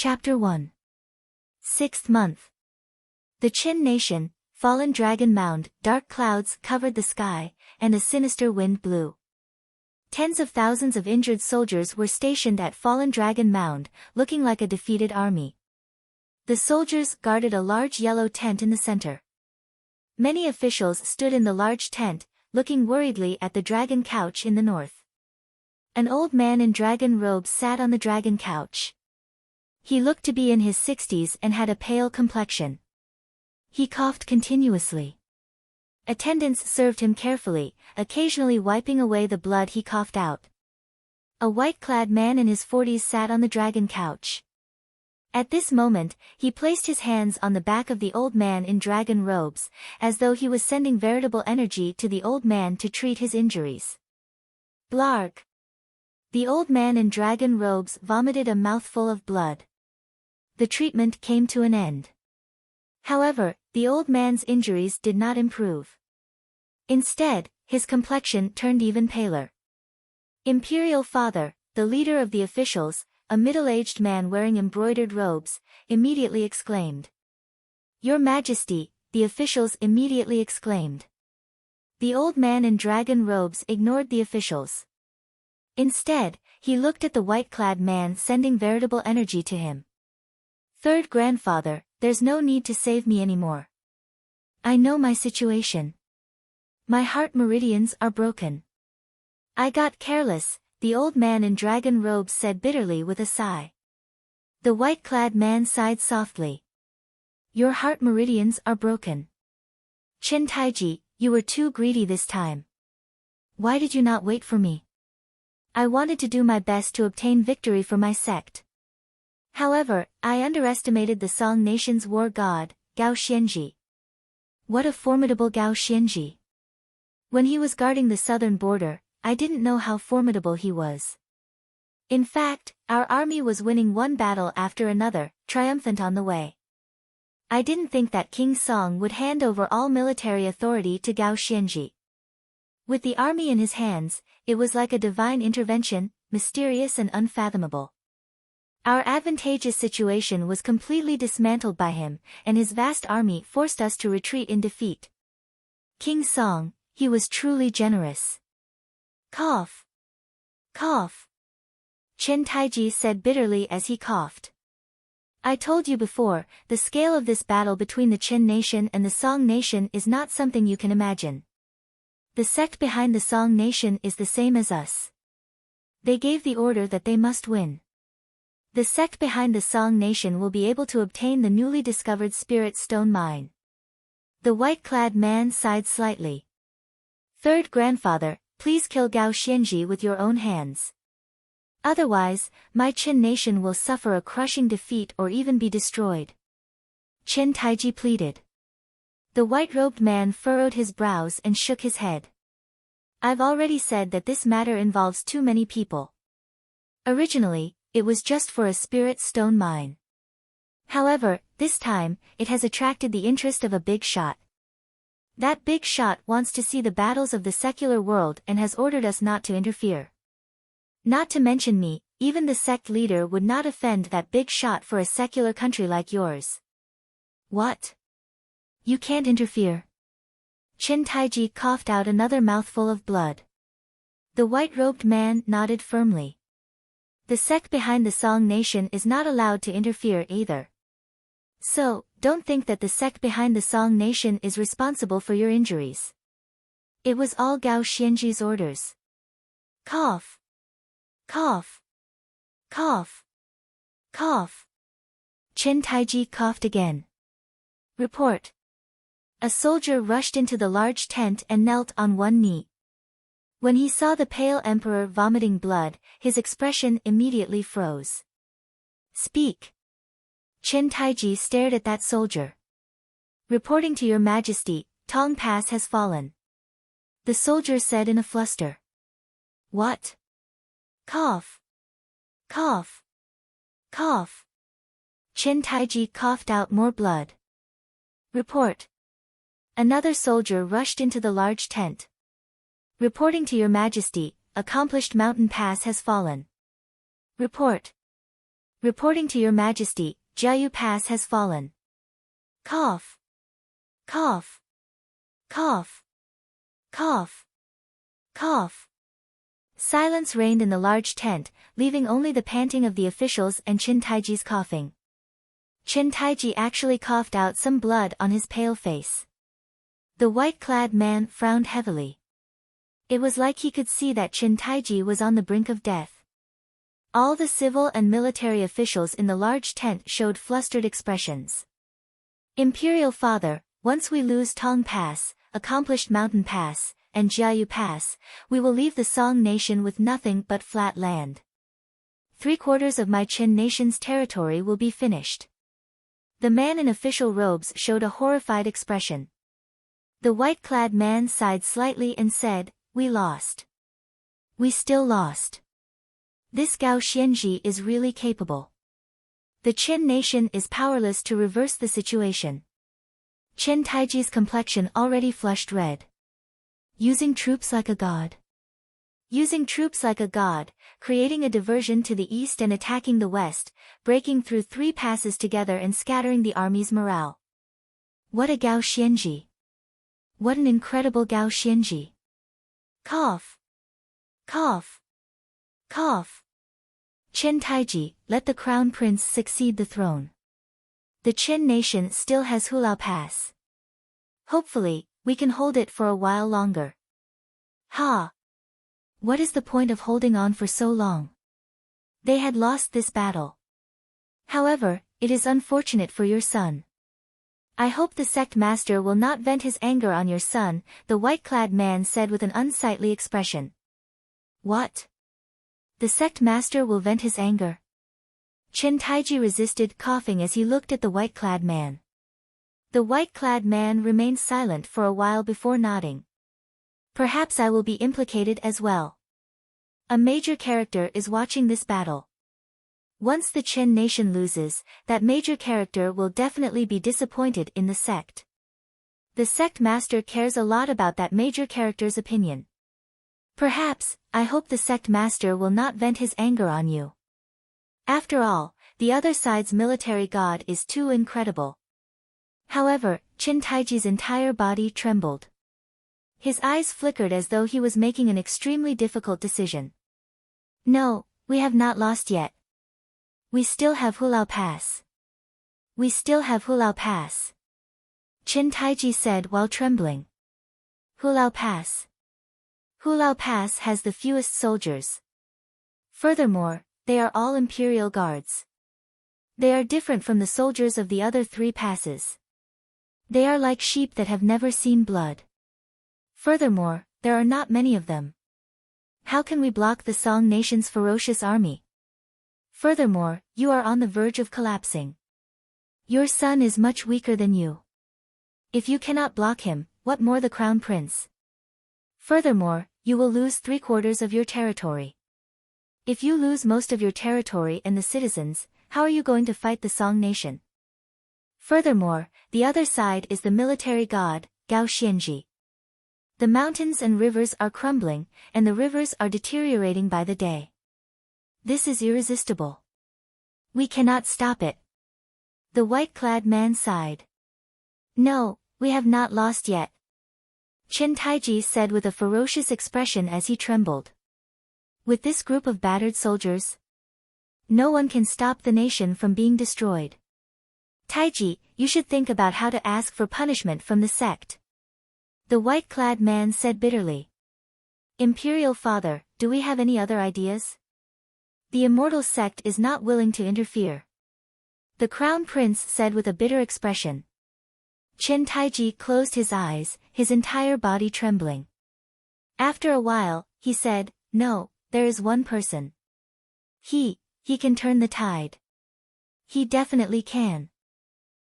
Chapter 1. Sixth month. The Qin Nation, fallen dragon mound, dark clouds covered the sky, and a sinister wind blew. Tens of thousands of injured soldiers were stationed at fallen dragon mound, looking like a defeated army. The soldiers guarded a large yellow tent in the center. Many officials stood in the large tent, looking worriedly at the dragon couch in the north. An old man in dragon robes sat on the dragon couch. He looked to be in his 60s and had a pale complexion. He coughed continuously. Attendants served him carefully, occasionally wiping away the blood he coughed out. A white-clad man in his 40s sat on the dragon couch. At this moment, he placed his hands on the back of the old man in dragon robes, as though he was sending veritable energy to the old man to treat his injuries. Blarg! The old man in dragon robes vomited a mouthful of blood. The treatment came to an end. However, the old man's injuries did not improve. Instead, his complexion turned even paler. Imperial Father, the leader of the officials, a middle-aged man wearing embroidered robes, immediately exclaimed. "Your Majesty," the officials immediately exclaimed. The old man in dragon robes ignored the officials. Instead, he looked at the white-clad man, sending veritable energy to him. "Third grandfather, there's no need to save me anymore. I know my situation. My heart meridians are broken. I got careless," the old man in dragon robes said bitterly with a sigh. The white-clad man sighed softly. "Your heart meridians are broken. Qin Taiji, you were too greedy this time. Why did you not wait for me? I wanted to do my best to obtain victory for my sect. However, I underestimated the Song Nation's war god, Gao Xianji. What a formidable Gao Xianji! When he was guarding the southern border, I didn't know how formidable he was. In fact, our army was winning one battle after another, triumphant on the way. I didn't think that King Song would hand over all military authority to Gao Xianji. With the army in his hands, it was like a divine intervention, mysterious and unfathomable. Our advantageous situation was completely dismantled by him, and his vast army forced us to retreat in defeat. King Song, he was truly generous." Cough. Cough. Qin Taiji said bitterly as he coughed. "I told you before, the scale of this battle between the Qin Nation and the Song Nation is not something you can imagine. The sect behind the Song Nation is the same as us. They gave the order that they must win. The sect behind the Song Nation will be able to obtain the newly discovered Spirit Stone Mine." The white-clad man sighed slightly. "Third grandfather, please kill Gao Xianji with your own hands. Otherwise, my Qin Nation will suffer a crushing defeat or even be destroyed." Qin Taiji pleaded. The white-robed man furrowed his brows and shook his head. "I've already said that this matter involves too many people. Originally, it was just for a spirit stone mine. However, this time, it has attracted the interest of a big shot. That big shot wants to see the battles of the secular world and has ordered us not to interfere. Not to mention me, even the sect leader would not offend that big shot for a secular country like yours." "What? You can't interfere?" Qin Taiji coughed out another mouthful of blood. The white-robed man nodded firmly. "The sect behind the Song Nation is not allowed to interfere either. So, don't think that the sect behind the Song Nation is responsible for your injuries. It was all Gao Xianji's orders." Cough. Cough. Cough. Cough. Qin Taiji coughed again. "Report." A soldier rushed into the large tent and knelt on one knee. When he saw the pale emperor vomiting blood, his expression immediately froze. "Speak." Qin Taiji stared at that soldier. "Reporting to your Majesty, Tong Pass has fallen." The soldier said in a fluster. "What?" Cough. Cough. Cough. Qin Taiji coughed out more blood. "Report." Another soldier rushed into the large tent. "Reporting to your Majesty, accomplished mountain pass has fallen." "Report." Reporting to your majesty, Jiayu Pass has fallen. Cough. Cough. Cough. Cough. Cough. Silence reigned in the large tent, leaving only the panting of the officials and Qin Taiji's coughing. Qin Taiji actually coughed out some blood on his pale face. The white-clad man frowned heavily. It was like he could see that Qin Taiji was on the brink of death. All the civil and military officials in the large tent showed flustered expressions. Imperial Father, once we lose Tong Pass, Accomplished Mountain Pass, and Jiayu Pass, we will leave the Song Nation with nothing but flat land. 3/4 of my Qin Nation's territory will be finished. The man in official robes showed a horrified expression. The white-clad man sighed slightly and said, "We lost. We still lost. This Gao Xianji is really capable. The Qin Nation is powerless to reverse the situation." Qin Taiji's complexion already flushed red. Using troops like a god. Using troops like a god, creating a diversion to the east and attacking the west, breaking through 3 passes together and scattering the army's morale. What a Gao Xianji! What an incredible Gao Xianji! Cough! Cough! Cough! Qin Taiji, let the crown prince succeed the throne. The Qin Nation still has Hulao Pass. Hopefully, we can hold it for a while longer. Ha! What is the point of holding on for so long? They had lost this battle. However, it is unfortunate for your son. I hope the sect master will not vent his anger on your son, the white-clad man said with an unsightly expression. What? The sect master will vent his anger? Qin Taiji resisted coughing as he looked at the white-clad man. The white-clad man remained silent for a while before nodding. Perhaps I will be implicated as well. A major character is watching this battle. Once the Qin Nation loses, that major character will definitely be disappointed in the sect. The sect master cares a lot about that major character's opinion. Perhaps, I hope the sect master will not vent his anger on you. After all, the other side's military god is too incredible. However, Qin Taiji's entire body trembled. His eyes flickered as though he was making an extremely difficult decision. No, we have not lost yet. We still have Hulao Pass. We still have Hulao Pass. Qin Taiji said while trembling. Hulao Pass. Hulao Pass has the fewest soldiers. Furthermore, they are all imperial guards. They are different from the soldiers of the other 3 passes. They are like sheep that have never seen blood. Furthermore, there are not many of them. How can we block the Song Nation's ferocious army? Furthermore, you are on the verge of collapsing. Your son is much weaker than you. If you cannot block him, what more the crown prince? Furthermore, you will lose 3/4 of your territory. If you lose most of your territory and the citizens, how are you going to fight the Song Nation? Furthermore, the other side is the military god, Gao Xianji. The mountains and rivers are crumbling, and the rivers are deteriorating by the day. This is irresistible. We cannot stop it. The white-clad man sighed. No, we have not lost yet. Qin Taiji said with a ferocious expression as he trembled. With this group of battered soldiers, no one can stop the nation from being destroyed. Taiji, you should think about how to ask for punishment from the sect. The white-clad man said bitterly. Imperial Father, do we have any other ideas? The Immortal sect is not willing to interfere. The Crown Prince said with a bitter expression. Qin Taiji closed his eyes, his entire body trembling. After a while, he said, No, there is one person. He can turn the tide. He definitely can.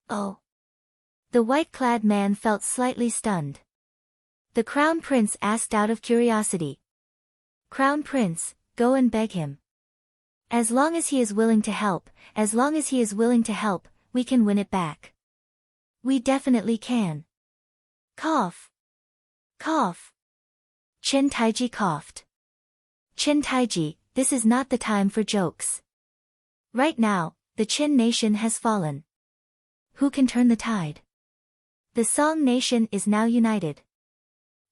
Oh. The white-clad man felt slightly stunned. The Crown Prince asked out of curiosity. Crown Prince, go and beg him. As long as he is willing to help, we can win it back. We definitely can. Cough. Cough. Qin Taiji coughed. Qin Taiji, this is not the time for jokes. Right now, the Qin nation has fallen. Who can turn the tide? The Song nation is now united.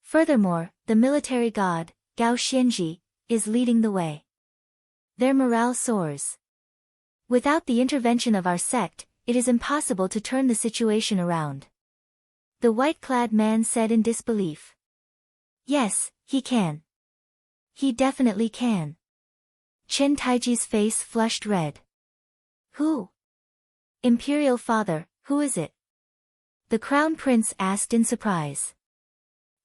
Furthermore, the military god, Gao Xianji, is leading the way. Their morale soars. Without the intervention of our sect, it is impossible to turn the situation around. The white-clad man said in disbelief. Yes, he can. He definitely can. Chen Taiji's face flushed red. Who? Imperial Father, who is it? The Crown Prince asked in surprise.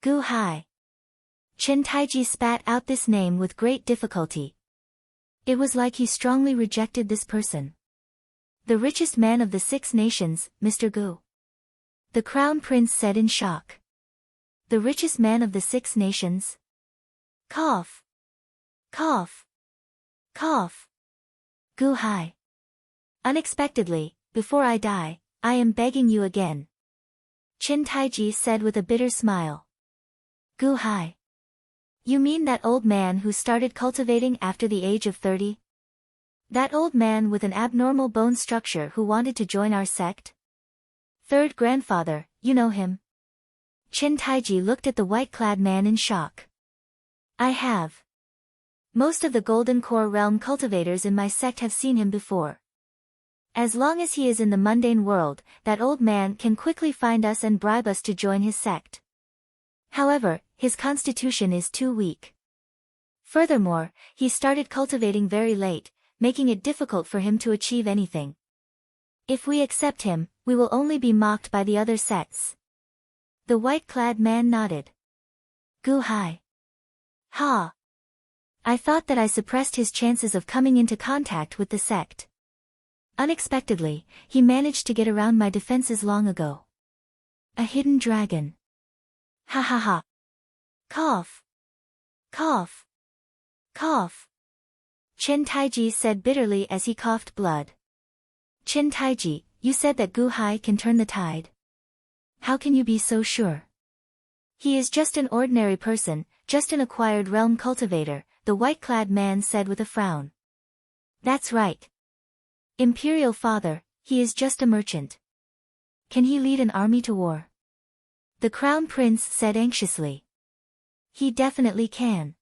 Gu Hai. Chen Taiji spat out this name with great difficulty. It was like he strongly rejected this person. The richest man of the 6 nations, Mr. Gu. The Crown Prince said in shock. The richest man of the 6 nations? Cough. Cough. Cough. Gu Hai. Unexpectedly, before I die, I am begging you again. Chen Taiji said with a bitter smile. Gu Hai. You mean that old man who started cultivating after the age of 30? That old man with an abnormal bone structure who wanted to join our sect? Third grandfather, you know him? Chen Taiji looked at the white-clad man in shock. I have. Most of the Golden Core Realm cultivators in my sect have seen him before. As long as he is in the mundane world, that old man can quickly find us and bribe us to join his sect. However, his constitution is too weak. Furthermore, he started cultivating very late, making it difficult for him to achieve anything. If we accept him, we will only be mocked by the other sects. The white-clad man nodded. Gu Hai. Ha. I thought that I suppressed his chances of coming into contact with the sect. Unexpectedly, he managed to get around my defenses long ago. A hidden dragon. Ha ha ha. Cough. Cough. Cough. Chen Taiji said bitterly as he coughed blood. Chen Taiji, you said that Gu Hai can turn the tide. How can you be so sure? He is just an ordinary person, just an acquired realm cultivator, the white-clad man said with a frown. That's right. Imperial Father, he is just a merchant. Can he lead an army to war? The Crown Prince said anxiously. He definitely can.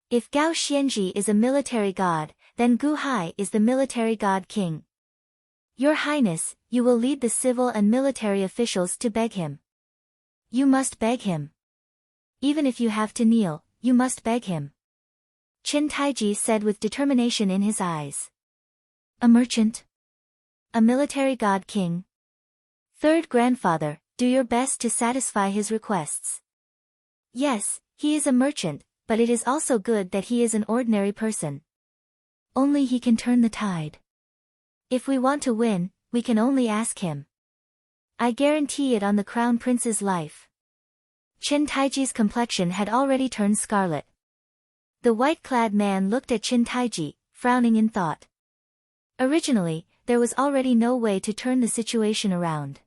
If Gao Xianji is a military god, then Gu Hai is the military god king. Your Highness, you will lead the civil and military officials to beg him. You must beg him. Even if you have to kneel, you must beg him. Chen Taiji said with determination in his eyes. A merchant? A military god king? Third grandfather, do your best to satisfy his requests. Yes, he is a merchant, but it is also good that he is an ordinary person. Only he can turn the tide. If we want to win, we can only ask him. I guarantee it on the Crown Prince's life. Chen Taiji's complexion had already turned scarlet. The white-clad man looked at Chen Taiji, frowning in thought. Originally, there was already no way to turn the situation around.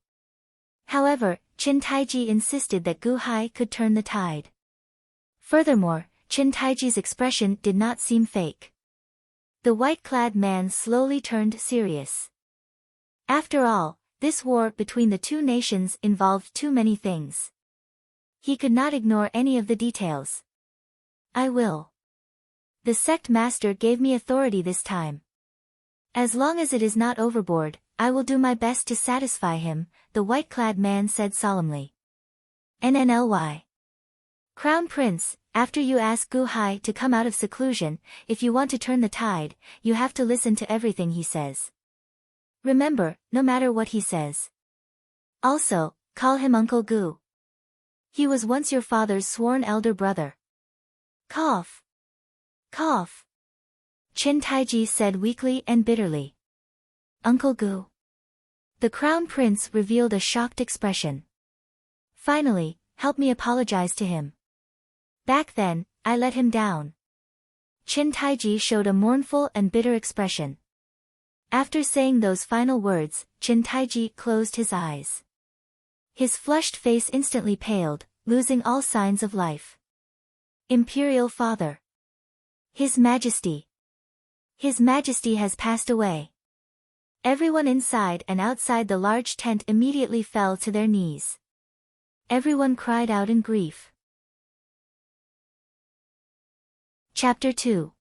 However, Chen Taiji insisted that Gu Hai could turn the tide. Furthermore, Chen Taiji's expression did not seem fake. The white-clad man slowly turned serious. After all, this war between the 2 nations involved too many things. He could not ignore any of the details. I will. The sect master gave me authority this time. As long as it is not overboard, I will do my best to satisfy him, the white-clad man said solemnly. NNLY. Crown Prince, after you ask Gu Hai to come out of seclusion, if you want to turn the tide, you have to listen to everything he says. Remember, no matter what he says. Also, call him Uncle Gu. He was once your father's sworn elder brother. Cough. Cough. Chen Taiji said weakly and bitterly. Uncle Gu. The Crown Prince revealed a shocked expression. Finally, help me apologize to him. Back then, I let him down. Chen Taiji showed a mournful and bitter expression. After saying those final words, Chen Taiji closed his eyes. His flushed face instantly paled, losing all signs of life. Imperial Father. His Majesty. His Majesty has passed away. Everyone inside and outside the large tent immediately fell to their knees. Everyone cried out in grief. Chapter 2.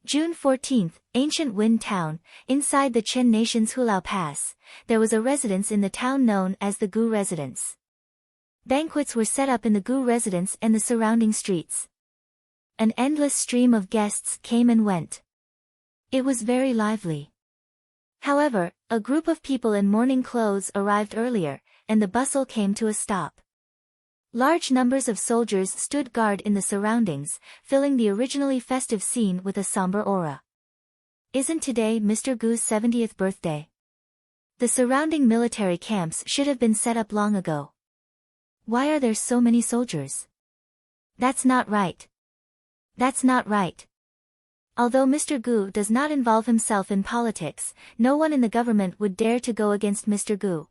June 14th, Ancient Wind Town. Inside the Chen Nation's Hulao Pass, there was a residence in the town known as the Gu Residence. Banquets were set up in the Gu Residence and the surrounding streets. An endless stream of guests came and went. It was very lively. However, a group of people in mourning clothes arrived earlier, and the bustle came to a stop. Large numbers of soldiers stood guard in the surroundings, filling the originally festive scene with a somber aura. Isn't today Mr. Gu's 70th birthday? The surrounding military camps should have been set up long ago. Why are there so many soldiers? That's not right. That's not right. Although Mr. Gu does not involve himself in politics, no one in the government would dare to go against Mr. Gu.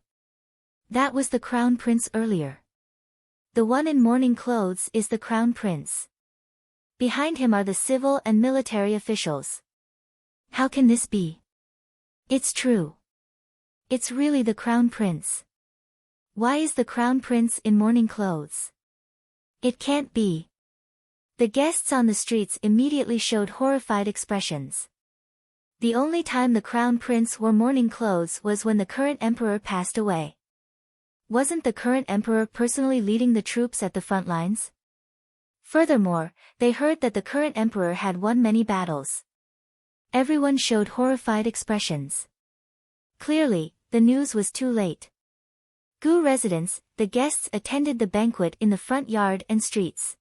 That was the Crown Prince earlier. The one in mourning clothes is the Crown Prince. Behind him are the civil and military officials. How can this be? It's true. It's really the Crown Prince. Why is the Crown Prince in mourning clothes? It can't be. The guests on the streets immediately showed horrified expressions. The only time the Crown Prince wore mourning clothes was when the current emperor passed away. Wasn't the current emperor personally leading the troops at the front lines? Furthermore, they heard that the current emperor had won many battles. Everyone showed horrified expressions. Clearly, the news was too late. Gu Residence, the guests attended the banquet in the front yard and streets.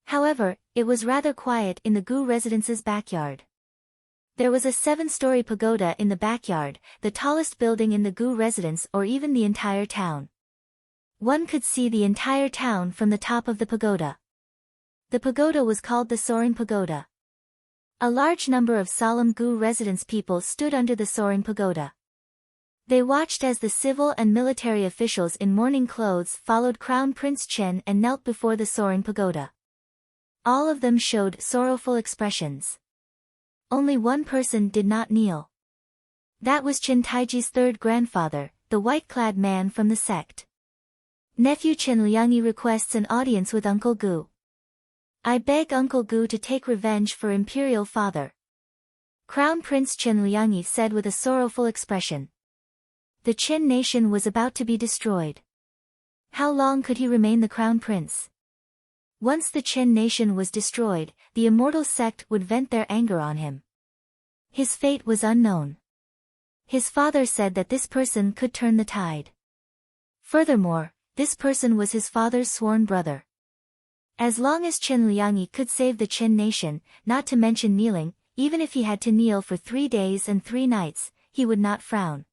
However, it was rather quiet in the Gu Residence's backyard. There was a 7-story pagoda in the backyard, the tallest building in the Gu Residence or even the entire town. One could see the entire town from the top of the pagoda. The pagoda was called the Soaring Pagoda. A large number of solemn Gu Residence people stood under the Soaring Pagoda. They watched as the civil and military officials in mourning clothes followed Crown Prince Chen and knelt before the Soaring Pagoda. All of them showed sorrowful expressions. Only one person did not kneel. That was Chen Taiji's third grandfather, the white-clad man from the sect. Nephew Chen Liangyi requests an audience with Uncle Gu. I beg Uncle Gu to take revenge for imperial father. Crown Prince Chen Liangyi said with a sorrowful expression. The Chen nation was about to be destroyed. How long could he remain the crown prince? Once the Chen nation was destroyed, the Immortal sect would vent their anger on him. His fate was unknown. His father said that this person could turn the tide. Furthermore, this person was his father's sworn brother. As long as Chen Liangyi could save the Chen nation, not to mention kneeling, even if he had to kneel for 3 days and 3 nights, he would not frown.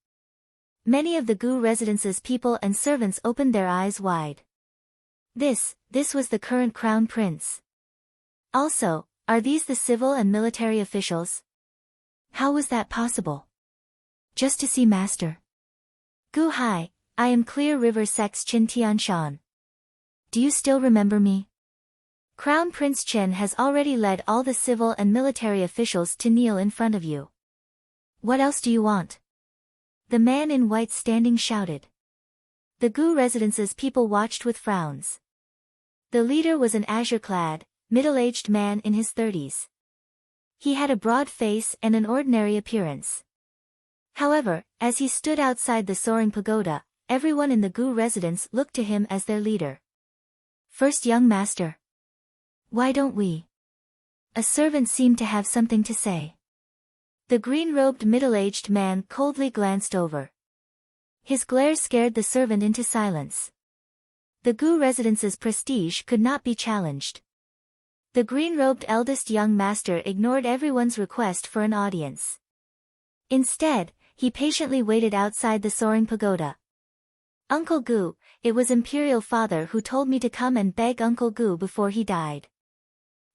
Many of the Gu Residence's people and servants opened their eyes wide. This was the current crown prince. Also, are these the civil and military officials? How was that possible? Just to see master. Gu Hai, I am Clear River Sect's Qin Tianshan. Do you still remember me? Crown Prince Chen has already led all the civil and military officials to kneel in front of you. What else do you want? The man in white standing shouted. The Gu Residence's people watched with frowns. The leader was an azure-clad, middle-aged man in his 30s. He had a broad face and an ordinary appearance. However, as he stood outside the Soaring Pagoda, everyone in the Gu Residence looked to him as their leader. First young master. Why don't we? A servant seemed to have something to say. The green-robed middle-aged man coldly glanced over. His glare scared the servant into silence. The Gu Residence's prestige could not be challenged. The green-robed eldest young master ignored everyone's request for an audience. Instead, he patiently waited outside the Soaring Pagoda. Uncle Gu, it was Imperial Father who told me to come and beg Uncle Gu before he died.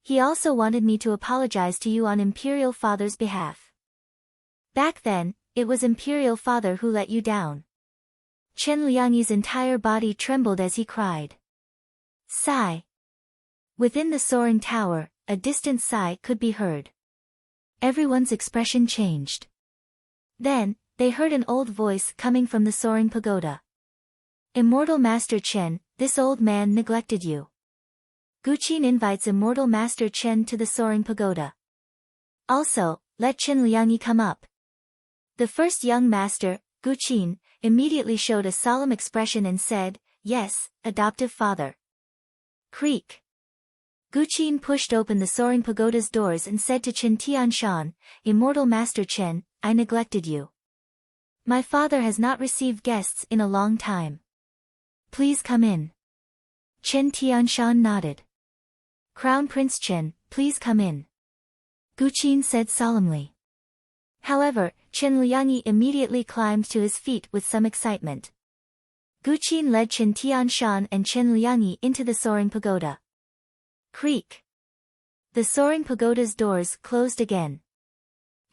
He also wanted me to apologize to you on Imperial Father's behalf. Back then, it was Imperial Father who let you down. Chen Liangyi's entire body trembled as he cried. Sigh. Within the soaring tower, a distant sigh could be heard. Everyone's expression changed. Then, they heard an old voice coming from the soaring pagoda. Immortal Master Chen, this old man neglected you. Guqin invites Immortal Master Chen to the soaring pagoda. Also, let Chen Liangyi come up. The first young master, Guqin, immediately showed a solemn expression and said, "Yes, adoptive father." Creak. Guqin pushed open the soaring pagoda's doors and said to Chen Tianshan, "Immortal Master Chen, I neglected you. My father has not received guests in a long time. Please come in." Chen Tianshan nodded. "Crown Prince Chen, please come in," Guqin said solemnly. However, Chen Liangyi immediately climbed to his feet with some excitement. Guqin led Chen Tianshan and Chen Liangyi into the soaring pagoda. Creak. The soaring pagoda's doors closed again.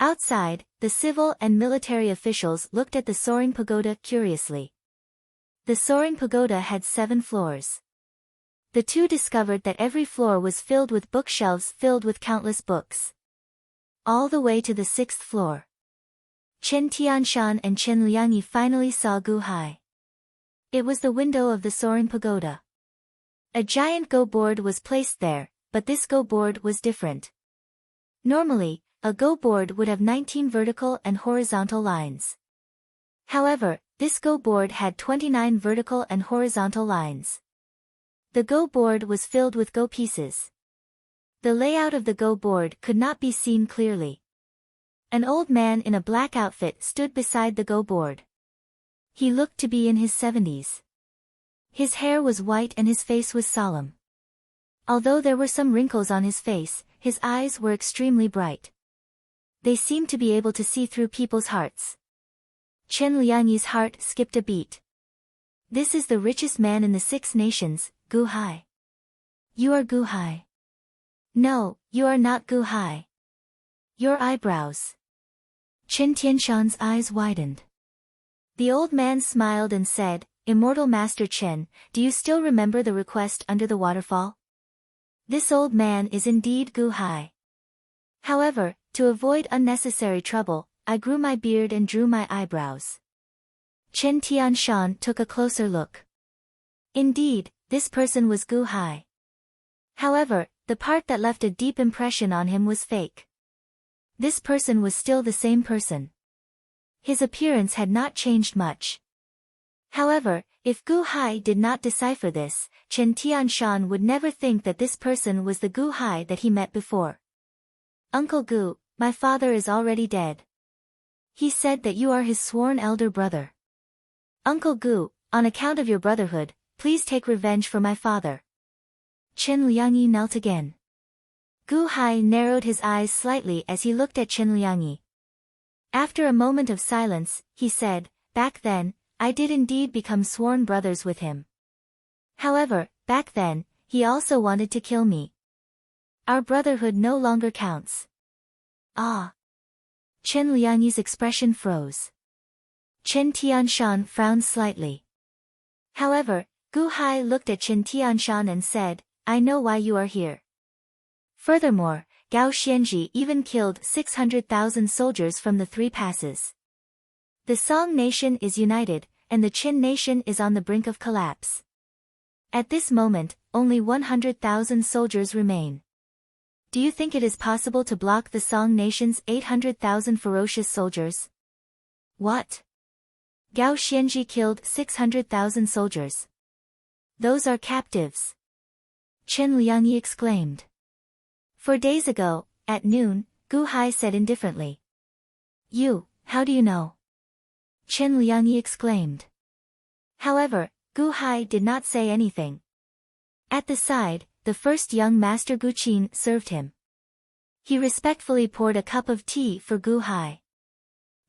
Outside, the civil and military officials looked at the soaring pagoda curiously. The soaring pagoda had 7 floors. The two discovered that every floor was filled with bookshelves filled with countless books. All the way to the 6th floor. Chen Tianshan and Chen Liangyi finally saw Gu Hai. It was the window of the soaring pagoda. A giant go board was placed there, but this go board was different. Normally, a go board would have 19 vertical and horizontal lines. However, this go board had 29 vertical and horizontal lines. The go board was filled with go pieces. The layout of the go board could not be seen clearly. An old man in a black outfit stood beside the go board. He looked to be in his 70s. His hair was white and his face was solemn. Although there were some wrinkles on his face, his eyes were extremely bright. They seemed to be able to see through people's hearts. Chen Liangyi's heart skipped a beat. This is the richest man in the 6 nations, Gu Hai. You are Gu Hai. No, you are not Gu Hai. Your eyebrows. Chen Tianshan's eyes widened. The old man smiled and said, "Immortal Master Chen, do you still remember the request under the waterfall? This old man is indeed Gu Hai. However, to avoid unnecessary trouble, I grew my beard and drew my eyebrows." Chen Tianshan took a closer look. Indeed, this person was Gu Hai. However, the part that left a deep impression on him was fake. This person was still the same person. His appearance had not changed much. However, if Gu Hai did not decipher this, Chen Tianshan would never think that this person was the Gu Hai that he met before. "Uncle Gu, my father is already dead. He said that you are his sworn elder brother. Uncle Gu, on account of your brotherhood, please take revenge for my father." Chen Liangyi knelt again. Gu Hai narrowed his eyes slightly as he looked at Chen Liangyi. After a moment of silence, he said, "Back then, I did indeed become sworn brothers with him. However, back then, he also wanted to kill me. Our brotherhood no longer counts." Ah. Chen Liangyi's expression froze. Chen Tianshan frowned slightly. However, Gu Hai looked at Chen Tianshan and said, "I know why you are here. Furthermore, Gao Xianzhi even killed 600,000 soldiers from the 3 passes. The Song nation is united, and the Qin nation is on the brink of collapse. At this moment, only 100,000 soldiers remain. Do you think it is possible to block the Song nation's 800,000 ferocious soldiers?" "What? Gao Xianzhi killed 600,000 soldiers. Those are captives," Chen Liangyi exclaimed. "4 days ago, at noon," Gu Hai said indifferently. How do you know?" Chen Liangyi exclaimed. However, Gu Hai did not say anything. At the side, the first young master Guqin served him. He respectfully poured a cup of tea for Gu Hai.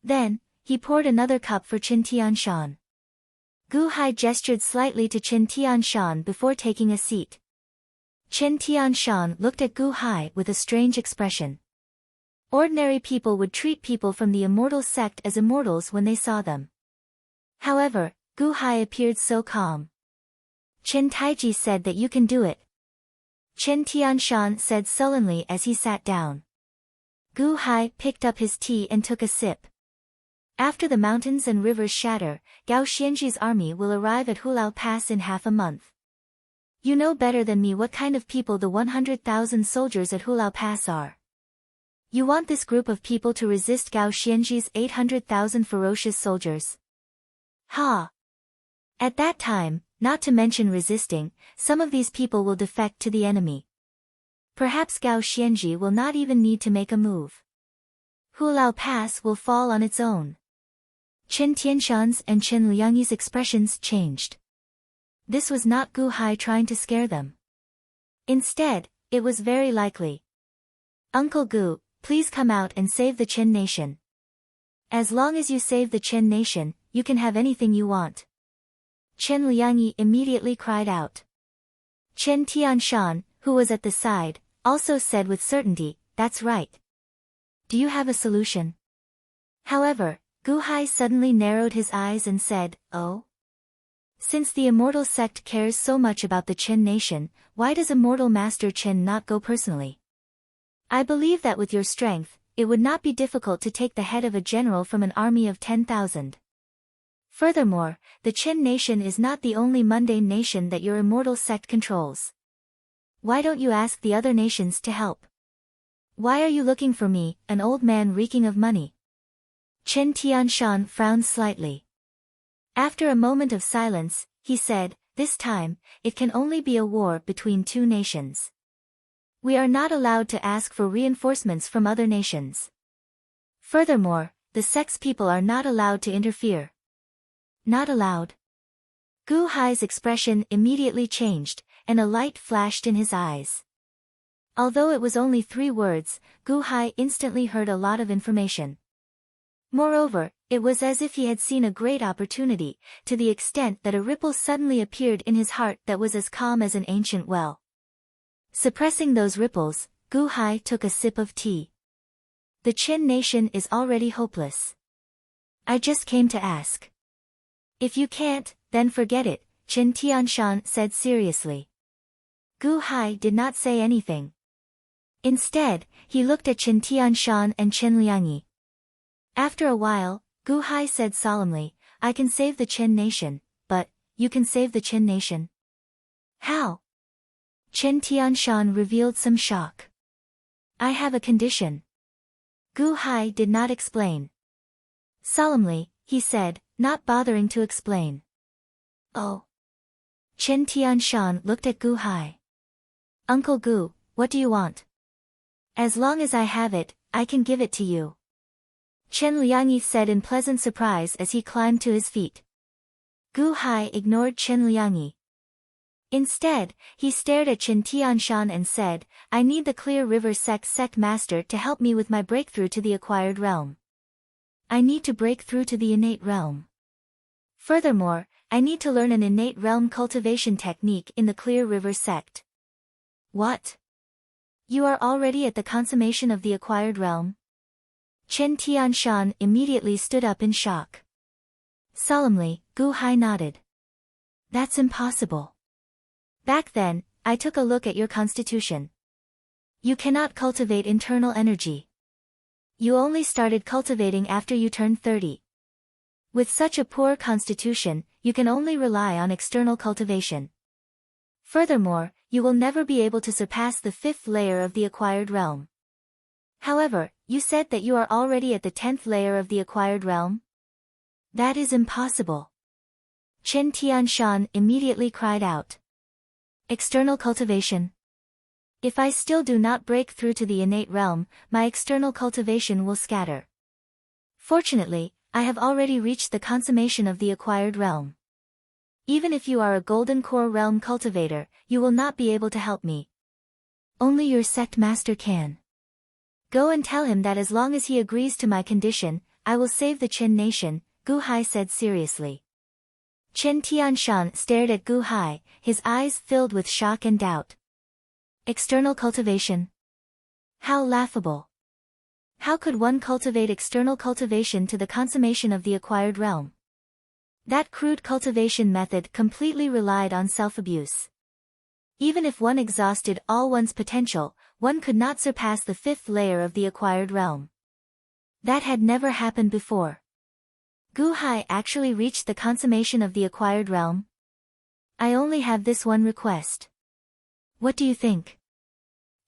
Then, he poured another cup for Chen Tianshan. Gu Hai gestured slightly to Chen Tianshan before taking a seat. Chen Tianshan looked at Gu Hai with a strange expression. Ordinary people would treat people from the Immortal sect as immortals when they saw them. However, Gu Hai appeared so calm. "Chen Taiji said that you can do it," Chen Tianshan said sullenly as he sat down. Gu Hai picked up his tea and took a sip. After the mountains and rivers shatter, Gao Xianji's army will arrive at Hulao Pass in half a month. You know better than me what kind of people the 100,000 soldiers at Hulao Pass are. You want this group of people to resist Gao Xianji's 800,000 ferocious soldiers. Ha! At that time, not to mention resisting, some of these people will defect to the enemy. Perhaps Gao Xianji will not even need to make a move. Hulao Pass will fall on its own. Chen Tianshan's and Chen Liangyi's expressions changed. This was not Gu Hai trying to scare them. Instead, it was very likely. Uncle Gu, please come out and save the Chen nation. As long as you save the Chen nation, you can have anything you want. Chen Liangyi immediately cried out. Chen Tianshan, who was at the side, also said with certainty, that's right. Do you have a solution? However, Gu Hai suddenly narrowed his eyes and said, oh? Since the Immortal sect cares so much about the Chen nation, why does Immortal Master Chen not go personally? I believe that with your strength, it would not be difficult to take the head of a general from an army of 10,000. Furthermore, the Chen nation is not the only mundane nation that your Immortal sect controls. Why don't you ask the other nations to help? Why are you looking for me, an old man reeking of money? Chen Tianshan frowned slightly. After a moment of silence, he said, this time, it can only be a war between two nations. We are not allowed to ask for reinforcements from other nations. Furthermore, the sect's people are not allowed to interfere. Not allowed? Gu Hai's expression immediately changed, and a light flashed in his eyes. Although it was only 3 words, Gu Hai instantly heard a lot of information. Moreover, it was as if he had seen a great opportunity, to the extent that a ripple suddenly appeared in his heart that was as calm as an ancient well. Suppressing those ripples, Gu Hai took a sip of tea. The Chen nation is already hopeless. I just came to ask. If you can't, then forget it, Chen Tianshan said seriously. Gu Hai did not say anything. Instead, he looked at Chen Tianshan and Chen Liangyi. After a while, Gu Hai said solemnly, I can save the Chen nation, but, you can save the Chen nation? How? Chen Tianshan revealed some shock. I have a condition. Gu Hai did not explain. Solemnly, he said, not bothering to explain. Oh. Chen Tianshan looked at Gu Hai. Uncle Gu, what do you want? As long as I have it, I can give it to you. Chen Liangyi said in pleasant surprise as he climbed to his feet. Gu Hai ignored Chen Liangyi. Instead, he stared at Chen Tianshan and said, I need the Clear River sect master to help me with my breakthrough to the acquired realm. I need to break through to the innate realm. Furthermore, I need to learn an innate realm cultivation technique in the Clear River sect. What? You are already at the consummation of the acquired realm? Chen Tianshan immediately stood up in shock. Solemnly, Gu Hai nodded. That's impossible. Back then, I took a look at your constitution. You cannot cultivate internal energy. You only started cultivating after you turned 30. With such a poor constitution, you can only rely on external cultivation. Furthermore, you will never be able to surpass the 5th layer of the acquired realm. However, you said that you are already at the 10th layer of the acquired realm? That is impossible. Chen Tianshan immediately cried out. External cultivation. If I still do not break through to the innate realm, my external cultivation will scatter. Fortunately, I have already reached the consummation of the acquired realm. Even if you are a golden core realm cultivator, you will not be able to help me. Only your sect master can. Go and tell him that as long as he agrees to my condition, I will save the Chen nation, Gu Hai said seriously. Chen Tianshan stared at Gu Hai, his eyes filled with shock and doubt. External cultivation? How laughable. How could one cultivate external cultivation to the consummation of the acquired realm? That crude cultivation method completely relied on self-abuse. Even if one exhausted all one's potential, one could not surpass the 5th layer of the acquired realm. That had never happened before. Gu Hai actually reached the consummation of the acquired realm? I only have this one request. What do you think?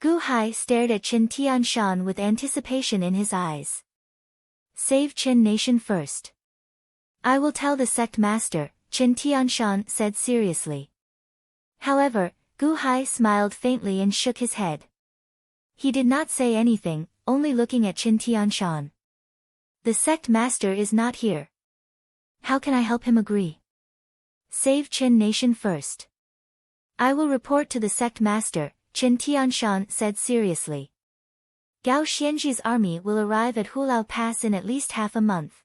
Gu Hai stared at Qin Tianshan with anticipation in his eyes. Save Qin Nation first. I will tell the sect master, Qin Tianshan said seriously. However, Gu Hai smiled faintly and shook his head. He did not say anything, only looking at Qin Tianshan. The sect master is not here. How can I help him agree? Save Qin Nation first. I will report to the sect master, Qin Tianshan said seriously. Gao Xianji's army will arrive at Hulao Pass in at least half a month.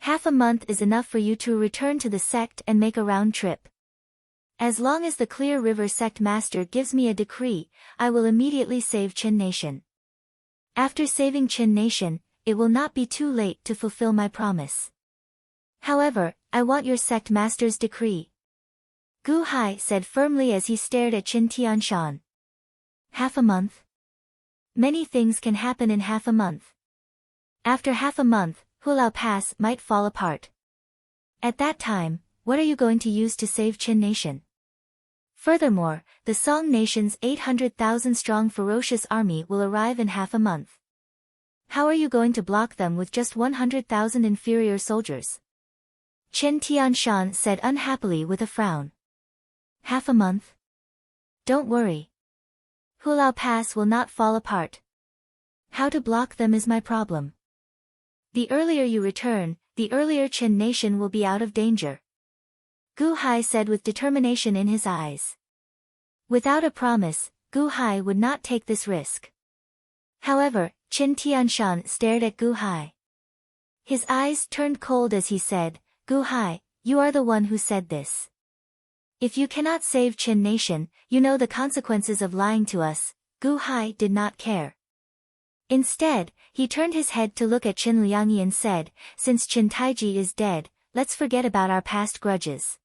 Half a month is enough for you to return to the sect and make a round trip. As long as the Clear River sect master gives me a decree, I will immediately save Qin Nation. After saving Qin Nation, it will not be too late to fulfill my promise. However, I want your sect master's decree. Gu Hai said firmly as he stared at Qin Tianshan. Half a month? Many things can happen in half a month. After half a month, Hulao Pass might fall apart. At that time, what are you going to use to save Qin Nation? Furthermore, the Song Nation's 800,000-strong ferocious army will arrive in half a month. How are you going to block them with just 100,000 inferior soldiers? Qin Tianshan said unhappily with a frown. Half a month? Don't worry. Hulao Pass will not fall apart. How to block them is my problem. The earlier you return, the earlier Qin Nation will be out of danger. Gu Hai said with determination in his eyes. Without a promise, Gu Hai would not take this risk. However, Qin Tianshan stared at Gu Hai. His eyes turned cold as he said, Gu Hai, you are the one who said this. If you cannot save Qin Nation, you know the consequences of lying to us. Gu Hai did not care. Instead, he turned his head to look at Qin Liangyi and said, since Qin Taiji is dead, let's forget about our past grudges.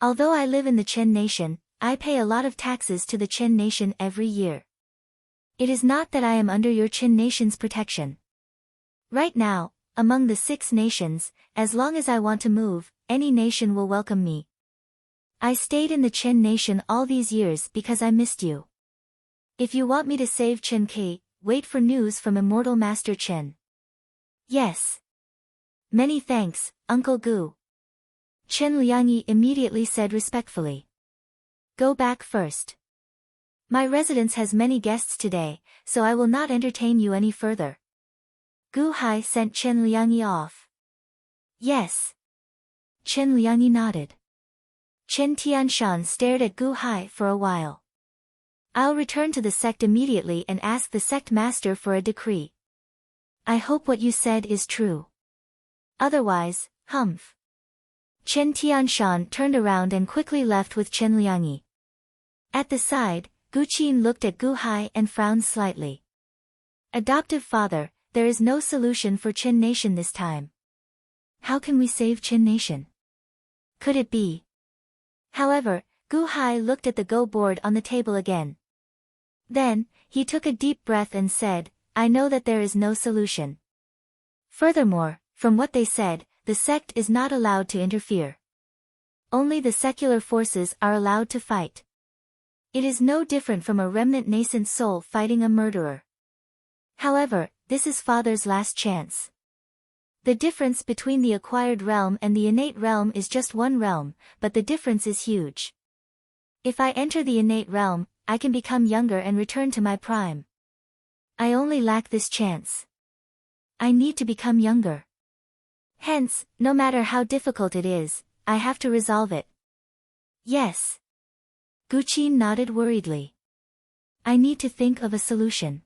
Although I live in the Qin Nation, I pay a lot of taxes to the Qin Nation every year. It is not that I am under your Qin Nation's protection. Right now, among the 6 nations, as long as I want to move, any nation will welcome me. I stayed in the Qin Nation all these years because I missed you. If you want me to save Qin Ke, wait for news from Immortal Master Qin. Yes. Many thanks, Uncle Gu. Qin Liangyi immediately said respectfully. Go back first. My residence has many guests today, so I will not entertain you any further. Gu Hai sent Qin Liangyi off. Yes. Qin Liangyi nodded. Qin Tianshan stared at Gu Hai for a while. I'll return to the sect immediately and ask the sect master for a decree. I hope what you said is true. Otherwise, humph. Qin Tianshan turned around and quickly left with Qin Liangyi. At the side, Gu Qin looked at Gu Hai and frowned slightly. Adoptive father, there is no solution for Qin Nation this time. How can we save Qin Nation? Could it be? However, Gu Hai looked at the Go board on the table again. Then, he took a deep breath and said, I know that there is no solution. Furthermore, from what they said, the sect is not allowed to interfere. Only the secular forces are allowed to fight. It is no different from a remnant nascent soul fighting a murderer. However, this is Father's last chance. The difference between the acquired realm and the innate realm is just one realm, but the difference is huge. If I enter the innate realm, I can become younger and return to my prime. I only lack this chance. I need to become younger. Hence, no matter how difficult it is, I have to resolve it. Yes. Gu Qin nodded worriedly. I need to think of a solution.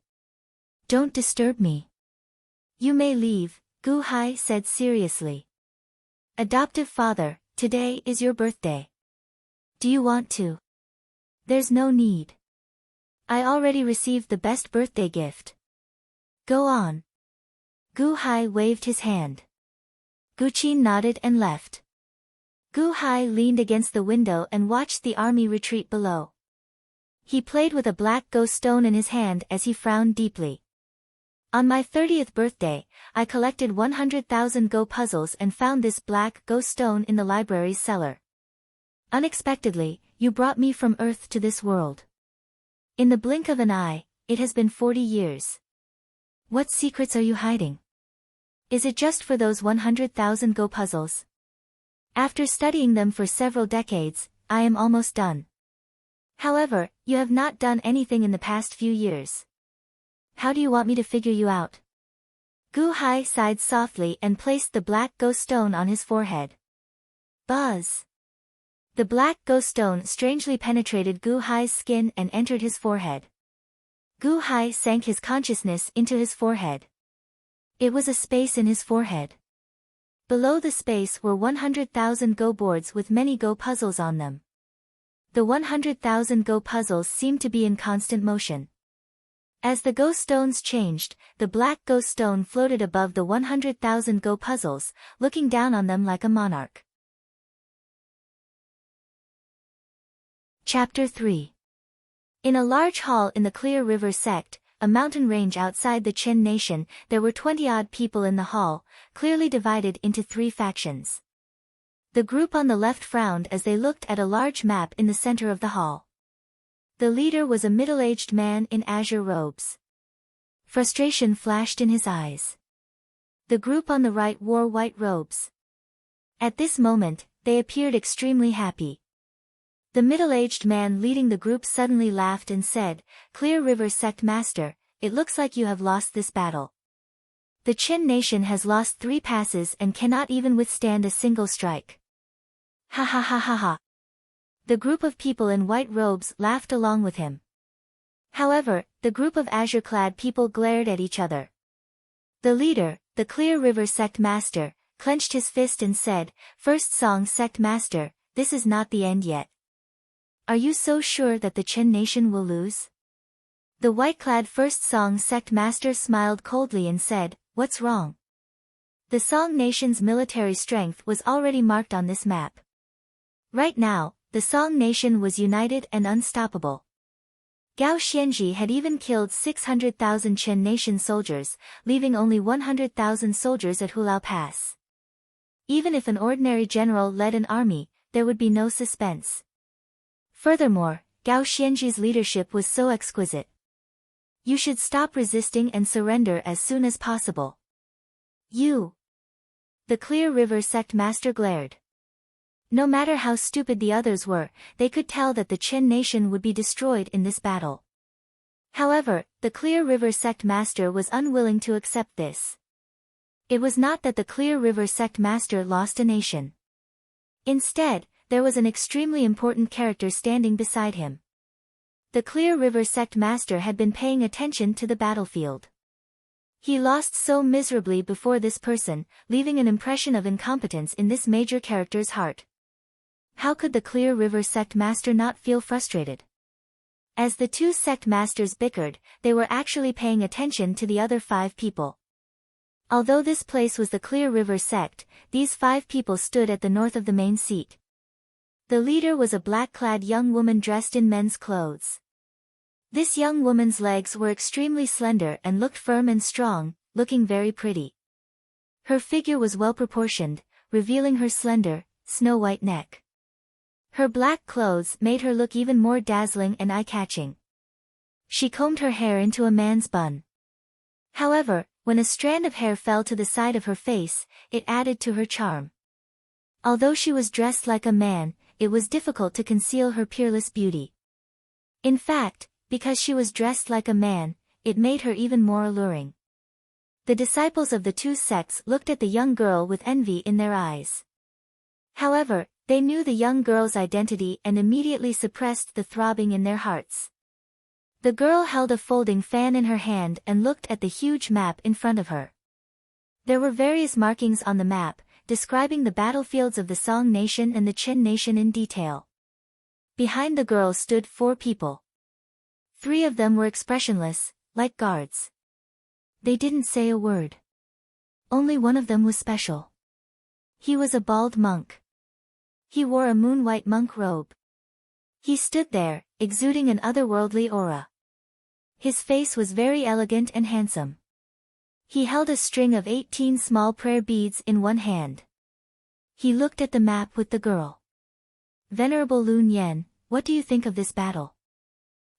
Don't disturb me. You may leave, Gu Hai said seriously. Adoptive father, today is your birthday. Do you want to? There's no need. I already received the best birthday gift. Go on. Gu Hai waved his hand. Gu Qin nodded and left. Gu Hai leaned against the window and watched the army retreat below. He played with a black ghost stone in his hand as he frowned deeply. On my 30th birthday, I collected 100,000 Go puzzles and found this black ghost stone in the library's cellar. Unexpectedly, you brought me from Earth to this world. In the blink of an eye, it has been 40 years. What secrets are you hiding? Is it just for those 100,000 Go puzzles? After studying them for several decades, I am almost done. However, you have not done anything in the past few years. How do you want me to figure you out? Gu Hai sighed softly and placed the black ghost stone on his forehead. Buzz! The black ghost stone strangely penetrated Gu Hai's skin and entered his forehead. Gu Hai sank his consciousness into his forehead. It was a space in his forehead. Below the space were 100,000 Go boards with many Go puzzles on them. The 100,000 Go puzzles seemed to be in constant motion. As the Go stones changed, the black ghost stone floated above the 100,000 Go puzzles, looking down on them like a monarch. Chapter 3. In a large hall in the Clear River sect, a mountain range outside the Qin nation, there were 20-odd people in the hall, clearly divided into 3 factions. The group on the left frowned as they looked at a large map in the center of the hall. The leader was a middle-aged man in azure robes. Frustration flashed in his eyes. The group on the right wore white robes. At this moment, they appeared extremely happy. The middle-aged man leading the group suddenly laughed and said, "Clear River Sect Master, it looks like you have lost this battle. The Qin nation has lost 3 passes and cannot even withstand a single strike." Ha ha ha ha ha. The group of people in white robes laughed along with him. However, the group of azure-clad people glared at each other. The leader, the Clear River Sect Master, clenched his fist and said, "First Song Sect Master, this is not the end yet. Are you so sure that the Qin nation will lose?" The white-clad First Song Sect Master smiled coldly and said, "What's wrong?" The Song nation's military strength was already marked on this map. Right now, the Song nation was united and unstoppable. Gao Xianji had even killed 600,000 Qin nation soldiers, leaving only 100,000 soldiers at Hulao Pass. Even if an ordinary general led an army, there would be no suspense. Furthermore, Gao Xianji's leadership was so exquisite. You should stop resisting and surrender as soon as possible. You! The Clear River Sect Master glared. No matter how stupid the others were, they could tell that the Qin nation would be destroyed in this battle. However, the Clear River Sect Master was unwilling to accept this. It was not that the Clear River Sect Master lost a nation. Instead, there was an extremely important character standing beside him. The Clear River Sect Master had been paying attention to the battlefield. He lost so miserably before this person, leaving an impression of incompetence in this major character's heart. How could the Clear River Sect Master not feel frustrated? As the 2 sect masters bickered, they were actually paying attention to the other 5 people. Although this place was the Clear River sect, these 5 people stood at the north of the main seat. The leader was a black-clad young woman dressed in men's clothes. This young woman's legs were extremely slender and looked firm and strong, looking very pretty. Her figure was well-proportioned, revealing her slender, snow-white neck. Her black clothes made her look even more dazzling and eye-catching. She combed her hair into a man's bun. However, when a strand of hair fell to the side of her face, it added to her charm. Although she was dressed like a man, it was difficult to conceal her peerless beauty. In fact, because she was dressed like a man, it made her even more alluring. The disciples of the 2 sects looked at the young girl with envy in their eyes. However, they knew the young girl's identity and immediately suppressed the throbbing in their hearts. The girl held a folding fan in her hand and looked at the huge map in front of her. There were various markings on the map, describing the battlefields of the Song nation and the Qin nation in detail. Behind the girl stood 4 people. 3 of them were expressionless, like guards. They didn't say a word. Only one of them was special. He was a bald monk. He wore a moon-white monk robe. He stood there, exuding an otherworldly aura. His face was very elegant and handsome. He held a string of 18 small prayer beads in one hand. He looked at the map with the girl. Venerable Lun Yen, what do you think of this battle?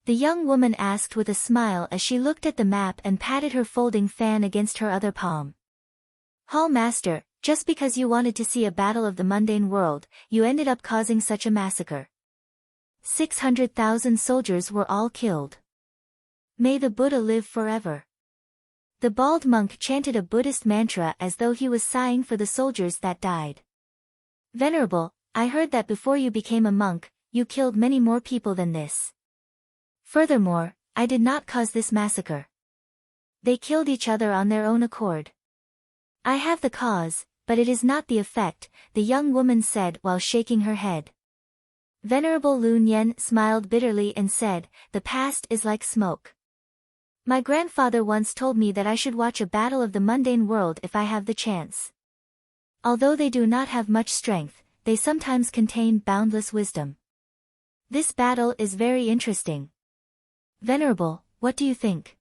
The young woman asked with a smile as she looked at the map and patted her folding fan against her other palm. Hall Master, just because you wanted to see a battle of the mundane world, you ended up causing such a massacre. 600,000 soldiers were all killed. May the Buddha live forever. The bald monk chanted a Buddhist mantra as though he was sighing for the soldiers that died. Venerable, I heard that before you became a monk, you killed many more people than this. Furthermore, I did not cause this massacre. They killed each other on their own accord. I have the cause, but it is not the effect, the young woman said while shaking her head. Venerable Lun Yen smiled bitterly and said, the past is like smoke. My grandfather once told me that I should watch a battle of the mundane world if I have the chance. Although they do not have much strength, they sometimes contain boundless wisdom. This battle is very interesting. Venerable, what do you think?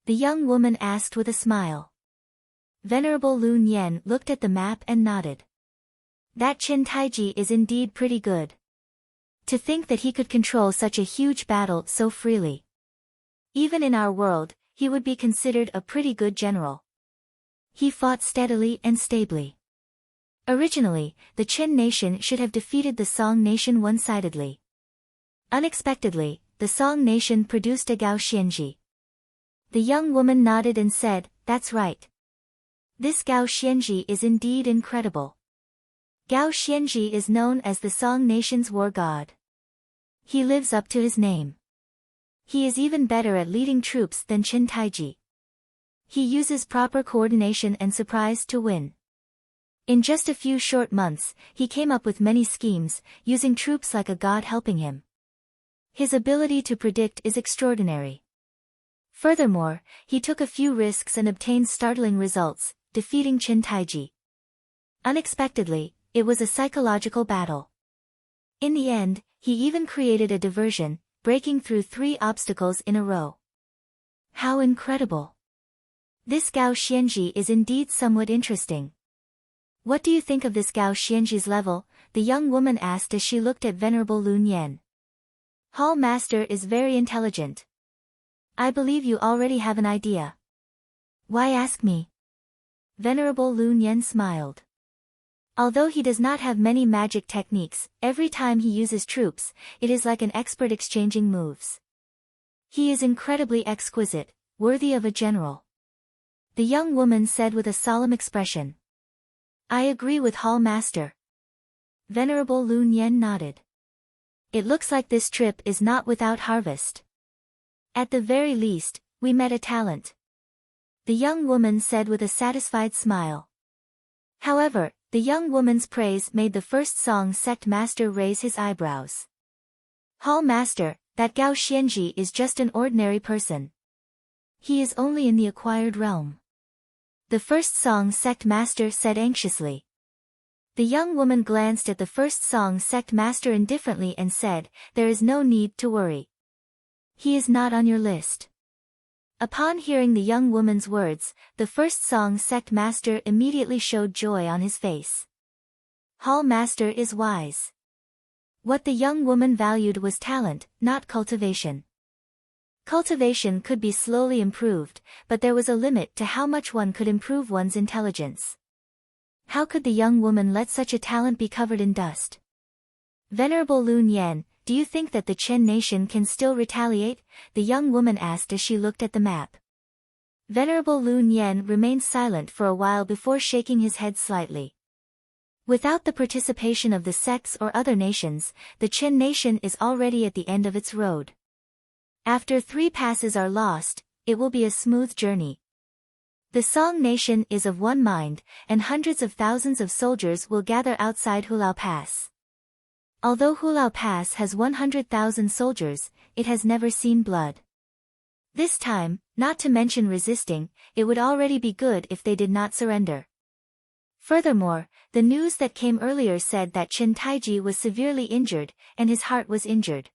The young woman asked with a smile. Venerable Lun Yen looked at the map and nodded. That Qin Taiji is indeed pretty good. To think that he could control such a huge battle so freely. Even in our world, he would be considered a pretty good general. He fought steadily and stably. Originally, the Qin nation should have defeated the Song nation one-sidedly. Unexpectedly, the Song nation produced a Gao Xianji. The young woman nodded and said, that's right. This Gao Xianji is indeed incredible. Gao Xianji is known as the Song nation's war god. He lives up to his name. He is even better at leading troops than Qin Taiji. He uses proper coordination and surprise to win. In just a few short months, he came up with many schemes, using troops like a god helping him. His ability to predict is extraordinary. Furthermore, he took a few risks and obtained startling results, defeating Qin Taiji. Unexpectedly, it was a psychological battle. In the end, he even created a diversion, breaking through 3 obstacles in a row. How incredible! This Gao Xianji is indeed somewhat interesting. What do you think of this Gao Xianji's level? The young woman asked as she looked at Venerable Lun Yen. Hall Master is very intelligent. I believe you already have an idea. Why ask me? Venerable Lun Yen smiled. Although he does not have many magic techniques, every time he uses troops, it is like an expert exchanging moves. He is incredibly exquisite, worthy of a general. The young woman said with a solemn expression. I agree with Hall Master. Venerable Lun Yen nodded. It looks like this trip is not without harvest. At the very least, we met a talent. The young woman said with a satisfied smile. However, the young woman's praise made the first song sect master raise his eyebrows. Hall Master, that Gao Xianji is just an ordinary person. He is only in the acquired realm. The first song sect master said anxiously. The young woman glanced at the first song sect master indifferently and said, there is no need to worry. He is not on your list. Upon hearing the young woman's words, the first song sect master immediately showed joy on his face. Hall Master is wise. What the young woman valued was talent, not cultivation. Cultivation could be slowly improved, but there was a limit to how much one could improve one's intelligence. How could the young woman let such a talent be covered in dust? Venerable Lun Yen, do you think that the Chen nation can still retaliate? The young woman asked as she looked at the map. Venerable Lun Yen remained silent for a while before shaking his head slightly. Without the participation of the sects or other nations, the Chen nation is already at the end of its road. After 3 passes are lost, it will be a smooth journey. The Song nation is of one mind, and hundreds of thousands of soldiers will gather outside Hulao Pass. Although Hulao Pass has 100,000 soldiers, it has never seen blood. This time, not to mention resisting, it would already be good if they did not surrender. Furthermore, the news that came earlier said that Chen Taiji was severely injured, and his heart was injured.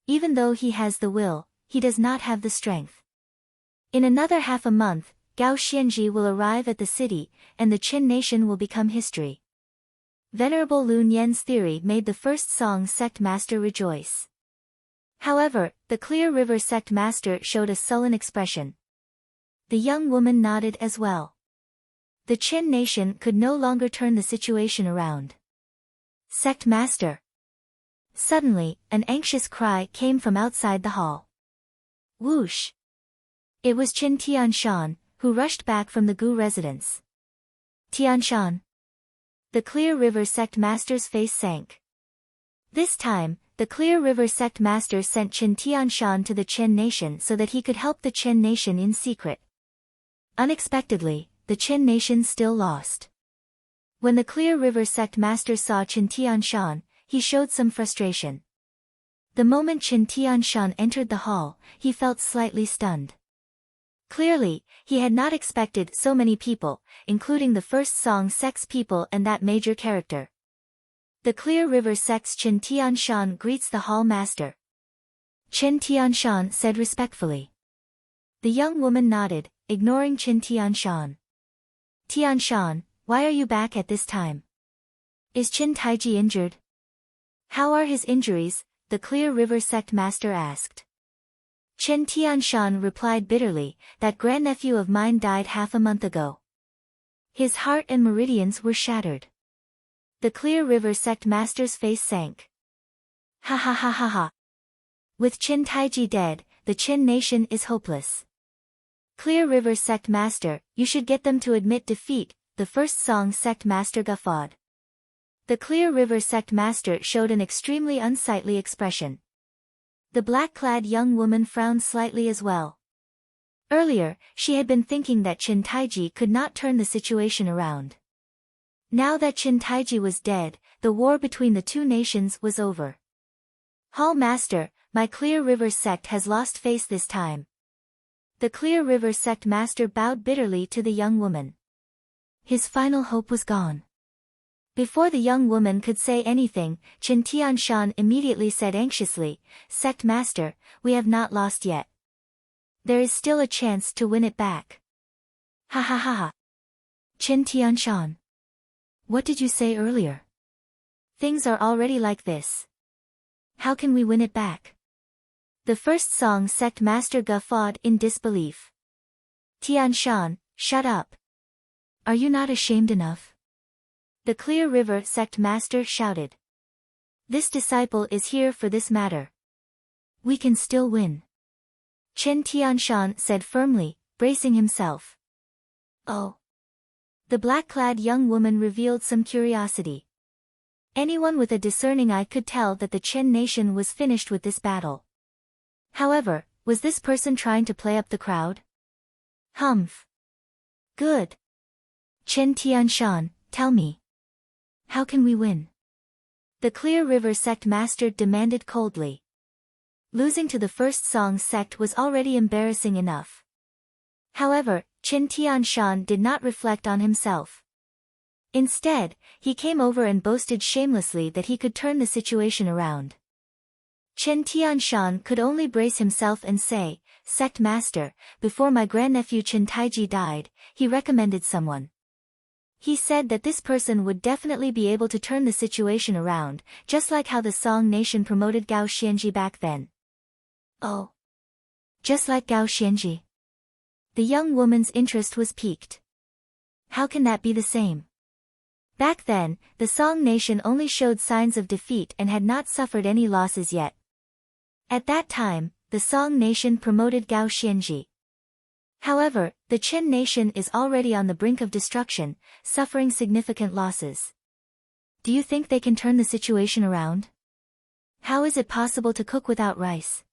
Even though he has the will, he does not have the strength. In another half a month, Gao Xianji will arrive at the city, and the Qin nation will become history. Venerable Lu Nian's theory made the first Song sect master rejoice. However, the Clear River sect master showed a sullen expression. The young woman nodded as well. The Qin nation could no longer turn the situation around. Sect master. Suddenly, an anxious cry came from outside the hall. Whoosh! It was Qin Tianshan, who rushed back from the Gu residence. Tianshan. The Clear River sect master's face sank. This time, the Clear River sect master sent Qin Tianshan to the Qin nation so that he could help the Qin nation in secret. Unexpectedly, the Qin nation still lost. When the Clear River sect master saw Qin Tianshan, he showed some frustration. The moment Qin Tianshan entered the hall, he felt slightly stunned. Clearly, he had not expected so many people, including the first Song sect's people and that major character. The Clear River sect's Qin Tianshan greets the hall master. Qin Tianshan said respectfully. The young woman nodded, ignoring Qin Tianshan. Tianshan, why are you back at this time? Is Qin Taiji injured? How are his injuries? The Clear River sect master asked. Qin Tianshan replied bitterly, that grandnephew of mine died half a month ago. His heart and meridians were shattered. The Clear River sect master's face sank. Ha ha ha ha ha. With Qin Taiji dead, the Qin nation is hopeless. Clear River sect master, you should get them to admit defeat, the first Song sect master guffawed. The Clear River sect master showed an extremely unsightly expression. The black-clad young woman frowned slightly as well. Earlier, she had been thinking that Qin Taiji could not turn the situation around. Now that Qin Taiji was dead, the war between the two nations was over. Hall master, my Clear River sect has lost face this time. The Clear River sect master bowed bitterly to the young woman. His final hope was gone. Before the young woman could say anything, Qin Tianshan immediately said anxiously, Sect master, we have not lost yet. There is still a chance to win it back. Ha ha ha ha. Qin Tianshan. What did you say earlier? Things are already like this. How can we win it back? The first Song sect master guffawed in disbelief. Tianshan, shut up. Are you not ashamed enough? The Clear River sect master shouted. This disciple is here for this matter. We can still win. Qin Tianshan said firmly, bracing himself. Oh. The black-clad young woman revealed some curiosity. Anyone with a discerning eye could tell that the Qin nation was finished with this battle. However, was this person trying to play up the crowd? Humph. Good. Qin Tianshan, tell me. How can we win? The Clear River sect master demanded coldly. Losing to the first Song sect was already embarrassing enough. However, Qin Tianshan did not reflect on himself. Instead, he came over and boasted shamelessly that he could turn the situation around. Qin Tianshan could only brace himself and say, Sect master, before my grandnephew Qin Taiji died, he recommended someone. He said that this person would definitely be able to turn the situation around, just like how the Song nation promoted Gao Xianji back then. Oh. Just like Gao Xianji. The young woman's interest was piqued. How can that be the same? Back then, the Song nation only showed signs of defeat and had not suffered any losses yet. At that time, the Song nation promoted Gao Xianji. However, the Qin nation is already on the brink of destruction, suffering significant losses. Do you think they can turn the situation around? How is it possible to cook without rice?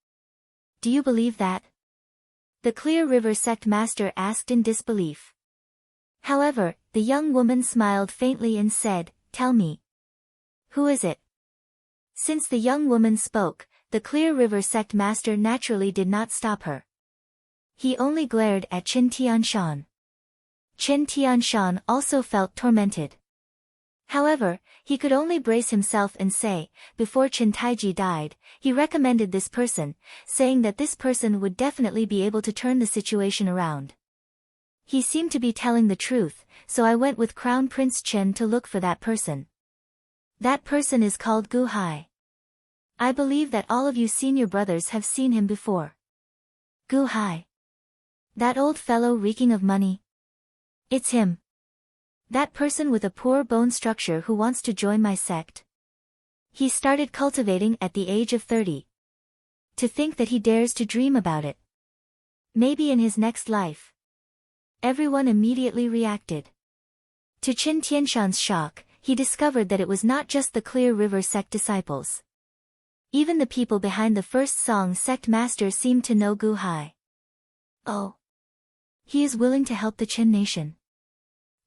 Do you believe that? The Clear River sect master asked in disbelief. However, the young woman smiled faintly and said, Tell me. Who is it? Since the young woman spoke, the Clear River sect master naturally did not stop her. He only glared at Qin Tianshan. Chen Tianshan also felt tormented. However, he could only brace himself and say, before Chen Taiji died, he recommended this person, saying that this person would definitely be able to turn the situation around. He seemed to be telling the truth, so I went with Crown Prince Chen to look for that person. That person is called Gu Hai. I believe that all of you senior brothers have seen him before. Gu Hai. That old fellow reeking of money. It's him. That person with a poor bone structure who wants to join my sect. He started cultivating at the age of 30. To think that he dares to dream about it. Maybe in his next life. Everyone immediately reacted. To Chen Tianshan's shock, he discovered that it was not just the Clear River sect disciples. Even the people behind the first song sect master seemed to know Gu Hai. Oh. He is willing to help the Chen nation.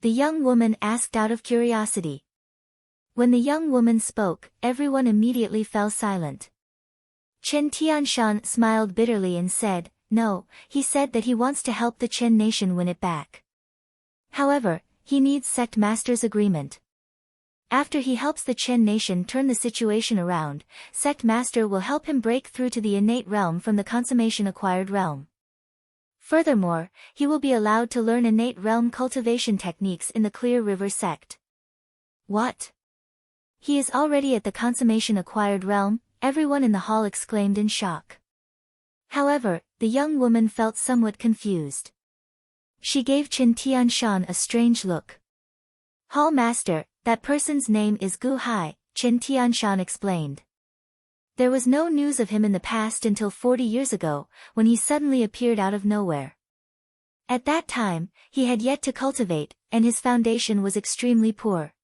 The young woman asked out of curiosity. When the young woman spoke, everyone immediately fell silent. Chen Tianshan smiled bitterly and said, no, he said that he wants to help the Chen nation win it back. However, he needs sect master's agreement. After he helps the Chen nation turn the situation around, sect master will help him break through to the innate realm from the consummation acquired realm. Furthermore, he will be allowed to learn innate realm cultivation techniques in the Clear River sect. What? He is already at the consummation acquired realm, everyone in the hall exclaimed in shock. However, the young woman felt somewhat confused. She gave Chen Tianshan a strange look. Hall master, that person's name is Gu Hai, Chen Tianshan explained. There was no news of him in the past until 40 years ago, when he suddenly appeared out of nowhere. At that time, he had yet to cultivate, and his foundation was extremely poor.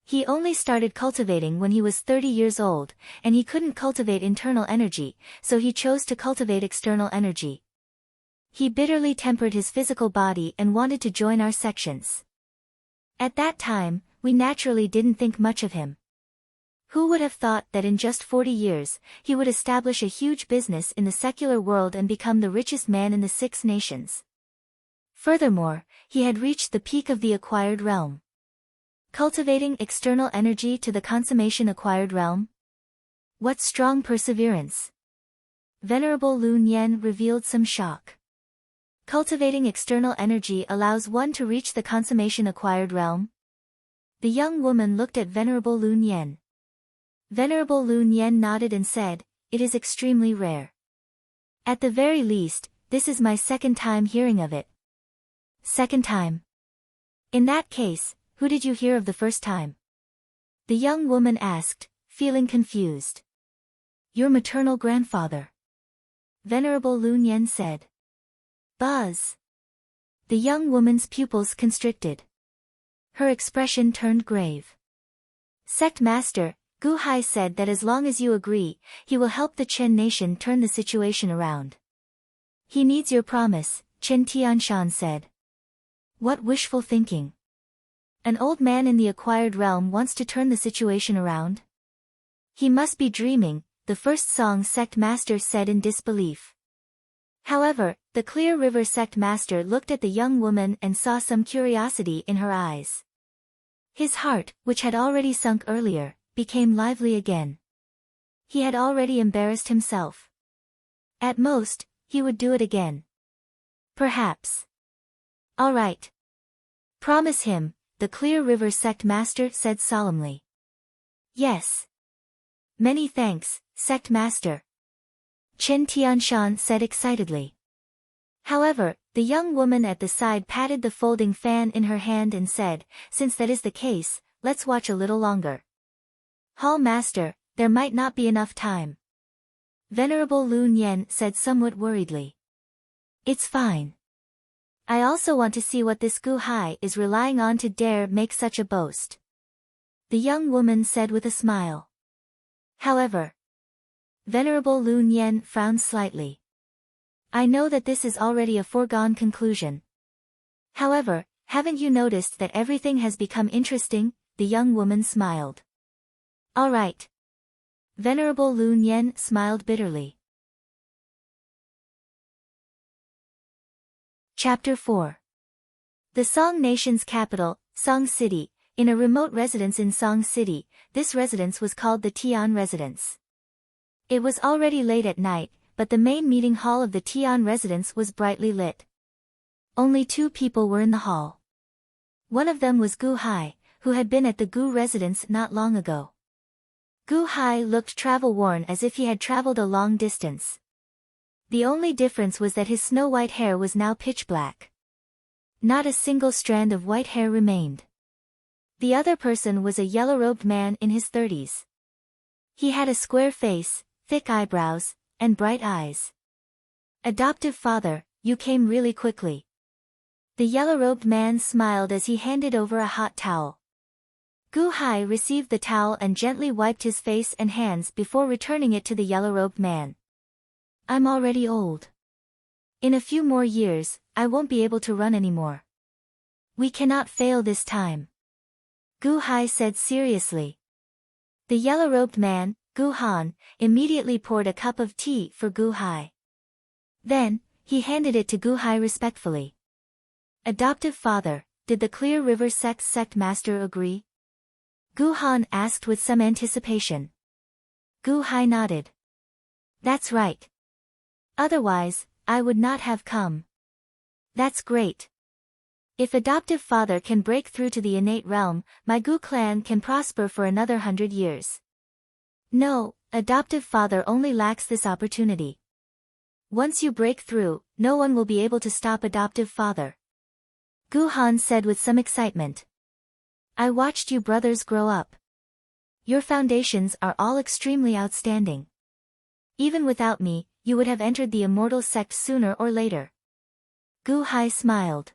He only started cultivating when he was 30 years old, and he couldn't cultivate internal energy, so he chose to cultivate external energy. He bitterly tempered his physical body and wanted to join our sections. At that time, we naturally didn't think much of him. Who would have thought that in just 40 years, he would establish a huge business in the secular world and become the richest man in the 6 nations? Furthermore, he had reached the peak of the acquired realm. Cultivating external energy to the consummation acquired realm? What strong perseverance! Venerable Lun Yen revealed some shock. Cultivating external energy allows one to reach the consummation acquired realm? The young woman looked at Venerable Lun Yen. Venerable Lun Yen nodded and said, it is extremely rare. At the very least, this is my second time hearing of it. Second time? In that case, who did you hear of the first time? The young woman asked, feeling confused. Your maternal grandfather. Venerable Lun Yen said. Buzz. The young woman's pupils constricted. Her expression turned grave. Sect master, Gu Hai said that as long as you agree, he will help the Chen nation turn the situation around. He needs your promise, Chen Tianshan said. What wishful thinking. An old man in the acquired realm wants to turn the situation around? He must be dreaming, the first song sect master said in disbelief. However, the Clear River sect master looked at the young woman and saw some curiosity in her eyes. His heart, which had already sunk earlier, became lively again. He had already embarrassed himself. At most, he would do it again. Perhaps. All right. Promise him, the Clear River sect master said solemnly. Yes. Many thanks, sect master. Chen Tianshan said excitedly. However, the young woman at the side patted the folding fan in her hand and said, since that is the case, let's watch a little longer. Hall master, there might not be enough time. Venerable Lun Yen said somewhat worriedly. It's fine. I also want to see what this Gu Hai is relying on to dare make such a boast. The young woman said with a smile. However, Venerable Lun Yen frowned slightly. I know that this is already a foregone conclusion. However, haven't you noticed that everything has become interesting? The young woman smiled. All right. Venerable Lun Yen smiled bitterly. Chapter 4. The Song Nation's capital, Song City, in a remote residence in Song City, this residence was called the Tian Residence. It was already late at night, but the main meeting hall of the Tian residence was brightly lit. Only 2 people were in the hall. One of them was Gu Hai, who had been at the Gu residence not long ago. Gu Hai looked travel-worn as if he had traveled a long distance. The only difference was that his snow-white hair was now pitch black. Not a single strand of white hair remained. The other person was a yellow-robed man in his 30s. He had a square face, thick eyebrows, and bright eyes. Adoptive father, you came really quickly. The yellow-robed man smiled as he handed over a hot towel. Gu Hai received the towel and gently wiped his face and hands before returning it to the yellow-robed man. I'm already old. In a few more years, I won't be able to run anymore. We cannot fail this time. Gu Hai said seriously. The yellow-robed man, Gu Han, immediately poured a cup of tea for Gu Hai. Then, he handed it to Gu Hai respectfully. Adoptive father, did the Clear River sect's sect master agree? Gu Han asked with some anticipation. Gu Hai nodded. That's right. Otherwise, I would not have come. That's great. If adoptive father can break through to the innate realm, my Gu clan can prosper for another 100 years. No, adoptive father only lacks this opportunity. Once you break through, no one will be able to stop adoptive father. Gu Han said with some excitement. I watched you brothers grow up. Your foundations are all extremely outstanding. Even without me, you would have entered the Immortal sect sooner or later. Gu Hai smiled.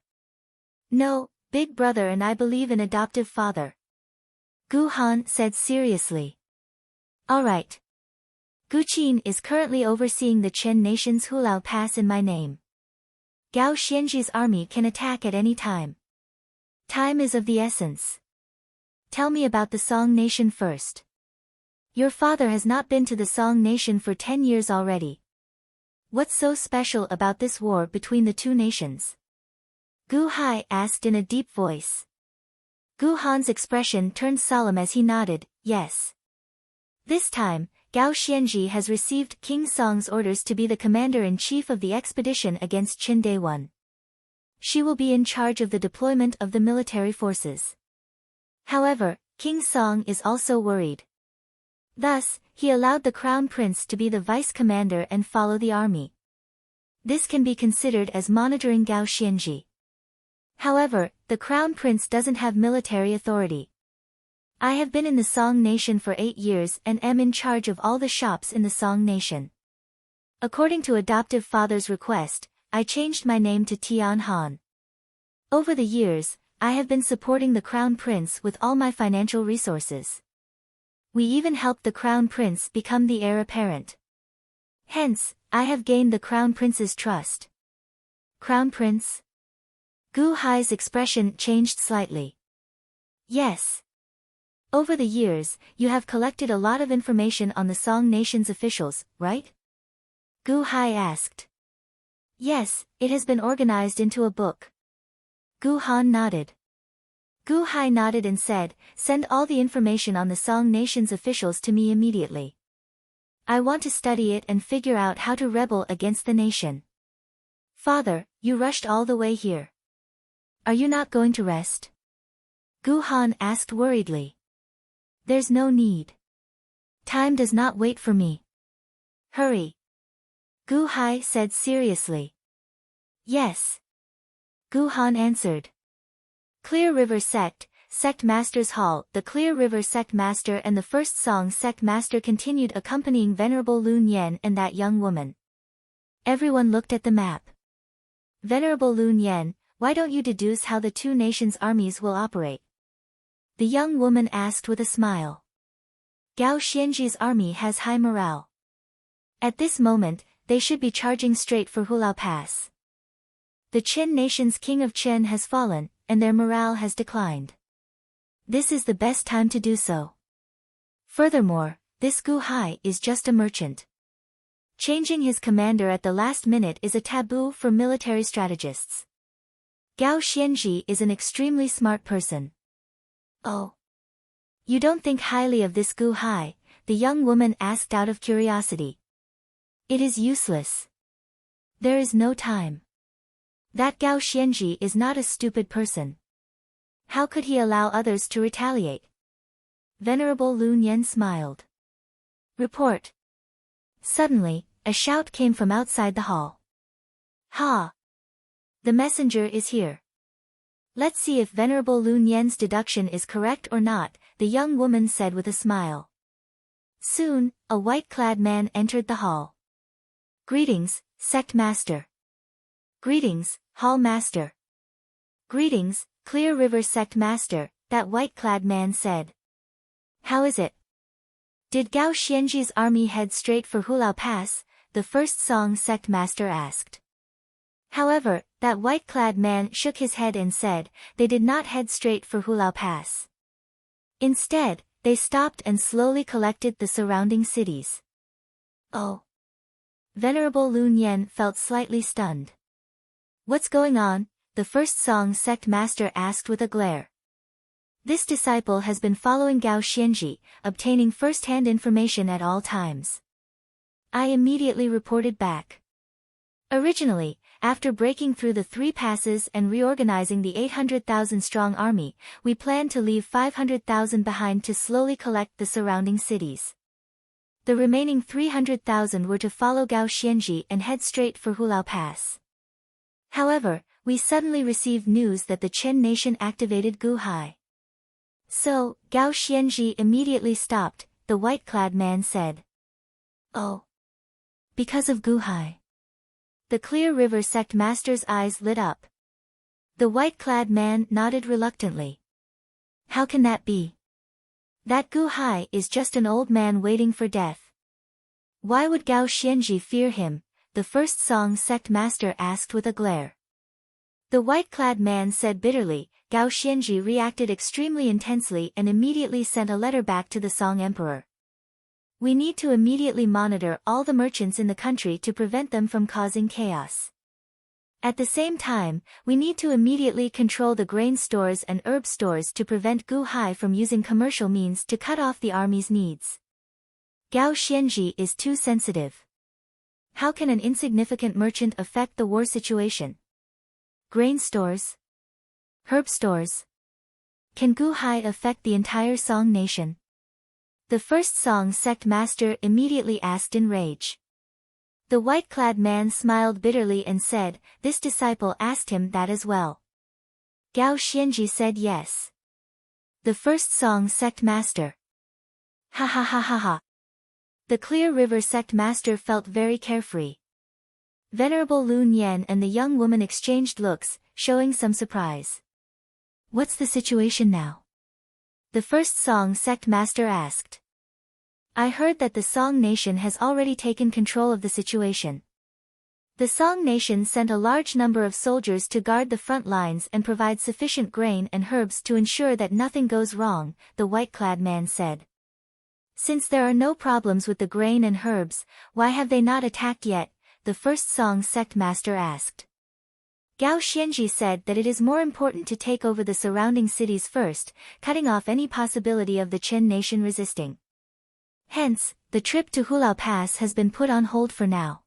No, big brother, and I believe in adoptive father. Gu Han said seriously. Alright. Gu Qin is currently overseeing the Chen Nation's Hulao Pass in my name. Gao Xianji's army can attack at any time. Time is of the essence. Tell me about the Song Nation first. Your father has not been to the Song Nation for 10 years already. What's so special about this war between the 2 nations? Gu Hai asked in a deep voice. Gu Han's expression turned solemn as he nodded, yes. This time, Gao Xianji has received King Song's orders to be the commander-in-chief of the expedition against Qin Day 1. She will be in charge of the deployment of the military forces. However, King Song is also worried. Thus, he allowed the Crown Prince to be the vice commander and follow the army. This can be considered as monitoring Gao Xianji. However, the Crown Prince doesn't have military authority. I have been in the Song Nation for 8 years and am in charge of all the shops in the Song Nation. According to adoptive father's request, I changed my name to Tian Han. Over the years, I have been supporting the Crown Prince with all my financial resources. We even helped the Crown Prince become the heir apparent. Hence, I have gained the Crown Prince's trust. Crown Prince? Gu Hai's expression changed slightly. Yes. Over the years, you have collected a lot of information on the Song Nation's officials, right? Gu Hai asked. Yes, it has been organized into a book. Gu Han nodded. Gu Hai nodded and said, send all the information on the Song Nation's officials to me immediately. I want to study it and figure out how to rebel against the nation. Father, you rushed all the way here. Are you not going to rest? Gu Han asked worriedly. There's no need. Time does not wait for me. Hurry. Gu Hai said seriously. Yes. Gu Han answered. Clear River Sect, Sect Master's Hall. The Clear River Sect Master and the First Song Sect Master continued accompanying Venerable Lun Yen and that young woman. Everyone looked at the map. Venerable Lun Yen, why don't you deduce how the 2 nations' armies will operate? The young woman asked with a smile. Gao Xianji's army has high morale. At this moment, they should be charging straight for Hulao Pass. The Qin nation's king of Qin has fallen, and their morale has declined. This is the best time to do so. Furthermore, this Gu Hai is just a merchant. Changing his commander at the last minute is a taboo for military strategists. Gao Xianji is an extremely smart person. Oh. You don't think highly of this Gu Hai? The young woman asked out of curiosity. It is useless. There is no time. That Gao Xianji is not a stupid person. How could he allow others to retaliate? Venerable Lun Yen smiled. Report. Suddenly, a shout came from outside the hall. Ha! The messenger is here. Let's see if Venerable Lun Yen's deduction is correct or not, the young woman said with a smile. Soon, a white-clad man entered the hall. Greetings, Sect Master. Greetings, Hall Master. Greetings, Clear River Sect Master, that white-clad man said. How is it? Did Gao Xianji's army head straight for Hulao Pass? The first song Sect Master asked. However, that white-clad man shook his head and said, they did not head straight for Hulao Pass. Instead, they stopped and slowly collected the surrounding cities. Oh. Venerable Lun Yen felt slightly stunned. What's going on? The first song Sect Master asked with a glare. This disciple has been following Gao Xianji, obtaining first-hand information at all times. I immediately reported back. Originally, after breaking through the 3 passes and reorganizing the 800,000-strong army, we planned to leave 500,000 behind to slowly collect the surrounding cities. The remaining 300,000 were to follow Gao Xianji and head straight for Hulao Pass. However, we suddenly received news that the Chen nation activated Gu Hai. So, Gao Xianji immediately stopped, the white-clad man said. Oh. Because of Gu Hai. The Clear River Sect Master's eyes lit up. The white-clad man nodded reluctantly. How can that be? That Gu Hai is just an old man waiting for death. Why would Gao Xianji fear him? The first song Sect Master asked with a glare. The white-clad man said bitterly. Gao Xianji reacted extremely intensely and immediately sent a letter back to the Song Emperor. We need to immediately monitor all the merchants in the country to prevent them from causing chaos. At the same time, we need to immediately control the grain stores and herb stores to prevent Gu Hai from using commercial means to cut off the army's needs. Gao Xianji is too sensitive. How can an insignificant merchant affect the war situation? Grain stores? Herb stores? Can Gu Hai affect the entire Song nation? The first Song Sect Master immediately asked in rage. The white-clad man smiled bitterly and said, this disciple asked him that as well. Gao Xianji said yes. The first Song Sect Master. Ha ha ha ha ha. The Clear River Sect Master felt very carefree. Venerable Lun Yen and the young woman exchanged looks, showing some surprise. What's the situation now? The first Song Sect Master asked. I heard that the Song Nation has already taken control of the situation. The Song Nation sent a large number of soldiers to guard the front lines and provide sufficient grain and herbs to ensure that nothing goes wrong, the white-clad man said. Since there are no problems with the grain and herbs, why have they not attacked yet? The first Song Sect Master asked. Gao Xianji said that it is more important to take over the surrounding cities first, cutting off any possibility of the Chen nation resisting. Hence, the trip to Hulao Pass has been put on hold for now.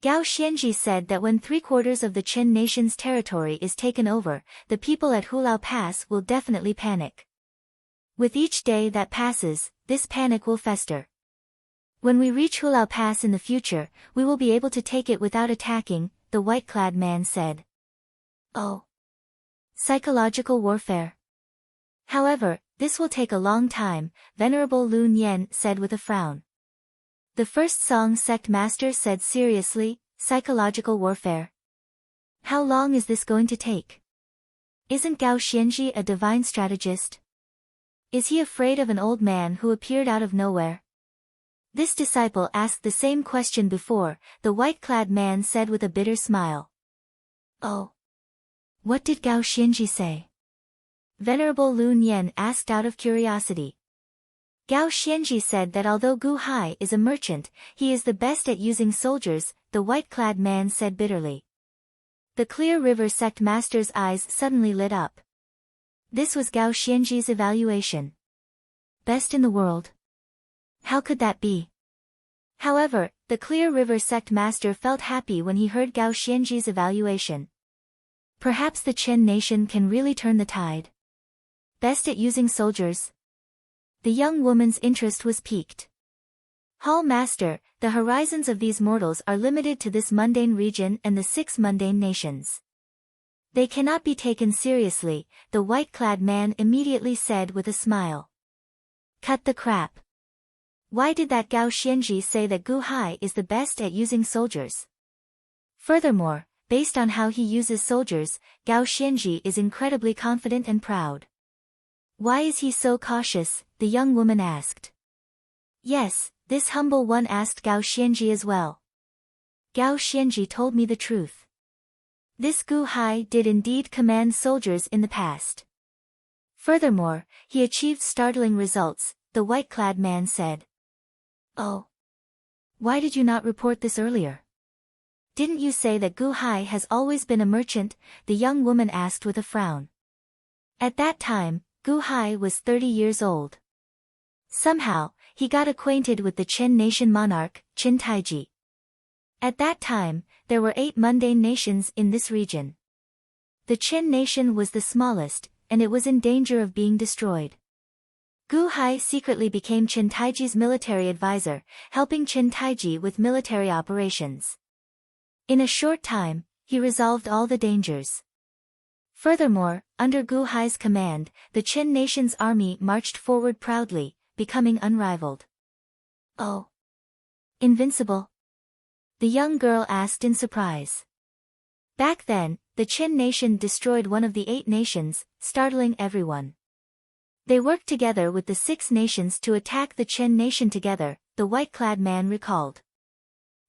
Gao Xianji said that when 3/4 of the Chen nation's territory is taken over, the people at Hulao Pass will definitely panic. With each day that passes, this panic will fester. When we reach Hulao Pass in the future, we will be able to take it without attacking, the white-clad man said. Oh. Psychological warfare. However, this will take a long time, Venerable Lun Yen said with a frown. The first Song Sect Master said seriously, psychological warfare. How long is this going to take? Isn't Gao Xianji a divine strategist? Is he afraid of an old man who appeared out of nowhere? This disciple asked the same question before, the white-clad man said with a bitter smile. Oh. What did Gao Xianji say? Venerable Lun Yen asked out of curiosity. Gao Xianji said that although Gu Hai is a merchant, he is the best at using soldiers, the white-clad man said bitterly. The Clear River sect master's eyes suddenly lit up. This was Gao Xianji's evaluation. Best in the world? How could that be? However, the Clear River sect master felt happy when he heard Gao Xianji's evaluation. Perhaps the Qin nation can really turn the tide. Best at using soldiers? The young woman's interest was piqued. Hall Master, the horizons of these mortals are limited to this mundane region and the 6 mundane nations. They cannot be taken seriously, the white-clad man immediately said with a smile. Cut the crap. Why did that Gao Xianji say that Gu Hai is the best at using soldiers? Furthermore, based on how he uses soldiers, Gao Xianji is incredibly confident and proud. Why is he so cautious? The young woman asked. Yes, this humble one asked Gao Xianji as well. Gao Xianji told me the truth. This Gu Hai did indeed command soldiers in the past. Furthermore, he achieved startling results, the white-clad man said. Oh. Why did you not report this earlier? Didn't you say that Gu Hai has always been a merchant? The young woman asked with a frown. At that time, Gu Hai was 30 years old. Somehow, he got acquainted with the Qin nation monarch, Qin Taiji. At that time, there were 8 mundane nations in this region. The Qin nation was the smallest, and it was in danger of being destroyed. Gu Hai secretly became Qin Taiji's military advisor, helping Qin Taiji with military operations. In a short time, he resolved all the dangers. Furthermore, under Gu Hai's command, the Qin nation's army marched forward proudly, becoming unrivaled. Oh. Invincible? The young girl asked in surprise. Back then, the Qin nation destroyed one of the 8 nations, startling everyone. They worked together with the 6 nations to attack the Qin nation together, the white-clad man recalled.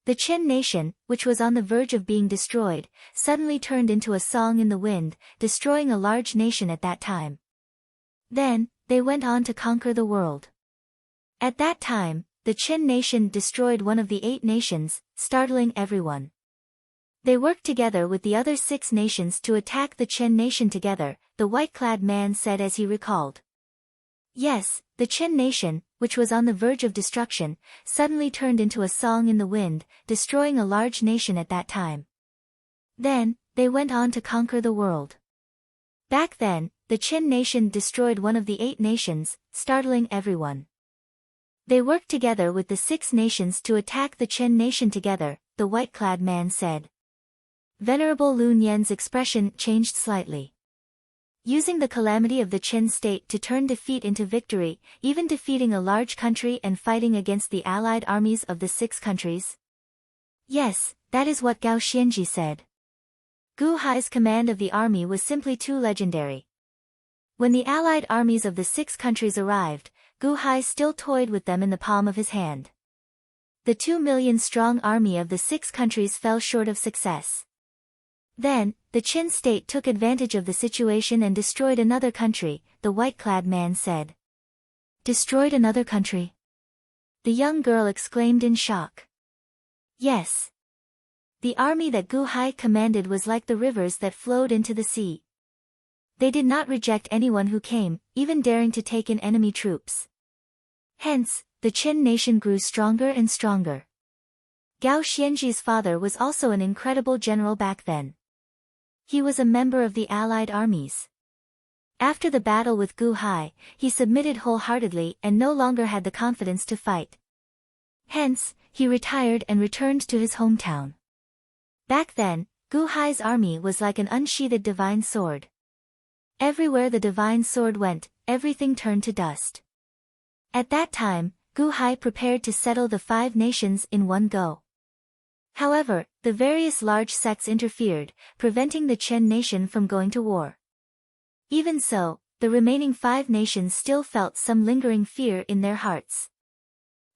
The Qin nation, which was on the verge of being destroyed, suddenly turned into a song in the wind, destroying a large nation at that time. Then, they went on to conquer the world. At that time, the Qin nation destroyed one of the 8 nations, startling everyone. They worked together with the other 6 nations to attack the Qin nation together, the white-clad man said as he recalled. Yes, the Qin nation, which was on the verge of destruction, suddenly turned into a song in the wind, destroying a large nation at that time. Then, they went on to conquer the world. Back then, the Qin nation destroyed one of the 8 nations, startling everyone. They worked together with the 6 nations to attack the Qin nation together, the white-clad man said. Venerable Lun Yan's expression changed slightly. Using the calamity of the Qin state to turn defeat into victory, even defeating a large country and fighting against the allied armies of the 6 countries? Yes, that is what Gao Xianji said. Gu Hai's command of the army was simply too legendary. When the allied armies of the 6 countries arrived, Gu Hai still toyed with them in the palm of his hand. The 2 million strong army of the 6 countries fell short of success. Then, the Qin state took advantage of the situation and destroyed another country, the white-clad man said. Destroyed another country? The young girl exclaimed in shock. Yes. The army that Gu Hai commanded was like the rivers that flowed into the sea. They did not reject anyone who came, even daring to take in enemy troops. Hence, the Qin nation grew stronger and stronger. Gao Xianji's father was also an incredible general back then. He was a member of the allied armies. After the battle with Gu Hai, he submitted wholeheartedly and no longer had the confidence to fight. Hence, he retired and returned to his hometown. Back then, Gu Hai's army was like an unsheathed divine sword. Everywhere the divine sword went, everything turned to dust. At that time, Gu Hai prepared to settle the 5 nations in one go. However, the various large sects interfered, preventing the Qin nation from going to war. Even so, the remaining 5 nations still felt some lingering fear in their hearts.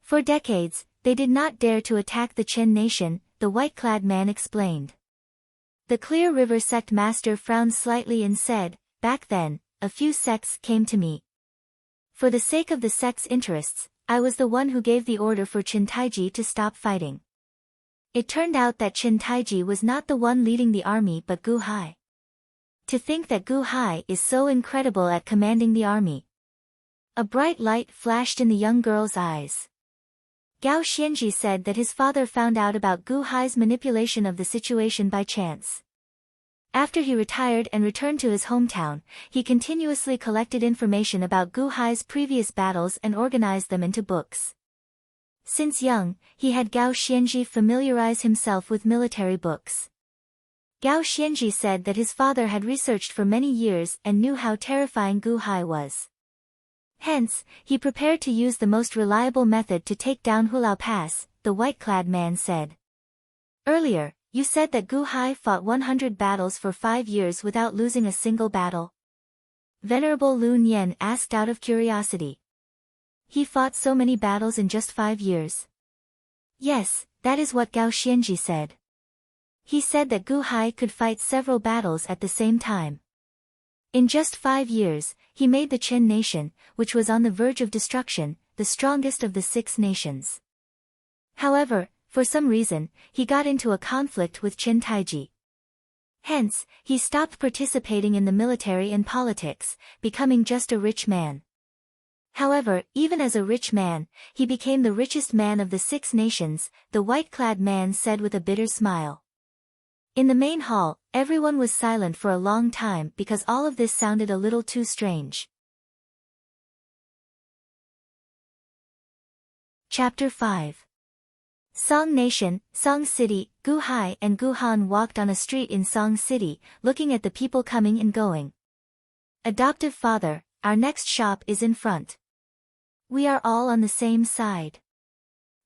For decades, they did not dare to attack the Qin nation, the white-clad man explained. The Clear River sect master frowned slightly and said, back then, a few sects came to me. For the sake of the sect's interests, I was the one who gave the order for Qin Taiji to stop fighting. It turned out that Qin Taiji was not the one leading the army but Gu Hai. To think that Gu Hai is so incredible at commanding the army. A bright light flashed in the young girl's eyes. Gao Xianji said that his father found out about Gu Hai's manipulation of the situation by chance. After he retired and returned to his hometown, he continuously collected information about Gu Hai's previous battles and organized them into books. Since young, he had Gao Xianji familiarize himself with military books. Gao Xianji said that his father had researched for many years and knew how terrifying Gu Hai was. Hence, he prepared to use the most reliable method to take down Hulao Pass, the white-clad man said. Earlier, you said that Gu Hai fought 100 battles for 5 years without losing a single battle. Venerable Lun Yen asked out of curiosity. He fought so many battles in just 5 years. Yes, that is what Gao Xianji said. He said that Gu Hai could fight several battles at the same time. In just 5 years, he made the Qin nation, which was on the verge of destruction, the strongest of the 6 nations. However, for some reason, he got into a conflict with Qin Taiji. Hence, he stopped participating in the military and politics, becoming just a rich man. However, even as a rich man, he became the richest man of the 6 nations, the white-clad man said with a bitter smile. In the main hall, everyone was silent for a long time because all of this sounded a little too strange. Chapter 5. Song Nation, Song City. Gu Hai and Gu Han walked on a street in Song City, looking at the people coming and going. Adoptive father, our next shop is in front. We are all on the same side.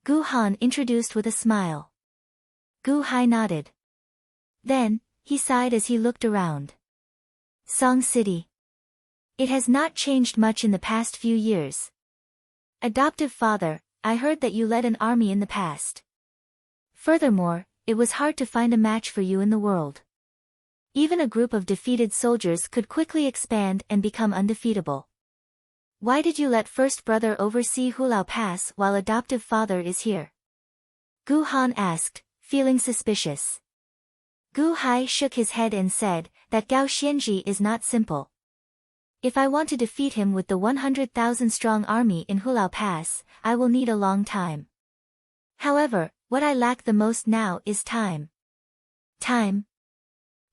Gu Han introduced with a smile. Gu Hai nodded. Then, he sighed as he looked around. Song City. It has not changed much in the past few years. Adoptive father, I heard that you led an army in the past. Furthermore, it was hard to find a match for you in the world. Even a group of defeated soldiers could quickly expand and become undefeatable. Why did you let first brother oversee Hulao Pass while adoptive father is here? Gu Han asked, feeling suspicious. Gu Hai shook his head and said, that Gao Xianji is not simple. If I want to defeat him with the 100,000 strong army in Hulao Pass, I will need a long time. However, what I lack the most now is time. Time?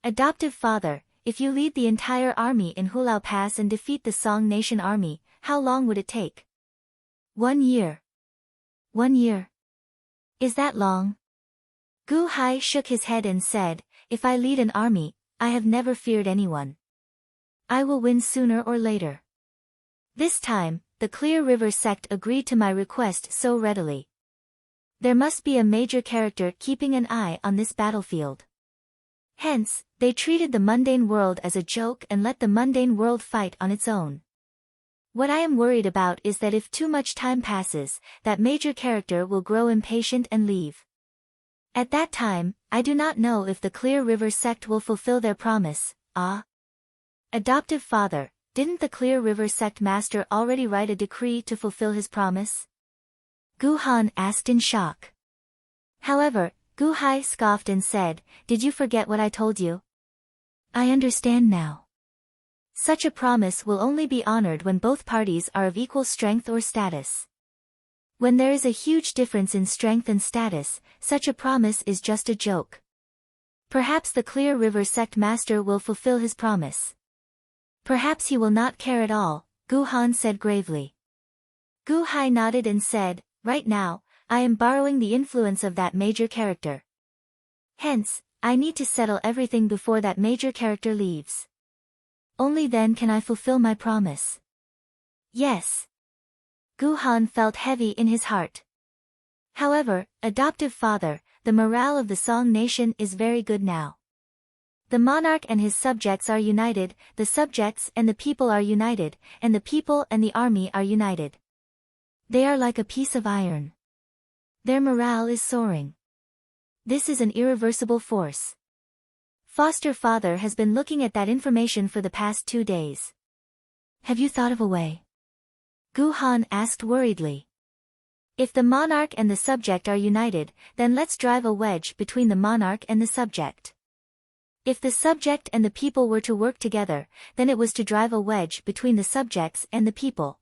Adoptive father, if you lead the entire army in Hulao Pass and defeat the Song Nation army, how long would it take? 1 year. 1 year. Is that long? Gu Hai shook his head and said, if I lead an army, I have never feared anyone. I will win sooner or later. This time, the Clear River sect agreed to my request so readily. There must be a major character keeping an eye on this battlefield. Hence, they treated the mundane world as a joke and let the mundane world fight on its own. What I am worried about is that if too much time passes, that major character will grow impatient and leave. At that time, I do not know if the Clear River sect will fulfill their promise. Adoptive father, didn't the Clear River sect master already write a decree to fulfill his promise? Gu Han asked in shock. However, Gu Hai scoffed and said, did you forget what I told you? I understand now. Such a promise will only be honored when both parties are of equal strength or status. When there is a huge difference in strength and status, such a promise is just a joke. Perhaps the Clear River sect master will fulfill his promise. Perhaps he will not care at all, Gu Han said gravely. Gu Hai nodded and said, right now, I am borrowing the influence of that major character. Hence, I need to settle everything before that major character leaves. Only then can I fulfill my promise. Yes. Gu Han felt heavy in his heart. However, adoptive father, the morale of the Song Nation is very good now. The monarch and his subjects are united, the subjects and the people are united, and the people and the army are united. They are like a piece of iron. Their morale is soaring. This is an irreversible force. Foster father has been looking at that information for the past 2 days. Have you thought of a way? Gu Han asked worriedly. If the monarch and the subject are united, then let's drive a wedge between the monarch and the subject. If the subject and the people were to work together, then it was to drive a wedge between the subjects and the people.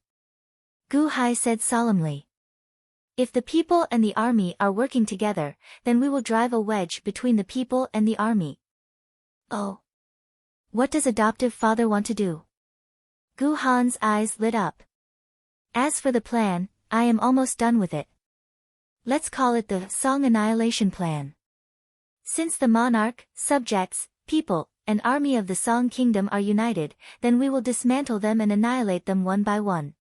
Gu Hai said solemnly. If the people and the army are working together, then we will drive a wedge between the people and the army. Oh. What does adoptive father want to do? Gu Han's eyes lit up. As for the plan, I am almost done with it. Let's call it the Song Annihilation Plan. Since the monarch, subjects, people, and army of the Song Kingdom are united, then we will dismantle them and annihilate them one by one.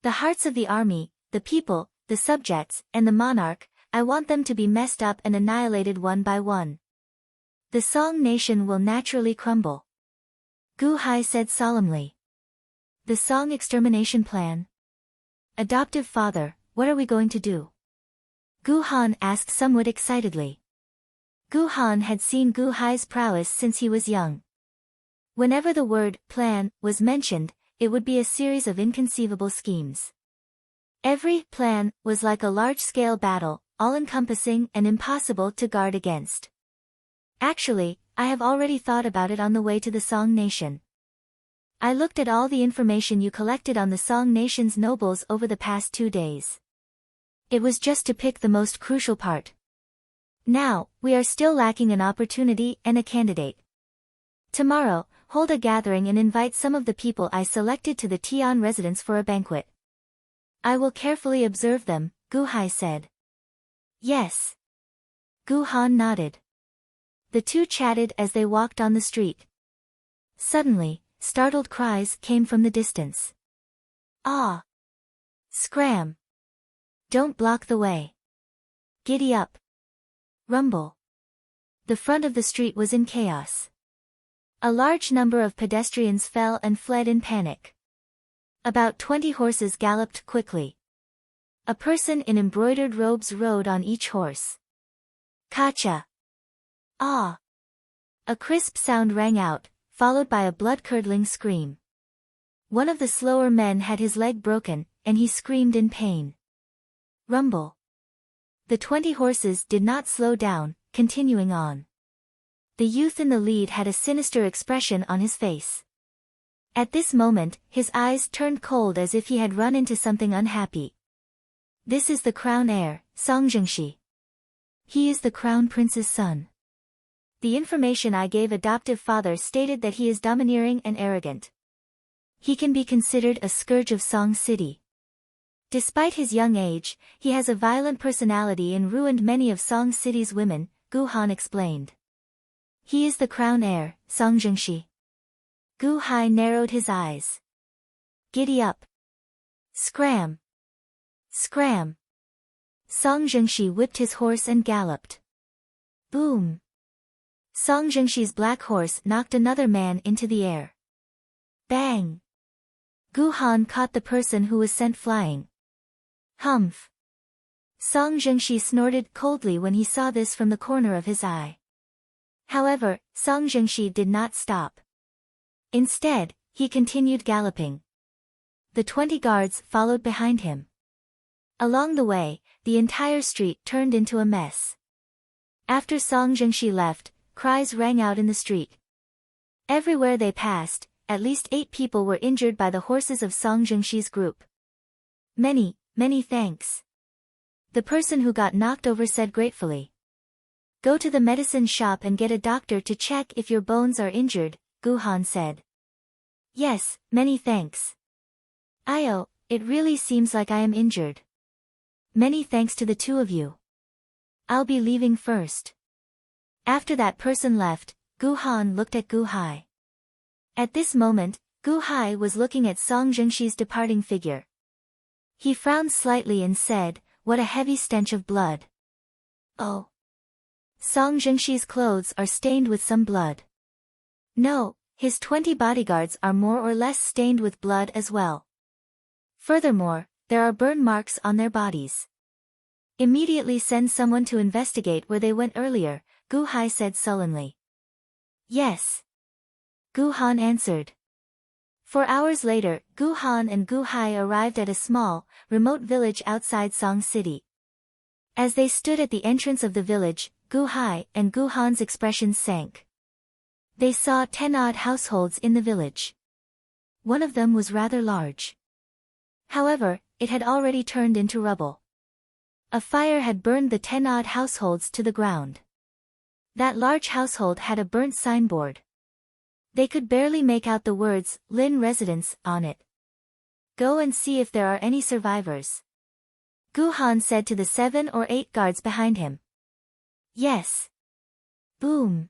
The hearts of the army, the people, the subjects, and the monarch, I want them to be messed up and annihilated one by one. The Song nation will naturally crumble. Gu Hai said solemnly. The Song extermination plan? Adoptive father, what are we going to do? Gu Han asked somewhat excitedly. Gu Han had seen Gu Hai's prowess since he was young. Whenever the word plan was mentioned, it would be a series of inconceivable schemes. Every plan was like a large-scale battle, all-encompassing and impossible to guard against. Actually, I have already thought about it on the way to the Song Nation. I looked at all the information you collected on the Song Nation's nobles over the past 2 days. It was just to pick the most crucial part. Now, we are still lacking an opportunity and a candidate. Tomorrow, hold a gathering and invite some of the people I selected to the Tian residence for a banquet. I will carefully observe them, Gu Hai said. Yes. Gu Han nodded. The two chatted as they walked on the street. Suddenly, startled cries came from the distance. Ah! Scram! Don't block the way. Giddy up! Rumble! The front of the street was in chaos. A large number of pedestrians fell and fled in panic. About 20 horses galloped quickly. A person in embroidered robes rode on each horse. Kacha! Ah! A crisp sound rang out, followed by a blood-curdling scream. One of the slower men had his leg broken, and he screamed in pain. Rumble. The 20 horses did not slow down, continuing on. The youth in the lead had a sinister expression on his face. At this moment, his eyes turned cold as if he had run into something unhappy. This is the crown heir, Song Zhengxi. He is the crown prince's son. The information I gave adoptive father stated that he is domineering and arrogant. He can be considered a scourge of Song City. Despite his young age, he has a violent personality and ruined many of Song City's women, Gu Han explained. He is the crown heir, Song Zhengxi. Gu Hai narrowed his eyes. Giddy up! Scram! Scram! Song Zhengxi whipped his horse and galloped. Boom! Song Zhengxi's black horse knocked another man into the air. Bang! Gu Han caught the person who was sent flying. Humph! Song Zhengxi snorted coldly when he saw this from the corner of his eye. However, Song Zhengxi did not stop. Instead, he continued galloping. The 20 guards followed behind him. Along the way, the entire street turned into a mess. After Song Zhengxi left, cries rang out in the street. Everywhere they passed, at least 8 people were injured by the horses of Song Zhengxi's group. Many, many thanks. The person who got knocked over said gratefully. Go to the medicine shop and get a doctor to check if your bones are injured, Gu Han said. Yes, many thanks. Io, it really seems like I am injured. Many thanks to the two of you. I'll be leaving first. After that person left, Gu Han looked at Gu Hai. At this moment, Gu Hai was looking at Song Zhengxi's departing figure. He frowned slightly and said, "What a heavy stench of blood." Oh. Song Zhengxi's clothes are stained with some blood. No, his 20 bodyguards are more or less stained with blood as well. Furthermore, there are burn marks on their bodies. Immediately send someone to investigate where they went earlier, Gu Hai said sullenly. Yes. Gu Han answered. 4 hours later, Gu Han and Gu Hai arrived at a small, remote village outside Song City. As they stood at the entrance of the village, Gu Hai and Gu Han's expressions sank. They saw 10 odd households in the village. One of them was rather large. However, it had already turned into rubble. A fire had burned the 10 odd households to the ground. That large household had a burnt signboard. They could barely make out the words, Lin Residence, on it. Go and see if there are any survivors. Gu Han said to the 7 or 8 guards behind him. Yes. Boom.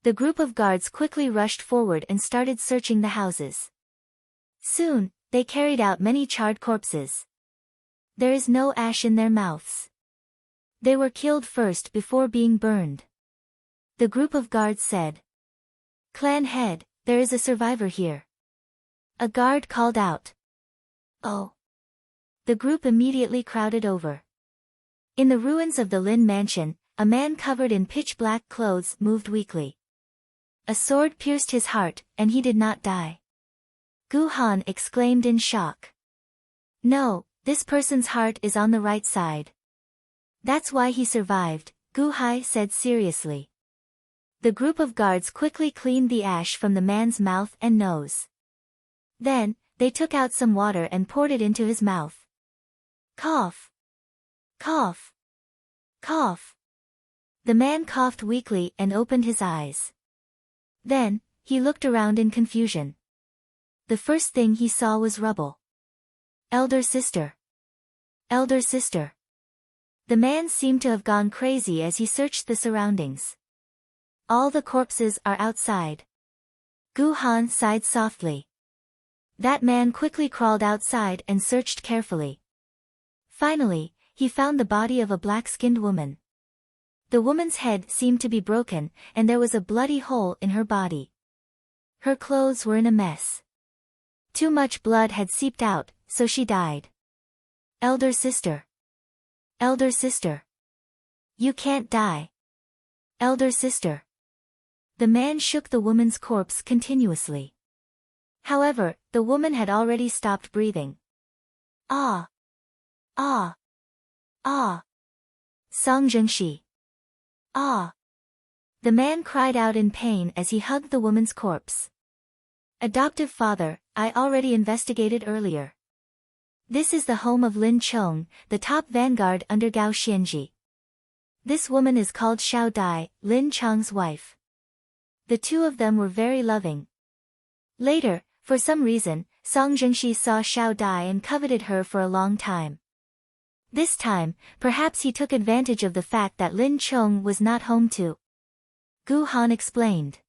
The group of guards quickly rushed forward and started searching the houses. Soon, they carried out many charred corpses. There is no ash in their mouths. They were killed first before being burned. The group of guards said. Clan head, there is a survivor here. A guard called out. Oh. The group immediately crowded over. In the ruins of the Lin mansion, a man covered in pitch-black clothes moved weakly. A sword pierced his heart, and he did not die. Gu Han exclaimed in shock. No, this person's heart is on the right side. That's why he survived, Gu Hai said seriously. The group of guards quickly cleaned the ash from the man's mouth and nose. Then, they took out some water and poured it into his mouth. Cough. Cough. Cough. The man coughed weakly and opened his eyes. Then, he looked around in confusion. The first thing he saw was rubble. Elder sister. Elder sister. The man seemed to have gone crazy as he searched the surroundings. All the corpses are outside. Gu Han sighed softly. That man quickly crawled outside and searched carefully. Finally, he found the body of a black-skinned woman. The woman's head seemed to be broken, and there was a bloody hole in her body. Her clothes were in a mess. Too much blood had seeped out, so she died. Elder sister. Elder sister. You can't die. Elder sister. The man shook the woman's corpse continuously. However, the woman had already stopped breathing. Ah! Ah! Ah! Song Zhengxi. Ah! The man cried out in pain as he hugged the woman's corpse. Adoptive father, I already investigated earlier. This is the home of Lin Chong, the top vanguard under Gao Xianji. This woman is called Xiao Dai, Lin Chong's wife. The two of them were very loving. Later, for some reason, Song Zhengxi saw Xiao Dai and coveted her for a long time. This time, perhaps he took advantage of the fact that Lin Chong was not home too. Gu Han explained.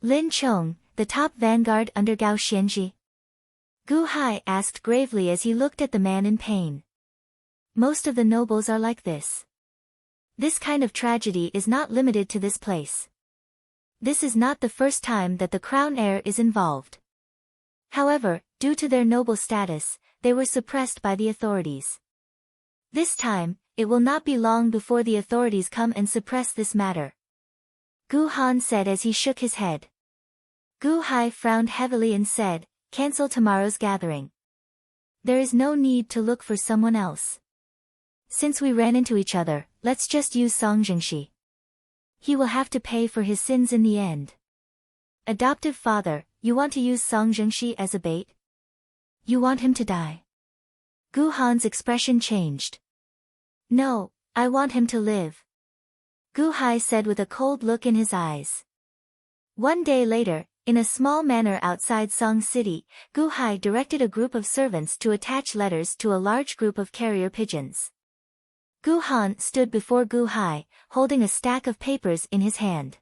Lin Chong, the top vanguard under Gao Xianji? Gu Hai asked gravely as he looked at the man in pain. Most of the nobles are like this. This kind of tragedy is not limited to this place. This is not the first time that the crown heir is involved. However, due to their noble status, they were suppressed by the authorities. This time, it will not be long before the authorities come and suppress this matter. Gu Han said as he shook his head. Gu Hai frowned heavily and said, cancel tomorrow's gathering. There is no need to look for someone else. Since we ran into each other, let's just use Song Zhengxi. He will have to pay for his sins in the end. Adoptive father, you want to use Song Zhengxi as a bait? You want him to die? Gu Han's expression changed. No, I want him to live. Gu Hai said with a cold look in his eyes. One day later, in a small manor outside Song City, Gu Hai directed a group of servants to attach letters to a large group of carrier pigeons. Gu Han stood before Gu Hai, holding a stack of papers in his hand.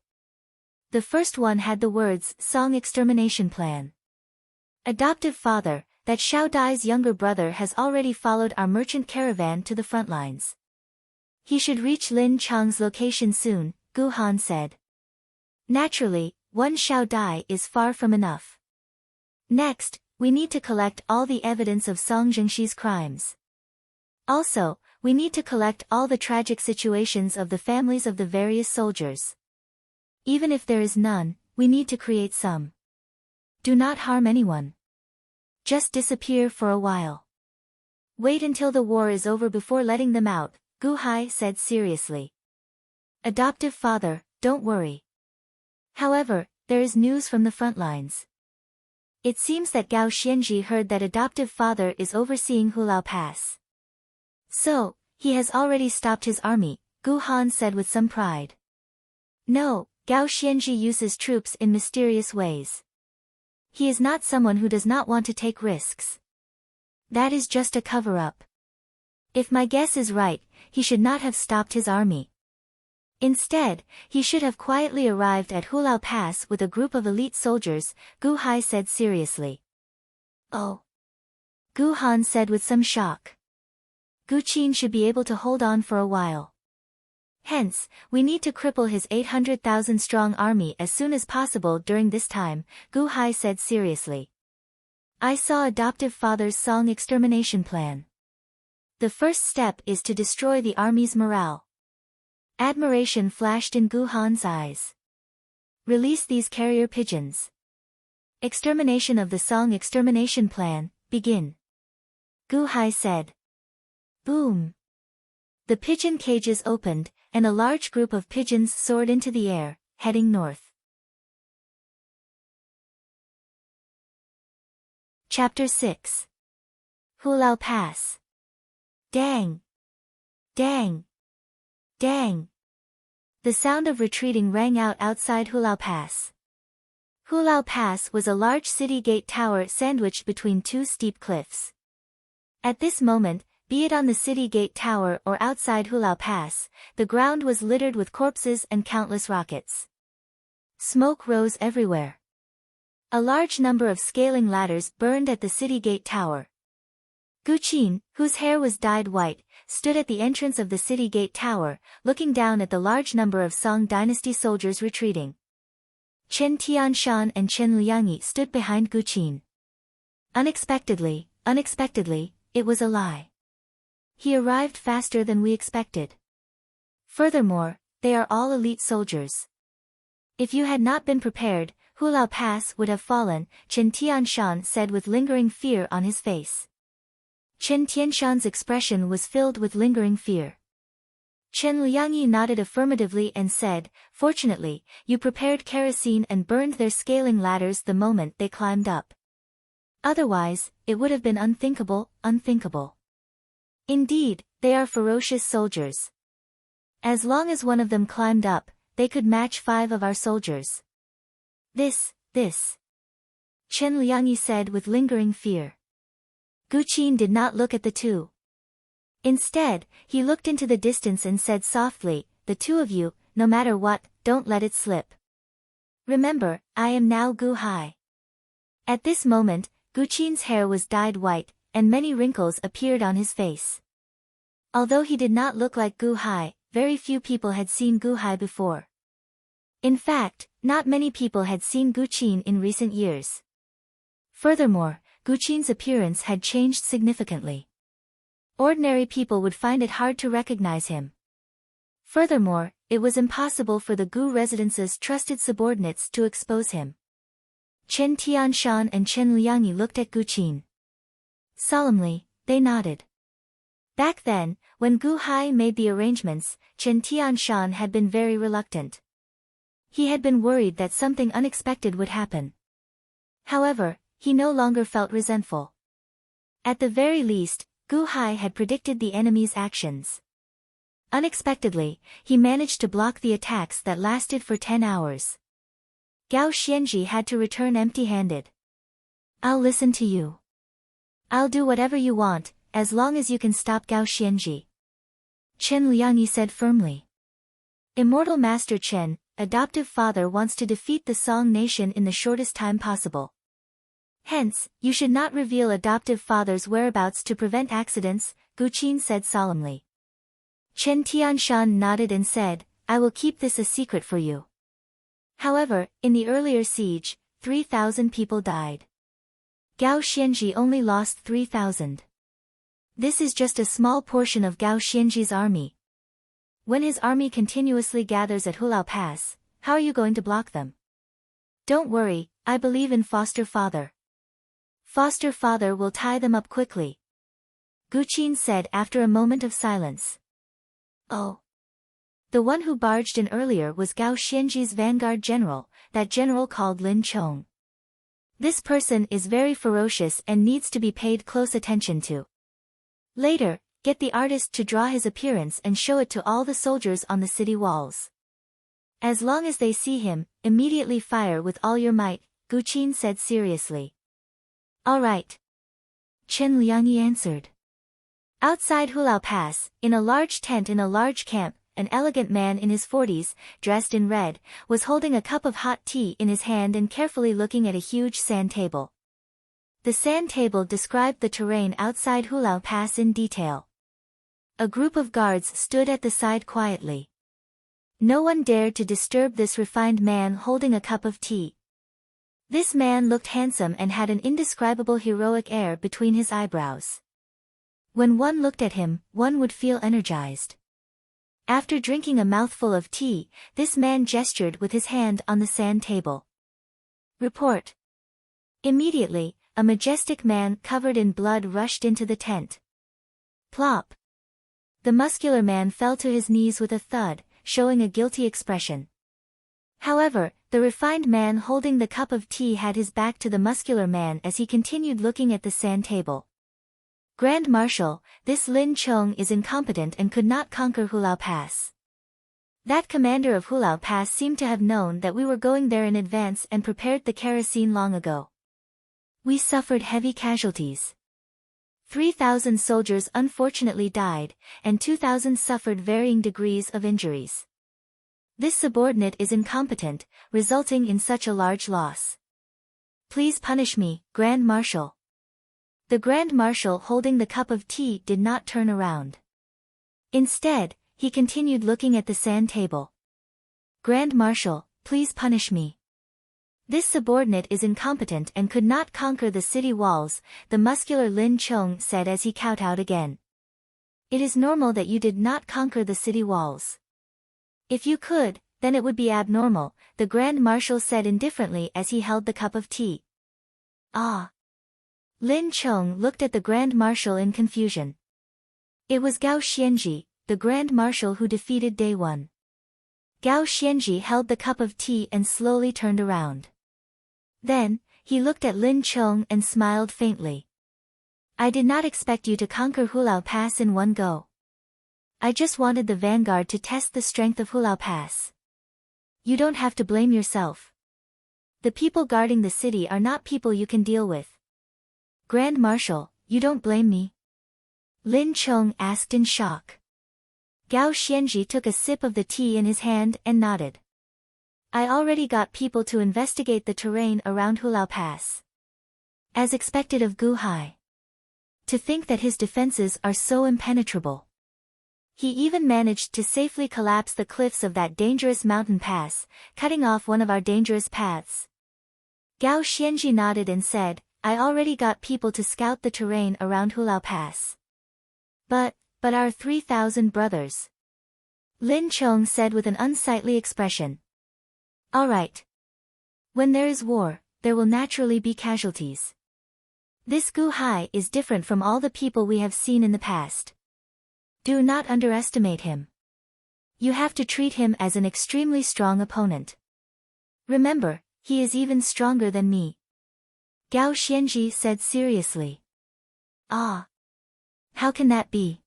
The first one had the words Song Extermination Plan. Adoptive father, that Xiao Dai's younger brother has already followed our merchant caravan to the front lines. He should reach Lin Chong's location soon, Gu Han said. Naturally, one Xiao Dai is far from enough. Next, we need to collect all the evidence of Song Zhengxi's crimes. Also, we need to collect all the tragic situations of the families of the various soldiers. Even if there is none, we need to create some. Do not harm anyone. Just disappear for a while. Wait until the war is over before letting them out, Gu Hai said seriously. Adoptive father, don't worry. However, there is news from the front lines. It seems that Gao Xianji heard that adoptive father is overseeing Hulao Pass. So, he has already stopped his army, Gu Han said with some pride. No, Gao Xianji uses troops in mysterious ways. He is not someone who does not want to take risks. That is just a cover-up. If my guess is right, he should not have stopped his army. Instead, he should have quietly arrived at Hulao Pass with a group of elite soldiers, Gu Hai said seriously. Oh. Gu Han said with some shock. Gu Qin should be able to hold on for a while. Hence, we need to cripple his 800,000 strong army as soon as possible during this time, Gu Hai said seriously. I saw adoptive father's song extermination plan. The first step is to destroy the army's morale. Admiration flashed in Gu Han's eyes. Release these carrier pigeons. Extermination of the song extermination plan, begin. Gu Hai said. Boom. The pigeon cages opened, and a large group of pigeons soared into the air, heading north. Chapter 6. Hulao Pass. Dang! Dang! Dang! The sound of retreating rang out outside Hulao Pass. Hulao Pass was a large city gate tower sandwiched between two steep cliffs. At this moment, be it on the city gate tower or outside Hulao Pass, the ground was littered with corpses and countless rockets. Smoke rose everywhere. A large number of scaling ladders burned at the city gate tower. Gu Qin, whose hair was dyed white, stood at the entrance of the city gate tower, looking down at the large number of Song dynasty soldiers retreating. Chen Tianshan and Chen Liangyi stood behind Gu Qin. Unexpectedly, it was a lie. He arrived faster than we expected. Furthermore, they are all elite soldiers. If you had not been prepared, Hulao Pass would have fallen, Chen Tianshan said with lingering fear on his face. Chen Tianshan's expression was filled with lingering fear. Chen Liangyi nodded affirmatively and said, fortunately, you prepared kerosene and burned their scaling ladders the moment they climbed up. Otherwise, it would have been unthinkable. Indeed, they are ferocious soldiers. As long as one of them climbed up, they could match 5 of our soldiers. This. Chen Liangyi said with lingering fear. Gu Qin did not look at the two. Instead, he looked into the distance and said softly, the two of you, no matter what, don't let it slip. Remember, I am now Gu Hai. At this moment, Gu Qin's hair was dyed white, and many wrinkles appeared on his face. Although he did not look like Gu Hai, very few people had seen Gu Hai before. In fact, not many people had seen Gu Qin in recent years. Furthermore, Gu Qin's appearance had changed significantly. Ordinary people would find it hard to recognize him. Furthermore, it was impossible for the Gu residence's trusted subordinates to expose him. Chen Tianshan and Chen Liangyi looked at Gu Qin. Solemnly, they nodded. Back then, when Gu Hai made the arrangements, Chen Tianshan had been very reluctant. He had been worried that something unexpected would happen. However, he no longer felt resentful. At the very least, Gu Hai had predicted the enemy's actions. Unexpectedly, he managed to block the attacks that lasted for 10 hours. Gao Xianji had to return empty-handed. I'll listen to you. I'll do whatever you want, as long as you can stop Gao Xianji. Chen Liangyi said firmly. Immortal Master Chen, adoptive father wants to defeat the Song nation in the shortest time possible. Hence, you should not reveal adoptive father's whereabouts to prevent accidents, Gu Qin said solemnly. Chen Tianshan nodded and said, I will keep this a secret for you. However, in the earlier siege, 3,000 people died. Gao Xianji only lost 3,000. This is just a small portion of Gao Xianji's army. When his army continuously gathers at Hulao Pass, how are you going to block them? Don't worry, I believe in foster father. Foster father will tie them up quickly. Gu Qin said after a moment of silence. Oh. The one who barged in earlier was Gao Xianji's vanguard general, that general called Lin Chong. This person is very ferocious and needs to be paid close attention to. Later, get the artist to draw his appearance and show it to all the soldiers on the city walls. As long as they see him, immediately fire with all your might, Gu Qin said seriously. All right. Chen Liangyi answered. Outside Hulao Pass, in a large tent in a large camp, an elegant man in his 40s, dressed in red, was holding a cup of hot tea in his hand and carefully looking at a huge sand table. The sand table described the terrain outside Hulao Pass in detail. A group of guards stood at the side quietly. No one dared to disturb this refined man holding a cup of tea. This man looked handsome and had an indescribable heroic air between his eyebrows. When one looked at him, one would feel energized. After drinking a mouthful of tea, this man gestured with his hand on the sand table. Report. Immediately, a majestic man covered in blood rushed into the tent. Plop. The muscular man fell to his knees with a thud, showing a guilty expression. However, the refined man holding the cup of tea had his back to the muscular man as he continued looking at the sand table. Grand Marshal, this Lin Chong is incompetent and could not conquer Hulao Pass. That commander of Hulao Pass seemed to have known that we were going there in advance and prepared the kerosene long ago. We suffered heavy casualties. 3,000 soldiers unfortunately died, and 2,000 suffered varying degrees of injuries. This subordinate is incompetent, resulting in such a large loss. Please punish me, Grand Marshal. The Grand Marshal holding the cup of tea did not turn around. Instead, he continued looking at the sand table. Grand Marshal, please punish me. This subordinate is incompetent and could not conquer the city walls, the muscular Lin Chong said as he kowtowed again. It is normal that you did not conquer the city walls. If you could, then it would be abnormal, the Grand Marshal said indifferently as he held the cup of tea. Ah. Lin Chong looked at the Grand Marshal in confusion. It was Gao Xianji, the Grand Marshal who defeated Day 1. Gao Xianji held the cup of tea and slowly turned around. Then, he looked at Lin Chong and smiled faintly. I did not expect you to conquer Hulao Pass in one go. I just wanted the vanguard to test the strength of Hulao Pass. You don't have to blame yourself. The people guarding the city are not people you can deal with. Grand Marshal, you don't blame me? Lin Chong asked in shock. Gao Xianji took a sip of the tea in his hand and nodded. I already got people to investigate the terrain around Hulao Pass. As expected of Gu Hai. To think that his defenses are so impenetrable. He even managed to safely collapse the cliffs of that dangerous mountain pass, cutting off one of our dangerous paths. Gao Xianji nodded and said, I already got people to scout the terrain around Hulao Pass. But our 3,000 brothers. Lin Chong said with an unsightly expression. All right. When there is war, there will naturally be casualties. This Gu Hai is different from all the people we have seen in the past. Do not underestimate him. You have to treat him as an extremely strong opponent. Remember, he is even stronger than me. Gao Xianji said seriously. Ah. How can that be?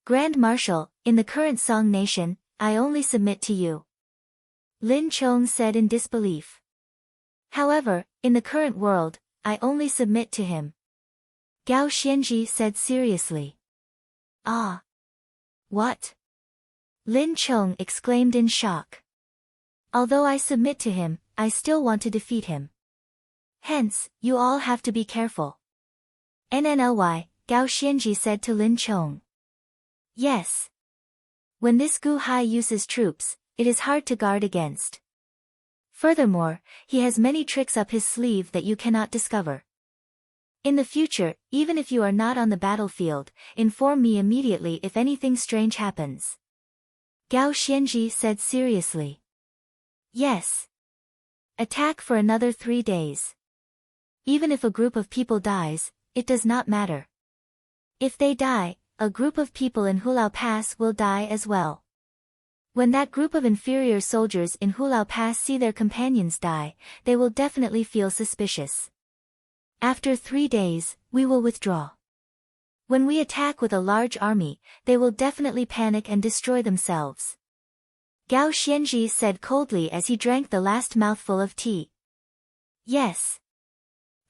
Grand Marshal, in the current Song Nation, I only submit to you. Lin Chong said in disbelief. However, in the current world, I only submit to him. Gao Xianji said seriously. Ah. What? Lin Chong exclaimed in shock. Although I submit to him, I still want to defeat him. Hence, you all have to be careful. NNLY, Gao Xianji said to Lin Chong. Yes. When this Gu Hai uses troops, it is hard to guard against. Furthermore, he has many tricks up his sleeve that you cannot discover. In the future, even if you are not on the battlefield, inform me immediately if anything strange happens. Gao Xianji said seriously. Yes. Attack for another 3 days. Even if a group of people dies, it does not matter. If they die, a group of people in Hulao Pass will die as well. When that group of inferior soldiers in Hulao Pass see their companions die, they will definitely feel suspicious. After 3 days, we will withdraw. When we attack with a large army, they will definitely panic and destroy themselves. Gao Xianzhi said coldly as he drank the last mouthful of tea. Yes.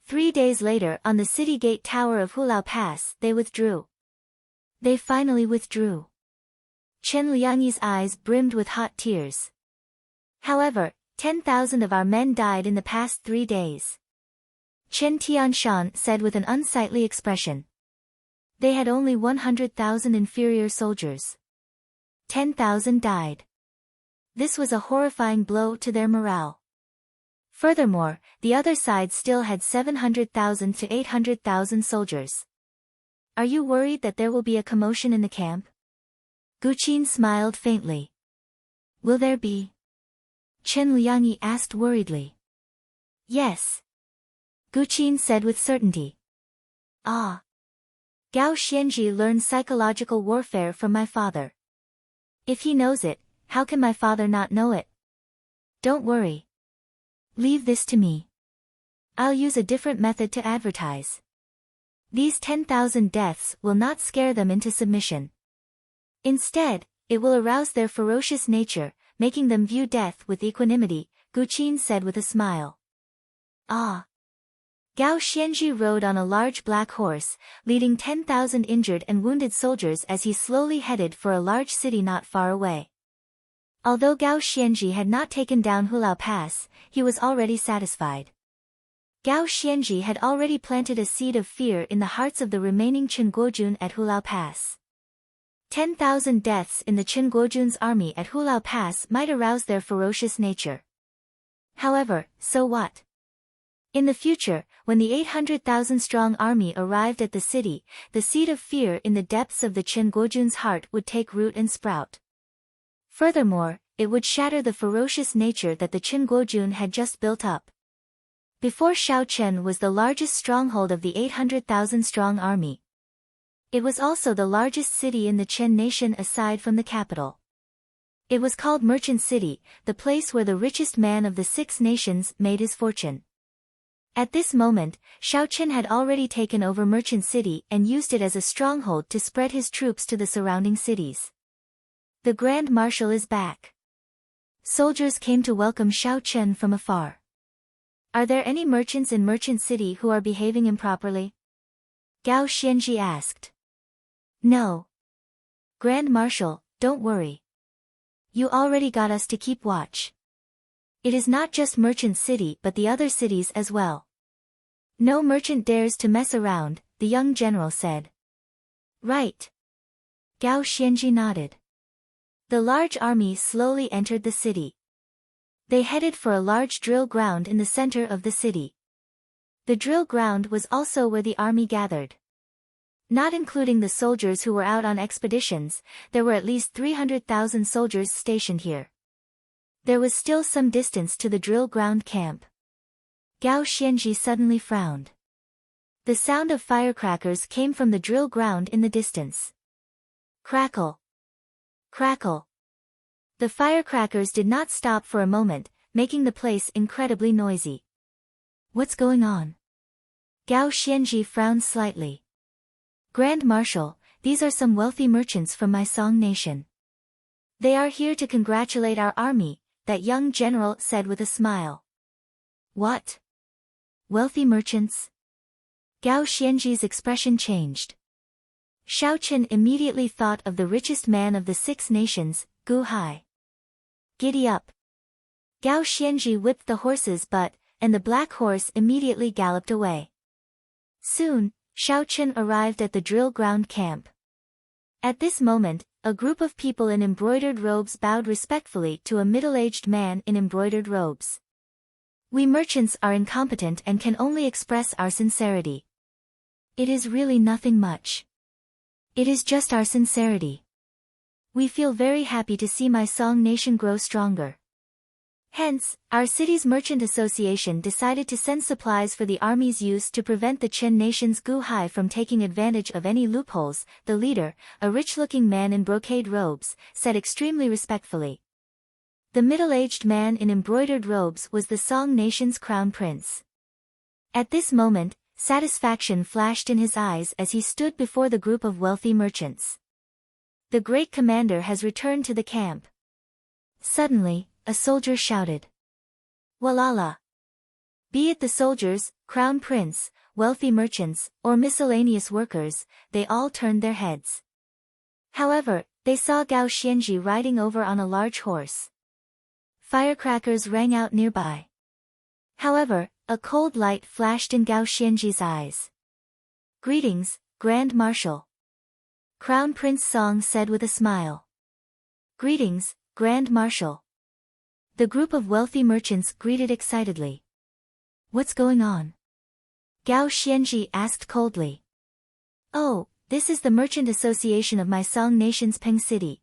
3 days later on the city gate tower of Hulao Pass they withdrew. They finally withdrew. Chen Liangyi's eyes brimmed with hot tears. However, 10,000 of our men died in the past 3 days. Chen Tianshan said with an unsightly expression. They had only 100,000 inferior soldiers. 10,000 died. This was a horrifying blow to their morale. Furthermore, the other side still had 700,000 to 800,000 soldiers. Are you worried that there will be a commotion in the camp? Guqin smiled faintly. Will there be? Chen Liangyi asked worriedly. Yes. Guqin said with certainty. Ah. Gao Xianzhi learned psychological warfare from my father. If he knows it, how can my father not know it? Don't worry. Leave this to me. I'll use a different method to advertise. These 10,000 deaths will not scare them into submission. Instead, it will arouse their ferocious nature, making them view death with equanimity, Guqin said with a smile. Ah. Gao Xianzhi rode on a large black horse, leading 10,000 injured and wounded soldiers as he slowly headed for a large city not far away. Although Gao Xianzhi had not taken down Hulao Pass, he was already satisfied. Gao Xianzhi had already planted a seed of fear in the hearts of the remaining Qinguojun at Hulao Pass. 10,000 deaths in the Qinguojun's army at Hulao Pass might arouse their ferocious nature. However, so what? In the future, when the 800,000-strong army arrived at the city, the seed of fear in the depths of the Qinguojun's heart would take root and sprout. Furthermore, it would shatter the ferocious nature that the Qinguojun had just built up. Before Shaochen was the largest stronghold of the 800,000-strong army. It was also the largest city in the Chen nation aside from the capital. It was called Merchant City, the place where the richest man of the 6 nations made his fortune. At this moment, Shaochen had already taken over Merchant City and used it as a stronghold to spread his troops to the surrounding cities. The Grand Marshal is back. Soldiers came to welcome Shaochen from afar. Are there any merchants in Merchant City who are behaving improperly? Gao Xianzhi asked. No. Grand Marshal, don't worry. You already got us to keep watch. It is not just Merchant City but the other cities as well. No merchant dares to mess around, the young general said. Right. Gao Xianzhi nodded. The large army slowly entered the city. They headed for a large drill ground in the center of the city. The drill ground was also where the army gathered. Not including the soldiers who were out on expeditions, there were at least 300,000 soldiers stationed here. There was still some distance to the drill ground camp. Gao Xianzhi suddenly frowned. The sound of firecrackers came from the drill ground in the distance. Crackle. Crackle. The firecrackers did not stop for a moment, making the place incredibly noisy. What's going on? Gao Xianzhi frowned slightly. Grand Marshal, these are some wealthy merchants from my Song nation. They are here to congratulate our army, that young general said with a smile. What? Wealthy merchants? Gao Xianzhi's expression changed. Shaochen immediately thought of the richest man of the 6 nations, Gu Hai. Giddy up. Gao Xianzhi whipped the horse's butt, and the black horse immediately galloped away. Soon, Shaochen arrived at the drill ground camp. At this moment, a group of people in embroidered robes bowed respectfully to a middle-aged man in embroidered robes. We merchants are incompetent and can only express our sincerity. It is really nothing much. It is just our sincerity. We feel very happy to see my Song nation grow stronger. Hence, our city's merchant association decided to send supplies for the army's use to prevent the Qin nation's Guhai from taking advantage of any loopholes, the leader, a rich-looking man in brocade robes, said extremely respectfully. The middle-aged man in embroidered robes was the Song nation's crown prince. At this moment, satisfaction flashed in his eyes as he stood before the group of wealthy merchants. The great commander has returned to the camp. Suddenly, a soldier shouted. Walala! Be it the soldiers, crown prince, wealthy merchants, or miscellaneous workers, they all turned their heads. However, they saw Gao Xianji riding over on a large horse. Firecrackers rang out nearby. However, a cold light flashed in Gao Xianji's eyes. Greetings, Grand Marshal. Crown Prince Song said with a smile. Greetings, Grand Marshal. The group of wealthy merchants greeted excitedly. What's going on? Gao Xianji asked coldly. Oh, this is the merchant association of my Song nation's Peng City.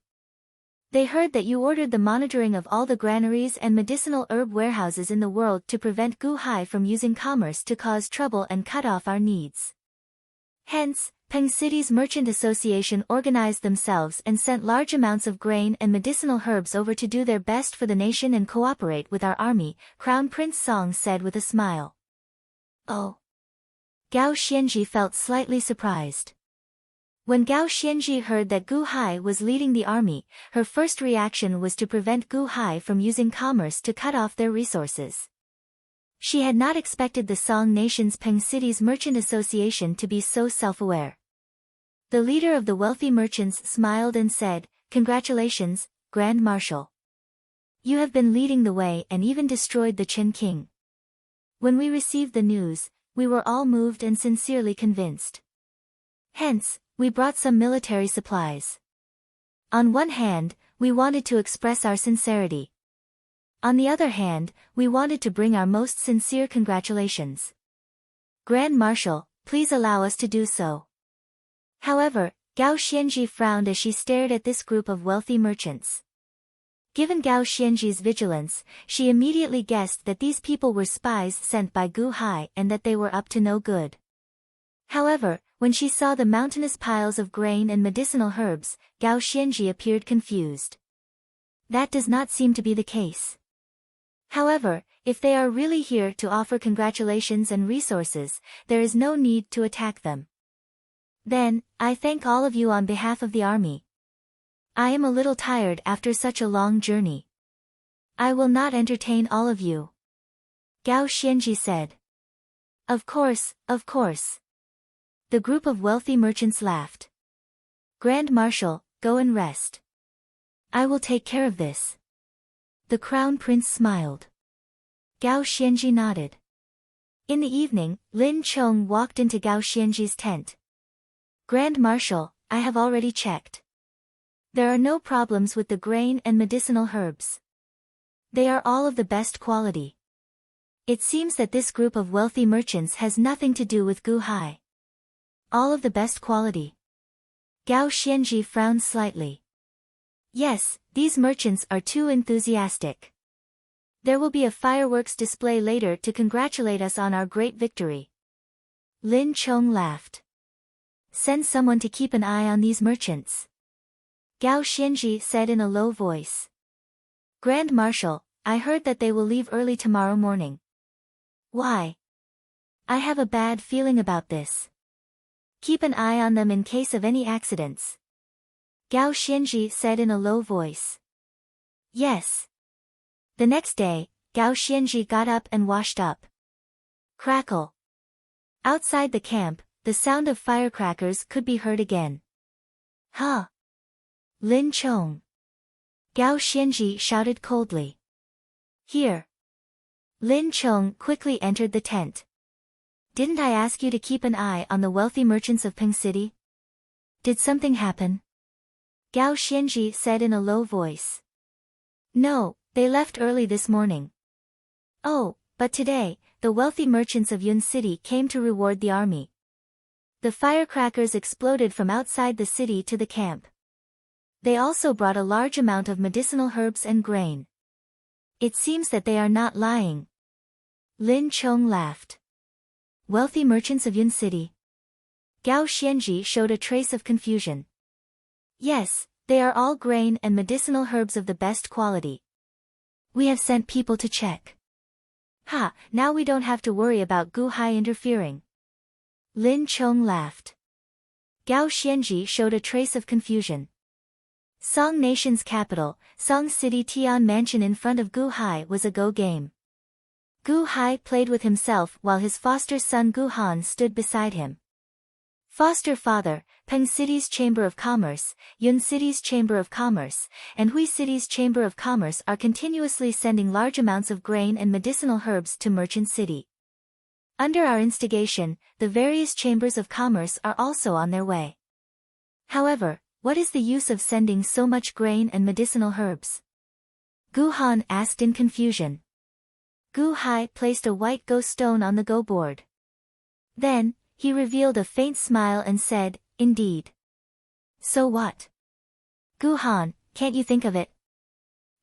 They heard that you ordered the monitoring of all the granaries and medicinal herb warehouses in the world to prevent Guhai from using commerce to cause trouble and cut off our needs. Hence, Peng City's Merchant Association organized themselves and sent large amounts of grain and medicinal herbs over to do their best for the nation and cooperate with our army, Crown Prince Song said with a smile. Oh. Gao Xianji felt slightly surprised. When Gao Xianji heard that Gu Hai was leading the army, her first reaction was to prevent Gu Hai from using commerce to cut off their resources. She had not expected the Song nation's Peng City's Merchant Association to be so self-aware. The leader of the wealthy merchants smiled and said, "Congratulations, Grand Marshal. You have been leading the way and even destroyed the Qin king." When we received the news, we were all moved and sincerely convinced. Hence, we brought some military supplies. On one hand, we wanted to express our sincerity. On the other hand, we wanted to bring our most sincere congratulations. Grand Marshal, please allow us to do so. However, Gao Xianji frowned as she stared at this group of wealthy merchants. Given Gao Xianji's vigilance, she immediately guessed that these people were spies sent by Gu Hai and that they were up to no good. However, when she saw the mountainous piles of grain and medicinal herbs, Gao Xianji appeared confused. That does not seem to be the case. However, if they are really here to offer congratulations and resources, there is no need to attack them. Then, I thank all of you on behalf of the army. I am a little tired after such a long journey. I will not entertain all of you. Gao Xianji said. Of course, of course. The group of wealthy merchants laughed. Grand Marshal, go and rest. I will take care of this. The Crown Prince smiled. Gao Xianji nodded. In the evening, Lin Chong walked into Gao Xianji's tent. Grand Marshal, I have already checked. There are no problems with the grain and medicinal herbs. They are all of the best quality. It seems that this group of wealthy merchants has nothing to do with Gu Hai. All of the best quality. Gao Xianji frowned slightly. Yes, these merchants are too enthusiastic. There will be a fireworks display later to congratulate us on our great victory. Lin Chong laughed. Send someone to keep an eye on these merchants. Gao Xianji said in a low voice. Grand Marshal, I heard that they will leave early tomorrow morning. Why? I have a bad feeling about this. Keep an eye on them in case of any accidents. Gao Xianji said in a low voice. Yes. The next day, Gao Xianji got up and washed up. Crackle. Outside the camp, the sound of firecrackers could be heard again. Huh? Lin Chong. Gao Xianji shouted coldly. Here. Lin Chong quickly entered the tent. Didn't I ask you to keep an eye on the wealthy merchants of Peng City? Did something happen? Gao Xianji said in a low voice. No, they left early this morning. Oh, but today, the wealthy merchants of Yun City came to reward the army. The firecrackers exploded from outside the city to the camp. They also brought a large amount of medicinal herbs and grain. It seems that they are not lying. Lin Chong laughed. Wealthy merchants of Yun City. Gao Xianji showed a trace of confusion. Yes, they are all grain and medicinal herbs of the best quality. We have sent people to check. Ha, now we don't have to worry about Gu Hai interfering. Lin Chong laughed. Gao Xianji showed a trace of confusion. Song Nation's capital, Song City Tian Mansion in front of Gu Hai was a go game. Gu Hai played with himself while his foster son Gu Han stood beside him. Foster father, Peng City's Chamber of Commerce, Yun City's Chamber of Commerce, and Hui City's Chamber of Commerce are continuously sending large amounts of grain and medicinal herbs to Merchant City. Under our instigation, the various chambers of commerce are also on their way. However, what is the use of sending so much grain and medicinal herbs? Gu Han asked in confusion. Gu Hai placed a white go stone on the go board. Then, he revealed a faint smile and said, indeed. So what? Gu Han, can't you think of it?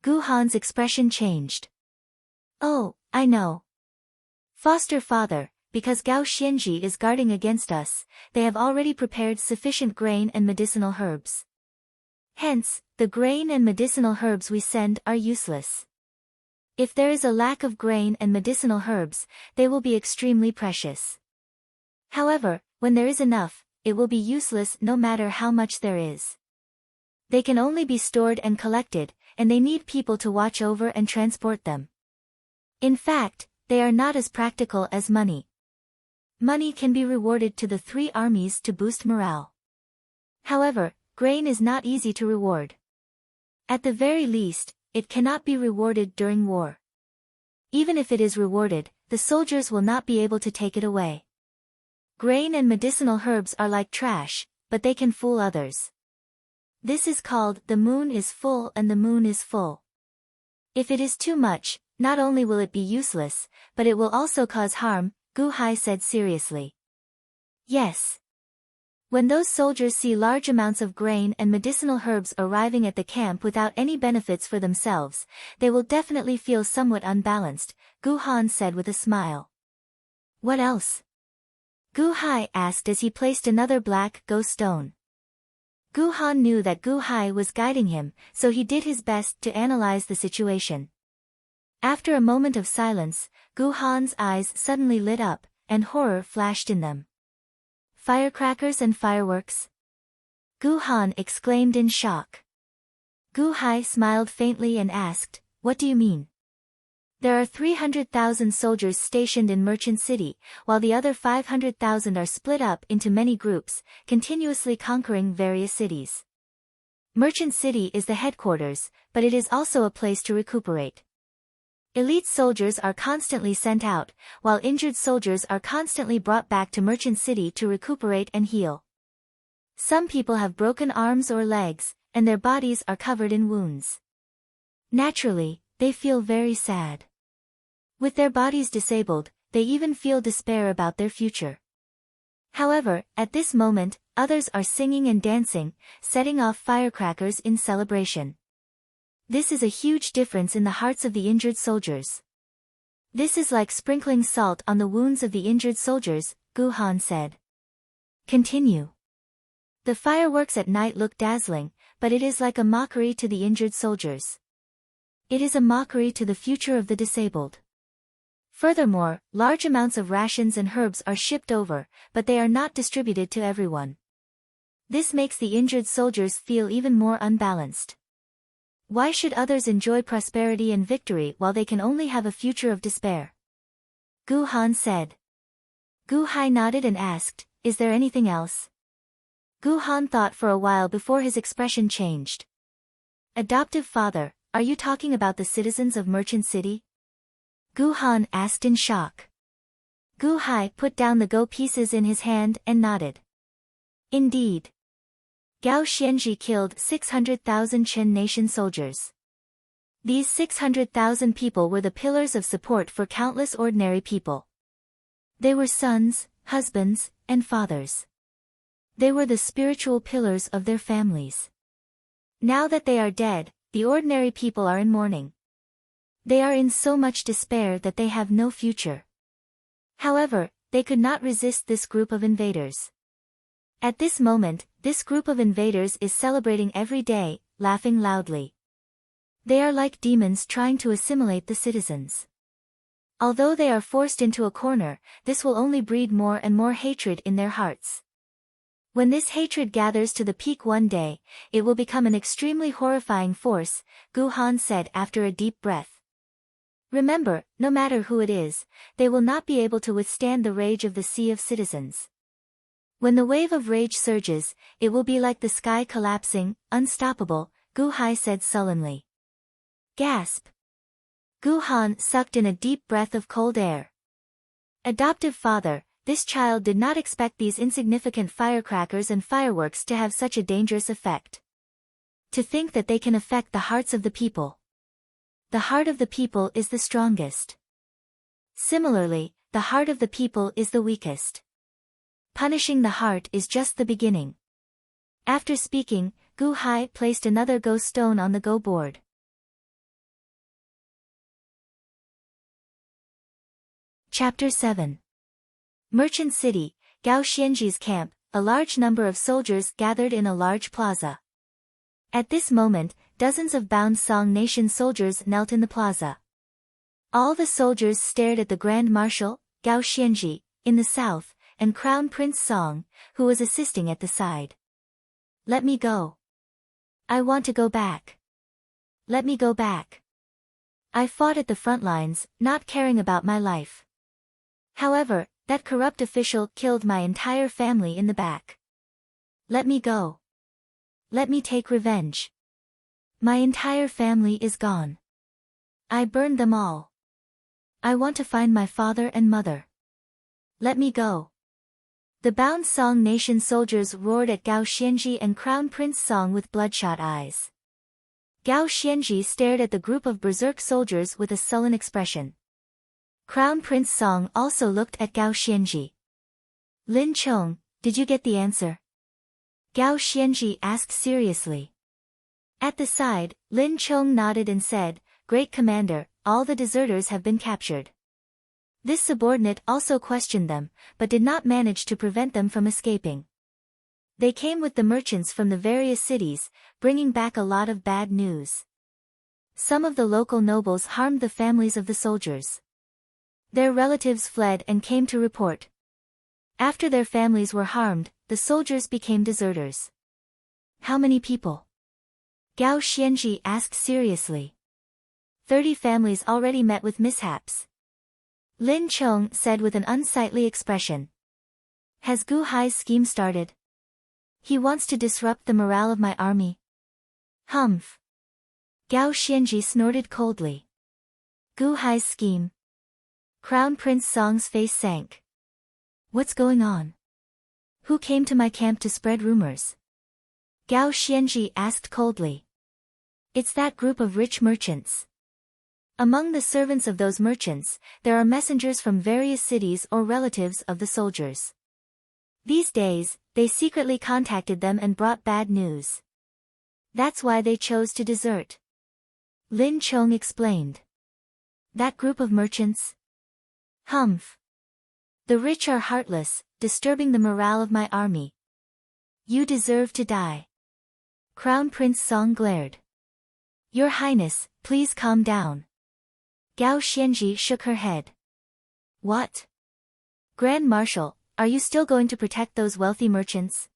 Gu Han's expression changed. Oh, I know. Foster father, because Gao Xianji is guarding against us, they have already prepared sufficient grain and medicinal herbs. Hence, the grain and medicinal herbs we send are useless. If there is a lack of grain and medicinal herbs, they will be extremely precious. However, when there is enough, it will be useless no matter how much there is. They can only be stored and collected, and they need people to watch over and transport them. In fact, they are not as practical as money. Money can be rewarded to the 3 armies to boost morale. However, grain is not easy to reward. At the very least, it cannot be rewarded during war. Even if it is rewarded, the soldiers will not be able to take it away. Grain and medicinal herbs are like trash, but they can fool others. This is called the moon is full and the moon is full. If it is too much, not only will it be useless, but it will also cause harm, Gu Hai said seriously. Yes. When those soldiers see large amounts of grain and medicinal herbs arriving at the camp without any benefits for themselves, they will definitely feel somewhat unbalanced, Gu Han said with a smile. What else? Gu Hai asked as he placed another black go stone. Gu Han knew that Gu Hai was guiding him, so he did his best to analyze the situation. After a moment of silence, Gu Han's eyes suddenly lit up, and horror flashed in them. Firecrackers and fireworks? Gu Han exclaimed in shock. Gu Hai smiled faintly and asked, what do you mean? There are 300,000 soldiers stationed in Merchant City, while the other 500,000 are split up into many groups, continuously conquering various cities. Merchant City is the headquarters, but it is also a place to recuperate. Elite soldiers are constantly sent out, while injured soldiers are constantly brought back to Merchant City to recuperate and heal. Some people have broken arms or legs, and their bodies are covered in wounds. Naturally, they feel very sad. With their bodies disabled, they even feel despair about their future. However, at this moment, others are singing and dancing, setting off firecrackers in celebration. This is a huge difference in the hearts of the injured soldiers. This is like sprinkling salt on the wounds of the injured soldiers, Gu Han said. Continue. The fireworks at night look dazzling, but it is like a mockery to the injured soldiers. It is a mockery to the future of the disabled. Furthermore, large amounts of rations and herbs are shipped over, but they are not distributed to everyone. This makes the injured soldiers feel even more unbalanced. Why should others enjoy prosperity and victory while they can only have a future of despair? Gu Han said. Gu Hai nodded and asked, is there anything else? Gu Han thought for a while before his expression changed. Adoptive father, are you talking about the citizens of Merchant City? Gu Han asked in shock. Gu Hai put down the go pieces in his hand and nodded. Indeed. Gao Xianji killed 600,000 Chen nation soldiers. These 600,000 people were the pillars of support for countless ordinary people. They were sons, husbands, and fathers. They were the spiritual pillars of their families. Now that they are dead, the ordinary people are in mourning. They are in so much despair that they have no future. However, they could not resist this group of invaders. At this moment, this group of invaders is celebrating every day, laughing loudly. They are like demons trying to assimilate the citizens. Although they are forced into a corner, this will only breed more and more hatred in their hearts. When this hatred gathers to the peak one day, it will become an extremely horrifying force, Gu Han said after a deep breath. Remember, no matter who it is, they will not be able to withstand the rage of the sea of citizens. When the wave of rage surges, it will be like the sky collapsing, unstoppable, Gu Hai said sullenly. Gasp! Gu Han sucked in a deep breath of cold air. Adoptive father, this child did not expect these insignificant firecrackers and fireworks to have such a dangerous effect. To think that they can affect the hearts of the people. The heart of the people is the strongest. Similarly, the heart of the people is the weakest. Punishing the heart is just the beginning. After speaking, Gu Hai placed another go stone on the go board. Chapter 7. Merchant City, Gao Xianji's camp, a large number of soldiers gathered in a large plaza. At this moment, dozens of bound Song Nation soldiers knelt in the plaza. All the soldiers stared at the Grand Marshal, Gao Xianji, in the south, and Crown Prince Song, who was assisting at the side. Let me go. I want to go back. Let me go back. I fought at the front lines, not caring about my life. However, that corrupt official killed my entire family in the back. Let me go. Let me take revenge. My entire family is gone. I burned them all. I want to find my father and mother. Let me go. The bound Song Nation soldiers roared at Gao Xianji and Crown Prince Song with bloodshot eyes. Gao Xianji stared at the group of berserk soldiers with a sullen expression. Crown Prince Song also looked at Gao Xianji. Lin Chong, did you get the answer? Gao Xianji asked seriously. At the side, Lin Chong nodded and said, Great Commander, all the deserters have been captured. This subordinate also questioned them, but did not manage to prevent them from escaping. They came with the merchants from the various cities, bringing back a lot of bad news. Some of the local nobles harmed the families of the soldiers. Their relatives fled and came to report. After their families were harmed, the soldiers became deserters. How many people? Gao Xianji asked seriously. 30 families already met with mishaps. Lin Chong said with an unsightly expression. Has Gu Hai's scheme started? He wants to disrupt the morale of my army. Humph. Gao Xianji snorted coldly. Gu Hai's scheme. Crown Prince Song's face sank. What's going on? Who came to my camp to spread rumors? Gao Xianji asked coldly. It's that group of rich merchants. Among the servants of those merchants, there are messengers from various cities or relatives of the soldiers. These days, they secretly contacted them and brought bad news. That's why they chose to desert. Lin Chong explained. That group of merchants? Humph. The rich are heartless, disturbing the morale of my army. You deserve to die. Crown Prince Song glared. Your Highness, please calm down. Gao Xianji shook her head. What? Grand Marshal, are you still going to protect those wealthy merchants?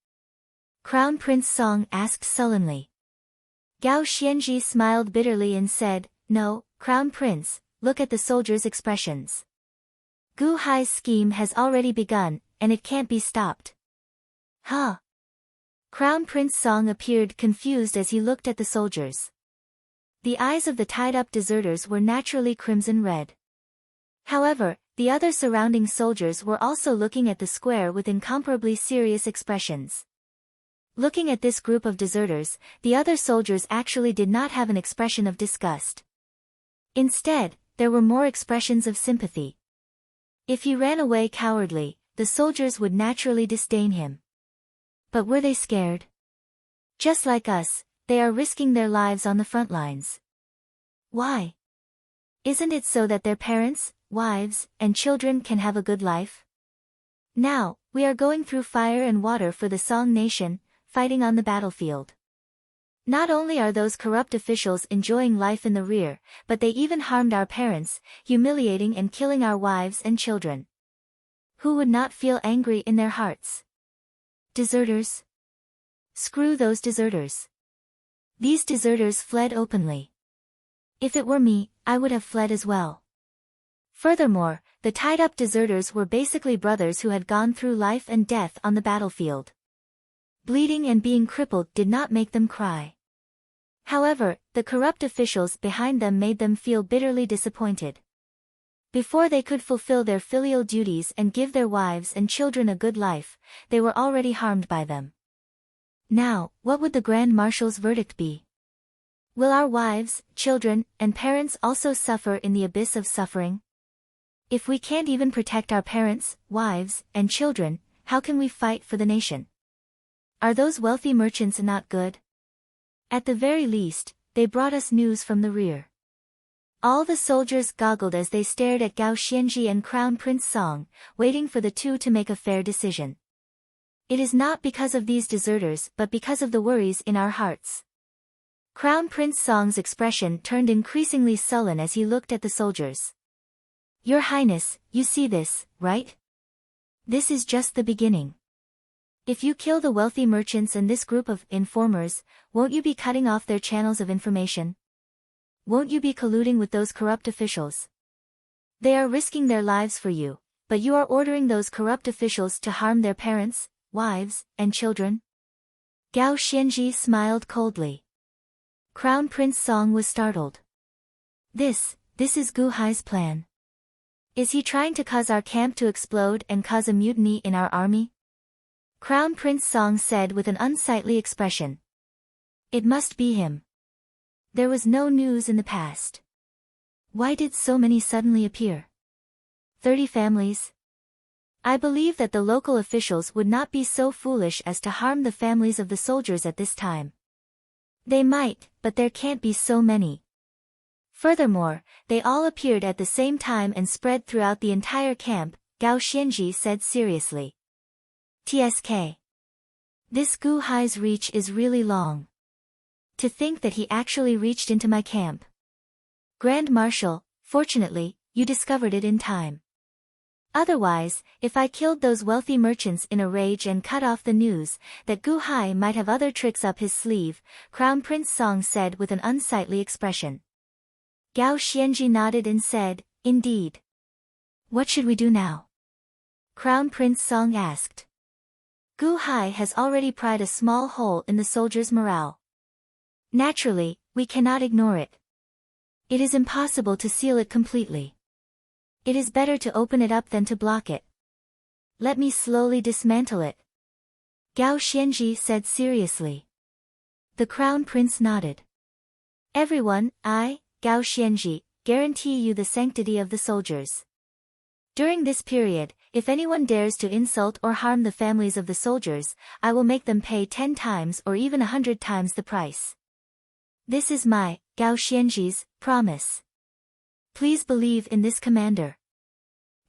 Crown Prince Song asked sullenly. Gao Xianji smiled bitterly and said, No, Crown Prince, look at the soldiers' expressions. Gu Hai's scheme has already begun, and it can't be stopped. Huh? Crown Prince Song appeared confused as he looked at the soldiers. The eyes of the tied-up deserters were naturally crimson red. However, the other surrounding soldiers were also looking at the square with incomparably serious expressions. Looking at this group of deserters, the other soldiers actually did not have an expression of disgust. Instead, there were more expressions of sympathy. If he ran away cowardly, the soldiers would naturally disdain him. But were they scared? Just like us, they are risking their lives on the front lines. Why? Isn't it so that their parents, wives, and children can have a good life? Now, we are going through fire and water for the Song Nation, fighting on the battlefield. Not only are those corrupt officials enjoying life in the rear, but they even harmed our parents, humiliating and killing our wives and children. Who would not feel angry in their hearts? Deserters? Screw those deserters. These deserters fled openly. If it were me, I would have fled as well. Furthermore, the tied-up deserters were basically brothers who had gone through life and death on the battlefield. Bleeding and being crippled did not make them cry. However, the corrupt officials behind them made them feel bitterly disappointed. Before they could fulfill their filial duties and give their wives and children a good life, they were already harmed by them. Now, what would the Grand Marshal's verdict be? Will our wives, children, and parents also suffer in the abyss of suffering? If we can't even protect our parents, wives, and children, how can we fight for the nation? Are those wealthy merchants not good? At the very least, they brought us news from the rear. All the soldiers goggled as they stared at Gao Xianji and Crown Prince Song, waiting for the two to make a fair decision. It is not because of these deserters but because of the worries in our hearts. Crown Prince Song's expression turned increasingly sullen as he looked at the soldiers. Your Highness, you see this, right? This is just the beginning. If you kill the wealthy merchants and this group of informers, won't you be cutting off their channels of information? Won't you be colluding with those corrupt officials? They are risking their lives for you, but you are ordering those corrupt officials to harm their parents, wives, and children? Gao Xianji smiled coldly. Crown Prince Song was startled. This is Gu Hai's plan. Is he trying to cause our camp to explode and cause a mutiny in our army? Crown Prince Song said with an unsightly expression. It must be him. There was no news in the past. Why did so many suddenly appear? 30 families? I believe that the local officials would not be so foolish as to harm the families of the soldiers at this time. They might, but there can't be so many. Furthermore, they all appeared at the same time and spread throughout the entire camp, Gao Xianji said seriously. TSK. This Gu Hai's reach is really long. To think that he actually reached into my camp. Grand Marshal, fortunately, you discovered it in time. Otherwise, if I killed those wealthy merchants in a rage and cut off the news, that Gu Hai might have other tricks up his sleeve, Crown Prince Song said with an unsightly expression. Gao Xianji nodded and said, indeed. What should we do now? Crown Prince Song asked. Gu Hai has already pried a small hole in the soldiers' morale. Naturally, we cannot ignore it. It is impossible to seal it completely. It is better to open it up than to block it. Let me slowly dismantle it. Gao Xianji said seriously. The Crown Prince nodded. Everyone, Gao Xianji, guarantee you the sanctity of the soldiers. During this period, if anyone dares to insult or harm the families of the soldiers, I will make them pay 10 times or even 100 times the price. This is my, Gao Xianji's, promise. Please believe in this commander.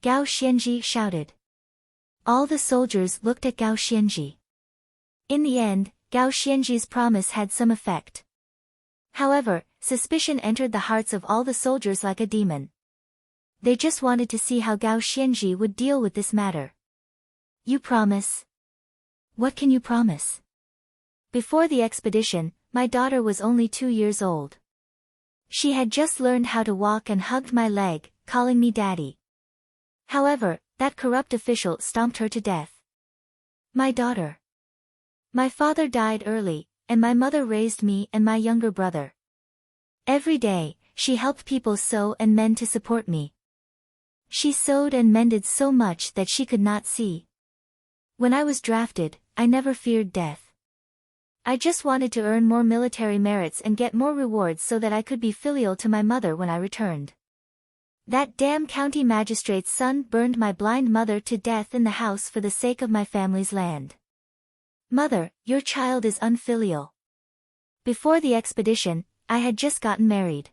Gao Xianji shouted. All the soldiers looked at Gao Xianji. In the end, Gao Xianji's promise had some effect. However, suspicion entered the hearts of all the soldiers like a demon. They just wanted to see how Gao Xianji would deal with this matter. You promise? What can you promise? Before the expedition, my daughter was only 2 years old. She had just learned how to walk and hugged my leg, calling me daddy. However, that corrupt official stomped her to death. My daughter. My father died early, and my mother raised me and my younger brother. Every day, she helped people sew and mend to support me. She sewed and mended so much that she could not see. When I was drafted, I never feared death. I just wanted to earn more military merits and get more rewards so that I could be filial to my mother when I returned. That damn county magistrate's son burned my blind mother to death in the house for the sake of my family's land. Mother, your child is unfilial. Before the expedition, I had just gotten married.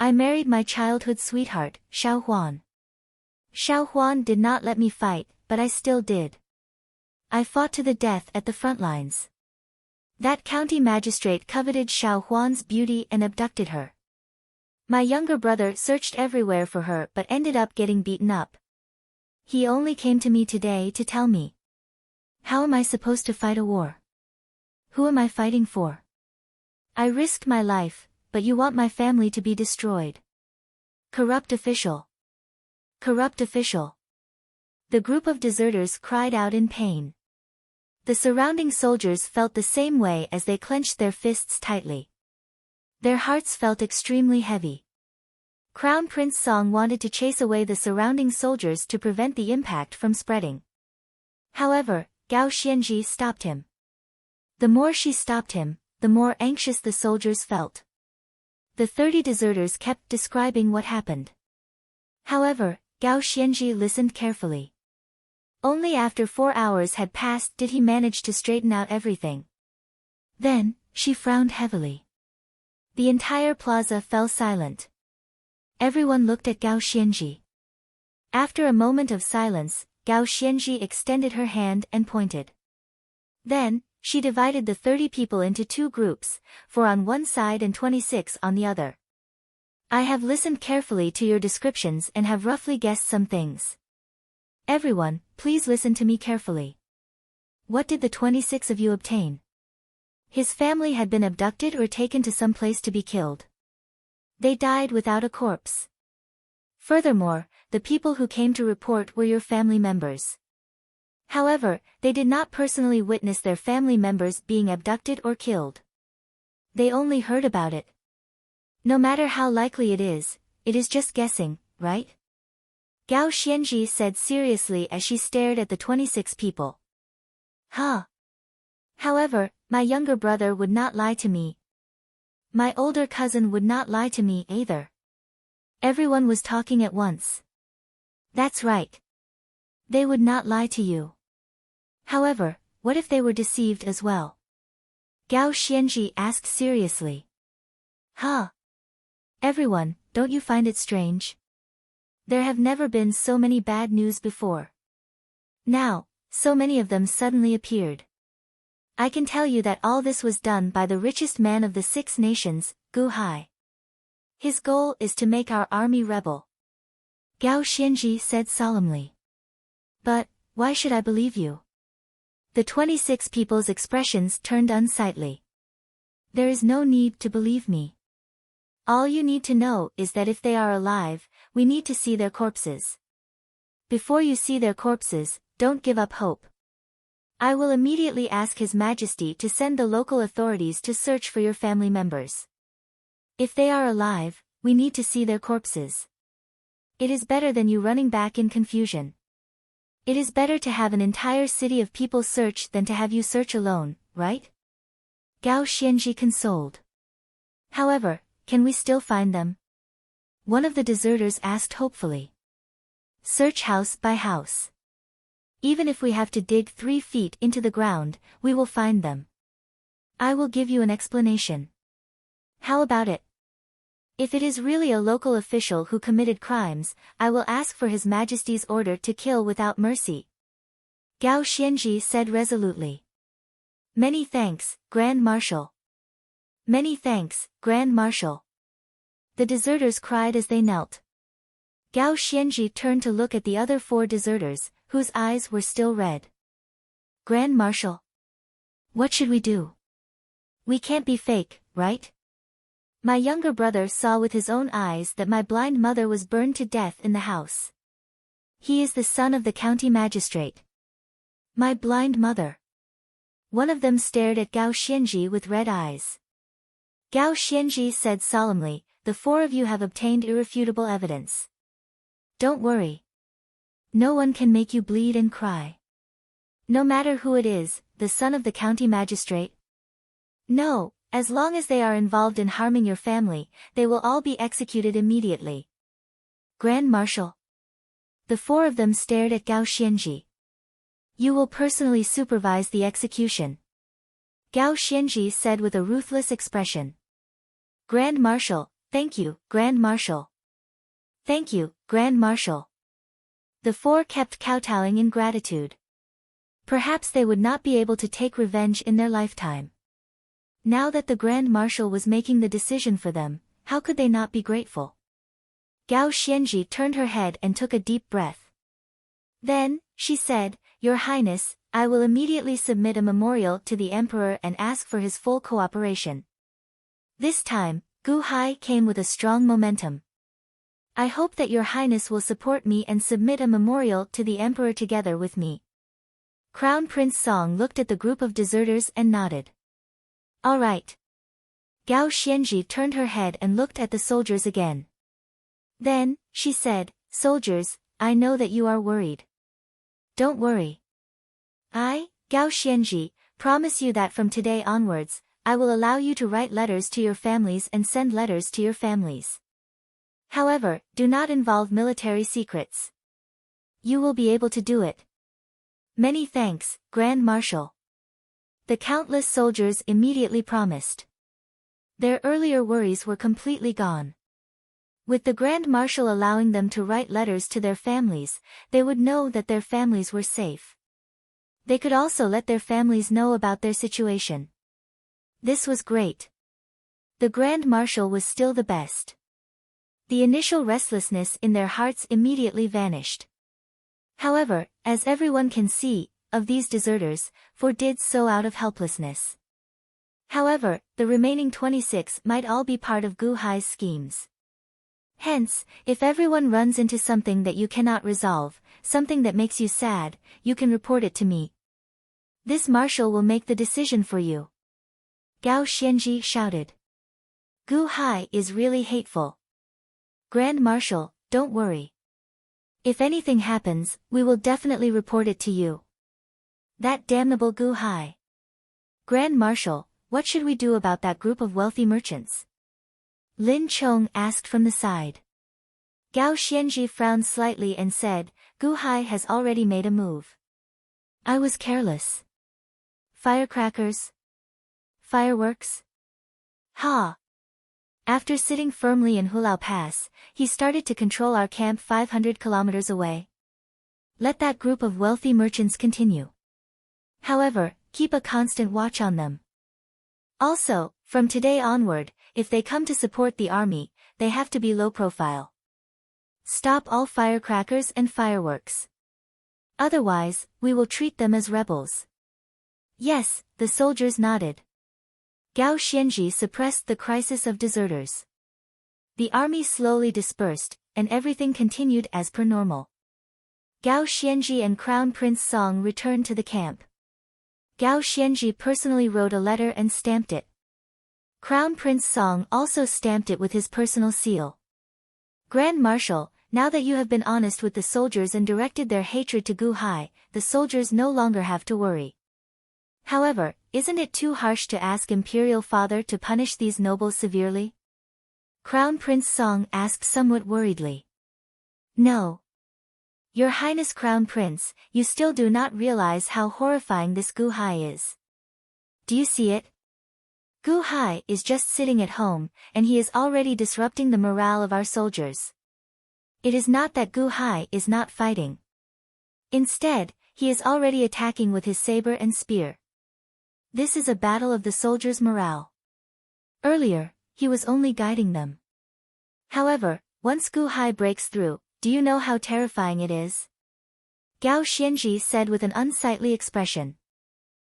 I married my childhood sweetheart, Xiao Huan. Xiao Huan did not let me fight, but I still did. I fought to the death at the front lines. That county magistrate coveted Xiao Huan's beauty and abducted her. My younger brother searched everywhere for her but ended up getting beaten up. He only came to me today to tell me. How am I supposed to fight a war? Who am I fighting for? I risked my life, but you want my family to be destroyed. Corrupt official. Corrupt official. The group of deserters cried out in pain. The surrounding soldiers felt the same way as they clenched their fists tightly. Their hearts felt extremely heavy. Crown Prince Song wanted to chase away the surrounding soldiers to prevent the impact from spreading. However, Gao Xianji stopped him. The more she stopped him, the more anxious the soldiers felt. The 30 deserters kept describing what happened. However, Gao Xianji listened carefully. Only after 4 hours had passed did he manage to straighten out everything. Then, she frowned heavily. The entire plaza fell silent. Everyone looked at Gao Xianji. After a moment of silence, Gao Xianji extended her hand and pointed. Then, she divided the 30 people into 2 groups, 4 on one side and 26 on the other. I have listened carefully to your descriptions and have roughly guessed some things. Everyone, please listen to me carefully. What did the 26 of you obtain? His family had been abducted or taken to some place to be killed. They died without a corpse. Furthermore, the people who came to report were your family members. However, they did not personally witness their family members being abducted or killed. They only heard about it. No matter how likely it is just guessing, right? Gao Xianji said seriously as she stared at the 26 people. Huh. However, my younger brother would not lie to me. My older cousin would not lie to me either. Everyone was talking at once. That's right. They would not lie to you. However, what if they were deceived as well? Gao Xianji asked seriously. Huh? Everyone, don't you find it strange? There have never been so many bad news before. Now, so many of them suddenly appeared. I can tell you that all this was done by the richest man of the 6 nations, Gu Hai. His goal is to make our army rebel. Gao Xianji said solemnly. But, why should I believe you? The 26 people's expressions turned unsightly. There is no need to believe me. All you need to know is that if they are alive, we need to see their corpses. Before you see their corpses, don't give up hope. I will immediately ask His Majesty to send the local authorities to search for your family members. If they are alive, we need to see their corpses. It is better than you running back in confusion. It is better to have an entire city of people search than to have you search alone, right? Gao Xianji consoled. However, can we still find them? One of the deserters asked hopefully. Search house by house. Even if we have to dig 3 feet into the ground, we will find them. I will give you an explanation. How about it? If it is really a local official who committed crimes, I will ask for His Majesty's order to kill without mercy. Gao Xianji said resolutely. Many thanks, Grand Marshal. Many thanks, Grand Marshal. The deserters cried as they knelt. Gao Xianji turned to look at the other 4 deserters, whose eyes were still red. Grand Marshal. What should we do? We can't be fake, right? My younger brother saw with his own eyes that my blind mother was burned to death in the house. He is the son of the county magistrate. My blind mother. One of them stared at Gao Xianji with red eyes. Gao Xianji said solemnly, the 4 of you have obtained irrefutable evidence. Don't worry. No one can make you bleed and cry. No matter who it is, the son of the county magistrate. No, as long as they are involved in harming your family, they will all be executed immediately. Grand Marshal. The 4 of them stared at Gao Xianji. You will personally supervise the execution. Gao Xianji said with a ruthless expression. Grand Marshal, Thank you, Grand Marshal. Thank you, Grand Marshal. The four kept kowtowing in gratitude. Perhaps they would not be able to take revenge in their lifetime. Now that the Grand Marshal was making the decision for them, how could they not be grateful? Gao Xianji turned her head and took a deep breath. Then, she said, Your Highness, I will immediately submit a memorial to the Emperor and ask for his full cooperation. This time, Gu Hai came with a strong momentum. I hope that Your Highness will support me and submit a memorial to the Emperor together with me. Crown Prince Song looked at the group of deserters and nodded. All right. Gao Xianji turned her head and looked at the soldiers again. Then, she said, Soldiers, I know that you are worried. Don't worry. I, Gao Xianji, promise you that from today onwards, I will allow you to write letters to your families and send letters to your families. However, do not involve military secrets. You will be able to do it. Many thanks, Grand Marshal. The countless soldiers immediately promised. Their earlier worries were completely gone. With the Grand Marshal allowing them to write letters to their families, they would know that their families were safe. They could also let their families know about their situation. This was great. The Grand Marshal was still the best. The initial restlessness in their hearts immediately vanished. However, as everyone can see, of these deserters, 4 did so out of helplessness. However, the remaining 26 might all be part of Gu Hai's schemes. Hence, if everyone runs into something that you cannot resolve, something that makes you sad, you can report it to me. This marshal will make the decision for you. Gao Xianji shouted. Gu Hai is really hateful. Grand Marshal, don't worry. If anything happens, we will definitely report it to you. That damnable Gu Hai. Grand Marshal, what should we do about that group of wealthy merchants? Lin Chong asked from the side. Gao Xianji frowned slightly and said, Gu Hai has already made a move. I was careless. Firecrackers? Fireworks? Ha! After sitting firmly in Hulao Pass, he started to control our camp 500 kilometers away. Let that group of wealthy merchants continue. However, keep a constant watch on them. Also, from today onward, if they come to support the army, they have to be low profile. Stop all firecrackers and fireworks. Otherwise, we will treat them as rebels. Yes, the soldiers nodded. Gao Xianji suppressed the crisis of deserters. The army slowly dispersed, and everything continued as per normal. Gao Xianji and Crown Prince Song returned to the camp. Gao Xianji personally wrote a letter and stamped it. Crown Prince Song also stamped it with his personal seal. Grand Marshal, now that you have been honest with the soldiers and directed their hatred to Gu Hai, the soldiers no longer have to worry. However, isn't it too harsh to ask Imperial Father to punish these nobles severely? Crown Prince Song asked somewhat worriedly. No. Your Highness Crown Prince, you still do not realize how horrifying this Gu Hai is. Do you see it? Gu Hai is just sitting at home, and he is already disrupting the morale of our soldiers. It is not that Gu Hai is not fighting. Instead, he is already attacking with his saber and spear. This is a battle of the soldiers' morale. Earlier, he was only guiding them. However, once Gu Hai breaks through, do you know how terrifying it is? Gao Xianji said with an unsightly expression.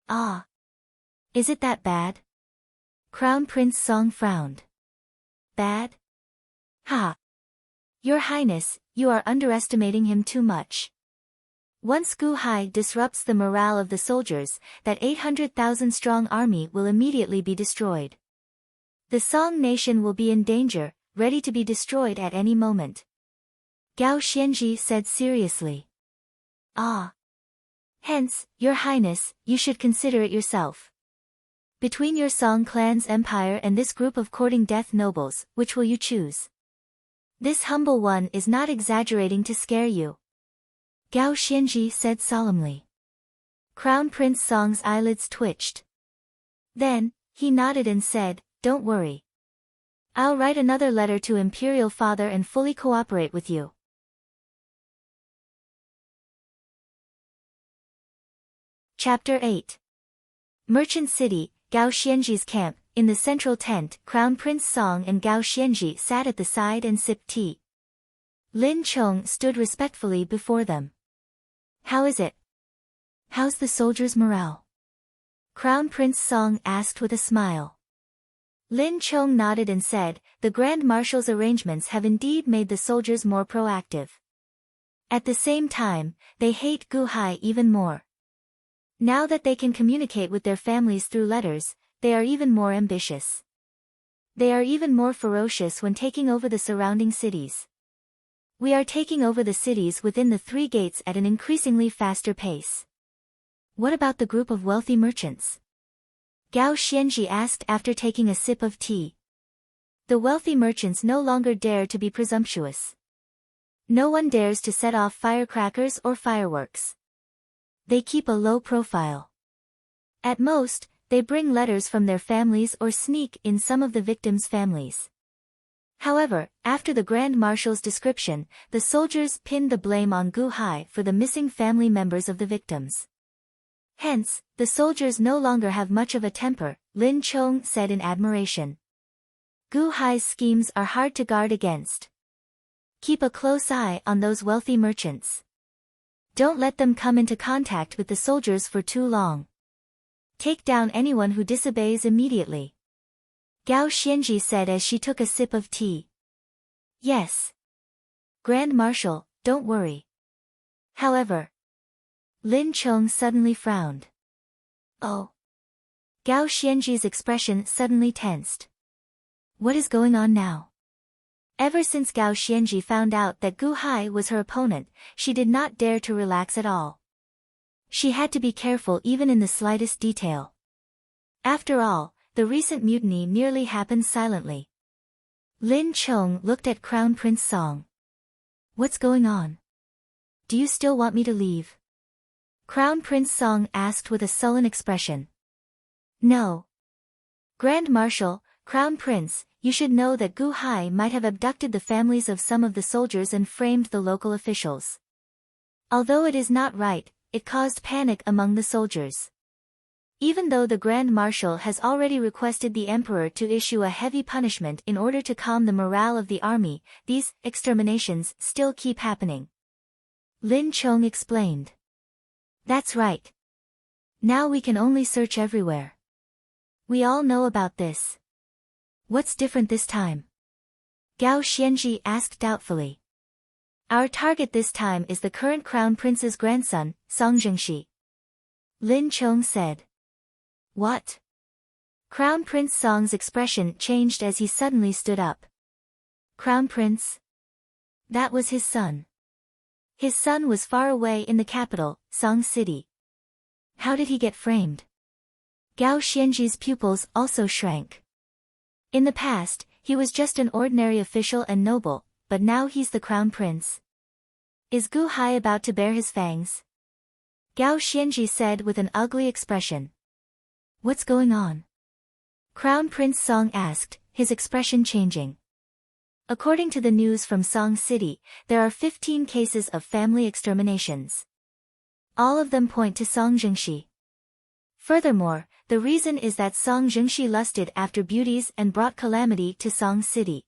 Ah. Is it that bad? Crown Prince Song frowned. Bad? Ha. Your Highness, you are underestimating him too much. Once Gu Hai disrupts the morale of the soldiers, that 800,000 strong army will immediately be destroyed. The Song nation will be in danger, ready to be destroyed at any moment. Gao Xianji said seriously. Ah. Hence, Your Highness, you should consider it yourself. Between your Song clan's empire and this group of courting death nobles, which will you choose? This humble one is not exaggerating to scare you. Gao Xianji said solemnly. Crown Prince Song's eyelids twitched. Then, he nodded and said, Don't worry. I'll write another letter to Imperial Father and fully cooperate with you. Chapter 8. Merchant City, Gao Xianji's camp. In the central tent, Crown Prince Song and Gao Xianji sat at the side and sipped tea. Lin Chong stood respectfully before them. How is it? How's the soldiers' morale? Crown Prince Song asked with a smile. Lin Chong nodded and said, the Grand Marshal's arrangements have indeed made the soldiers more proactive. At the same time, they hate Gu Hai even more. Now that they can communicate with their families through letters, they are even more ambitious. They are even more ferocious when taking over the surrounding cities. We are taking over the cities within the 3 gates at an increasingly faster pace. What about the group of wealthy merchants? Gao Xianji asked after taking a sip of tea. The wealthy merchants no longer dare to be presumptuous. No one dares to set off firecrackers or fireworks. They keep a low profile. At most, they bring letters from their families or sneak in some of the victims' families. However, after the Grand Marshal's description, the soldiers pinned the blame on Gu Hai for the missing family members of the victims. Hence, the soldiers no longer have much of a temper, Lin Chong said in admiration. Gu Hai's schemes are hard to guard against. Keep a close eye on those wealthy merchants. Don't let them come into contact with the soldiers for too long. Take down anyone who disobeys immediately. Gao Xianji said as she took a sip of tea. Yes. Grand Marshal, don't worry. However, Lin Chong suddenly frowned. Oh. Gao Xianji's expression suddenly tensed. What is going on now? Ever since Gao Xianji found out that Gu Hai was her opponent, she did not dare to relax at all. She had to be careful even in the slightest detail. After all, the recent mutiny nearly happened silently. Lin Chong looked at Crown Prince Song. What's going on? Do you still want me to leave? Crown Prince Song asked with a sullen expression. No. Grand Marshal, Crown Prince, you should know that Gu Hai might have abducted the families of some of the soldiers and framed the local officials. Although it is not right, it caused panic among the soldiers. Even though the Grand Marshal has already requested the Emperor to issue a heavy punishment in order to calm the morale of the army, these exterminations still keep happening. Lin Chong explained. That's right. Now we can only search everywhere. We all know about this. What's different this time? Gao Xianji asked doubtfully. Our target this time is the current Crown Prince's grandson, Song Zhengxi. Lin Chong said. What? Crown Prince Song's expression changed as he suddenly stood up. Crown Prince? That was his son. His son was far away in the capital, Song City. How did he get framed? Gao Xianji's pupils also shrank. In the past, he was just an ordinary official and noble, but now he's the Crown Prince. Is Gu Hai about to bare his fangs? Gao Xianji said with an ugly expression. What's going on? Crown Prince Song asked, his expression changing. According to the news from Song City, there are 15 cases of family exterminations. All of them point to Song Zhengxi. Furthermore, the reason is that Song Zhengxi lusted after beauties and brought calamity to Song City.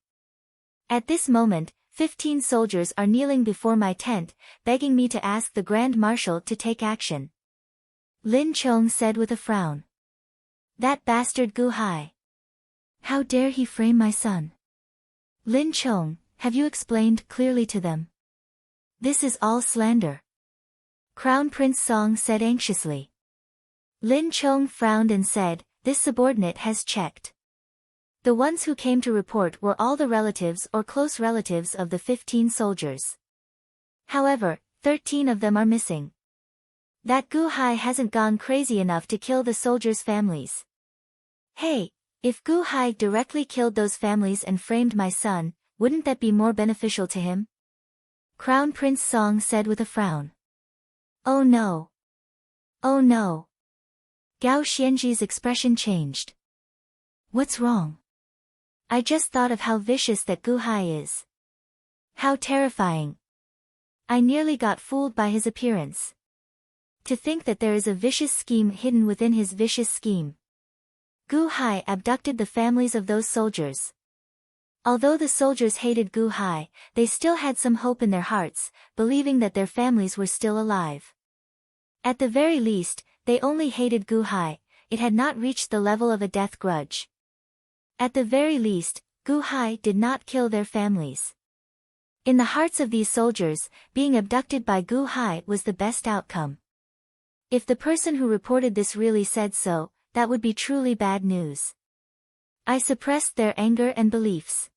At this moment, 15 soldiers are kneeling before my tent, begging me to ask the Grand Marshal to take action. Lin Chong said with a frown. That bastard Gu Hai. How dare he frame my son? Lin Chong, have you explained clearly to them? This is all slander. Crown Prince Song said anxiously. Lin Chong frowned and said, this subordinate has checked. The ones who came to report were all the relatives or close relatives of the 15 soldiers. However, 13 of them are missing. That Gu Hai hasn't gone crazy enough to kill the soldiers' families. Hey, if Gu Hai directly killed those families and framed my son, wouldn't that be more beneficial to him? Crown Prince Song said with a frown. Oh no. Oh no. Gao Xianji's expression changed. What's wrong? I just thought of how vicious that Gu Hai is. How terrifying. I nearly got fooled by his appearance. To think that there is a vicious scheme hidden within his vicious scheme. Gu Hai abducted the families of those soldiers. Although the soldiers hated Gu Hai, they still had some hope in their hearts, believing that their families were still alive. At the very least, they only hated Gu Hai, it had not reached the level of a death grudge. At the very least, Gu Hai did not kill their families. In the hearts of these soldiers, being abducted by Gu Hai was the best outcome. If the person who reported this really said so, that would be truly bad news. I suppressed their anger and beliefs.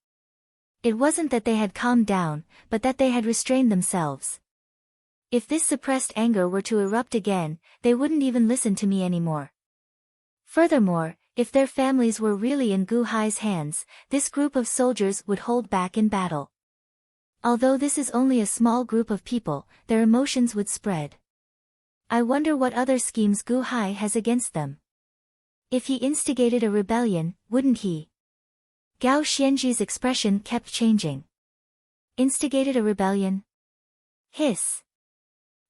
It wasn't that they had calmed down, but that they had restrained themselves. If this suppressed anger were to erupt again, they wouldn't even listen to me anymore. Furthermore, if their families were really in Gu Hai's hands, this group of soldiers would hold back in battle. Although this is only a small group of people, their emotions would spread. I wonder what other schemes Gu Hai has against them. If he instigated a rebellion, wouldn't he? Gao Xianji's expression kept changing. Instigated a rebellion? Hiss.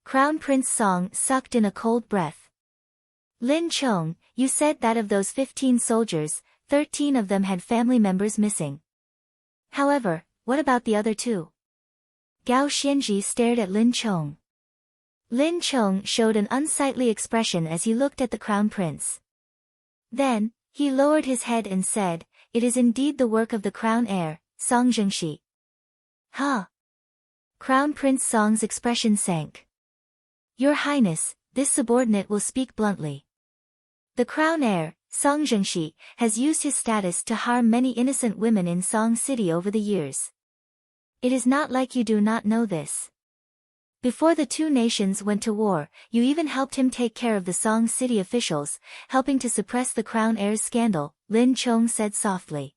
Crown Prince Song sucked in a cold breath. Lin Chong, you said that of those 15 soldiers, 13 of them had family members missing. However, what about the other 2? Gao Xianji stared at Lin Chong. Lin Chong showed an unsightly expression as he looked at the Crown Prince. Then, he lowered his head and said, "It is indeed the work of the Crown Heir, Song Zhengxi." Huh? Crown Prince Song's expression sank. Your Highness, this subordinate will speak bluntly. The Crown Heir, Song Zhengxi, has used his status to harm many innocent women in Song City over the years. It is not like you do not know this. Before the 2 nations went to war, you even helped him take care of the Song City officials, helping to suppress the Crown Heir's scandal, Lin Chong said softly.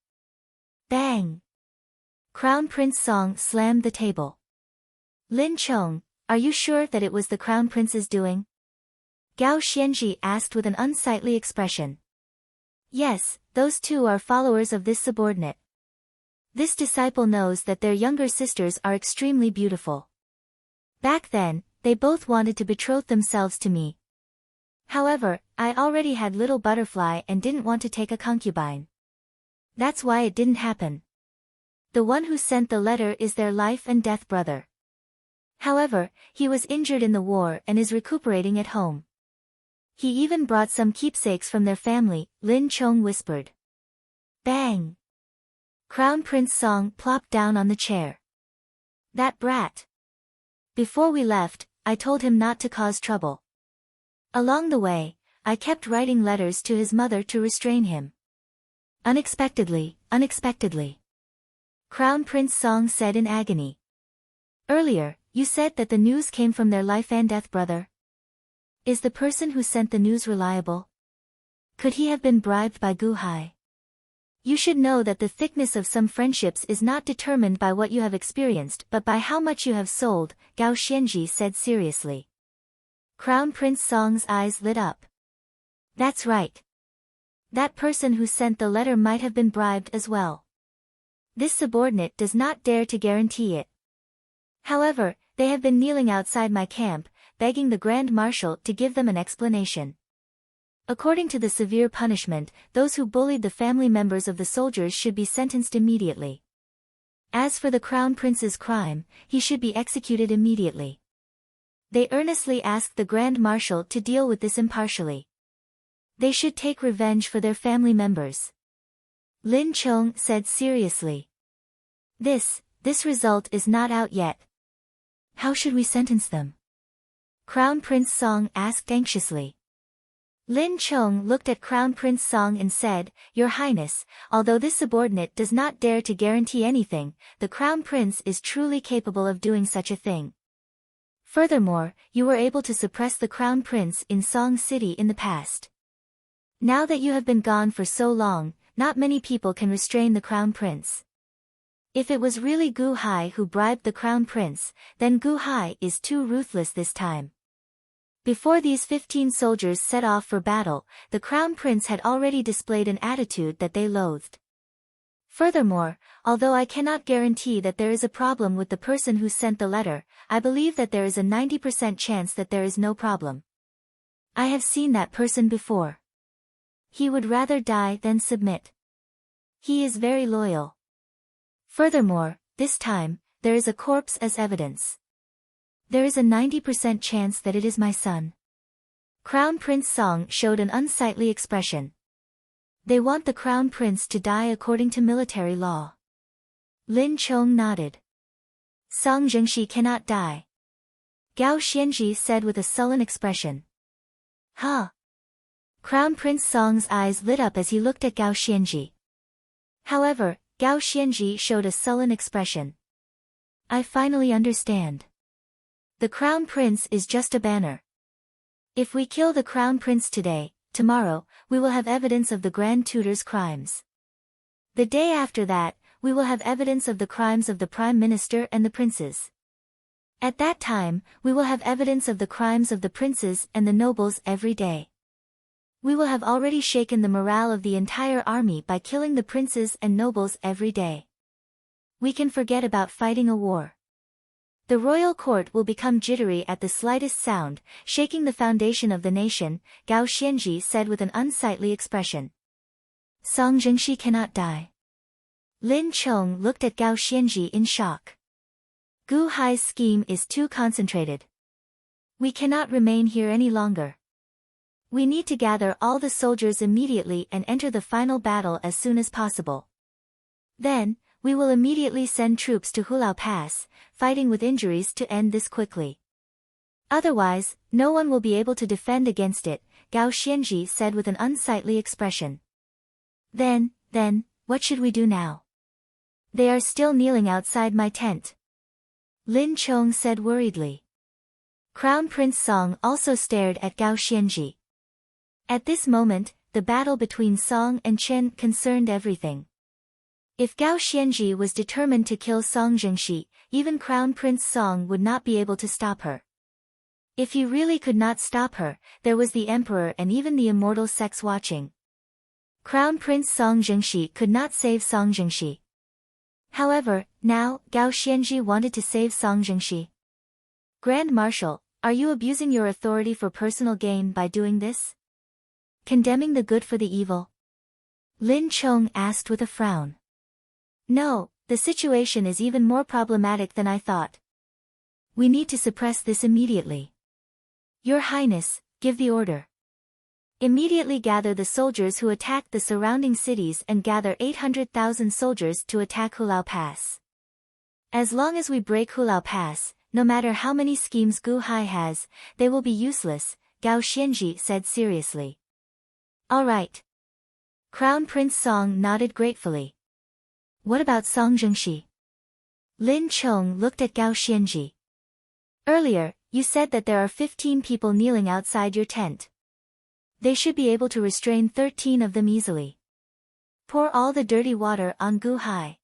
Bang! Crown Prince Song slammed the table. Lin Chong, are you sure that it was the Crown Prince's doing? Gao Xianji asked with an unsightly expression. Yes, those 2 are followers of this subordinate. This disciple knows that their younger sisters are extremely beautiful. Back then, they both wanted to betroth themselves to me. However, I already had Little Butterfly and didn't want to take a concubine. That's why it didn't happen. The one who sent the letter is their life and death brother. However, he was injured in the war and is recuperating at home. He even brought some keepsakes from their family, Lin Chong whispered. Bang! Crown Prince Song plopped down on the chair. That brat. Before we left, I told him not to cause trouble. Along the way, I kept writing letters to his mother to restrain him. Unexpectedly. Crown Prince Song said in agony. Earlier, you said that the news came from their life and death brother. Is the person who sent the news reliable? Could he have been bribed by Gu Hai? You should know that the thickness of some friendships is not determined by what you have experienced but by how much you have sold, Gao Xianji said seriously. Crown Prince Song's eyes lit up. That's right. That person who sent the letter might have been bribed as well. This subordinate does not dare to guarantee it. However, they have been kneeling outside my camp, begging the Grand Marshal to give them an explanation. According to the severe punishment, those who bullied the family members of the soldiers should be sentenced immediately. As for the Crown Prince's crime, he should be executed immediately. They earnestly asked the Grand Marshal to deal with this impartially. They should take revenge for their family members. Lin Chong said seriously. This result is not out yet. How should we sentence them? Crown Prince Song asked anxiously. Lin Chong looked at Crown Prince Song and said, Your Highness, although this subordinate does not dare to guarantee anything, the Crown Prince is truly capable of doing such a thing. Furthermore, you were able to suppress the Crown Prince in Song City in the past. Now that you have been gone for so long, not many people can restrain the Crown Prince. If it was really Gu Hai who bribed the Crown Prince, then Gu Hai is too ruthless this time. Before these 15 soldiers set off for battle, the Crown Prince had already displayed an attitude that they loathed. Furthermore, although I cannot guarantee that there is a problem with the person who sent the letter, I believe that there is a 90% chance that there is no problem. I have seen that person before. He would rather die than submit. He is very loyal. Furthermore, this time, there is a corpse as evidence. There is a 90% chance that it is my son. Crown Prince Song showed an unsightly expression. They want the Crown Prince to die according to military law. Lin Chong nodded. Song Zhengxi cannot die. Gao Xianji said with a sullen expression. Huh? Crown Prince Song's eyes lit up as he looked at Gao Xianji. However, Gao Xianji showed a sullen expression. I finally understand. The Crown Prince is just a banner. If we kill the Crown Prince today, tomorrow, we will have evidence of the Grand Tutor's crimes. The day after that, we will have evidence of the crimes of the Prime Minister and the princes. At that time, we will have evidence of the crimes of the princes and the nobles every day. We will have already shaken the morale of the entire army by killing the princes and nobles every day. We can forget about fighting a war. The royal court will become jittery at the slightest sound, shaking the foundation of the nation, Gao Xianji said with an unsightly expression. Song Zhengxi cannot die. Lin Chong looked at Gao Xianji in shock. Gu Hai's scheme is too concentrated. We cannot remain here any longer. We need to gather all the soldiers immediately and enter the final battle as soon as possible. Then, we will immediately send troops to Hulao Pass, fighting with injuries to end this quickly. Otherwise, no one will be able to defend against it, Gao Xianji said with an unsightly expression. Then, what should we do now? They are still kneeling outside my tent. Lin Chong said worriedly. Crown Prince Song also stared at Gao Xianji. At this moment, the battle between Song and Chen concerned everything. If Gao Xianji was determined to kill Song Zhengxi, even Crown Prince Song would not be able to stop her. If he really could not stop her, there was the Emperor and even the Immortal sects watching. Crown Prince Song Zhengxi could not save Song Zhengxi. However, now, Gao Xianji wanted to save Song Zhengxi. Grand Marshal, are you abusing your authority for personal gain by doing this? Condemning the good for the evil? Lin Chong asked with a frown. No, the situation is even more problematic than I thought. We need to suppress this immediately. Your Highness, give the order. Immediately gather the soldiers who attacked the surrounding cities and gather 800,000 soldiers to attack Hulao Pass. As long as we break Hulao Pass, no matter how many schemes Gu Hai has, they will be useless, Gao Xianji said seriously. All right. Crown Prince Song nodded gratefully. What about Song Zhengxi? Lin Chong looked at Gao Xianji. Earlier, you said that there are 15 people kneeling outside your tent. They should be able to restrain 13 of them easily. Pour all the dirty water on Gu Hai.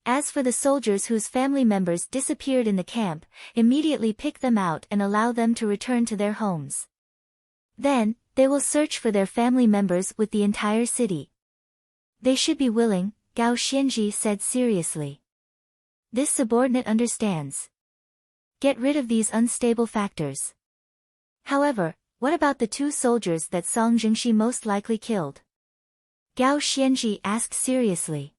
As for the soldiers whose family members disappeared in the camp, immediately pick them out and allow them to return to their homes. Then, they will search for their family members with the entire city. They should be willing, Gao Xianji said seriously. This subordinate understands. Get rid of these unstable factors. However, what about the 2 soldiers that Song Zhengxi most likely killed? Gao Xianji asked seriously.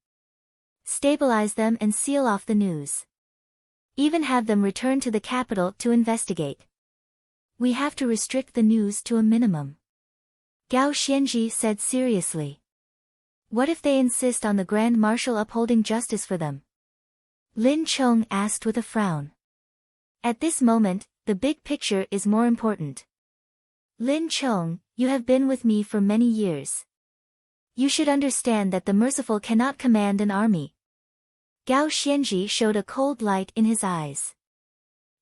Stabilize them and seal off the news. Even have them return to the capital to investigate. We have to restrict the news to a minimum. Gao Xianji said seriously. What if they insist on the Grand Marshal upholding justice for them? Lin Chong asked with a frown. At this moment, the big picture is more important. Lin Chong, you have been with me for many years. You should understand that the merciful cannot command an army. Gao Xianji showed a cold light in his eyes.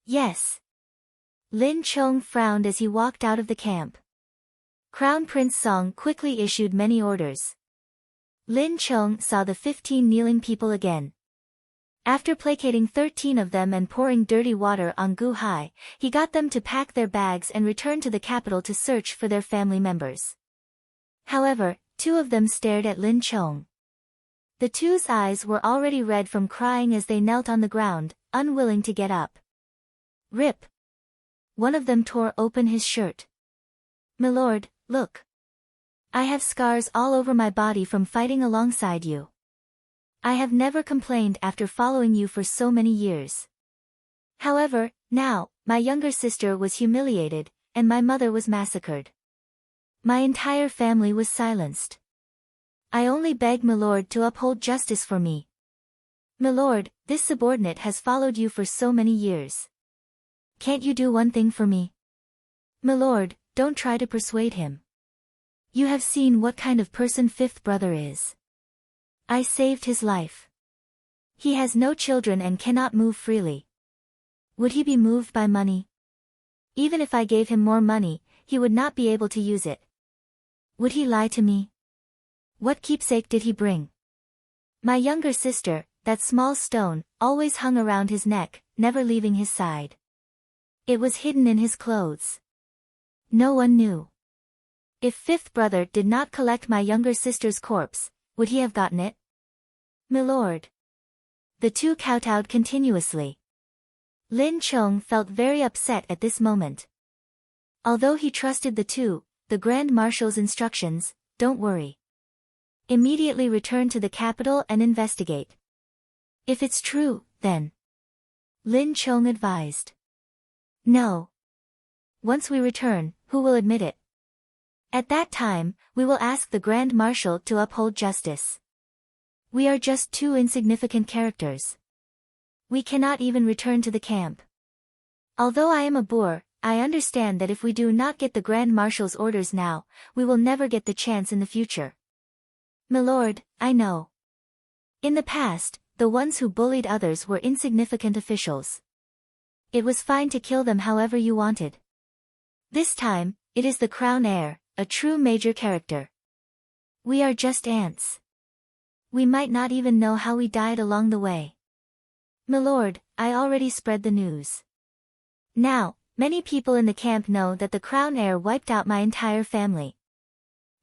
Yes. Lin Chong frowned as he walked out of the camp. Crown Prince Song quickly issued many orders. Lin Chong saw the 15 kneeling people again. After placating 13 of them and pouring dirty water on Gu Hai, he got them to pack their bags and return to the capital to search for their family members. However, 2 of them stared at Lin Chong. The two's eyes were already red from crying as they knelt on the ground, unwilling to get up. Rip! One of them tore open his shirt. "Milord, look. I have scars all over my body from fighting alongside you. I have never complained after following you for so many years. However, now, my younger sister was humiliated, and my mother was massacred. My entire family was silenced. I only beg Milord to uphold justice for me. Milord, this subordinate has followed you for so many years. Can't you do one thing for me? Milord, don't try to persuade him. You have seen what kind of person fifth brother is. I saved his life. He has no children and cannot move freely. Would he be moved by money? Even if I gave him more money, he would not be able to use it. Would he lie to me? What keepsake did he bring? My younger sister, that small stone, always hung around his neck, never leaving his side. It was hidden in his clothes. No one knew. If fifth brother did not collect my younger sister's corpse, would he have gotten it? Milord. The two kowtowed continuously. Lin Chong felt very upset at this moment. Although he trusted the two, the Grand Marshal's instructions, "Don't worry. Immediately return to the capital and investigate. If it's true, then." Lin Chong advised. "No. Once we return, who will admit it? At that time, we will ask the Grand Marshal to uphold justice. We are just two insignificant characters. We cannot even return to the camp. Although I am a boor, I understand that if we do not get the Grand Marshal's orders now, we will never get the chance in the future. Milord, I know. In the past, the ones who bullied others were insignificant officials. It was fine to kill them however you wanted. This time, it is the crown heir, a true major character. We are just ants. We might not even know how we died along the way. Milord, I already spread the news. Now, many people in the camp know that the crown heir wiped out my entire family.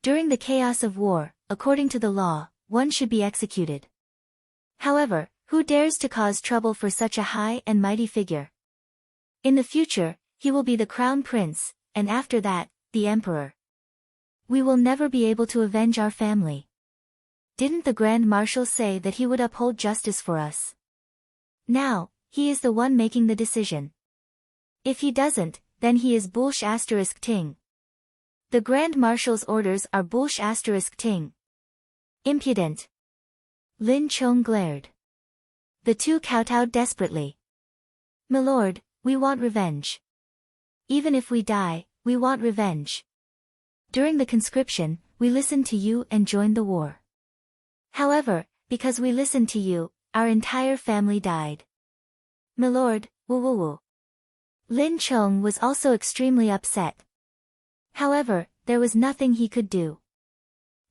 During the chaos of war, according to the law, one should be executed. However, who dares to cause trouble for such a high and mighty figure? In the future, he will be the crown prince, and after that, the emperor. We will never be able to avenge our family. Didn't the Grand Marshal say that he would uphold justice for us? Now, he is the one making the decision. If he doesn't, then he is bullsh asterisk ting. The Grand Marshal's orders are bullsh asterisk ting. Impudent. Lin Chong glared. The two kowtowed desperately. Milord, we want revenge. Even if we die, we want revenge. During the conscription, we listened to you and joined the war. However, because we listened to you, our entire family died. Milord, woo. Lin Chong was also extremely upset. However, there was nothing he could do.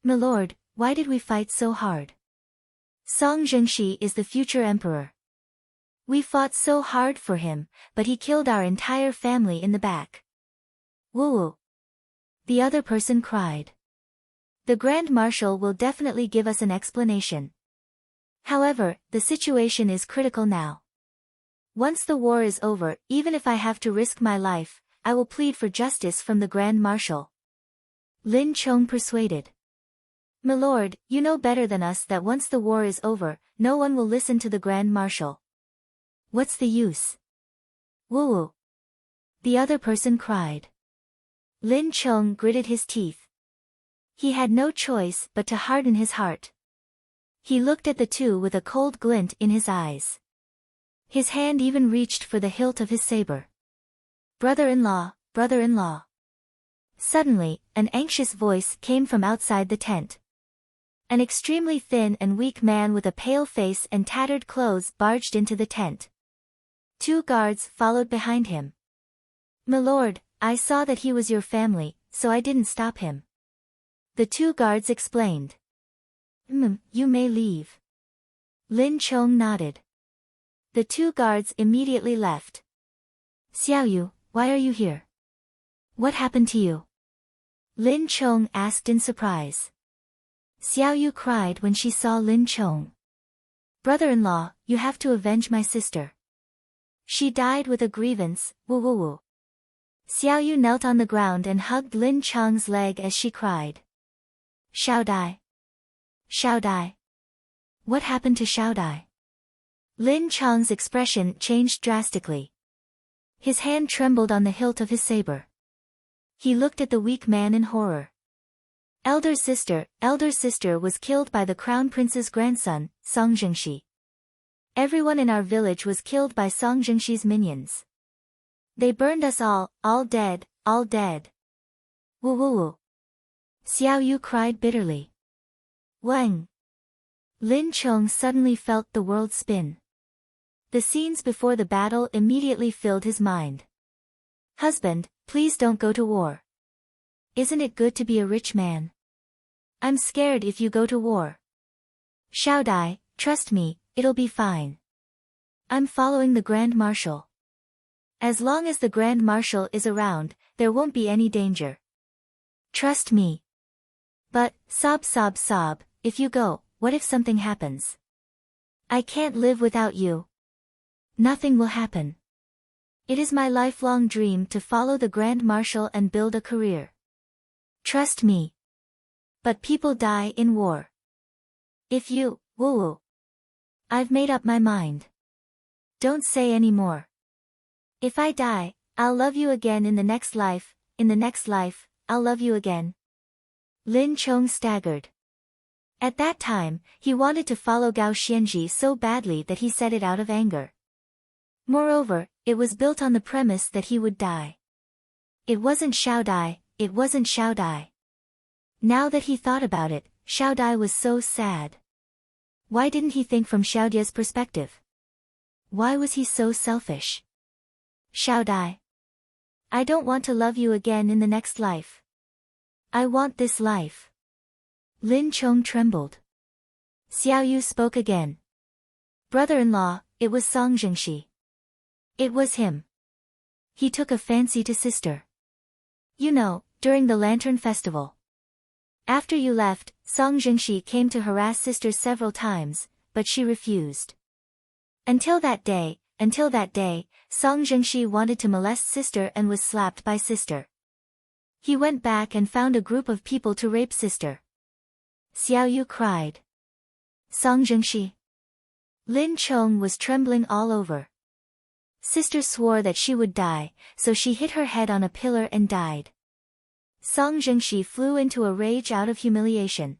Milord, why did we fight so hard? Song Zhengxi is the future emperor. We fought so hard for him, but he killed our entire family in the back. Woo. The other person cried. The Grand Marshal will definitely give us an explanation. However, the situation is critical now. Once the war is over, even if I have to risk my life, I will plead for justice from the Grand Marshal. Lin Chong persuaded. Milord, you know better than us that once the war is over, no one will listen to the Grand Marshal. What's the use? Woo. The other person cried. Lin Chong gritted his teeth. He had no choice but to harden his heart. He looked at the two with a cold glint in his eyes. His hand even reached for the hilt of his saber. Brother-in-law, brother-in-law. Suddenly, an anxious voice came from outside the tent. An extremely thin and weak man with a pale face and tattered clothes barged into the tent. Two guards followed behind him. Milord, I saw that he was your family, so I didn't stop him. The two guards explained. You may leave. Lin Chong nodded. The two guards immediately left. Xiaoyu, why are you here? What happened to you? Lin Chong asked in surprise. Xiao Yu cried when she saw Lin Chong. Brother-in-law, you have to avenge my sister. She died with a grievance, woo woo woo. Xiao Yu knelt on the ground and hugged Lin Chong's leg as she cried. Xiao Dai. Xiao Dai. What happened to Xiao Dai? Lin Chong's expression changed drastically. His hand trembled on the hilt of his saber. He looked at the weak man in horror. Elder sister was killed by the crown prince's grandson, Song Jingxi. Everyone in our village was killed by Song Jingxi's minions. They burned us all dead, all dead. Woo woo woo. Xiao Yu cried bitterly. Wang. Lin Chong suddenly felt the world spin. The scenes before the battle immediately filled his mind. Husband, please don't go to war. Isn't it good to be a rich man? I'm scared if you go to war. Xiao Dai, trust me, it'll be fine. I'm following the Grand Marshal. As long as the Grand Marshal is around, there won't be any danger. Trust me. But, sob, if you go, what if something happens? I can't live without you. Nothing will happen. It is my lifelong dream to follow the Grand Marshal and build a career. Trust me. But people die in war. If you, woo-woo. I've made up my mind. Don't say any more. If I die, I'll love you again in the next life, I'll love you again. Lin Chong staggered. At that time, he wanted to follow Gao Xianji so badly that he said it out of anger. Moreover, it was built on the premise that he would die. It wasn't Xiao Dai. Now that he thought about it, Xiao Dai was so sad. Why didn't he think from Xiao Dai's perspective? Why was he so selfish? Xiao Dai. I don't want to love you again in the next life. I want this life. Lin Chong trembled. Xiao Yu spoke again. Brother-in-law, it was Song Jingxi. It was him. He took a fancy to sister. You know, during the Lantern Festival. After you left, Song Jingxi came to harass sister several times, but she refused. Until that day, Song Jingxi wanted to molest sister and was slapped by sister. He went back and found a group of people to rape sister. Xiao Yu cried. Song Jingxi. Lin Chong was trembling all over. Sister swore that she would die, so she hit her head on a pillar and died. Song Jingxi flew into a rage out of humiliation.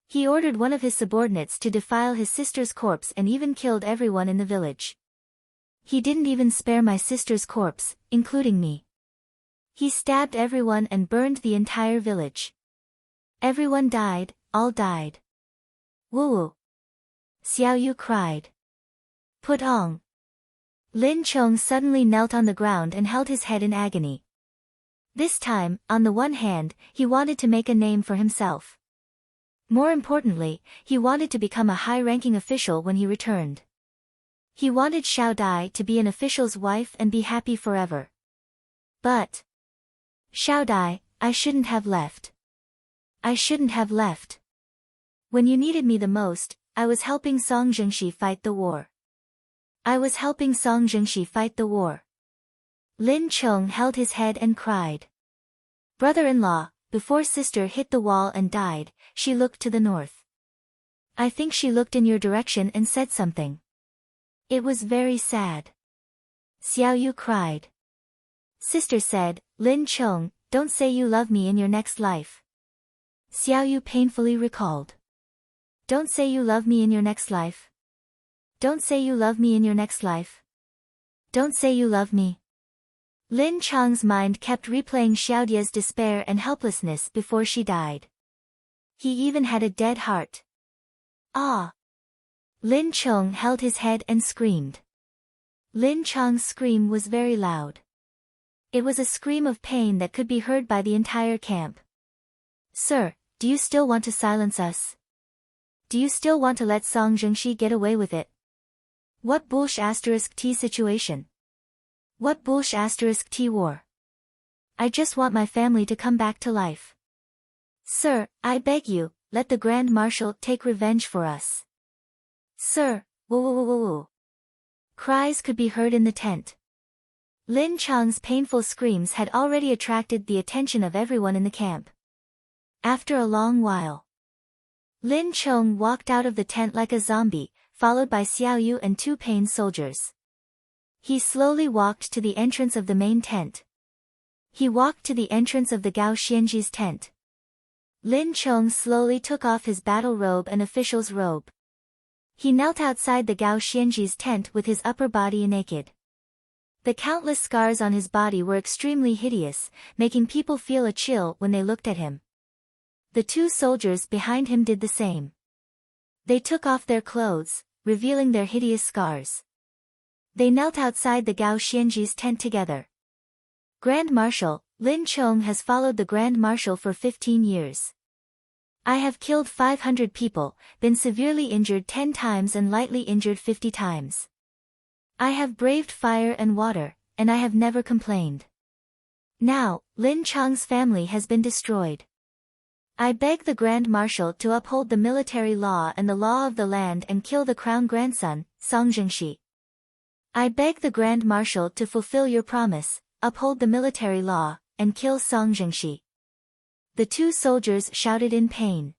He ordered one of his subordinates to defile his sister's corpse and even killed everyone in the village. He didn't even spare my sister's corpse, including me. He stabbed everyone and burned the entire village. Everyone died, all died. Woo-woo. Xiao Yu cried. Put on. Lin Chong suddenly knelt on the ground and held his head in agony. This time, on the one hand, he wanted to make a name for himself. More importantly, he wanted to become a high-ranking official when he returned. He wanted Xiao Dai to be an official's wife and be happy forever. But Xiao Dai, I shouldn't have left. I shouldn't have left. When you needed me the most, I was helping Song Jingxi fight the war. Lin Chong held his head and cried. Brother-in-law, before sister hit the wall and died, she looked to the north. I think she looked in your direction and said something. It was very sad. Xiao Yu cried. Sister said, Lin Chong, don't say you love me in your next life. Xiao Yu painfully recalled. Don't say you love me in your next life. Don't say you love me in your next life. Don't say you love me. Lin Chong's mind kept replaying Xiao Dai's despair and helplessness before she died. He even had a dead heart. Ah! Lin Chong held his head and screamed. Lin Chong's scream was very loud. It was a scream of pain that could be heard by the entire camp. Sir, do you still want to silence us? Do you still want to let Song Jingxi get away with it? What *T situation? What *T war? I just want my family to come back to life. Sir, I beg you, let the Grand Marshal take revenge for us. Sir, woo. Cries could be heard in the tent. Lin Cheng's painful screams had already attracted the attention of everyone in the camp. After a long while, Lin Cheng walked out of the tent like a zombie, followed by Xiao Yu and 2 pained soldiers. He slowly walked to the entrance of the main tent. He walked to the entrance of the Gao Xianji's tent. Lin Cheng slowly took off his battle robe and official's robe. He knelt outside the Gao Xianji's tent with his upper body naked. The countless scars on his body were extremely hideous, making people feel a chill when they looked at him. The 2 soldiers behind him did the same. They took off their clothes, revealing their hideous scars. They knelt outside the Gao Xianji's tent together. Grand Marshal, Lin Cheng has followed the Grand Marshal for 15 years. I have killed 500 people, been severely injured 10 times and lightly injured 50 times. I have braved fire and water, and I have never complained. Now, Lin Cheng's family has been destroyed. I beg the Grand Marshal to uphold the military law and the law of the land and kill the crown grandson, Song Zhengxi. I beg the Grand Marshal to fulfill your promise, uphold the military law, and kill Song Zhengxi. The 2 soldiers shouted in pain.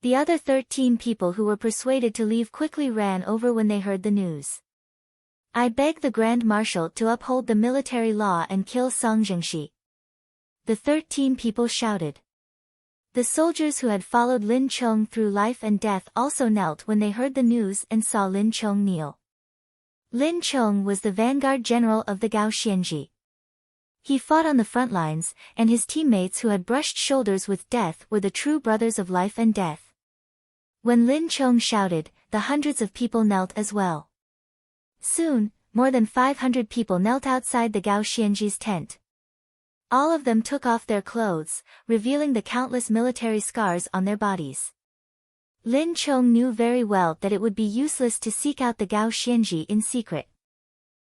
The other 13 people who were persuaded to leave quickly ran over when they heard the news. I beg the Grand Marshal to uphold the military law and kill Song Zhengxi. The 13 people shouted. The soldiers who had followed Lin Cheng through life and death also knelt when they heard the news and saw Lin Cheng kneel. Lin Cheng was the vanguard general of the Gao Xianji. He fought on the front lines, and his teammates who had brushed shoulders with death were the true brothers of life and death. When Lin Cheng shouted, the hundreds of people knelt as well. Soon, more than 500 people knelt outside the Gao Xianji's tent. All of them took off their clothes, revealing the countless military scars on their bodies. Lin Cheng knew very well that it would be useless to seek out the Gao Xianji in secret.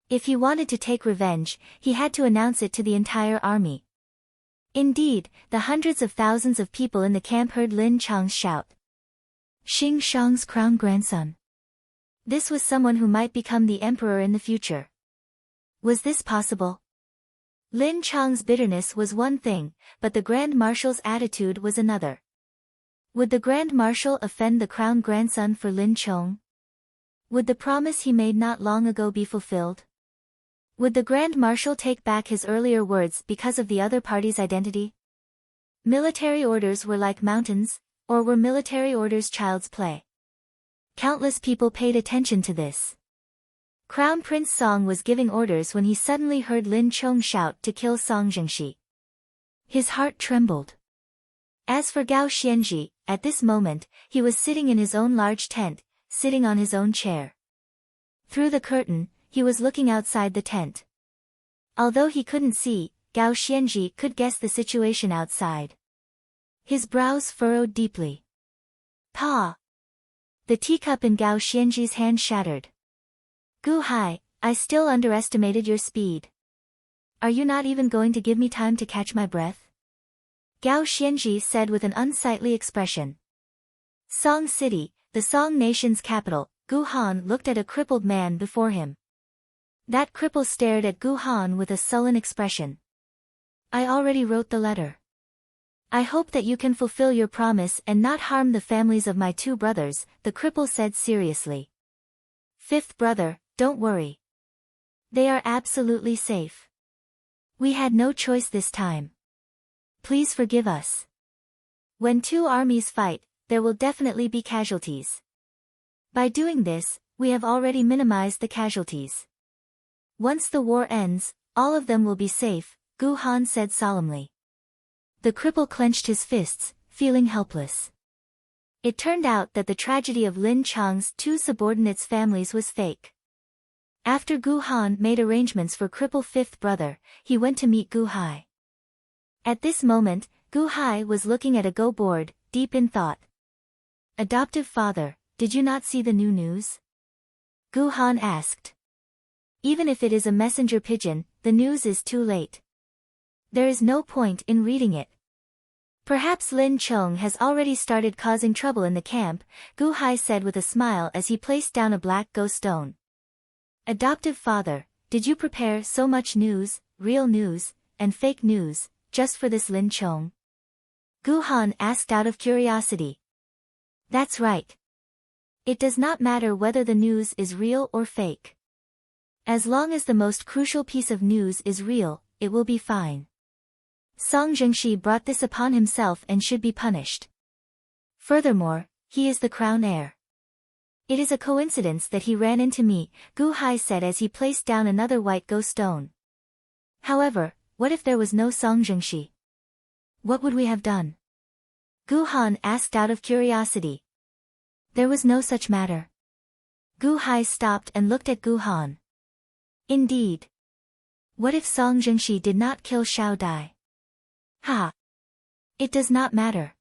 If he wanted to take revenge, he had to announce it to the entire army. Indeed, the hundreds of thousands of people in the camp heard Lin Cheng's shout. Xing Shang's crown grandson. This was someone who might become the emperor in the future. Was this possible? Lin Cheng's bitterness was one thing, but the Grand Marshal's attitude was another. Would the Grand Marshal offend the crown grandson for Lin Cheng? Would the promise he made not long ago be fulfilled? Would the Grand Marshal take back his earlier words because of the other party's identity? Military orders were like mountains, or were military orders child's play? Countless people paid attention to this. Crown Prince Song was giving orders when he suddenly heard Lin Cheng shout to kill Song Zhengxi. His heart trembled. As for Gao Xianji, at this moment, he was sitting in his own large tent, sitting on his own chair. Through the curtain, he was looking outside the tent. Although he couldn't see, Gao Xianji could guess the situation outside. His brows furrowed deeply. Pa! The teacup in Gao Xianji's hand shattered. Gu Hai, I still underestimated your speed. Are you not even going to give me time to catch my breath? Gao Xianji said with an unsightly expression. Song City, the Song nation's capital, Gu Han looked at a crippled man before him. That cripple stared at Gu Han with a sullen expression. I already wrote the letter. I hope that you can fulfill your promise and not harm the families of my 2 brothers, the cripple said seriously. 5th brother, don't worry. They are absolutely safe. We had no choice this time. Please forgive us. When 2 armies fight, there will definitely be casualties. By doing this, we have already minimized the casualties. Once the war ends, all of them will be safe, Gu Han said solemnly. The cripple clenched his fists, feeling helpless. It turned out that the tragedy of Lin Cheng's 2 subordinates' families was fake. After Gu Han made arrangements for cripple 5th brother, he went to meet Gu Hai. At this moment, Gu Hai was looking at a go board, deep in thought. Adoptive father, did you not see the new news? Gu Han asked. Even if it is a messenger pigeon, the news is too late. There is no point in reading it. Perhaps Lin Chong has already started causing trouble in the camp, Gu Hai said with a smile as he placed down a black ghost stone. Adoptive father, did you prepare so much news, real news, and fake news, just for this Lin Chong? Gu Han asked out of curiosity. That's right. It does not matter whether the news is real or fake. As long as the most crucial piece of news is real, it will be fine. Song Zhengxi brought this upon himself and should be punished. Furthermore, he is the crown heir. It is a coincidence that he ran into me, Gu Hai said as he placed down another white ghost stone. However, what if there was no Song Zhengxi? What would we have done? Gu Han asked out of curiosity. There was no such matter. Gu Hai stopped and looked at Gu Han. Indeed. What if Song Zhengxi did not kill Xiao Dai? Ha! It does not matter.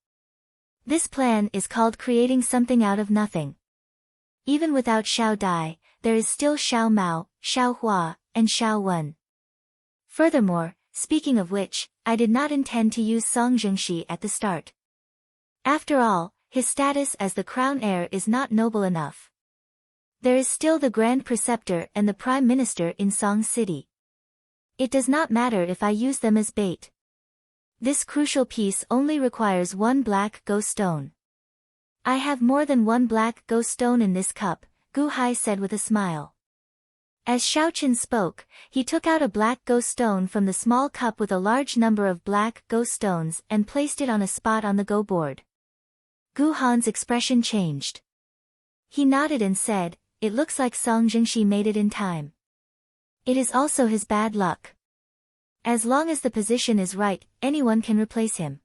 This plan is called creating something out of nothing. Even without Xiao Dai, there is still Xiao Mao, Xiao Hua, and Xiao Wen. Furthermore, speaking of which, I did not intend to use Song Zhengxi at the start. After all, his status as the crown heir is not noble enough. There is still the Grand Preceptor and the Prime Minister in Song City. It does not matter if I use them as bait. This crucial piece only requires one black ghost stone. I have more than one black ghost stone in this cup, Gu Hai said with a smile. As Xiaoqin spoke, he took out a black ghost stone from the small cup with a large number of black ghost stones and placed it on a spot on the go board. Gu Han's expression changed. He nodded and said, "It looks like Song Zhengxi made it in time. It is also his bad luck. As long as the position is right, anyone can replace him."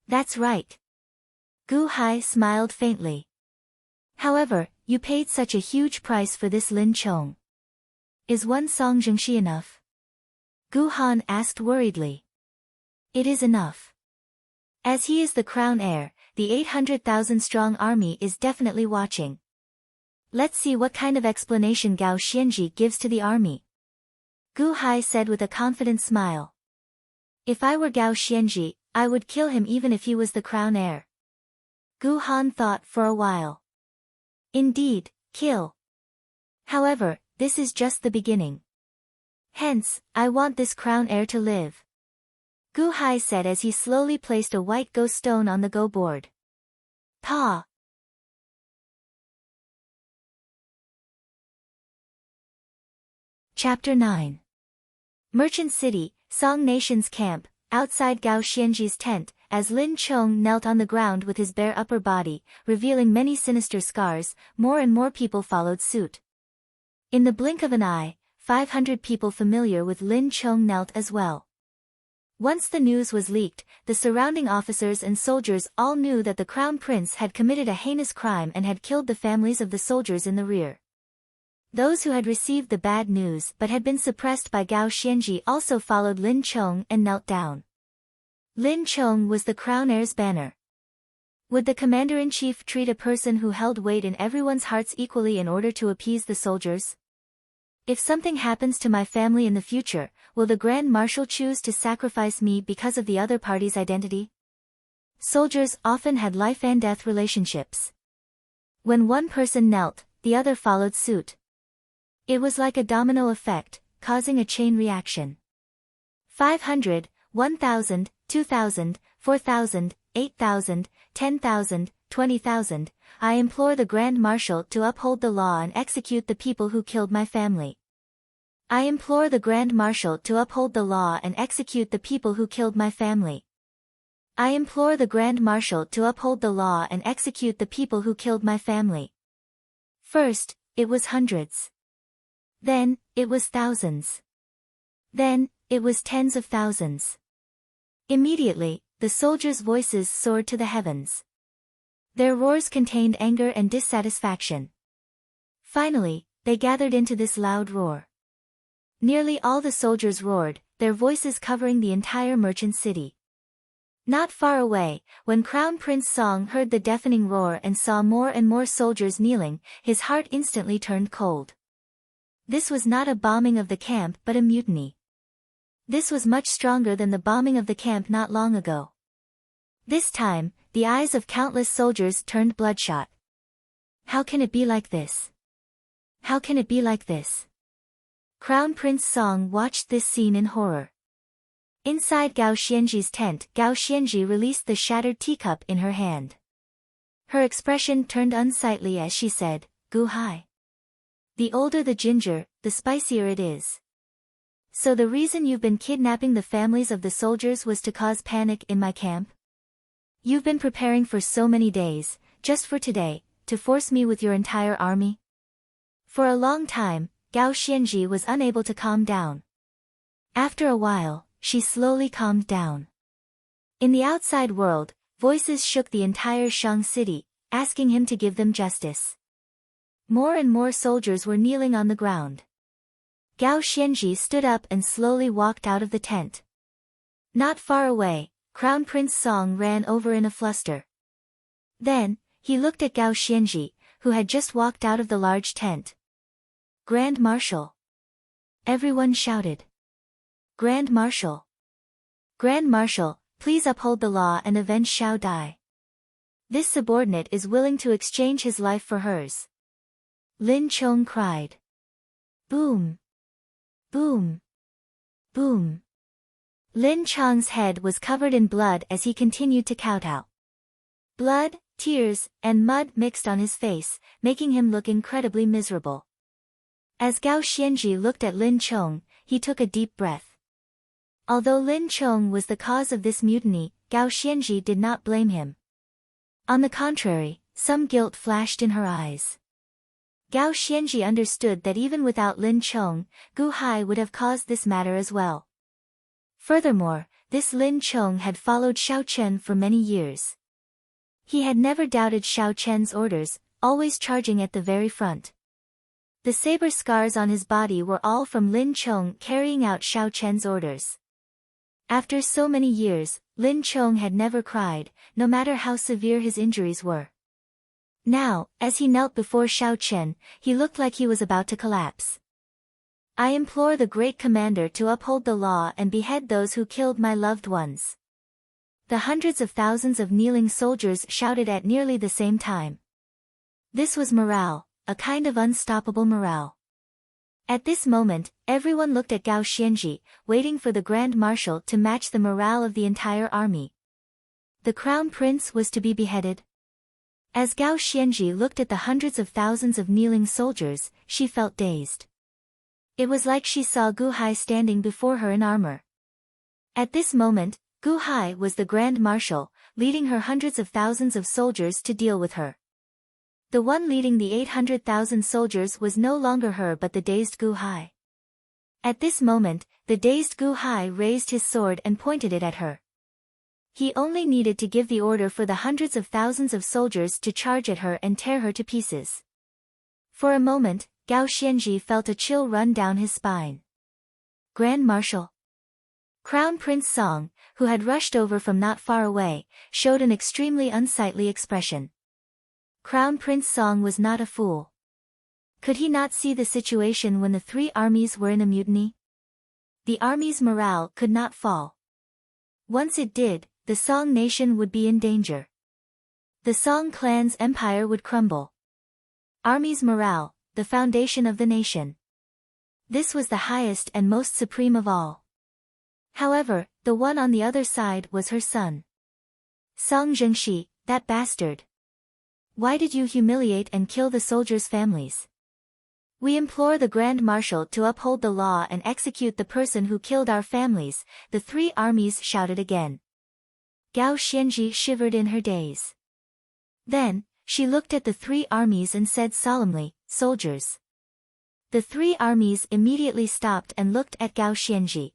That's right. Gu Hai smiled faintly. However, you paid such a huge price for this Lin Chong. Is one Song Zhengxi enough? Gu Han asked worriedly. It is enough. As he is the crown heir, the 800,000-strong army is definitely watching. Let's see what kind of explanation Gao Xianji gives to the army. Gu Hai said with a confident smile. If I were Gao Xianji, I would kill him even if he was the crown heir. Gu Han thought for a while. Indeed, kill. However, this is just the beginning. Hence, I want this crown heir to live. Gu Hai said as he slowly placed a white ghost stone on the go board. Pa! Chapter 9. Merchant City, Song Nation's camp, outside Gao Xianji's tent, as Lin Chong knelt on the ground with his bare upper body, revealing many sinister scars, more and more people followed suit. In the blink of an eye, 500 people familiar with Lin Chong knelt as well. Once the news was leaked, the surrounding officers and soldiers all knew that the Crown Prince had committed a heinous crime and had killed the families of the soldiers in the rear. Those who had received the bad news but had been suppressed by Gao Xianji also followed Lin Chong and knelt down. Lin Chong was the crown heir's banner. Would the commander-in-chief treat a person who held weight in everyone's hearts equally in order to appease the soldiers? If something happens to my family in the future, will the Grand Marshal choose to sacrifice me because of the other party's identity? Soldiers often had life and death relationships. When one person knelt, the other followed suit. It was like a domino effect, causing a chain reaction. 500, 1,000, 2,000, 4,000, 8,000, 10,000, 20,000, I implore the Grand Marshal to uphold the law and execute the people who killed my family. I implore the Grand Marshal to uphold the law and execute the people who killed my family. I implore the Grand Marshal to uphold the law and execute the people who killed my family. First, it was hundreds. Then, it was thousands. Then, it was tens of thousands. Immediately, the soldiers' voices soared to the heavens. Their roars contained anger and dissatisfaction. Finally, they gathered into this loud roar. Nearly all the soldiers roared, their voices covering the entire merchant city. Not far away, when Crown Prince Song heard the deafening roar and saw more and more soldiers kneeling, his heart instantly turned cold. This was not a bombing of the camp but a mutiny. This was much stronger than the bombing of the camp not long ago. This time, the eyes of countless soldiers turned bloodshot. How can it be like this? How can it be like this? Crown Prince Song watched this scene in horror. Inside Gao Xianji's tent, Gao Xianji released the shattered teacup in her hand. Her expression turned unsightly as she said, "Gu Hai. The older the ginger, the spicier it is. So the reason you've been kidnapping the families of the soldiers was to cause panic in my camp? You've been preparing for so many days, just for today, to force me with your entire army?" For a long time, Gao Xianji was unable to calm down. After a while, she slowly calmed down. In the outside world, voices shook the entire Shang city, asking him to give them justice. More and more soldiers were kneeling on the ground. Gao Xianji stood up and slowly walked out of the tent. Not far away, Crown Prince Song ran over in a fluster. Then, he looked at Gao Xianji, who had just walked out of the large tent. "Grand Marshal!" Everyone shouted. "Grand Marshal! Grand Marshal, please uphold the law and avenge Xiao Dai. This subordinate is willing to exchange his life for hers." Lin Chong cried. Boom! Boom! Boom! Lin Chong's head was covered in blood as he continued to kowtow. Blood, tears, and mud mixed on his face, making him look incredibly miserable. As Gao Xianji looked at Lin Chong, he took a deep breath. Although Lin Chong was the cause of this mutiny, Gao Xianji did not blame him. On the contrary, some guilt flashed in her eyes. Gao Xianji understood that even without Lin Chong, Gu Hai would have caused this matter as well. Furthermore, this Lin Chong had followed Xiao Chen for many years. He had never doubted Xiao Chen's orders, always charging at the very front. The saber scars on his body were all from Lin Chong carrying out Xiao Chen's orders. After so many years, Lin Chong had never cried, no matter how severe his injuries were. Now, as he knelt before Xiao Chen, he looked like he was about to collapse. "I implore the great commander to uphold the law and behead those who killed my loved ones." The hundreds of thousands of kneeling soldiers shouted at nearly the same time. This was morale, a kind of unstoppable morale. At this moment, everyone looked at Gao Xianji, waiting for the Grand Marshal to match the morale of the entire army. The Crown Prince was to be beheaded. As Gao Xianji looked at the hundreds of thousands of kneeling soldiers, she felt dazed. It was like she saw Gu Hai standing before her in armor. At this moment, Gu Hai was the Grand Marshal, leading her hundreds of thousands of soldiers to deal with her. The one leading the 800,000 soldiers was no longer her but the dazed Gu Hai. At this moment, the dazed Gu Hai raised his sword and pointed it at her. He only needed to give the order for the hundreds of thousands of soldiers to charge at her and tear her to pieces. For a moment, Gao Xianji felt a chill run down his spine. "Grand Marshal!" Crown Prince Song, who had rushed over from not far away, showed an extremely unsightly expression. Crown Prince Song was not a fool. Could he not see the situation when the three armies were in a mutiny? The army's morale could not fall. Once it did, the Song nation would be in danger. The Song clan's empire would crumble. Army's morale, the foundation of the nation. This was the highest and most supreme of all. However, the one on the other side was her son. Song Zhengxi, that bastard. Why did you humiliate and kill the soldiers' families? We implore the Grand Marshal to uphold the law and execute the person who killed our families, the three armies shouted again. Gao Xianji shivered in her daze. Then, she looked at the three armies and said solemnly, "Soldiers." The three armies immediately stopped and looked at Gao Xianji.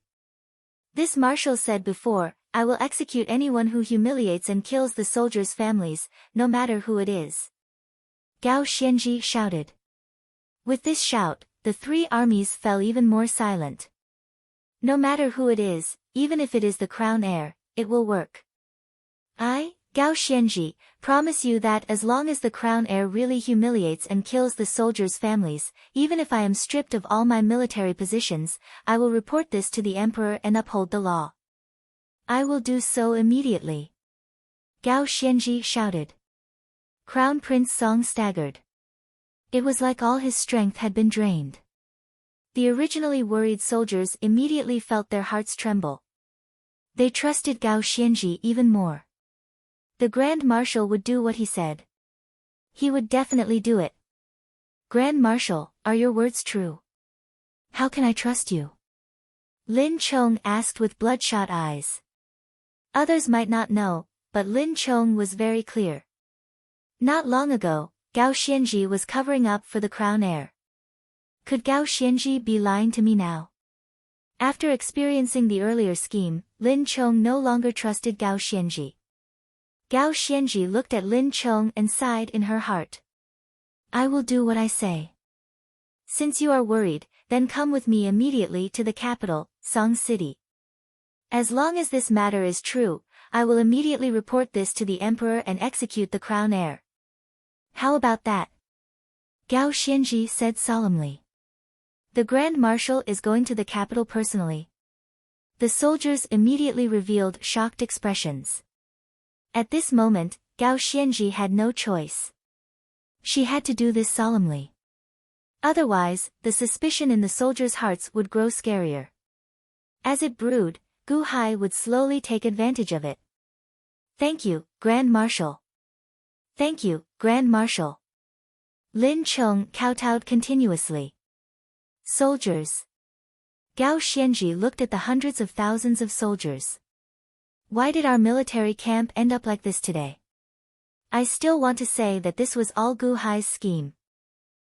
This marshal said before, "I will execute anyone who humiliates and kills the soldiers' families, no matter who it is." Gao Xianji shouted. With this shout, the three armies fell even more silent. No matter who it is, even if it is the crown heir, it will work. I, Gao Xianji, promise you that as long as the crown heir really humiliates and kills the soldiers' families, even if I am stripped of all my military positions, I will report this to the emperor and uphold the law. I will do so immediately. Gao Xianji shouted. Crown Prince Song staggered. It was like all his strength had been drained. The originally worried soldiers immediately felt their hearts tremble. They trusted Gao Xianji even more. The Grand Marshal would do what he said. He would definitely do it. Grand Marshal, are your words true? How can I trust you? Lin Chong asked with bloodshot eyes. Others might not know, but Lin Chong was very clear. Not long ago, Gao Xianji was covering up for the crown heir. Could Gao Xianji be lying to me now? After experiencing the earlier scheme, Lin Chong no longer trusted Gao Xianji. Gao Xianji looked at Lin Chong and sighed in her heart. I will do what I say. Since you are worried, then come with me immediately to the capital, Song City. As long as this matter is true, I will immediately report this to the emperor and execute the crown heir. How about that? Gao Xianji said solemnly. The Grand Marshal is going to the capital personally. The soldiers immediately revealed shocked expressions. At this moment, Gao Xianji had no choice. She had to do this solemnly. Otherwise, the suspicion in the soldiers' hearts would grow scarier. As it brewed, Gu Hai would slowly take advantage of it. Thank you, Grand Marshal. Thank you, Grand Marshal. Lin Chong kowtowed continuously. Soldiers. Gao Xianji looked at the hundreds of thousands of soldiers. Why did our military camp end up like this today? I still want to say that this was all Gu Hai's scheme.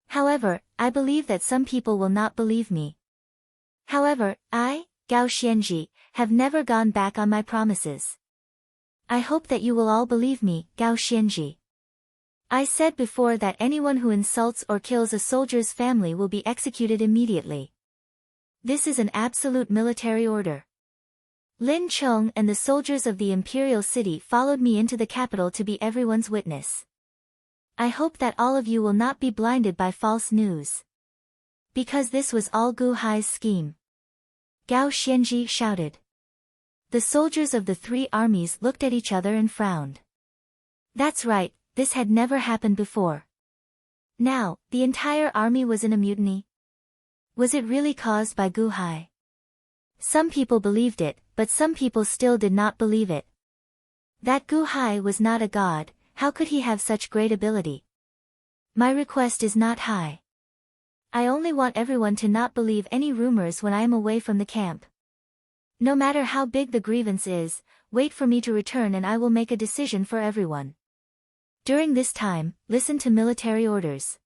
However, I believe that some people will not believe me. However, I, Gao Xianji, have never gone back on my promises. I hope that you will all believe me, Gao Xianji. I said before that anyone who insults or kills a soldier's family will be executed immediately. This is an absolute military order. Lin Chong and the soldiers of the imperial city followed me into the capital to be everyone's witness. I hope that all of you will not be blinded by false news. Because this was all Gu Hai's scheme. Gao Xianji shouted. The soldiers of the three armies looked at each other and frowned. That's right, this had never happened before. Now, the entire army was in a mutiny. Was it really caused by Gu Hai? Some people believed it, but some people still did not believe it. That Gu Hai was not a god, how could he have such great ability? My request is not high. I only want everyone to not believe any rumors when I am away from the camp. No matter how big the grievance is, wait for me to return and I will make a decision for everyone. During this time, listen to military orders.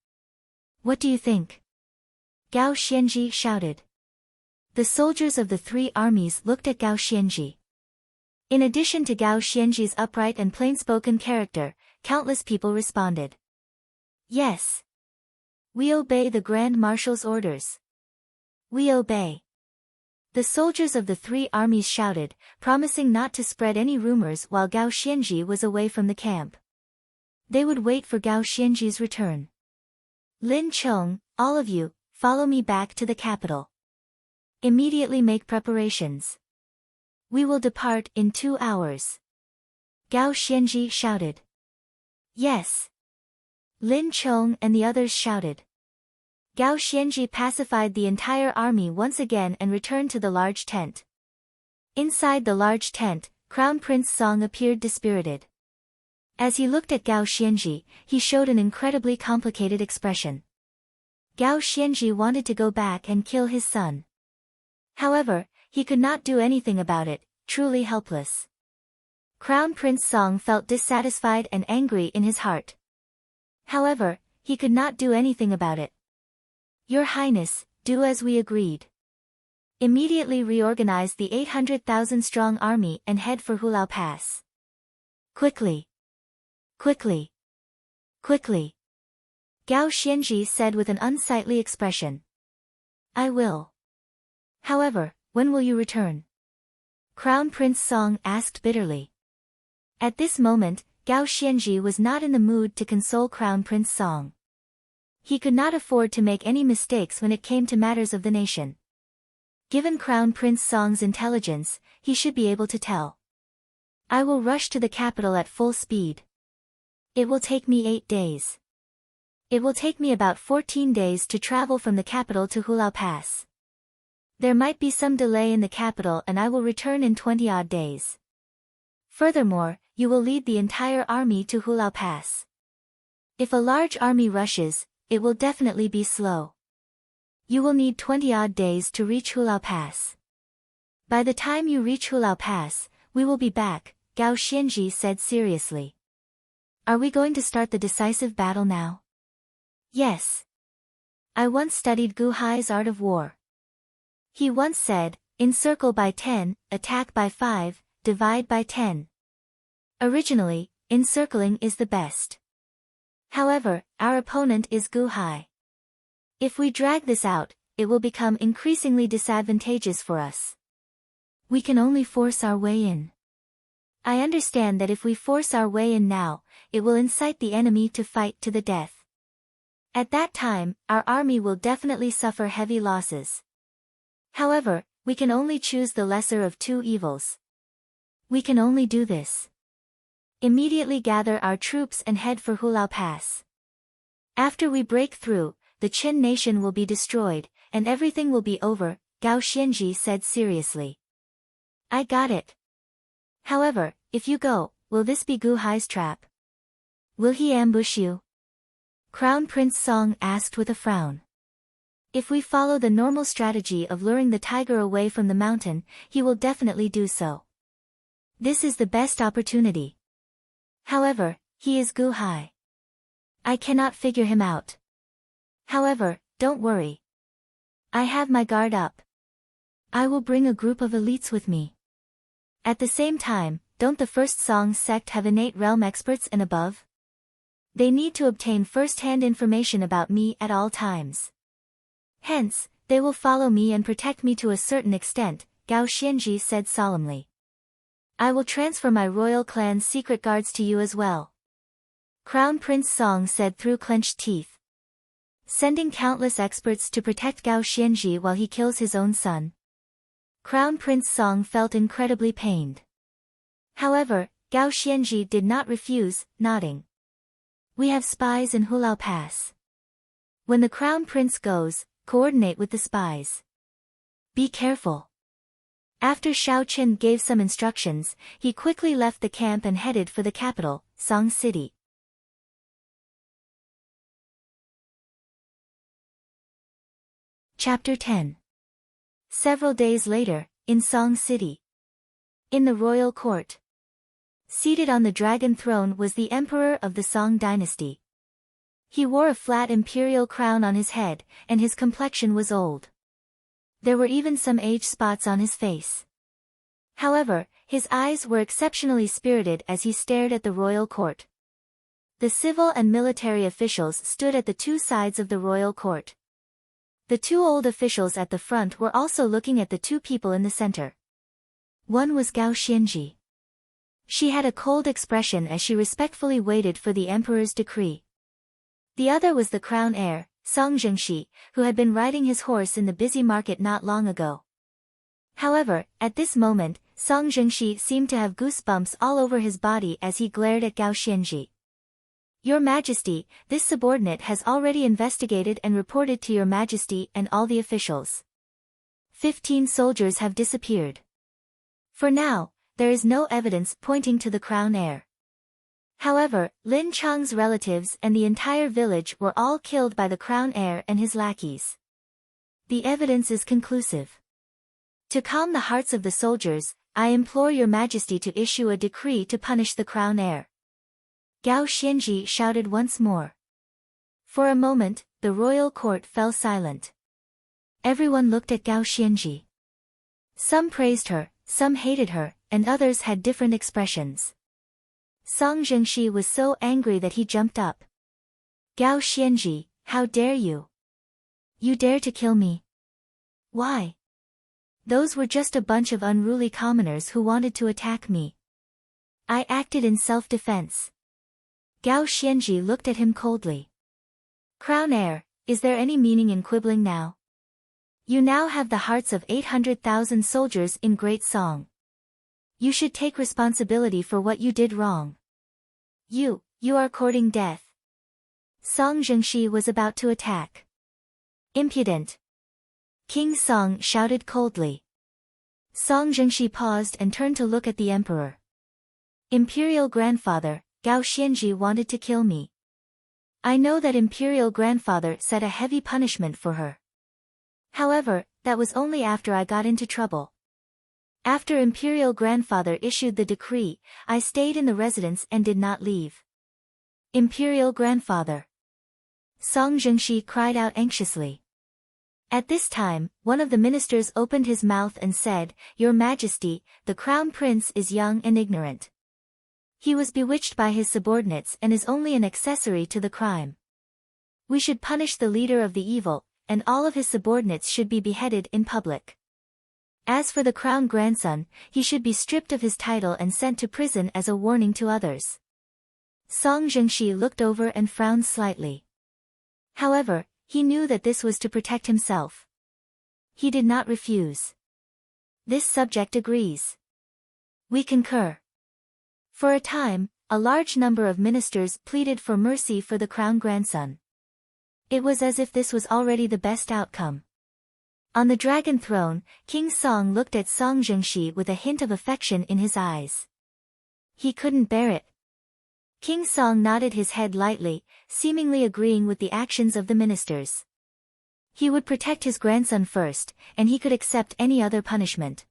What do you think? Gao Xianji shouted. The soldiers of the three armies looked at Gao Xianji. In addition to Gao Xianji's upright and plain-spoken character, countless people responded. Yes. We obey the Grand Marshal's orders. We obey. The soldiers of the three armies shouted, promising not to spread any rumors while Gao Xianji was away from the camp. They would wait for Gao Xianji's return. Lin Chong, all of you, follow me back to the capital. Immediately make preparations. We will depart in 2 hours. Gao Xianji shouted. Yes. Lin Chong and the others shouted. Gao Xianji pacified the entire army once again and returned to the large tent. Inside the large tent, Crown Prince Song appeared dispirited. As he looked at Gao Xianji, he showed an incredibly complicated expression. Gao Xianji wanted to go back and kill his son. However, he could not do anything about it, truly helpless. Crown Prince Song felt dissatisfied and angry in his heart. However, he could not do anything about it. Your Highness, do as we agreed. Immediately reorganize the 800,000-strong army and head for Hulao Pass. Quickly. Quickly. Quickly. Gao Xianji said with an unsightly expression. I will. However, when will you return? Crown Prince Song asked bitterly. At this moment, Gao Xianji was not in the mood to console Crown Prince Song. He could not afford to make any mistakes when it came to matters of the nation. Given Crown Prince Song's intelligence, he should be able to tell. I will rush to the capital at full speed. It will take me 8 days. It will take me about 14 days to travel from the capital to Hulao Pass. There might be some delay in the capital and I will return in 20-odd days. Furthermore, you will lead the entire army to Hulao Pass. If a large army rushes, it will definitely be slow. You will need 20-odd days to reach Hulao Pass. By the time you reach Hulao Pass, we will be back, Gao Xianji said seriously. Are we going to start the decisive battle now? Yes. I once studied Gu Hai's art of war. He once said, encircle by 10, attack by 5, divide by 10. Originally, encircling is the best. However, our opponent is Gu Hai. If we drag this out, it will become increasingly disadvantageous for us. We can only force our way in. I understand that if we force our way in now, it will incite the enemy to fight to the death. At that time, our army will definitely suffer heavy losses. However, we can only choose the lesser of two evils. We can only do this. Immediately gather our troops and head for Hulao Pass. After we break through, the Qin nation will be destroyed, and everything will be over, Gao Xianji said seriously. I got it. However, if you go, will this be Gu Hai's trap? Will he ambush you? Crown Prince Song asked with a frown. If we follow the normal strategy of luring the tiger away from the mountain, he will definitely do so. This is the best opportunity. However, he is Gu Hai. I cannot figure him out. However, don't worry. I have my guard up. I will bring a group of elites with me. At the same time, don't the First Song sect have innate realm experts and above? They need to obtain first-hand information about me at all times. Hence, they will follow me and protect me to a certain extent, Gao Xianji said solemnly. I will transfer my royal clan's secret guards to you as well. Crown Prince Song said through clenched teeth. Sending countless experts to protect Gao Xianji while he kills his own son. Crown Prince Song felt incredibly pained. However, Gao Xianji did not refuse, nodding. We have spies in Hulao Pass. When the Crown Prince goes, coordinate with the spies. Be careful. After Shao Qin gave some instructions, he quickly left the camp and headed for the capital, Song City. Chapter 10. Several days later, in Song City. In the royal court. Seated on the dragon throne was the emperor of the Song dynasty. He wore a flat imperial crown on his head, and his complexion was old. There were even some age spots on his face. However, his eyes were exceptionally spirited as he stared at the royal court. The civil and military officials stood at the two sides of the royal court. The two old officials at the front were also looking at the two people in the center. One was Gao Xianji. She had a cold expression as she respectfully waited for the emperor's decree. The other was the crown heir, Song Zhengxi, who had been riding his horse in the busy market not long ago. However, at this moment, Song Zhengxi seemed to have goosebumps all over his body as he glared at Gao Xianji. Your Majesty, this subordinate has already investigated and reported to Your Majesty and all the officials. 15 soldiers have disappeared. For now, there is no evidence pointing to the crown heir. However, Lin Chang's relatives and the entire village were all killed by the crown heir and his lackeys. The evidence is conclusive. To calm the hearts of the soldiers, I implore Your Majesty to issue a decree to punish the crown heir. Gao Xianji shouted once more. For a moment, the royal court fell silent. Everyone looked at Gao Xianji. Some praised her, some hated her, and others had different expressions. Song Zhengxi was so angry that he jumped up. Gao Xianji, how dare you? You dare to kill me? Why? Those were just a bunch of unruly commoners who wanted to attack me. I acted in self-defense. Gao Xianji looked at him coldly. Crown heir, is there any meaning in quibbling now? You now have the hearts of 800,000 soldiers in Great Song. You should take responsibility for what you did wrong. You are courting death. Song Zhengxi was about to attack. Impudent! King Song shouted coldly. Song Zhengxi paused and turned to look at the emperor. Imperial grandfather, Gao Xianji wanted to kill me. I know that imperial grandfather set a heavy punishment for her. However, that was only after I got into trouble. After imperial grandfather issued the decree, I stayed in the residence and did not leave. Imperial grandfather! Song Zhengxi cried out anxiously. At this time, one of the ministers opened his mouth and said, Your Majesty, the crown prince is young and ignorant. He was bewitched by his subordinates and is only an accessory to the crime. We should punish the leader of the evil, and all of his subordinates should be beheaded in public. As for the crown grandson, he should be stripped of his title and sent to prison as a warning to others. Song Zhengxi looked over and frowned slightly. However, he knew that this was to protect himself. He did not refuse. This subject agrees. We concur. For a time, a large number of ministers pleaded for mercy for the crown grandson. It was as if this was already the best outcome. On the dragon throne, King Song looked at Song Zhengxi with a hint of affection in his eyes. He couldn't bear it. King Song nodded his head lightly, seemingly agreeing with the actions of the ministers. He would protect his grandson first, and he could accept any other punishment.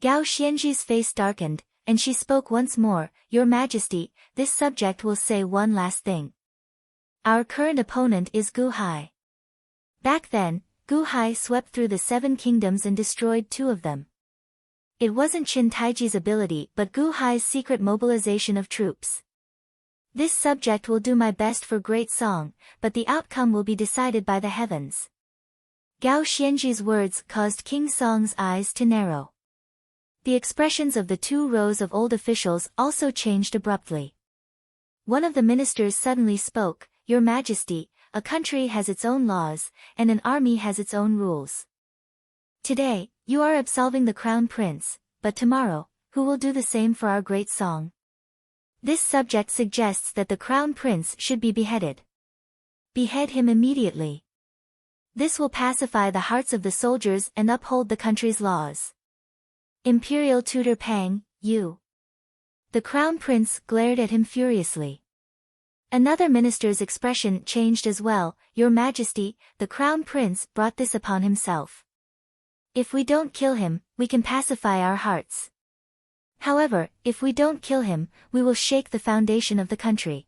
Gao Xianji's face darkened, and she spoke once more, Your Majesty, this subject will say one last thing. Our current opponent is Gu Hai. Back then, Gu Hai swept through the 7 kingdoms and destroyed 2 of them. It wasn't Qin Taiji's ability but Gu Hai's secret mobilization of troops. This subject will do my best for Great Song, but the outcome will be decided by the heavens. Gao Xianji's words caused King Song's eyes to narrow. The expressions of the 2 rows of old officials also changed abruptly. One of the ministers suddenly spoke, Your Majesty, a country has its own laws, and an army has its own rules. Today, you are absolving the crown prince, but tomorrow, who will do the same for our Great Song? This subject suggests that the crown prince should be beheaded. Behead him immediately. This will pacify the hearts of the soldiers and uphold the country's laws. Imperial tutor Pang, you. The crown prince glared at him furiously. Another minister's expression changed as well, Your Majesty, the crown prince brought this upon himself. If we don't kill him, we can pacify our hearts. However, if we don't kill him, we will shake the foundation of the country.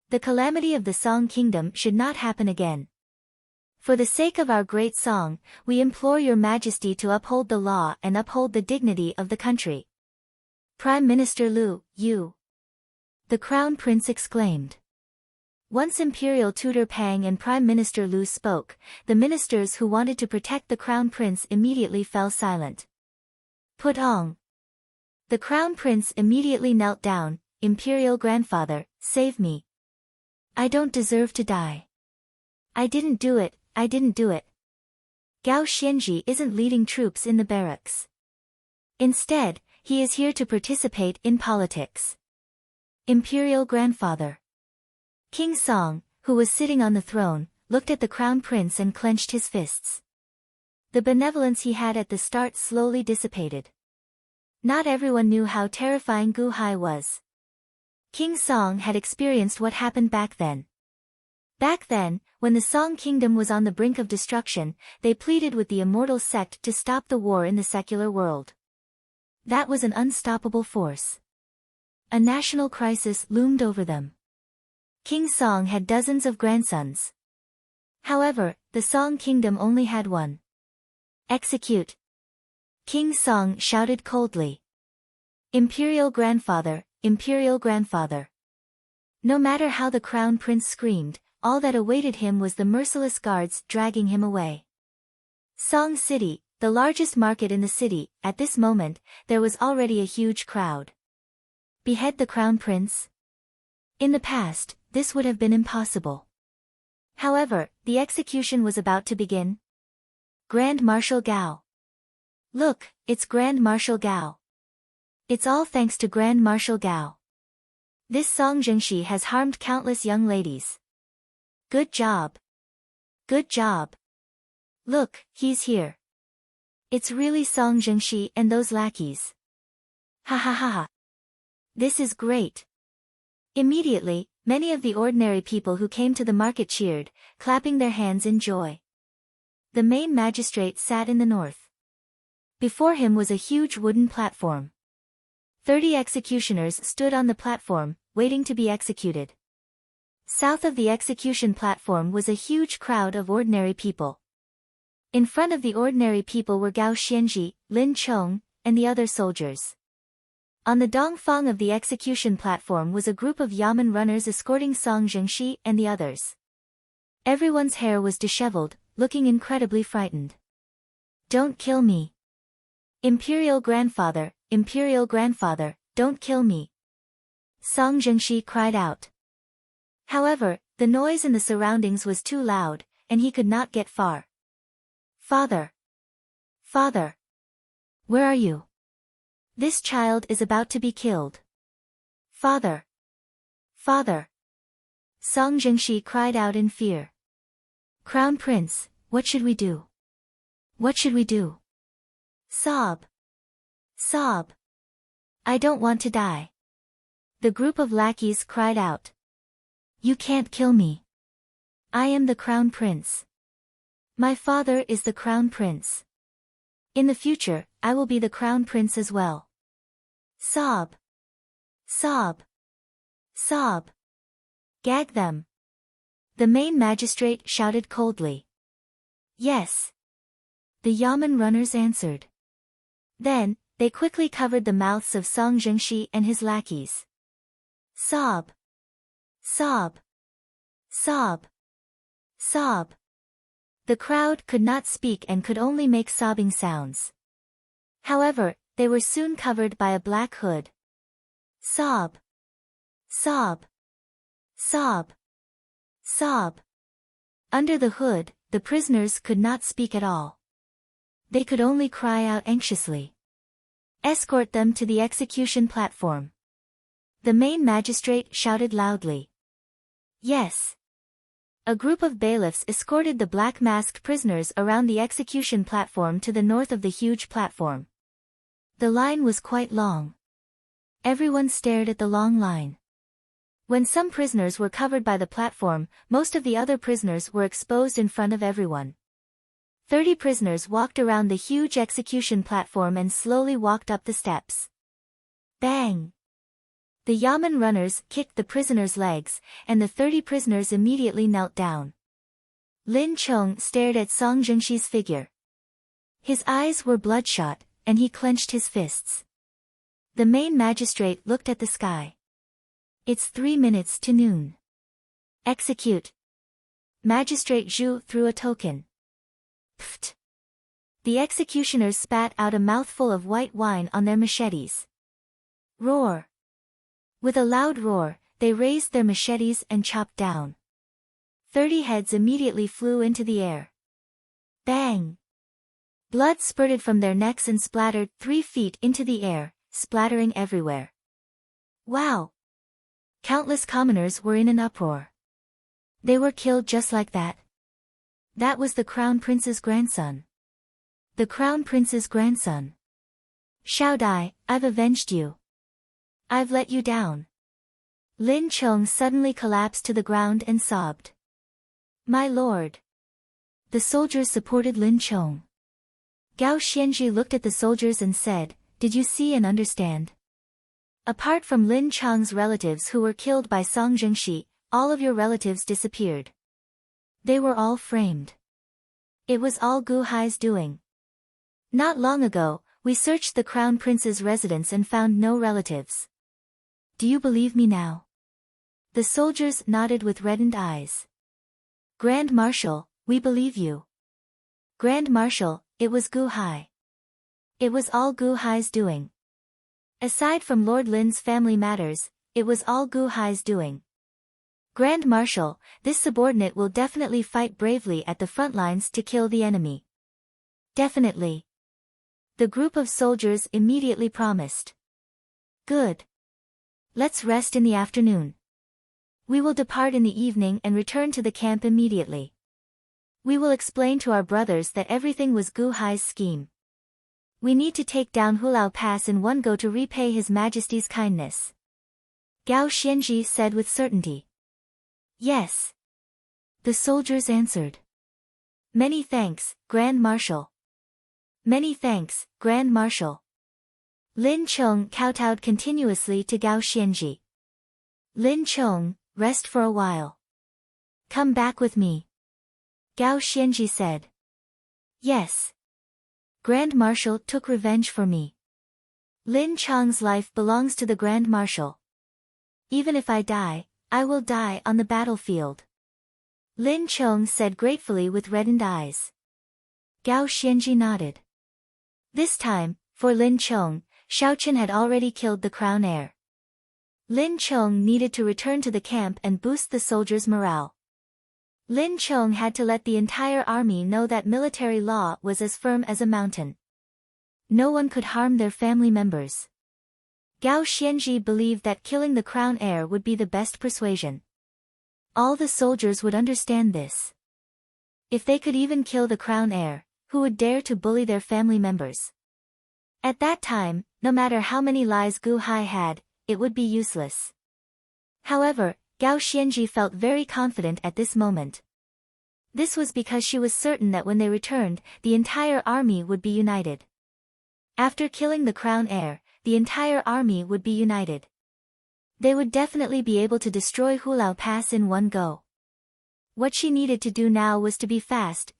The calamity of the Song Kingdom should not happen again. For the sake of our Great Song, we implore Your Majesty to uphold the law and uphold the dignity of the country. Prime Minister Lu, you. The Crown Prince exclaimed. Once Imperial Tutor Pang and Prime Minister Lu spoke, the ministers who wanted to protect the Crown Prince immediately fell silent. Putong. The Crown Prince immediately knelt down, Imperial Grandfather, save me. I don't deserve to die. I didn't do it. Gao Xianji isn't leading troops in the barracks. Instead, he is here to participate in politics. Imperial Grandfather. King Song, who was sitting on the throne, looked at the Crown Prince and clenched his fists. The benevolence he had at the start slowly dissipated. Not everyone knew how terrifying Gu Hai was. King Song had experienced what happened back then. Back then, when the Song Kingdom was on the brink of destruction, they pleaded with the Immortal sect to stop the war in the secular world. That was an unstoppable force. A national crisis loomed over them. King Song had dozens of grandsons. However, the Song Kingdom only had one. Execute! King Song shouted coldly. Imperial Grandfather, Imperial Grandfather. No matter how the Crown Prince screamed, all that awaited him was the merciless guards dragging him away. Song City, the largest market in the city, at this moment, there was already a huge crowd. Behead the Crown Prince? In the past, this would have been impossible. However, the execution was about to begin. Grand Marshal Gao. Look, it's Grand Marshal Gao. It's all thanks to Grand Marshal Gao. This Song Zhengxi has harmed countless young ladies. Good job. Good job. Look, he's here. It's really Song Zhengxi and those lackeys. Ha ha ha ha. This is great. Immediately, many of the ordinary people who came to the market cheered, clapping their hands in joy. The main magistrate sat in the north. Before him was a huge wooden platform. 30 executioners stood on the platform, waiting to be executed. South of the execution platform was a huge crowd of ordinary people. In front of the ordinary people were Gao Xianji, Lin Chong, and the other soldiers. On the dongfang of the execution platform was a group of yamen runners escorting Song Zhengxi and the others. Everyone's hair was disheveled, looking incredibly frightened. Don't kill me. Imperial grandfather, don't kill me. Song Zhengxi cried out. However, the noise in the surroundings was too loud, and he could not get far. Father! Father! Where are you? This child is about to be killed. Father! Father! Song Zhengxi cried out in fear. Crown Prince, what should we do? What should we do? Sob! Sob! I don't want to die. The group of lackeys cried out. You can't kill me. I am the Crown Prince. My father is the Crown Prince. In the future, I will be the Crown Prince as well. Sob! Sob! Sob! Gag them! The main magistrate shouted coldly. Yes. The yamen runners answered. Then, they quickly covered the mouths of Song Zhengxi and his lackeys. Sob! Sob! Sob! Sob! The crowd could not speak and could only make sobbing sounds. However, they were soon covered by a black hood. Sob! Sob! Sob! Sob! Under the hood, the prisoners could not speak at all. They could only cry out anxiously. Escort them to the execution platform. The main magistrate shouted loudly. Yes. A group of bailiffs escorted the black-masked prisoners around the execution platform to the north of the huge platform. The line was quite long. Everyone stared at the long line. When some prisoners were covered by the platform, most of the other prisoners were exposed in front of everyone. 30 prisoners walked around the huge execution platform and slowly walked up the steps. Bang! The yamen runners kicked the prisoners' legs, and the 30 prisoners immediately knelt down. Lin Chong stared at Song Zhengxi's figure. His eyes were bloodshot, and he clenched his fists. The main magistrate looked at the sky. It's 3 minutes to noon. Execute. Magistrate Zhu threw a token. Pfft. The executioners spat out a mouthful of white wine on their machetes. Roar. With a loud roar, they raised their machetes and chopped down. 30 heads immediately flew into the air. Bang! Blood spurted from their necks and splattered 3 feet into the air, splattering everywhere. Wow! Countless commoners were in an uproar. They were killed just like that. That was the Crown Prince's grandson. The Crown Prince's grandson. Shao Dai, I've avenged you. I've let you down. Lin Chong suddenly collapsed to the ground and sobbed. My lord. The soldiers supported Lin Chong. Gao Xianji looked at the soldiers and said, Did you see and understand? Apart from Lin Chong's relatives who were killed by Song Zhengxi, all of your relatives disappeared. They were all framed. It was all Gu Hai's doing. Not long ago, we searched the Crown Prince's residence and found no relatives. Do you believe me now? The soldiers nodded with reddened eyes. Grand Marshal, we believe you. Grand Marshal, it was Gu Hai. It was all Gu Hai's doing. Aside from Lord Lin's family matters, it was all Gu Hai's doing. Grand Marshal, this subordinate will definitely fight bravely at the front lines to kill the enemy. Definitely. The group of soldiers immediately promised. Good. Let's rest in the afternoon. We will depart in the evening and return to the camp immediately. We will explain to our brothers that everything was Gu Hai's scheme. We need to take down Hulao Pass in one go to repay His Majesty's kindness. Gao Xianji said with certainty. Yes. The soldiers answered. Many thanks, Grand Marshal. Many thanks, Grand Marshal. Lin Chong kowtowed continuously to Gao Xianji. Lin Chong, rest for a while. Come back with me. Gao Xianji said. Yes. Grand Marshal took revenge for me. Lin Chong's life belongs to the Grand Marshal. Even if I die, I will die on the battlefield. Lin Chong said gratefully with reddened eyes. Gao Xianji nodded. This time, for Lin Chong, Shaochen had already killed the crown heir. Lin Chong needed to return to the camp and boost the soldiers' morale. Lin Chong had to let the entire army know that military law was as firm as a mountain. No one could harm their family members. Gao Xianji believed that killing the crown heir would be the best persuasion. All the soldiers would understand this. If they could even kill the crown heir, who would dare to bully their family members? At that time, no matter how many lies Gu Hai had, it would be useless. However, Gao Xianji felt very confident at this moment. This was because she was certain that when they returned, the entire army would be united. After killing the crown heir, the entire army would be united. They would definitely be able to destroy Hulao Pass in one go. What she needed to do now was to be fast.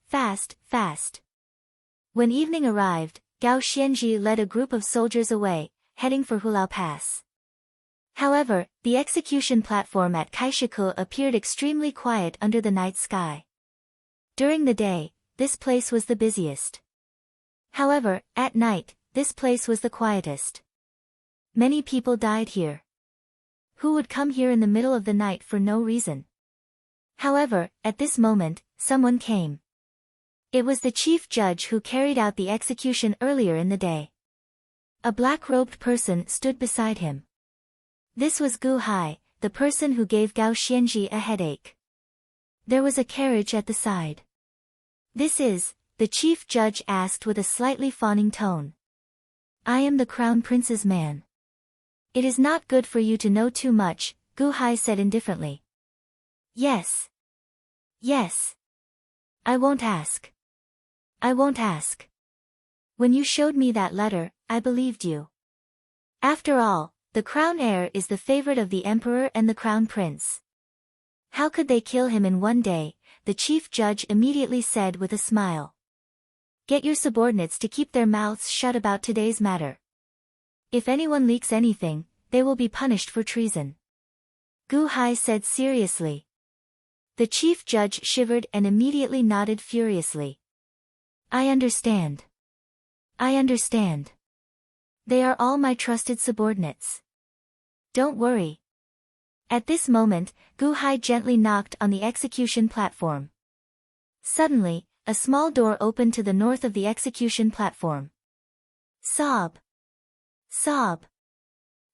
When evening arrived, Gao Xianji led a group of soldiers away, heading for Hulao Pass. However, the execution platform at Kaishiku appeared extremely quiet under the night sky. During the day, this place was the busiest. However, at night, this place was the quietest. Many people died here. Who would come here in the middle of the night for no reason? However, at this moment, someone came. It was the chief judge who carried out the execution earlier in the day. A black-robed person stood beside him. This was Gu Hai, the person who gave Gao Xianji a headache. There was a carriage at the side. This is, the chief judge asked with a slightly fawning tone. I am the crown prince's man. It is not good for you to know too much, Gu Hai said indifferently. Yes. Yes. I won't ask. I won't ask. When you showed me that letter, I believed you. After all, the crown heir is the favorite of the emperor and the crown prince. How could they kill him in one day? The chief judge immediately said with a smile. Get your subordinates to keep their mouths shut about today's matter. If anyone leaks anything, they will be punished for treason. Gu Hai said seriously. The chief judge shivered and immediately nodded furiously. I understand. I understand. They are all my trusted subordinates. Don't worry. At this moment, Gu Hai gently knocked on the execution platform. Suddenly, a small door opened to the north of the execution platform. Sob. Sob.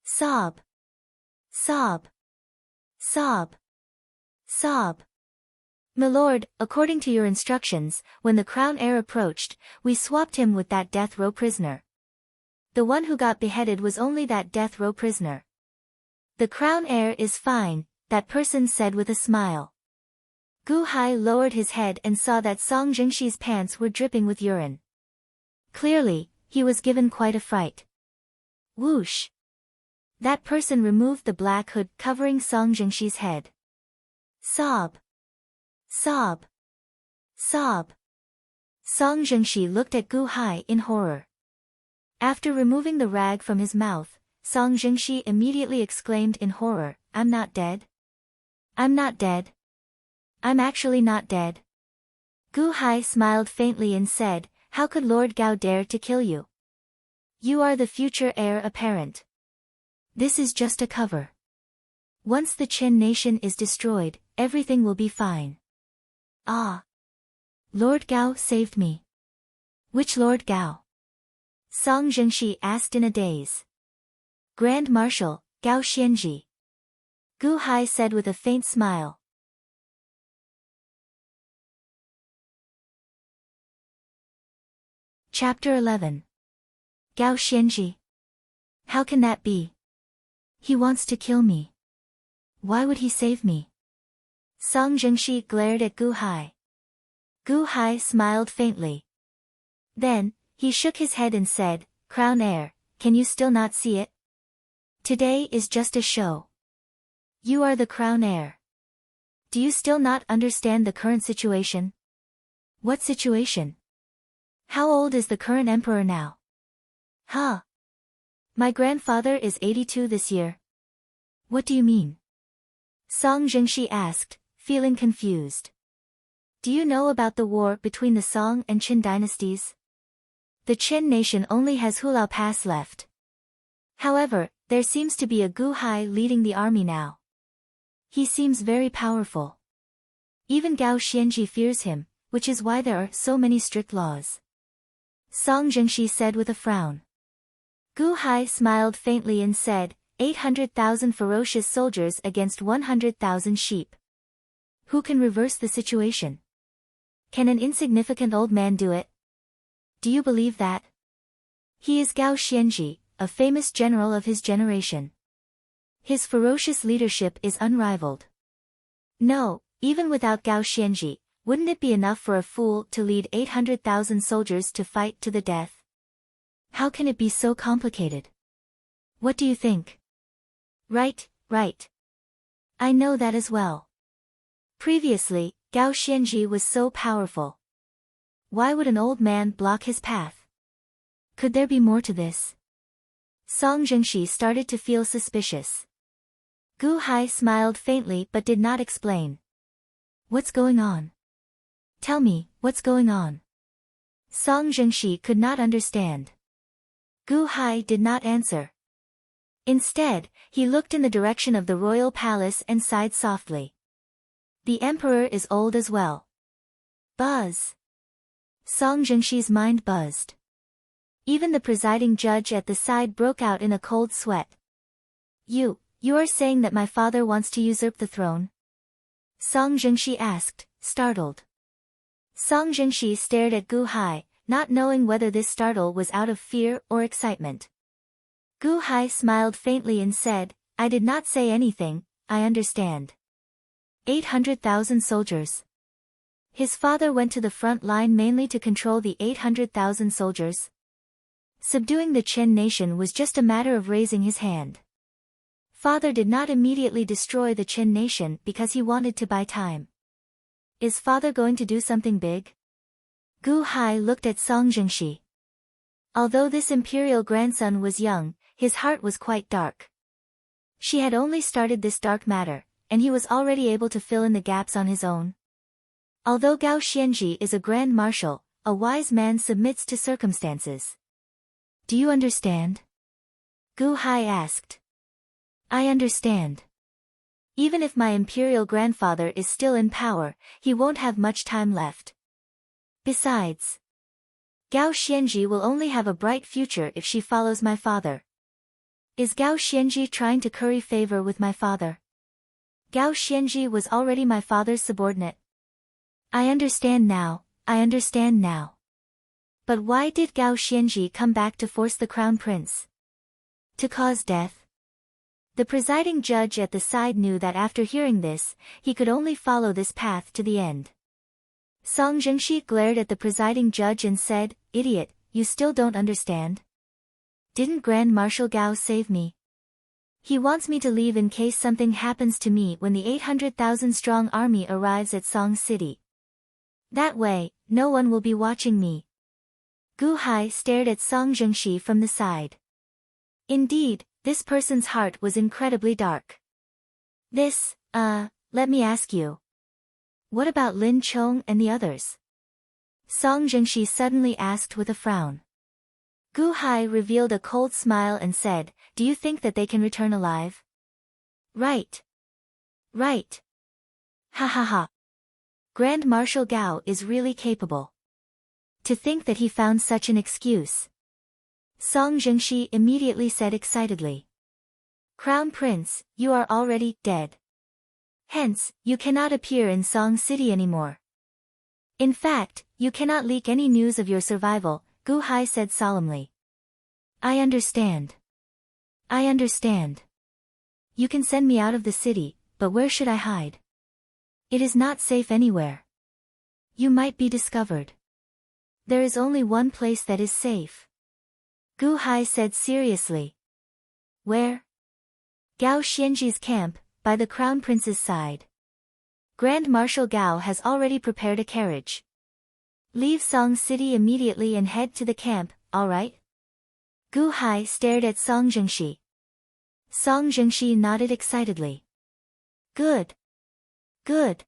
Sob. Sob. Sob. Sob. Milord, according to your instructions, when the crown heir approached, we swapped him with that death row prisoner. The one who got beheaded was only that death row prisoner. The crown heir is fine, that person said with a smile. Gu Hai lowered his head and saw that Song Jingshi's pants were dripping with urine. Clearly, he was given quite a fright. Whoosh! That person removed the black hood covering Song Jingshi's head. Sob! Sob! Sob! Song Jingshi looked at Gu Hai in horror. After removing the rag from his mouth, Song Jingshi immediately exclaimed in horror, I'm not dead? I'm not dead. I'm actually not dead. Gu Hai smiled faintly and said, how could Lord Gao dare to kill you? You are the future heir apparent. This is just a cover. Once the Qin nation is destroyed, everything will be fine. Ah! Lord Gao saved me. Which Lord Gao? Song Jingshi asked in a daze. Grand Marshal, Gao Xianji. Gu Hai said with a faint smile. Chapter 11. Gao Xianji. How can that be? He wants to kill me. Why would he save me? Song Zhengxi glared at Gu Hai. Gu Hai smiled faintly. Then, he shook his head and said, Crown Heir, can you still not see it? Today is just a show. You are the Crown Heir. Do you still not understand the current situation? What situation? How old is the current emperor now? Huh? My grandfather is 82 this year. What do you mean? Song Zhengxi asked, feeling confused. Do you know about the war between the Song and Qin dynasties? The Qin nation only has Hulao Pass left. However, there seems to be a Gu Hai leading the army now. He seems very powerful. Even Gao Xianji fears him, which is why there are so many strict laws. Song Zhengxi said with a frown. Gu Hai smiled faintly and said, 800,000 ferocious soldiers against 100,000 sheep. Who can reverse the situation? Can an insignificant old man do it? Do you believe that? He is Gao Xianji, a famous general of his generation. His ferocious leadership is unrivaled. No, even without Gao Xianji, wouldn't it be enough for a fool to lead 800,000 soldiers to fight to the death? How can it be so complicated? What do you think? Right. I know that as well. Previously, Gao Xianji was so powerful. Why would an old man block his path? Could there be more to this? Song Zhengxi started to feel suspicious. Gu Hai smiled faintly but did not explain. What's going on? Tell me, what's going on? Song Zhengxi could not understand. Gu Hai did not answer. Instead, he looked in the direction of the royal palace and sighed softly. The emperor is old as well. Buzz. Song Zhengxi's mind buzzed. Even the presiding judge at the side broke out in a cold sweat. You are saying that my father wants to usurp the throne? Song Zhengxi asked, startled. Song Zhengxi stared at Gu Hai, not knowing whether this startle was out of fear or excitement. Gu Hai smiled faintly and said, I did not say anything, I understand. 800,000 soldiers. His father went to the front line mainly to control the 800,000 soldiers. Subduing the Qin nation was just a matter of raising his hand. Father did not immediately destroy the Qin nation because he wanted to buy time. Is father going to do something big? Gu Hai looked at Song Zhengxi. Although this imperial grandson was young, his heart was quite dark. She had only started this dark matter, and he was already able to fill in the gaps on his own. Although Gao Xianji is a grand marshal, a wise man submits to circumstances. Do you understand? Gu Hai asked. I understand. Even if my imperial grandfather is still in power, he won't have much time left. Besides, Gao Xianji will only have a bright future if she follows my father. Is Gao Xianji trying to curry favor with my father? Gao Xianji was already my father's subordinate. I understand now. But why did Gao Xianji come back to force the crown prince? To cause death? The presiding judge at the side knew that after hearing this, he could only follow this path to the end. Song Zhengxi glared at the presiding judge and said, Idiot, you still don't understand? Didn't Grand Marshal Gao save me? He wants me to leave in case something happens to me when the 800,000 strong army arrives at Song City. That way, no one will be watching me. Gu Hai stared at Song Zhengxi from the side. Indeed, this person's heart was incredibly dark. Let me ask you. What about Lin Chong and the others? Song Zhengxi suddenly asked with a frown. Gu Hai revealed a cold smile and said, Do you think that they can return alive? Right. Ha ha ha. Grand Marshal Gao is really capable. To think that he found such an excuse. Song Zhengxi immediately said excitedly. Crown Prince, you are already dead. Hence, you cannot appear in Song City anymore. In fact, you cannot leak any news of your survival, Gu Hai said solemnly. I understand. I understand. You can send me out of the city, but where should I hide? It is not safe anywhere. You might be discovered. There is only one place that is safe. Gu Hai said seriously. Where? Gao Xianji's camp, by the Crown Prince's side. Grand Marshal Gao has already prepared a carriage. Leave Song City immediately and head to the camp, all right? Gu Hai stared at Song Zhengxi. Song Zhengxi nodded excitedly. Good. Good.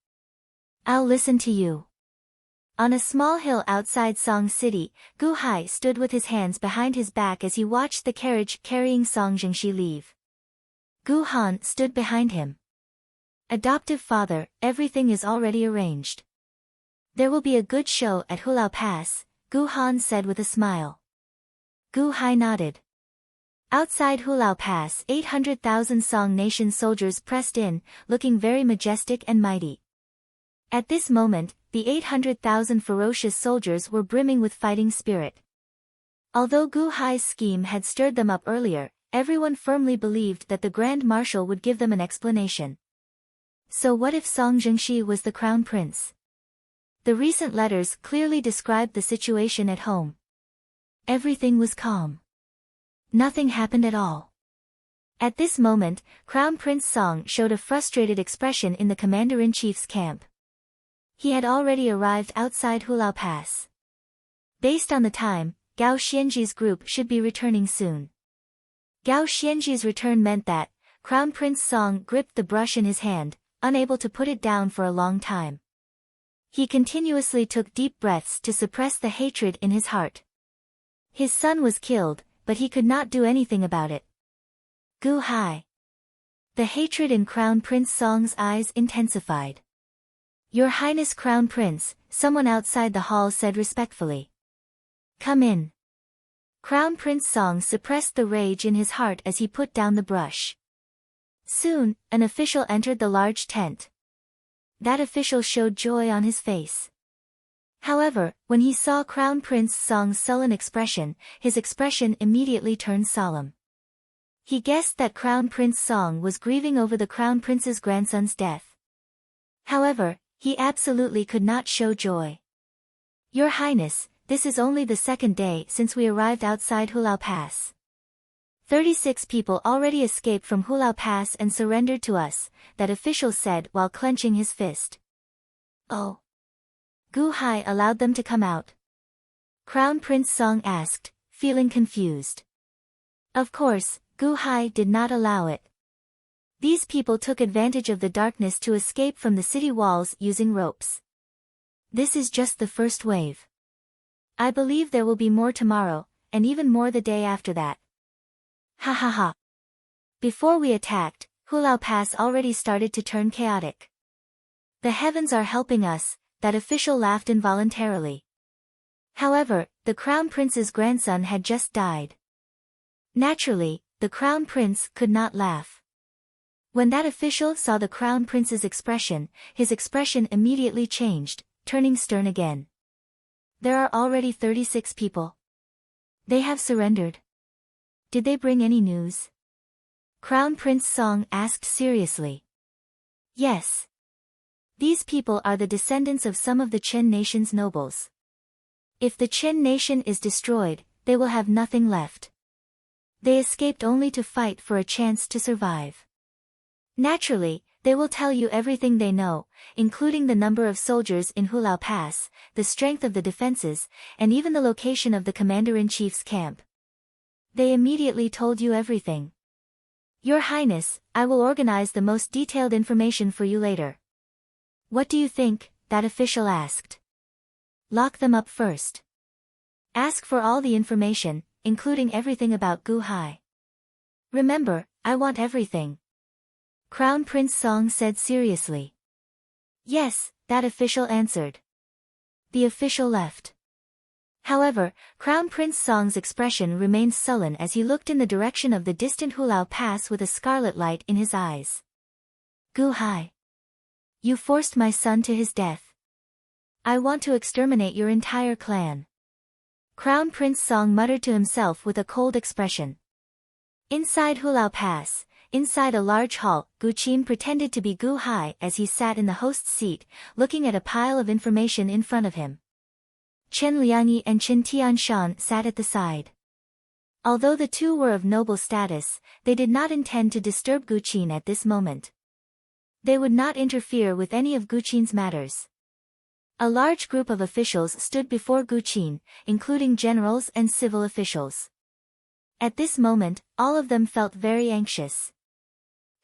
I'll listen to you. On a small hill outside Song City, Gu Hai stood with his hands behind his back as he watched the carriage carrying Song Zhengxi leave. Gu Han stood behind him. Adoptive father, everything is already arranged. There will be a good show at Hulao Pass, Gu Han said with a smile. Gu Hai nodded. Outside Hulao Pass, 800,000 Song Nation soldiers pressed in, looking very majestic and mighty. At this moment, the 800,000 ferocious soldiers were brimming with fighting spirit. Although Gu Hai's scheme had stirred them up earlier, everyone firmly believed that the Grand Marshal would give them an explanation. So what if Song Zhengxi was the Crown Prince? The recent letters clearly described the situation at home. Everything was calm. Nothing happened at all. At this moment, Crown Prince Song showed a frustrated expression in the Commander-in-Chief's camp. He had already arrived outside Hulao Pass. Based on the time, Gao Xianji's group should be returning soon. Gao Xianji's return meant that, Crown Prince Song gripped the brush in his hand, unable to put it down for a long time. He continuously took deep breaths to suppress the hatred in his heart. His son was killed, but he could not do anything about it. Gu Hai. The hatred in Crown Prince Song's eyes intensified. Your Highness Crown Prince, someone outside the hall said respectfully. Come in. Crown Prince Song suppressed the rage in his heart as he put down the brush. Soon, an official entered the large tent. That official showed joy on his face. However, when he saw Crown Prince Song's sullen expression, his expression immediately turned solemn. He guessed that Crown Prince Song was grieving over the Crown Prince's grandson's death. However, he absolutely could not show joy. Your Highness, this is only the second day since we arrived outside Hulao Pass. 36 people already escaped from Hulao Pass and surrendered to us, that official said while clenching his fist. Oh. Gu Hai allowed them to come out. Crown Prince Song asked, feeling confused. Of course, Gu Hai did not allow it. These people took advantage of the darkness to escape from the city walls using ropes. This is just the first wave. I believe there will be more tomorrow, and even more the day after that. Ha ha ha. Before we attacked, Hulao Pass already started to turn chaotic. The heavens are helping us, that official laughed involuntarily. However, the Crown Prince's grandson had just died. Naturally, the Crown Prince could not laugh. When that official saw the Crown Prince's expression, his expression immediately changed, turning stern again. There are already 36 people. They have surrendered. Did they bring any news? Crown Prince Song asked seriously. Yes. These people are the descendants of some of the Chen nation's nobles. If the Chen nation is destroyed, they will have nothing left. They escaped only to fight for a chance to survive. Naturally, they will tell you everything they know, including the number of soldiers in Hulao Pass, the strength of the defenses, and even the location of the Commander-in-Chief's camp. They immediately told you everything. Your Highness, I will organize the most detailed information for you later. What do you think? That official asked. Lock them up first. Ask for all the information, including everything about Gu Hai. Remember, I want everything. Crown Prince Song said seriously. Yes, that official answered. The official left. However, Crown Prince Song's expression remained sullen as he looked in the direction of the distant Hulao Pass with a scarlet light in his eyes. Gu Hai. You forced my son to his death. I want to exterminate your entire clan. Crown Prince Song muttered to himself with a cold expression. Inside Hulao Pass, inside a large hall, Gu Qin pretended to be Gu Hai as he sat in the host's seat, looking at a pile of information in front of him. Chen Liangyi and Chen Tianshan sat at the side. Although the two were of noble status, they did not intend to disturb Gu Qin at this moment. They would not interfere with any of Gu Qin's matters. A large group of officials stood before Gu Qin, including generals and civil officials. At this moment, all of them felt very anxious.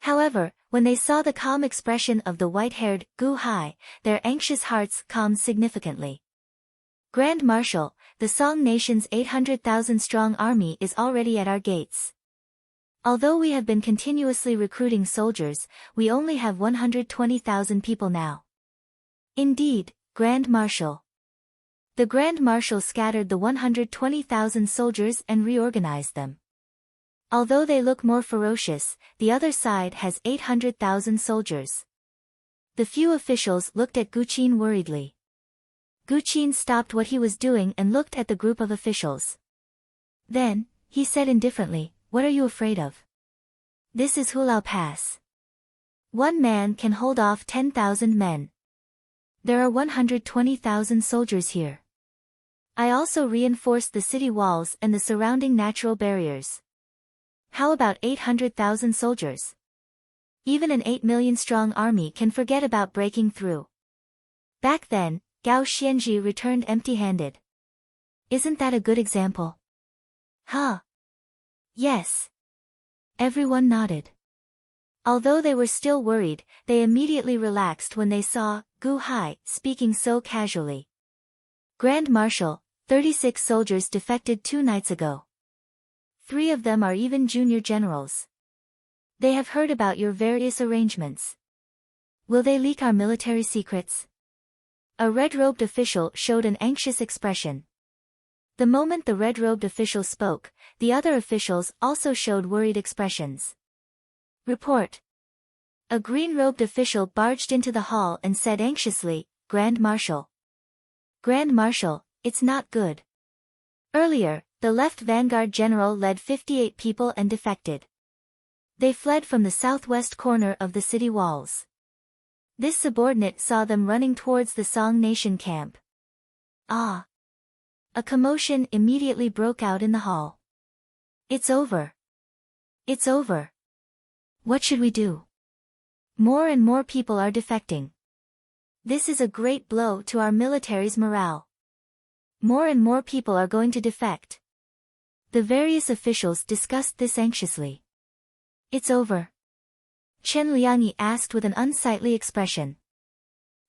However, when they saw the calm expression of the white-haired Gu Hai, their anxious hearts calmed significantly. Grand Marshal, the Song Nation's 800,000-strong army is already at our gates. Although we have been continuously recruiting soldiers, we only have 120,000 people now. Indeed, Grand Marshal. The Grand Marshal scattered the 120,000 soldiers and reorganized them. Although they look more ferocious, the other side has 800,000 soldiers. The few officials looked at Gu Qin worriedly. Gu Qin stopped what he was doing and looked at the group of officials. Then, he said indifferently, "What are you afraid of? This is Hulao Pass. One man can hold off 10,000 men. There are 120,000 soldiers here. I also reinforced the city walls and the surrounding natural barriers. How about 800,000 soldiers? Even an 8 million-strong army can forget about breaking through." Back then, Gao Xianzhi returned empty-handed. Isn't that a good example? Huh? Yes. Everyone nodded. Although they were still worried, they immediately relaxed when they saw Gu Hai speaking so casually. Grand Marshal, 36 soldiers defected 2 nights ago. 3 of them are even junior generals. They have heard about your various arrangements. Will they leak our military secrets? A red-robed official showed an anxious expression. The moment the red-robed official spoke, the other officials also showed worried expressions. Report. A green-robed official barged into the hall and said anxiously, "Grand Marshal. Grand Marshal, it's not good. Earlier, the left vanguard general led 58 people and defected. They fled from the southwest corner of the city walls. This subordinate saw them running towards the Song Nation camp." Ah! A commotion immediately broke out in the hall. It's over. It's over. What should we do? More and more people are defecting. This is a great blow to our military's morale. More and more people are going to defect. The various officials discussed this anxiously. It's over. Chen Liangyi asked with an unsightly expression.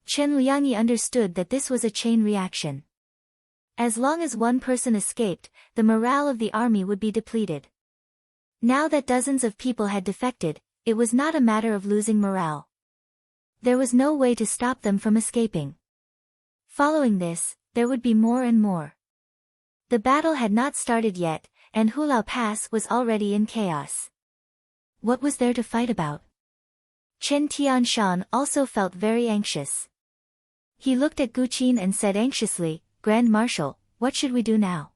Chen Liangyi understood that this was a chain reaction. As long as one person escaped, the morale of the army would be depleted. Now that dozens of people had defected, it was not a matter of losing morale. There was no way to stop them from escaping. Following this, there would be more and more. The battle had not started yet, and Hulao Pass was already in chaos. What was there to fight about? Chen Tianshan also felt very anxious. He looked at Gu Qin and said anxiously, "Grand Marshal, what should we do now?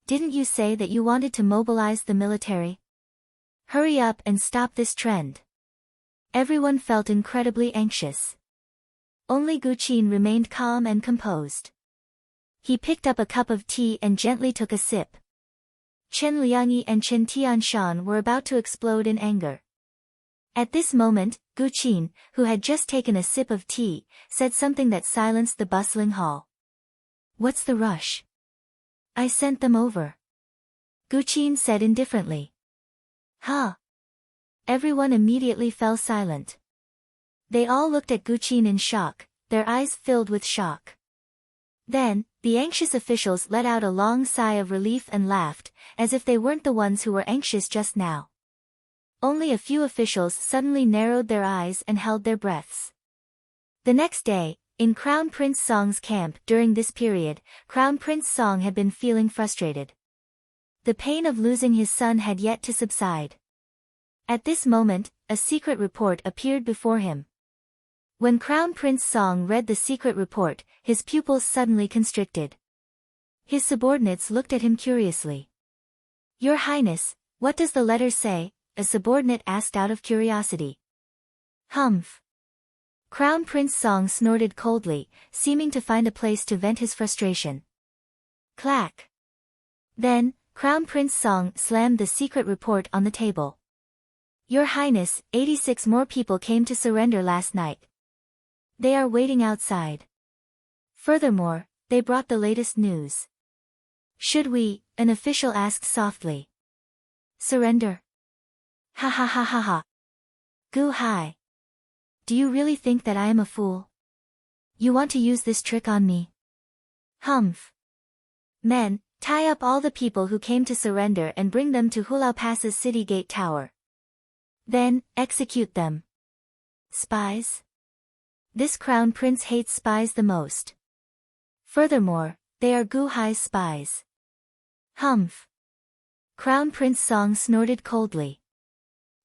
Didn't you say that you wanted to mobilize the military? Hurry up and stop this trend." Everyone felt incredibly anxious. Only Gu Qin remained calm and composed. He picked up a cup of tea and gently took a sip. Chen Liangyi and Chen Tianshan were about to explode in anger. At this moment, Gu Qin, who had just taken a sip of tea, said something that silenced the bustling hall. "What's the rush? I sent them over." Gu Qin said indifferently. Huh? Everyone immediately fell silent. They all looked at Gu Qin in shock, their eyes filled with shock. Then, the anxious officials let out a long sigh of relief and laughed, as if they weren't the ones who were anxious just now. Only a few officials suddenly narrowed their eyes and held their breaths. The next day, In Crown Prince Song's camp during this period, Crown Prince Song had been feeling frustrated. The pain of losing his son had yet to subside. At this moment, a secret report appeared before him. When Crown Prince Song read the secret report, his pupils suddenly constricted. His subordinates looked at him curiously. "Your Highness, what does the letter say?" a subordinate asked out of curiosity. "Humph." Crown Prince Song snorted coldly, seeming to find a place to vent his frustration. Clack. Then, Crown Prince Song slammed the secret report on the table. "Your Highness, 86 more people came to surrender last night. They are waiting outside. Furthermore, they brought the latest news." "Should we?" an official asked softly. "Surrender? Ha ha ha ha ha. Gu Hai. Do you really think that I am a fool? You want to use this trick on me? Humph. Men, tie up all the people who came to surrender and bring them to Hulao Pass's city gate tower. Then, execute them. Spies? This crown prince hates spies the most. Furthermore, they are Gu Hai's spies." Humph. Crown Prince Song snorted coldly.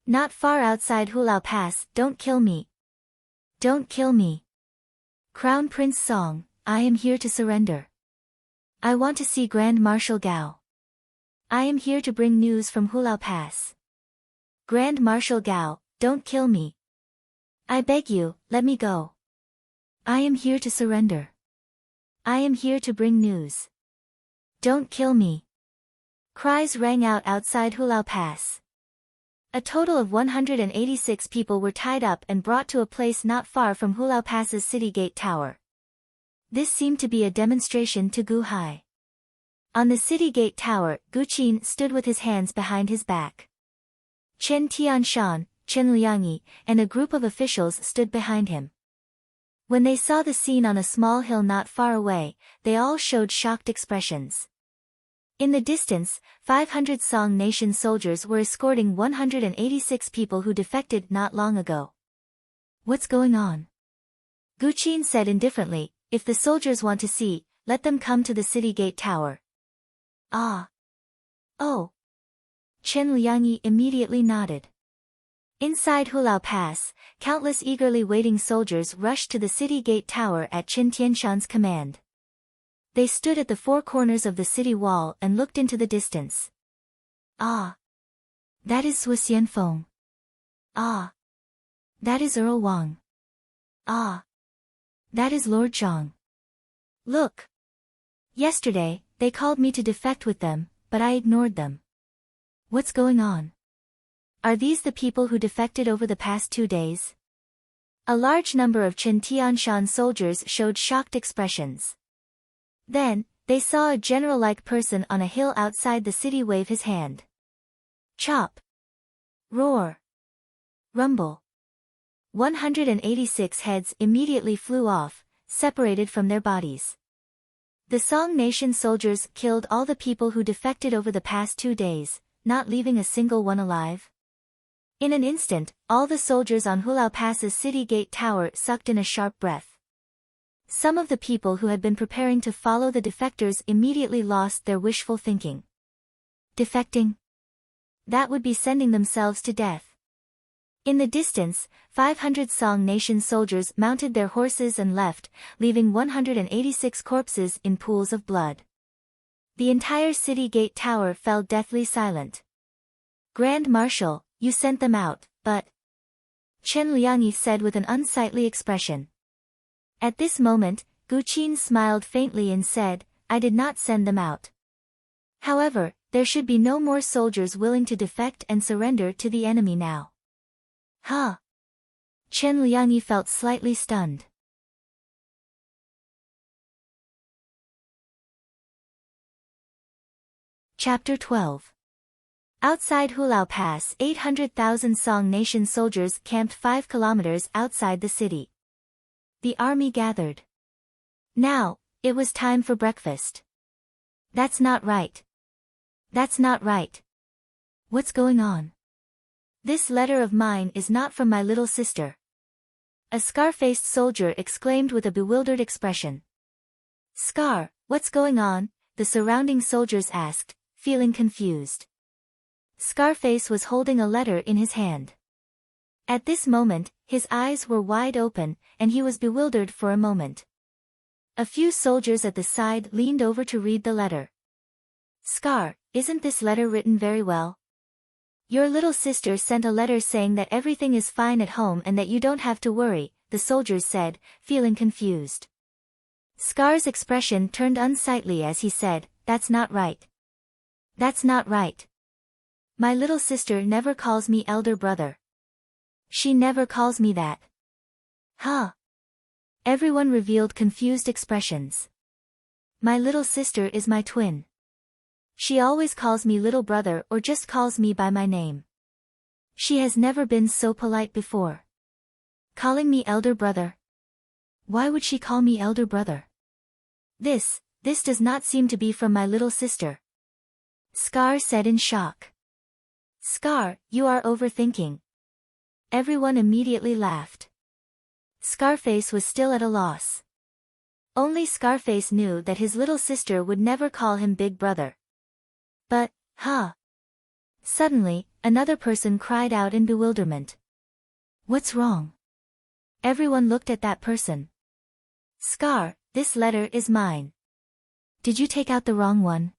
"Not far outside Hulao Pass, don't kill me. Don't kill me. Crown Prince Song, I am here to surrender. I want to see Grand Marshal Gao. I am here to bring news from Hulao Pass. Grand Marshal Gao, don't kill me. I beg you, let me go. I am here to surrender. I am here to bring news. Don't kill me." Cries rang out outside Hulao Pass. A total of 186 people were tied up and brought to a place not far from Hulao Pass's city gate tower. This seemed to be a demonstration to Gu Hai. On the city gate tower, Gu Qin stood with his hands behind his back. Chen Tianshan, Chen Liangyi, and a group of officials stood behind him. When they saw the scene on a small hill not far away, they all showed shocked expressions. In the distance, 500 Song Nation soldiers were escorting 186 people who defected not long ago. "What's going on?" Gu Qin said indifferently, "If the soldiers want to see, let them come to the city gate tower." "Ah. Oh." Chen Liangyi immediately nodded. Inside Hulao Pass, countless eagerly waiting soldiers rushed to the city gate tower at Chen Tianshan's command. They stood at the four corners of the city wall and looked into the distance. "Ah. That is Su Xianfeng. Ah. That is Earl Wang. Ah. That is Lord Zhang. Look. Yesterday, they called me to defect with them, but I ignored them. What's going on? Are these the people who defected over the past 2 days?" A large number of Chen Tianshan soldiers showed shocked expressions. Then, they saw a general-like person on a hill outside the city wave his hand. Chop. Roar. Rumble. 186 heads immediately flew off, separated from their bodies. The Song Nation soldiers killed all the people who defected over the past 2 days, not leaving a single one alive. In an instant, all the soldiers on Hulao Pass's city gate tower sucked in a sharp breath. Some of the people who had been preparing to follow the defectors immediately lost their wishful thinking. Defecting? That would be sending themselves to death. In the distance, 500 Song Nation soldiers mounted their horses and left, leaving 186 corpses in pools of blood. The entire city gate tower fell deathly silent. "Grand Marshal, you sent them out, but..." Chen Liangyi said with an unsightly expression. At this moment, Gu Qin smiled faintly and said, "I did not send them out. However, there should be no more soldiers willing to defect and surrender to the enemy now." Huh? Chen Liangyi felt slightly stunned. Chapter 12. Outside Hulao Pass, 800,000 Song Nation soldiers camped 5 kilometers outside the city. The army gathered. Now, it was time for breakfast. That's not right. That's not right. What's going on? This letter of mine is not from my little sister. A scar-faced soldier exclaimed with a bewildered expression. Scar, what's going on? The surrounding soldiers asked, feeling confused. Scarface was holding a letter in his hand. At this moment, his eyes were wide open, and he was bewildered for a moment. A few soldiers at the side leaned over to read the letter. Scar, isn't this letter written very well? Your little sister sent a letter saying that everything is fine at home and that you don't have to worry, the soldiers said, feeling confused. Scar's expression turned unsightly as he said, That's not right. That's not right. My little sister never calls me elder brother. She never calls me that. Huh? Everyone revealed confused expressions. My little sister is my twin. She always calls me little brother or just calls me by my name. She has never been so polite before. Calling me elder brother? Why would she call me elder brother? This does not seem to be from my little sister. Scar said in shock. Scar, you are overthinking. Everyone immediately laughed. Scarface was still at a loss. Only Scarface knew that his little sister would never call him big brother. But, Suddenly, another person cried out in bewilderment. What's wrong? Everyone looked at that person. Scar, this letter is mine. Did you take out the wrong one?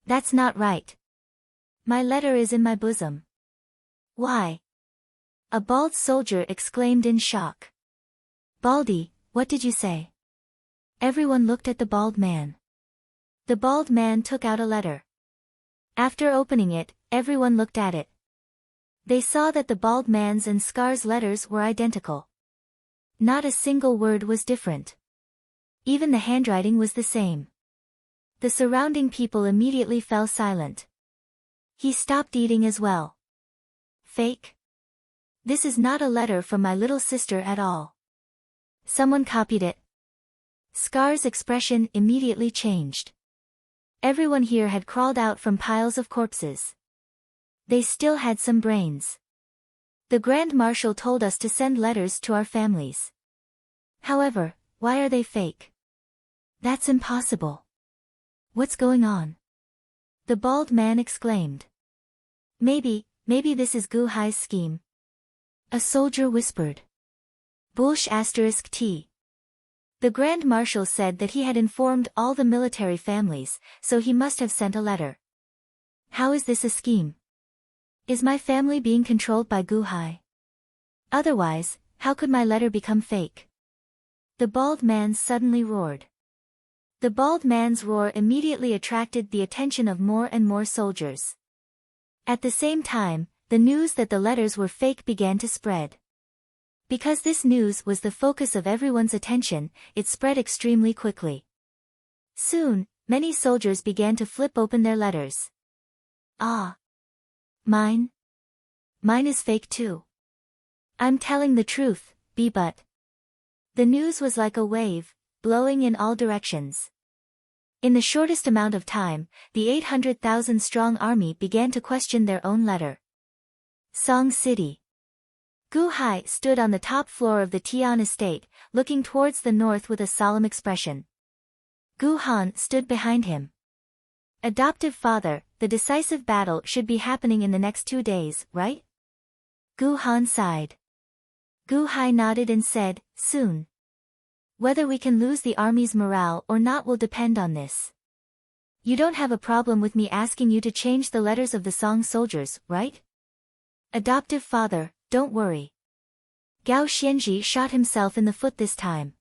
That's not right. My letter is in my bosom. Why? A bald soldier exclaimed in shock. Baldy, what did you say? Everyone looked at the bald man. The bald man took out a letter. After opening it, everyone looked at it. They saw that the bald man's and Scar's letters were identical. Not a single word was different. Even the handwriting was the same. The surrounding people immediately fell silent. He stopped eating as well. Fake? This is not a letter from my little sister at all. Someone copied it. Scar's expression immediately changed. Everyone here had crawled out from piles of corpses. They still had some brains. The Grand Marshal told us to send letters to our families. However, why are they fake? That's impossible. What's going on? The bald man exclaimed. Maybe this is Gu Hai's scheme. A soldier whispered. Bullsh *T. The Grand Marshal said that he had informed all the military families, so he must have sent a letter. How is this a scheme? Is my family being controlled by Gu Hai? Otherwise, how could my letter become fake? The bald man suddenly roared. The bald man's roar immediately attracted the attention of more and more soldiers. At the same time, the news that the letters were fake began to spread. Because this news was the focus of everyone's attention, it spread extremely quickly. Soon, many soldiers began to flip open their letters. Ah! Mine? Mine is fake too. I'm telling the truth, but. The news was like a wave, blowing in all directions. In the shortest amount of time, the 800,000-strong army began to question their own letter. Song City. Gu Hai stood on the top floor of the Tian estate, looking towards the north with a solemn expression. Gu Han stood behind him. Adoptive father, the decisive battle should be happening in the next 2 days, right? Gu Han sighed. Gu Hai nodded and said, soon. Whether we can lose the army's morale or not will depend on this. You don't have a problem with me asking you to change the letters of the Song soldiers, right? Adoptive father, don't worry. Gao Xianji shot himself in the foot this time.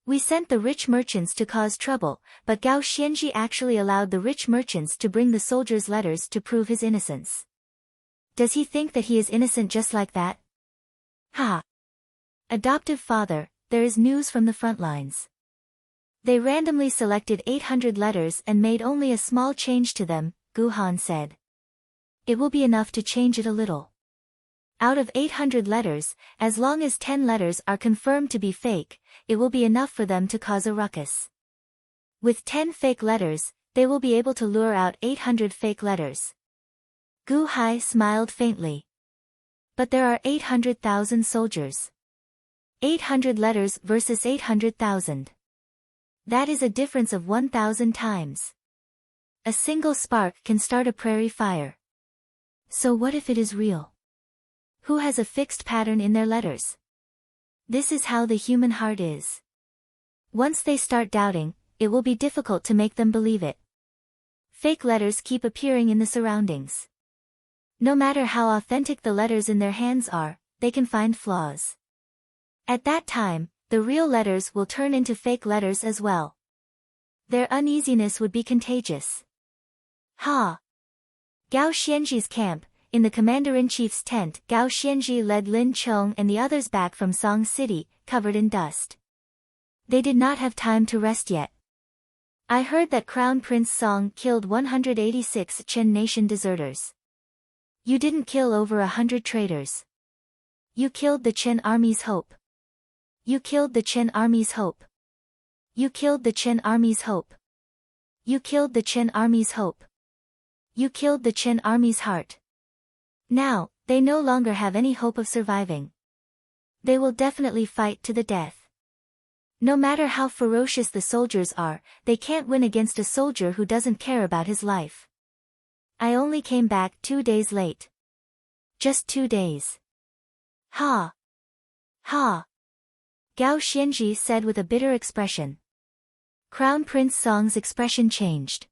We sent the rich merchants to cause trouble, but Gao Xianji actually allowed the rich merchants to bring the soldiers' letters to prove his innocence. Does he think that he is innocent just like that? Ha! Adoptive father, there is news from the front lines. They randomly selected 800 letters and made only a small change to them, Gu Han said. It will be enough to change it a little. Out of 800 letters, as long as 10 letters are confirmed to be fake, it will be enough for them to cause a ruckus. With 10 fake letters, they will be able to lure out 800 fake letters. Gu Hai smiled faintly. But there are 800,000 soldiers. 800 letters versus 800,000. That is a difference of 1,000 times. A single spark can start a prairie fire. So what if it is real? Who has a fixed pattern in their letters? This is how the human heart is. Once they start doubting, it will be difficult to make them believe it. Fake letters keep appearing in the surroundings. No matter how authentic the letters in their hands are, they can find flaws. At that time, the real letters will turn into fake letters as well. Their uneasiness would be contagious. Ha! Gao Xianzhi's camp. In the commander-in-chief's tent, Gao Xianzhi led Lin Chong and the others back from Song City, covered in dust. They did not have time to rest yet. I heard that Crown Prince Song killed 186 Chen Nation deserters. You didn't kill over 100 traitors. You killed the Chen army's hope. You killed the Chen army's hope. You killed the Chen army's hope. You killed the Chen army's hope. You killed the Chen army's heart. Now, they no longer have any hope of surviving. They will definitely fight to the death. No matter how ferocious the soldiers are, they can't win against a soldier who doesn't care about his life. I only came back 2 days late. Just 2 days. Ha! Ha! Gao Xianzhi said with a bitter expression. Crown Prince Song's expression changed.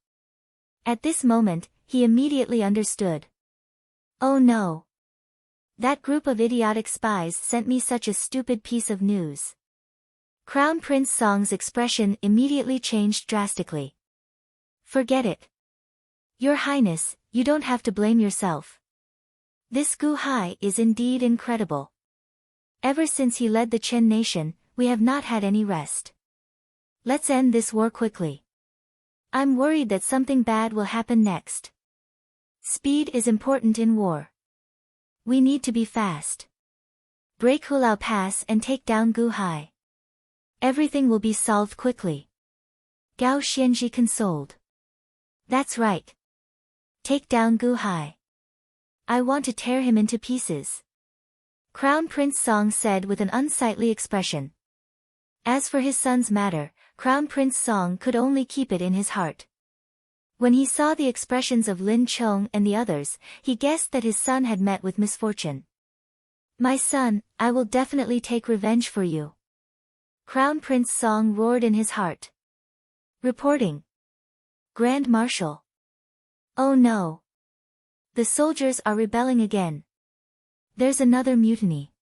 At this moment, he immediately understood. Oh no. That group of idiotic spies sent me such a stupid piece of news. Crown Prince Song's expression immediately changed drastically. Forget it. Your Highness, you don't have to blame yourself. This Gu Hai is indeed incredible. Ever since he led the Chen nation, we have not had any rest. Let's end this war quickly. I'm worried that something bad will happen next. Speed is important in war. We need to be fast. Break Hulao Pass and take down Gu Hai. Everything will be solved quickly. Gao Xianzhi consoled. That's right. Take down Gu Hai. I want to tear him into pieces. Crown Prince Song said with an unsightly expression. As for his son's matter, Crown Prince Song could only keep it in his heart. When he saw the expressions of Lin Chong and the others, he guessed that his son had met with misfortune. My son, I will definitely take revenge for you. Crown Prince Song roared in his heart. Reporting. Grand Marshal. Oh no. The soldiers are rebelling again. There's another mutiny.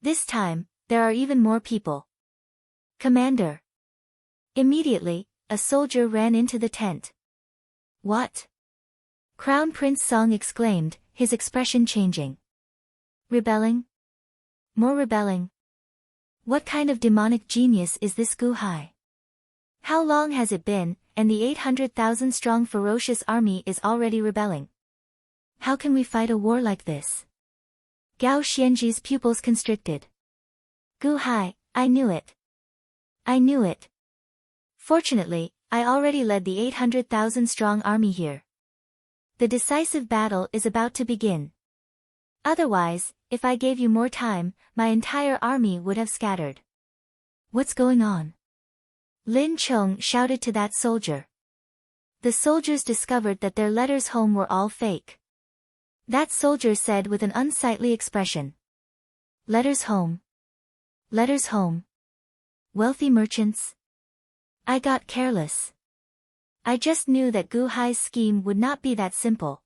This time, there are even more people. Commander. Immediately, a soldier ran into the tent. What? Crown Prince Song exclaimed, his expression changing. Rebelling? More rebelling? What kind of demonic genius is this Gu Hai? How long has it been, and the 800,000 strong ferocious army is already rebelling? How can we fight a war like this? Gao Xianzhi's pupils constricted. Gu Hai, I knew it. I knew it. Fortunately, I already led the 800,000 strong army here. The decisive battle is about to begin. Otherwise, if I gave you more time, my entire army would have scattered. What's going on? Lin Chong shouted to that soldier. The soldiers discovered that their letters home were all fake. That soldier said with an unsightly expression. Letters home. Letters home. Wealthy merchants. I got careless. I just knew that Gu Hai's scheme would not be that simple.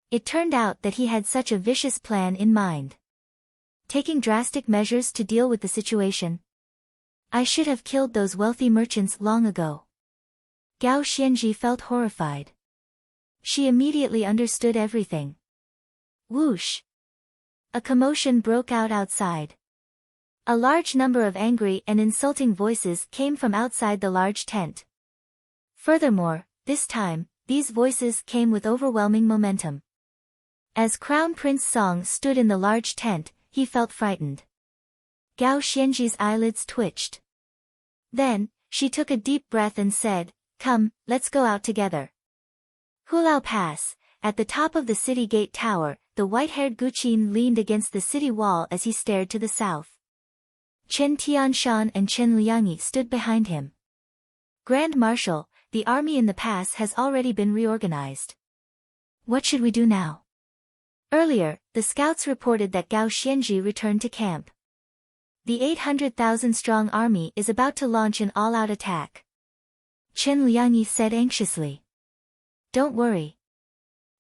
It turned out that he had such a vicious plan in mind. Taking drastic measures to deal with the situation. I should have killed those wealthy merchants long ago. Gao Xianzhi felt horrified. She immediately understood everything. Whoosh! A commotion broke out outside. A large number of angry and insulting voices came from outside the large tent. Furthermore, this time, these voices came with overwhelming momentum. As Crown Prince Song stood in the large tent, he felt frightened. Gao Xianzhi's eyelids twitched. Then, she took a deep breath and said, Come, let's go out together. Hulao Pass, at the top of the city gate tower, the white-haired Guqin leaned against the city wall as he stared to the south. Chen Tianshan and Chen Liangyi stood behind him. Grand Marshal, the army in the pass has already been reorganized. What should we do now? Earlier, the scouts reported that Gao Xianji returned to camp. The 800,000-strong army is about to launch an all-out attack. Chen Liangyi said anxiously. Don't worry.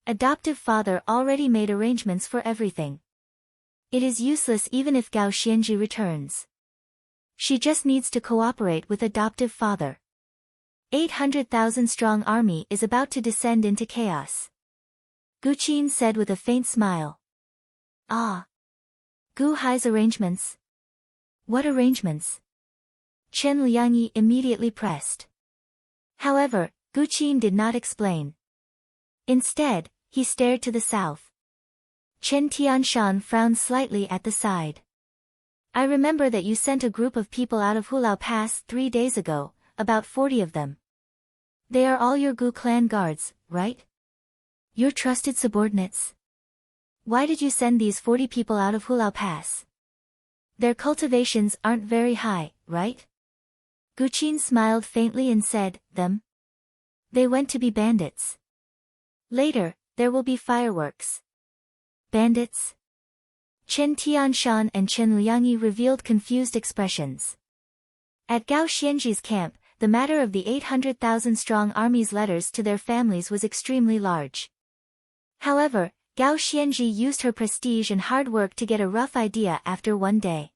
Adoptive father already made arrangements for everything. It is useless even if Gao Xianji returns. She just needs to cooperate with adoptive father. 800,000-strong army is about to descend into chaos. Gu Qin said with a faint smile. Ah. Gu Hai's arrangements? What arrangements? Chen Liangyi immediately pressed. However, Gu Qin did not explain. Instead, he stared to the south. Chen Tianshan frowned slightly at the side. I remember that you sent a group of people out of Hulao Pass 3 days ago, about 40 of them. They are all your Gu clan guards, right? Your trusted subordinates. Why did you send these 40 people out of Hulao Pass? Their cultivations aren't very high, right? Gu Qin smiled faintly and said, them? They went to be bandits. Later, there will be fireworks. Bandits? Chen Tianshan and Chen Liangyi revealed confused expressions. At Gao Xianji's camp, the matter of the 800,000-strong army's letters to their families was extremely large. However, Gao Xianji used her prestige and hard work to get a rough idea after one day.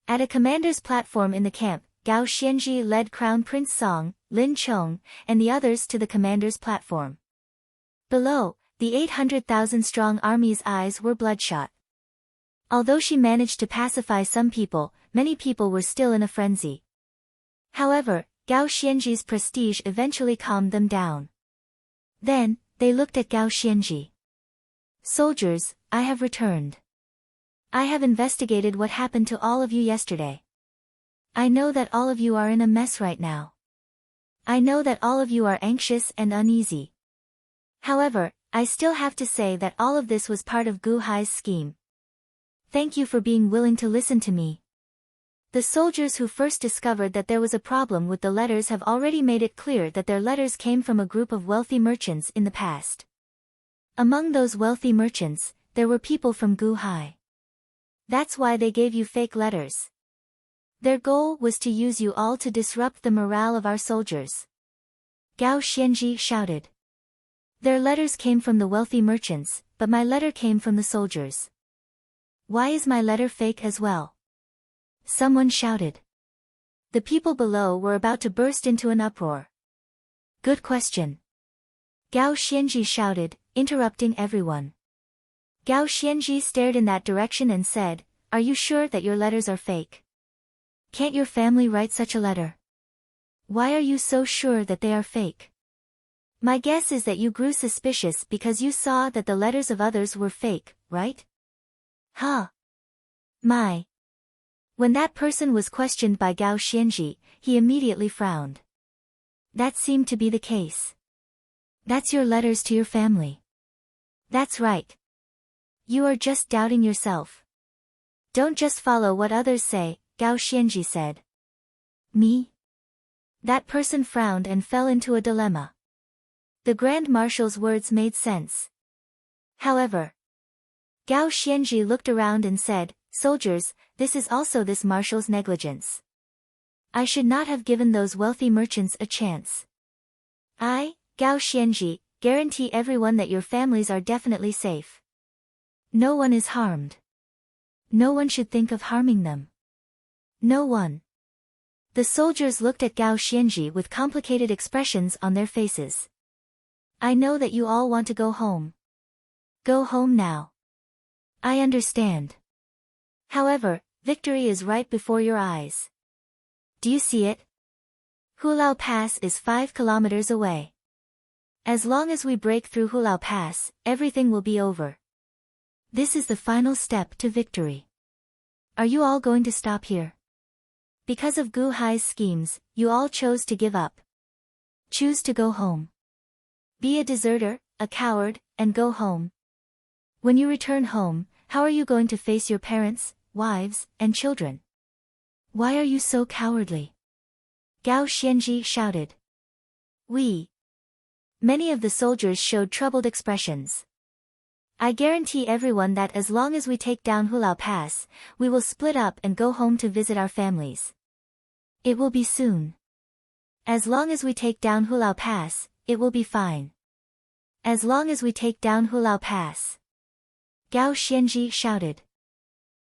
At a commander's platform in the camp, Gao Xianji led Crown Prince Song, Lin Chong, and the others to the commander's platform. Below, the 800,000-strong army's eyes were bloodshot. Although she managed to pacify some people, many people were still in a frenzy. However, Gao Xianji's prestige eventually calmed them down. Then, they looked at Gao Xianji. Soldiers, I have returned. I have investigated what happened to all of you yesterday. I know that all of you are in a mess right now. I know that all of you are anxious and uneasy. However, I still have to say that all of this was part of Gu Hai's scheme. Thank you for being willing to listen to me. The soldiers who first discovered that there was a problem with the letters have already made it clear that their letters came from a group of wealthy merchants in the past. Among those wealthy merchants, there were people from Gu Hai. That's why they gave you fake letters. Their goal was to use you all to disrupt the morale of our soldiers. Gao Xianji shouted. Their letters came from the wealthy merchants, but my letter came from the soldiers. Why is my letter fake as well? Someone shouted. The people below were about to burst into an uproar. Good question. Gao Xianji shouted, interrupting everyone. Gao Xianji stared in that direction and said, Are you sure that your letters are fake? Can't your family write such a letter? Why are you so sure that they are fake? My guess is that you grew suspicious because you saw that the letters of others were fake, right? Huh. My. When that person was questioned by Gao Xianji, he immediately frowned. That seemed to be the case. That's your letters to your family. That's right. You are just doubting yourself. Don't just follow what others say, Gao Xianji said. Me? That person frowned and fell into a dilemma. The Grand Marshal's words made sense. However, Gao Xianji looked around and said, Soldiers, this is also this marshal's negligence. I should not have given those wealthy merchants a chance. I, Gao Xianji, guarantee everyone that your families are definitely safe. No one is harmed. No one should think of harming them. No one. The soldiers looked at Gao Xianji with complicated expressions on their faces. I know that you all want to go home. Go home now. I understand. However, victory is right before your eyes. Do you see it? Hulao Pass is 5 kilometers away. As long as we break through Hulao Pass, everything will be over. This is the final step to victory. Are you all going to stop here? Because of Gu Hai's schemes, you all chose to give up. Choose to go home. Be a deserter, a coward, and go home. When you return home, how are you going to face your parents, wives, and children? Why are you so cowardly? Gao Xianji shouted. Many of the soldiers showed troubled expressions. I guarantee everyone that as long as we take down Hulao Pass, we will split up and go home to visit our families. It will be soon. As long as we take down Hulao Pass, it will be fine. As long as we take down Hulao Pass. Gao Xianji shouted.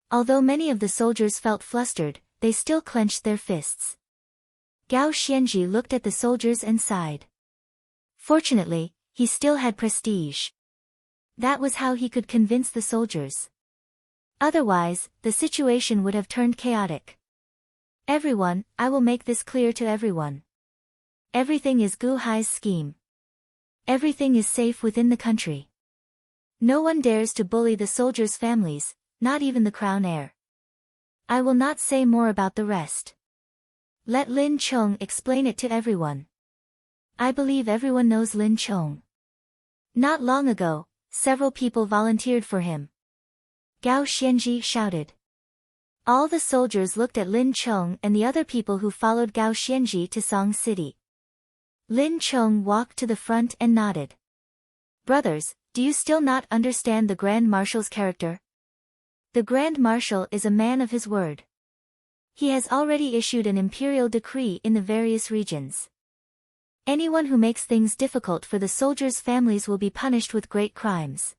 Although many of the soldiers felt flustered, they still clenched their fists. Gao Xianji looked at the soldiers and sighed. Fortunately, he still had prestige. That was how he could convince the soldiers. Otherwise, the situation would have turned chaotic. Everyone, I will make this clear to everyone. Everything is Gu Hai's scheme. Everything is safe within the country. No one dares to bully the soldiers' families, not even the crown heir. I will not say more about the rest. Let Lin Chong explain it to everyone. I believe everyone knows Lin Chong. Not long ago, several people volunteered for him. Gao Xianji shouted. All the soldiers looked at Lin Chong and the other people who followed Gao Xianji to Song City. Lin Chong walked to the front and nodded. Brothers, do you still not understand the Grand Marshal's character? The Grand Marshal is a man of his word. He has already issued an imperial decree in the various regions. Anyone who makes things difficult for the soldiers' families will be punished with great crimes.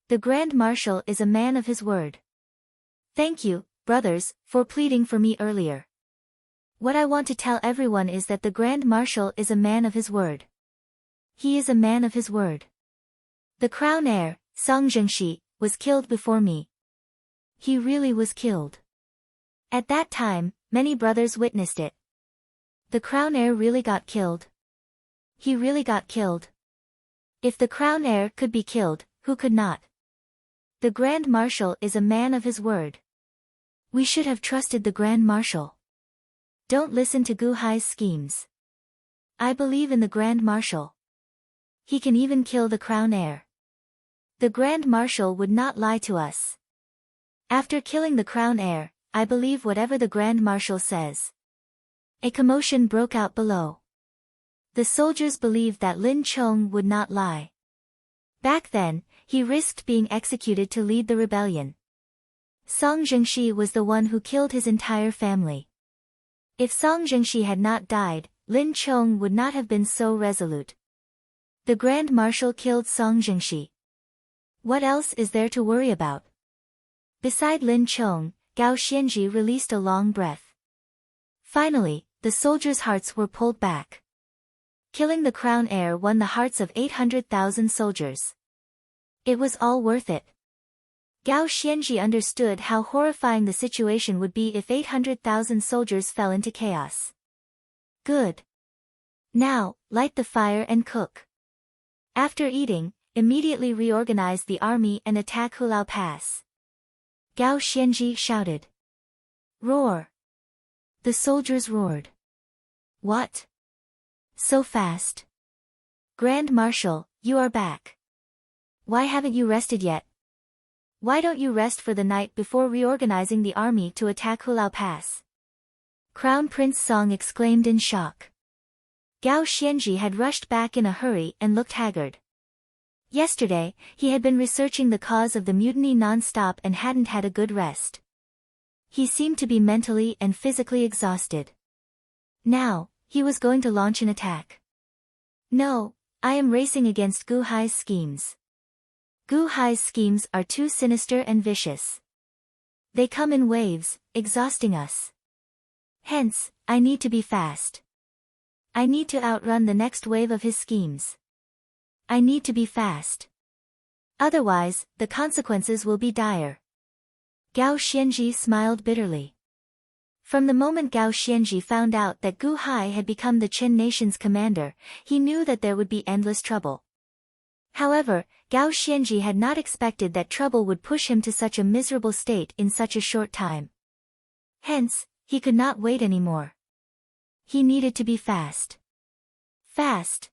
The Grand Marshal is a man of his word. Thank you, brothers, for pleading for me earlier. What I want to tell everyone is that the Grand Marshal is a man of his word. He is a man of his word. The crown heir, Song Zhengxi, was killed before me. He really was killed. At that time, many brothers witnessed it. The crown heir really got killed. He really got killed. If the crown heir could be killed, who could not? The Grand Marshal is a man of his word. We should have trusted the Grand Marshal. Don't listen to Gu Hai's schemes. I believe in the Grand Marshal. He can even kill the crown heir. The Grand Marshal would not lie to us. After killing the crown heir, I believe whatever the Grand Marshal says. A commotion broke out below. The soldiers believed that Lin Chong would not lie. Back then, he risked being executed to lead the rebellion. Song Zhengxi was the one who killed his entire family. If Song Zhengxi had not died, Lin Chong would not have been so resolute. The Grand Marshal killed Song Zhengxi. What else is there to worry about? Beside Lin Chong, Gao Xianji released a long breath. Finally, the soldiers' hearts were pulled back. Killing the crown heir won the hearts of 800,000 soldiers. It was all worth it. Gao Xianji understood how horrifying the situation would be if 800,000 soldiers fell into chaos. Good. Now, light the fire and cook. After eating, immediately reorganize the army and attack Hulao Pass. Gao Xianji shouted. Roar. The soldiers roared. What? So fast? Grand Marshal, you are back. Why haven't you rested yet? Why don't you rest for the night before reorganizing the army to attack Hulao Pass? Crown Prince Song exclaimed in shock. Gao Xianji had rushed back in a hurry and looked haggard. Yesterday, he had been researching the cause of the mutiny non-stop and hadn't had a good rest. He seemed to be mentally and physically exhausted. Now, he was going to launch an attack. No, I am racing against Gu Hai's schemes. Gu Hai's schemes are too sinister and vicious. They come in waves, exhausting us. Hence, I need to be fast. I need to outrun the next wave of his schemes. I need to be fast. Otherwise, the consequences will be dire. Gao Xianji smiled bitterly. From the moment Gao Xianji found out that Gu Hai had become the Qin nation's commander, he knew that there would be endless trouble. However, Gao Xianji had not expected that trouble would push him to such a miserable state in such a short time. Hence, he could not wait anymore. He needed to be fast. Fast.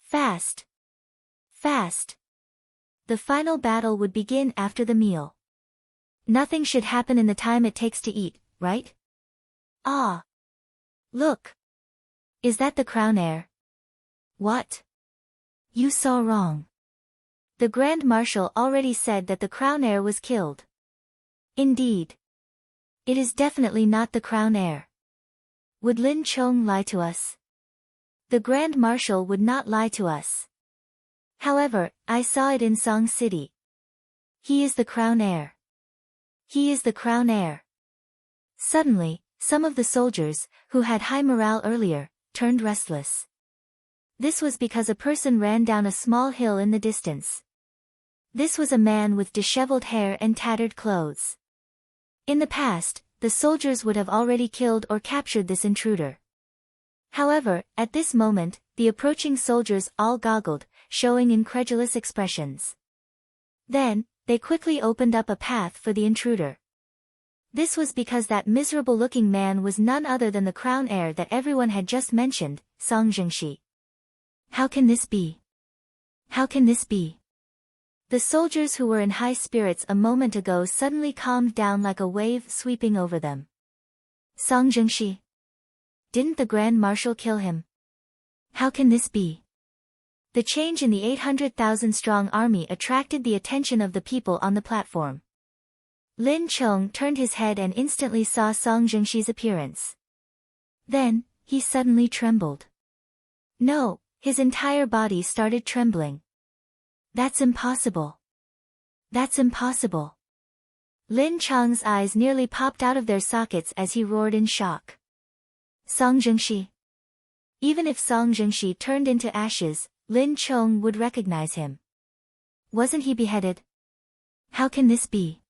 Fast. Fast. The final battle would begin after the meal. Nothing should happen in the time it takes to eat, right? Ah! Look! Is that the crown heir? What? You saw wrong. The Grand Marshal already said that the crown heir was killed. Indeed. It is definitely not the crown heir. Would Lin Chong lie to us? The Grand Marshal would not lie to us. However, I saw it in Song City. He is the crown heir. He is the crown heir. Suddenly, some of the soldiers, who had high morale earlier, turned restless. This was because a person ran down a small hill in the distance. This was a man with disheveled hair and tattered clothes. In the past, the soldiers would have already killed or captured this intruder. However, at this moment, the approaching soldiers all goggled, showing incredulous expressions. Then, they quickly opened up a path for the intruder. This was because that miserable-looking man was none other than the crown heir that everyone had just mentioned, Song Zhengxi. How can this be? How can this be? The soldiers who were in high spirits a moment ago suddenly calmed down like a wave sweeping over them. Song Zhengxi. Didn't the Grand Marshal kill him? How can this be? The change in the 800,000-strong army attracted the attention of the people on the platform. Lin Chong turned his head and instantly saw Song Zhengxi's appearance. Then, he suddenly trembled. No, his entire body started trembling. That's impossible. That's impossible. Lin Chong's eyes nearly popped out of their sockets as he roared in shock. Song Zhengxi. Even if Song Zhengxi turned into ashes, Lin Chong would recognize him. Wasn't he beheaded? How can this be?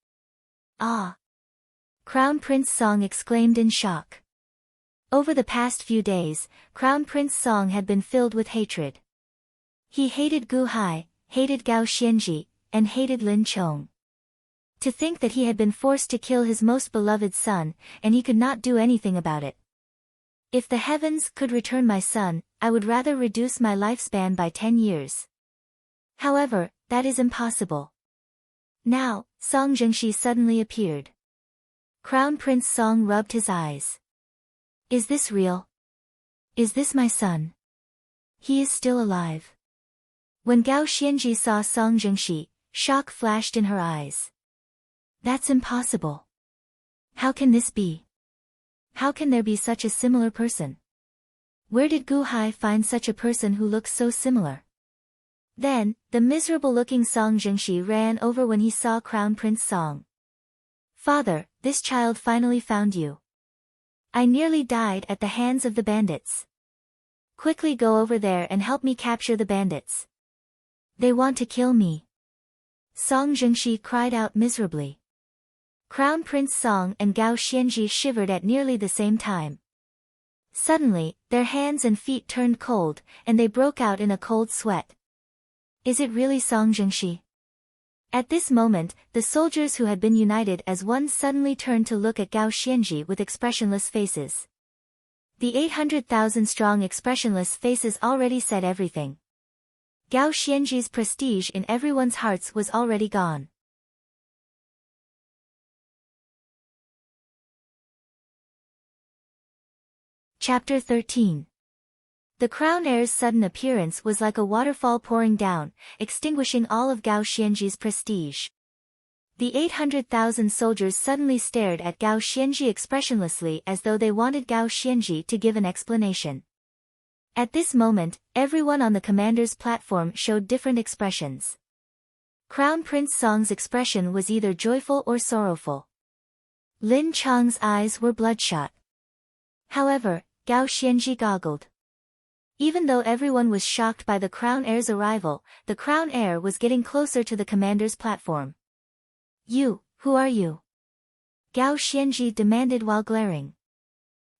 Ah! Crown Prince Song exclaimed in shock. Over the past few days, Crown Prince Song had been filled with hatred. He hated Gu Hai, hated Gao Xianji, and hated Lin Chong. To think that he had been forced to kill his most beloved son, and he could not do anything about it. If the heavens could return my son, I would rather reduce my lifespan by 10 years. However, that is impossible. Now, Song Zhengxi suddenly appeared. Crown Prince Song rubbed his eyes. Is this real? Is this my son? He is still alive. When Gao Xianji saw Song Zhengxi, shock flashed in her eyes. That's impossible. How can this be? How can there be such a similar person? Where did Gu Hai find such a person who looks so similar? Then, the miserable-looking Song Zhengxi ran over when he saw Crown Prince Song. Father, this child finally found you. I nearly died at the hands of the bandits. Quickly go over there and help me capture the bandits. They want to kill me. Song Zhengxi cried out miserably. Crown Prince Song and Gao Xianji shivered at nearly the same time. Suddenly, their hands and feet turned cold, and they broke out in a cold sweat. Is it really Song Zhengxi? At this moment, the soldiers who had been united as one suddenly turned to look at Gao Xianji with expressionless faces. The 800,000-strong expressionless faces already said everything. Gao Xianji's prestige in everyone's hearts was already gone. Chapter 13. The crown heir's sudden appearance was like a waterfall pouring down, extinguishing all of Gao Xianji's prestige. The 800,000 soldiers suddenly stared at Gao Xianji expressionlessly as though they wanted Gao Xianji to give an explanation. At this moment, everyone on the commander's platform showed different expressions. Crown Prince Song's expression was either joyful or sorrowful. Lin Chong's eyes were bloodshot. However, Gao Xianji goggled. Even though everyone was shocked by the crown heir's arrival, the crown heir was getting closer to the commander's platform. You, who are you? Gao Xianji demanded while glaring.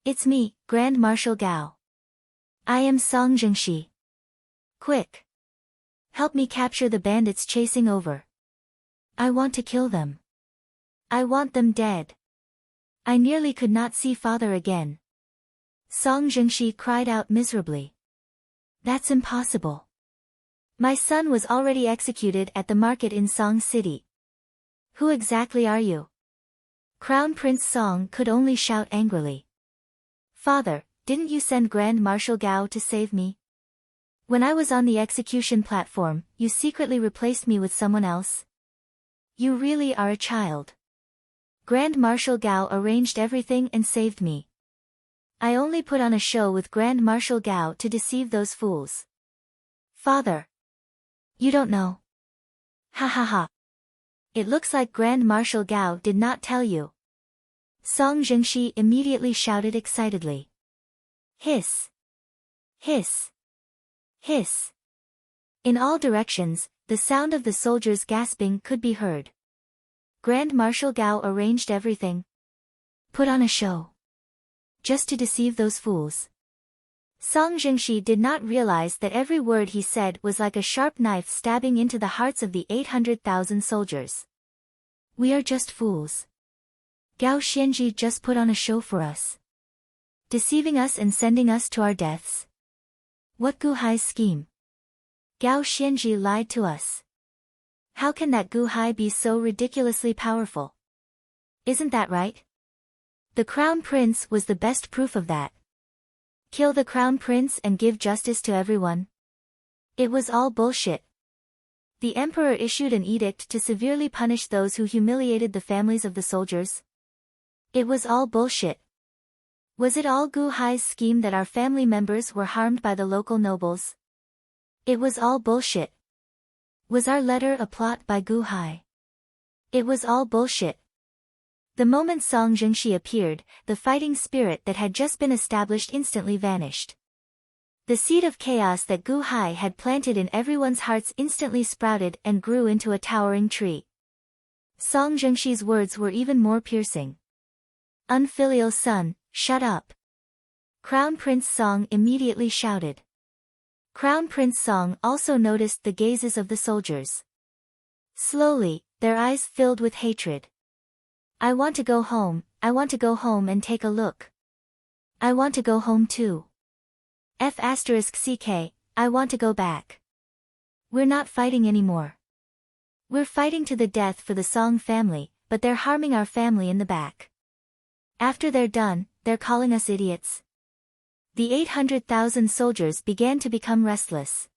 It's me, Grand Marshal Gao. I am Song Zhengxi. Quick! Help me capture the bandits chasing over. I want to kill them. I want them dead. I nearly could not see father again. Song Zhengxi cried out miserably. That's impossible. My son was already executed at the market in Song City. Who exactly are you? Crown Prince Song could only shout angrily. Father, didn't you send Grand Marshal Gao to save me? When I was on the execution platform, you secretly replaced me with someone else. You really are a child. Grand Marshal Gao arranged everything and saved me. I only put on a show with Grand Marshal Gao to deceive those fools. Father. You don't know. Ha ha ha. It looks like Grand Marshal Gao did not tell you. Song Zhengxi immediately shouted excitedly. Hiss. Hiss. Hiss. In all directions, the sound of the soldiers gasping could be heard. Grand Marshal Gao arranged everything. Put on a show. Just to deceive those fools. Song Zhengxi did not realize that every word he said was like a sharp knife stabbing into the hearts of the 800,000 soldiers. We are just fools. Gao Xianji just put on a show for us. Deceiving us and sending us to our deaths. What Gu Hai's scheme? Gao Xianji lied to us. How can that Gu Hai be so ridiculously powerful? Isn't that right? The Crown Prince was the best proof of that. Kill the Crown Prince and give justice to everyone. It was all bullshit. The Emperor issued an edict to severely punish those who humiliated the families of the soldiers. It was all bullshit. Was it all Gu Hai's scheme that our family members were harmed by the local nobles? It was all bullshit. Was our letter a plot by Gu Hai? It was all bullshit. The moment Song Zhengxi appeared, the fighting spirit that had just been established instantly vanished. The seed of chaos that Gu Hai had planted in everyone's hearts instantly sprouted and grew into a towering tree. Song Zhengxi's words were even more piercing. Unfilial son, shut up. Crown Prince Song immediately shouted. Crown Prince Song also noticed the gazes of the soldiers. Slowly, their eyes filled with hatred. I want to go home and take a look. I want to go home too. *CK, I want to go back. We're not fighting anymore. We're fighting to the death for the Song family, but they're harming our family in the back. After they're done, they're calling us idiots. The 800,000 soldiers began to become restless.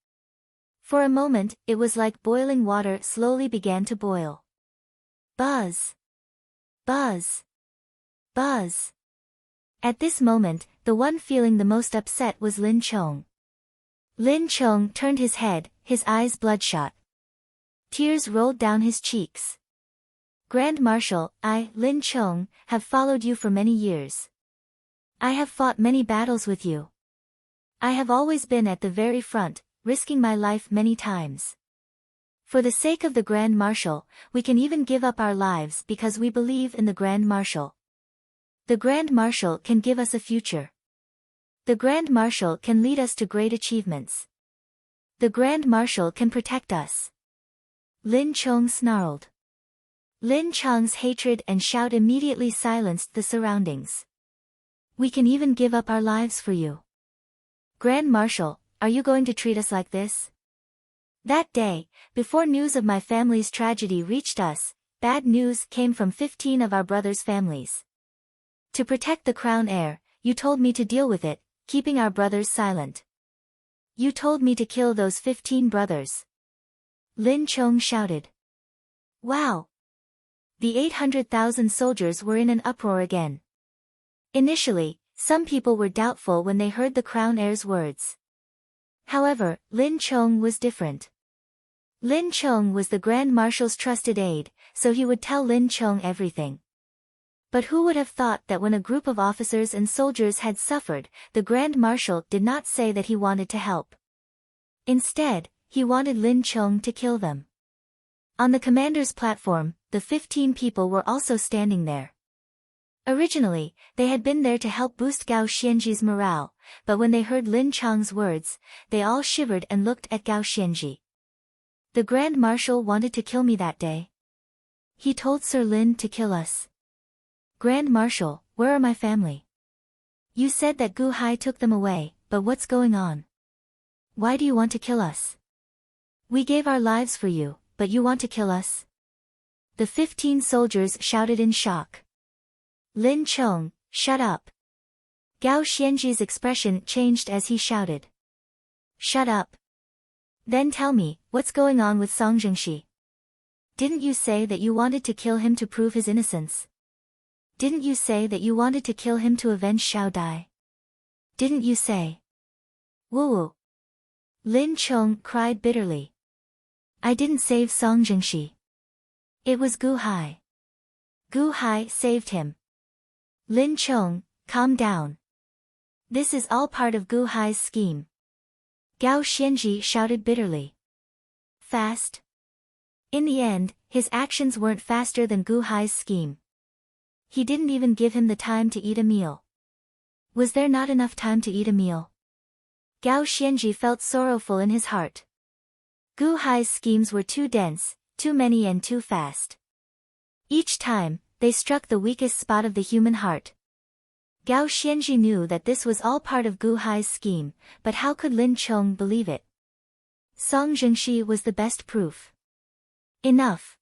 For a moment, it was like boiling water slowly began to boil. Buzz. Buzz. Buzz. At this moment, the one feeling the most upset was Lin Chong. Lin Chong turned his head, his eyes bloodshot. Tears rolled down his cheeks. Grand Marshal, I, Lin Chong, have followed you for many years. I have fought many battles with you. I have always been at the very front, risking my life many times. For the sake of the Grand Marshal, we can even give up our lives because we believe in the Grand Marshal. The Grand Marshal can give us a future. The Grand Marshal can lead us to great achievements. The Grand Marshal can protect us. Lin Chong snarled. Lin Chong's hatred and shout immediately silenced the surroundings. We can even give up our lives for you. Grand Marshal, are you going to treat us like this? That day, before news of my family's tragedy reached us, bad news came from 15 of our brothers' families. To protect the crown heir, you told me to deal with it, keeping our brothers silent. You told me to kill those 15 brothers. Lin Chong shouted. Wow! The 800,000 soldiers were in an uproar again. Initially, some people were doubtful when they heard the crown heir's words. However, Lin Chong was different. Lin Chong was the Grand Marshal's trusted aide, so he would tell Lin Chong everything. But who would have thought that when a group of officers and soldiers had suffered, the Grand Marshal did not say that he wanted to help. Instead, he wanted Lin Chong to kill them. On the commander's platform, the 15 people were also standing there. Originally, they had been there to help boost Gao Xianji's morale, but when they heard Lin Chong's words, they all shivered and looked at Gao Xianji. The Grand Marshal wanted to kill me that day. He told Sir Lin to kill us. Grand Marshal, where are my family? You said that Gu Hai took them away, but what's going on? Why do you want to kill us? We gave our lives for you, but you want to kill us? The 15 soldiers shouted in shock. Lin Chong, shut up. Gao Xianji's expression changed as he shouted. Shut up. Then tell me, what's going on with Song Zhengxi? Didn't you say that you wanted to kill him to prove his innocence? Didn't you say that you wanted to kill him to avenge Xiao Dai? Didn't you say? Woo! Lin Chong cried bitterly. I didn't save Song Zhengxi. It was Gu Hai. Gu Hai saved him. Lin Chong, calm down. This is all part of Gu Hai's scheme. Gao Xianji shouted bitterly. Fast? In the end, his actions weren't faster than Gu Hai's scheme. He didn't even give him the time to eat a meal. Was there not enough time to eat a meal? Gao Xianji felt sorrowful in his heart. Gu Hai's schemes were too dense, too many and too fast. Each time, they struck the weakest spot of the human heart. Gao Xianji knew that this was all part of Gu Hai's scheme, but how could Lin Chong believe it? Song Zhengxi was the best proof. Enough!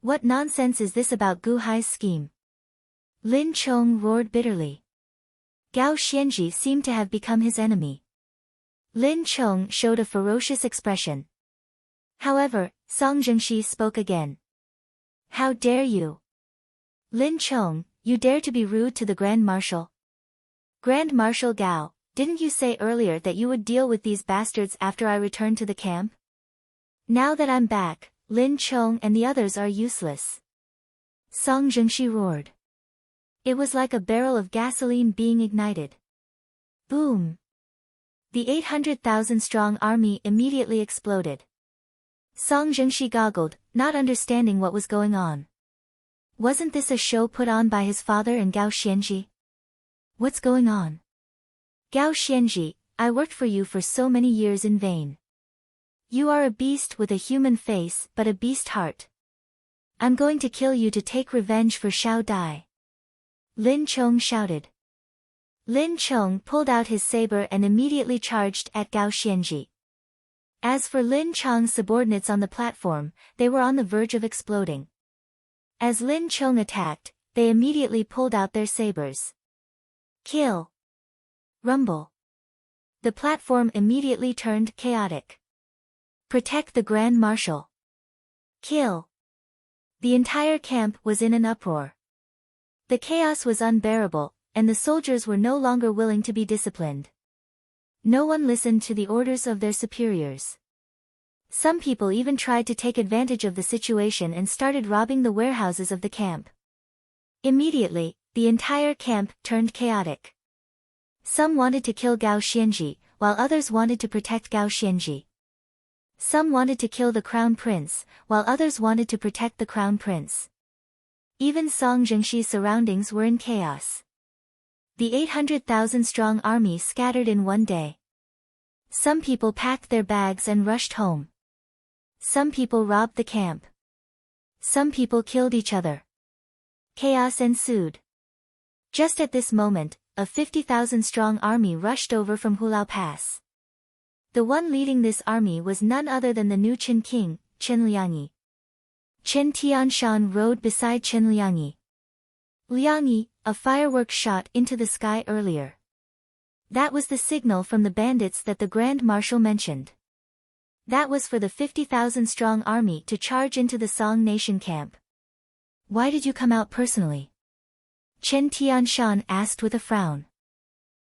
What nonsense is this about Gu Hai's scheme? Lin Chong roared bitterly. Gao Xianji seemed to have become his enemy. Lin Chong showed a ferocious expression. However, Song Zhengxi spoke again. How dare you? Lin Chong, you dare to be rude to the Grand Marshal? Grand Marshal Gao, didn't you say earlier that you would deal with these bastards after I return to the camp? Now that I'm back, Lin Chong and the others are useless. Song Zhengxi roared. It was like a barrel of gasoline being ignited. Boom! The 800,000-strong army immediately exploded. Song Zhengxi goggled, not understanding what was going on. Wasn't this a show put on by his father and Gao Xianji? What's going on? Gao Xianji, I worked for you for so many years in vain. You are a beast with a human face but a beast heart. I'm going to kill you to take revenge for Xiao Dai. Lin Chong shouted. Lin Chong pulled out his saber and immediately charged at Gao Xianji. As for Lin Chong's subordinates on the platform, they were on the verge of exploding. As Lin Chong attacked, they immediately pulled out their sabers. Kill! Rumble! The platform immediately turned chaotic. Protect the Grand Marshal! Kill! The entire camp was in an uproar. The chaos was unbearable, and the soldiers were no longer willing to be disciplined. No one listened to the orders of their superiors. Some people even tried to take advantage of the situation and started robbing the warehouses of the camp. Immediately, the entire camp turned chaotic. Some wanted to kill Gao Xianji, while others wanted to protect Gao Xianji. Some wanted to kill the crown prince, while others wanted to protect the crown prince. Even Song Zhengxi's surroundings were in chaos. The 800,000-strong army scattered in one day. Some people packed their bags and rushed home. Some people robbed the camp. Some people killed each other. Chaos ensued. Just at this moment, a 50,000-strong army rushed over from Hulao Pass. The one leading this army was none other than the new Qin king, Chen Liangyi. Chen Tianshan rode beside Chen Liangyi. Liangyi, a firework shot into the sky earlier. That was the signal from the bandits that the Grand Marshal mentioned. That was for the 50,000-strong army to charge into the Song Nation camp. Why did you come out personally? Chen Tianshan asked with a frown.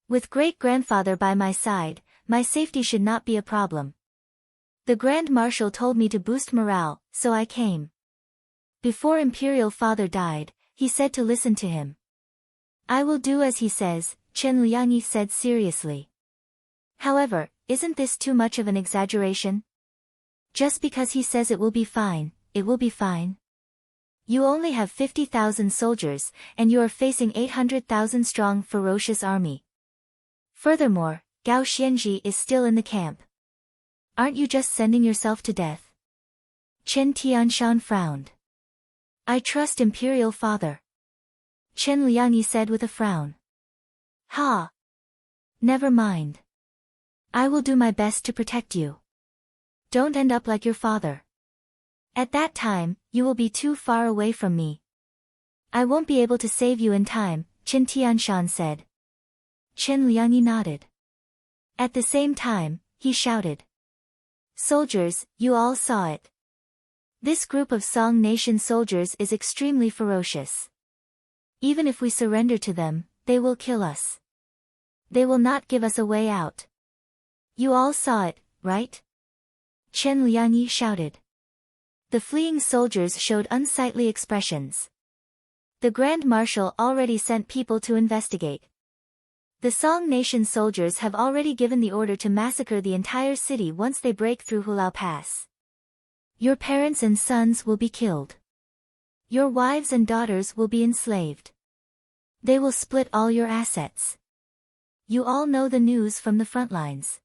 With great-grandfather by my side, my safety should not be a problem. The Grand Marshal told me to boost morale, so I came. Before Imperial Father died, he said to listen to him. I will do as he says, Chen Liangyi said seriously. However, isn't this too much of an exaggeration? Just because he says it will be fine, it will be fine. You only have 50,000 soldiers, and you are facing 800,000-strong ferocious army. Furthermore, Gao Xianji is still in the camp. Aren't you just sending yourself to death? Chen Tianshan frowned. I trust Imperial Father. Chen Liangyi said with a frown. Ha! Never mind. I will do my best to protect you. Don't end up like your father. At that time, you will be too far away from me. I won't be able to save you in time, Chen Tianshan said. Chen Liangyi nodded. At the same time, he shouted. Soldiers, you all saw it. This group of Song Nation soldiers is extremely ferocious. Even if we surrender to them, they will kill us. They will not give us a way out. You all saw it, right? Chen Liangyi shouted. The fleeing soldiers showed unsightly expressions. The Grand Marshal already sent people to investigate. The Song Nation soldiers have already given the order to massacre the entire city once they break through Hulao Pass. Your parents and sons will be killed. Your wives and daughters will be enslaved. They will split all your assets. You all know the news from the front lines.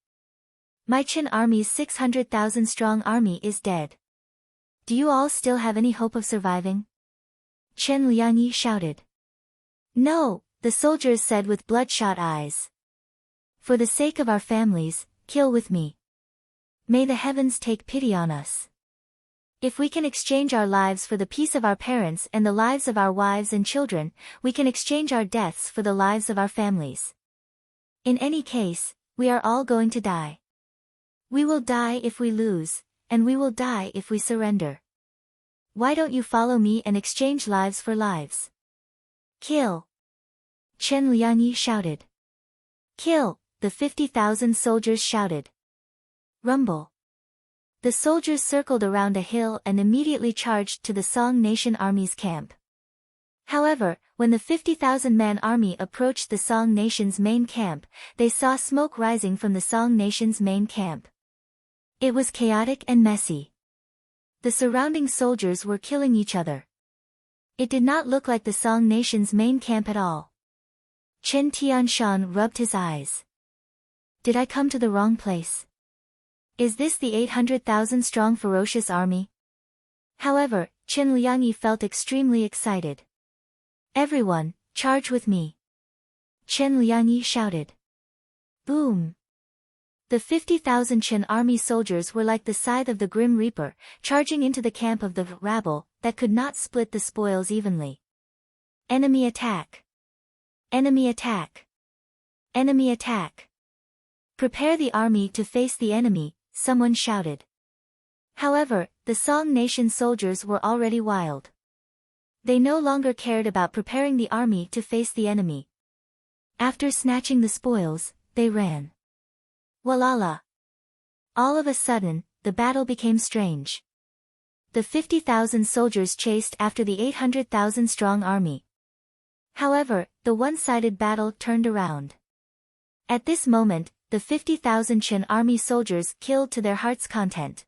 My Qin army's 600,000 strong army is dead. Do you all still have any hope of surviving? Chen Liangyi shouted. No, the soldiers said with bloodshot eyes. For the sake of our families, kill with me. May the heavens take pity on us. If we can exchange our lives for the peace of our parents and the lives of our wives and children, we can exchange our deaths for the lives of our families. In any case, we are all going to die. We will die if we lose, and we will die if we surrender. Why don't you follow me and exchange lives for lives? Kill! Chen Liangyi shouted. Kill! The 50,000 soldiers shouted. Rumble! The soldiers circled around a hill and immediately charged to the Song Nation army's camp. However, when the 50,000-man army approached the Song Nation's main camp, they saw smoke rising from the Song Nation's main camp. It was chaotic and messy. The surrounding soldiers were killing each other. It did not look like the Song Nation's main camp at all. Chen Tianshan rubbed his eyes. Did I come to the wrong place? Is this the 800,000-strong ferocious army? However, Chen Liangyi felt extremely excited. Everyone, charge with me! Chen Liangyi shouted. Boom! The 50,000 Chen army soldiers were like the scythe of the Grim Reaper, charging into the camp of the rabble that could not split the spoils evenly. Enemy attack! Enemy attack! Enemy attack! Prepare the army to face the enemy, someone shouted. However, the Song Nation soldiers were already wild. They no longer cared about preparing the army to face the enemy. After snatching the spoils, they ran. Walala! All of a sudden, the battle became strange. The 50,000 soldiers chased after the 800,000-strong army. However, the one-sided battle turned around. At this moment, the 50,000 Chen army soldiers killed to their heart's content.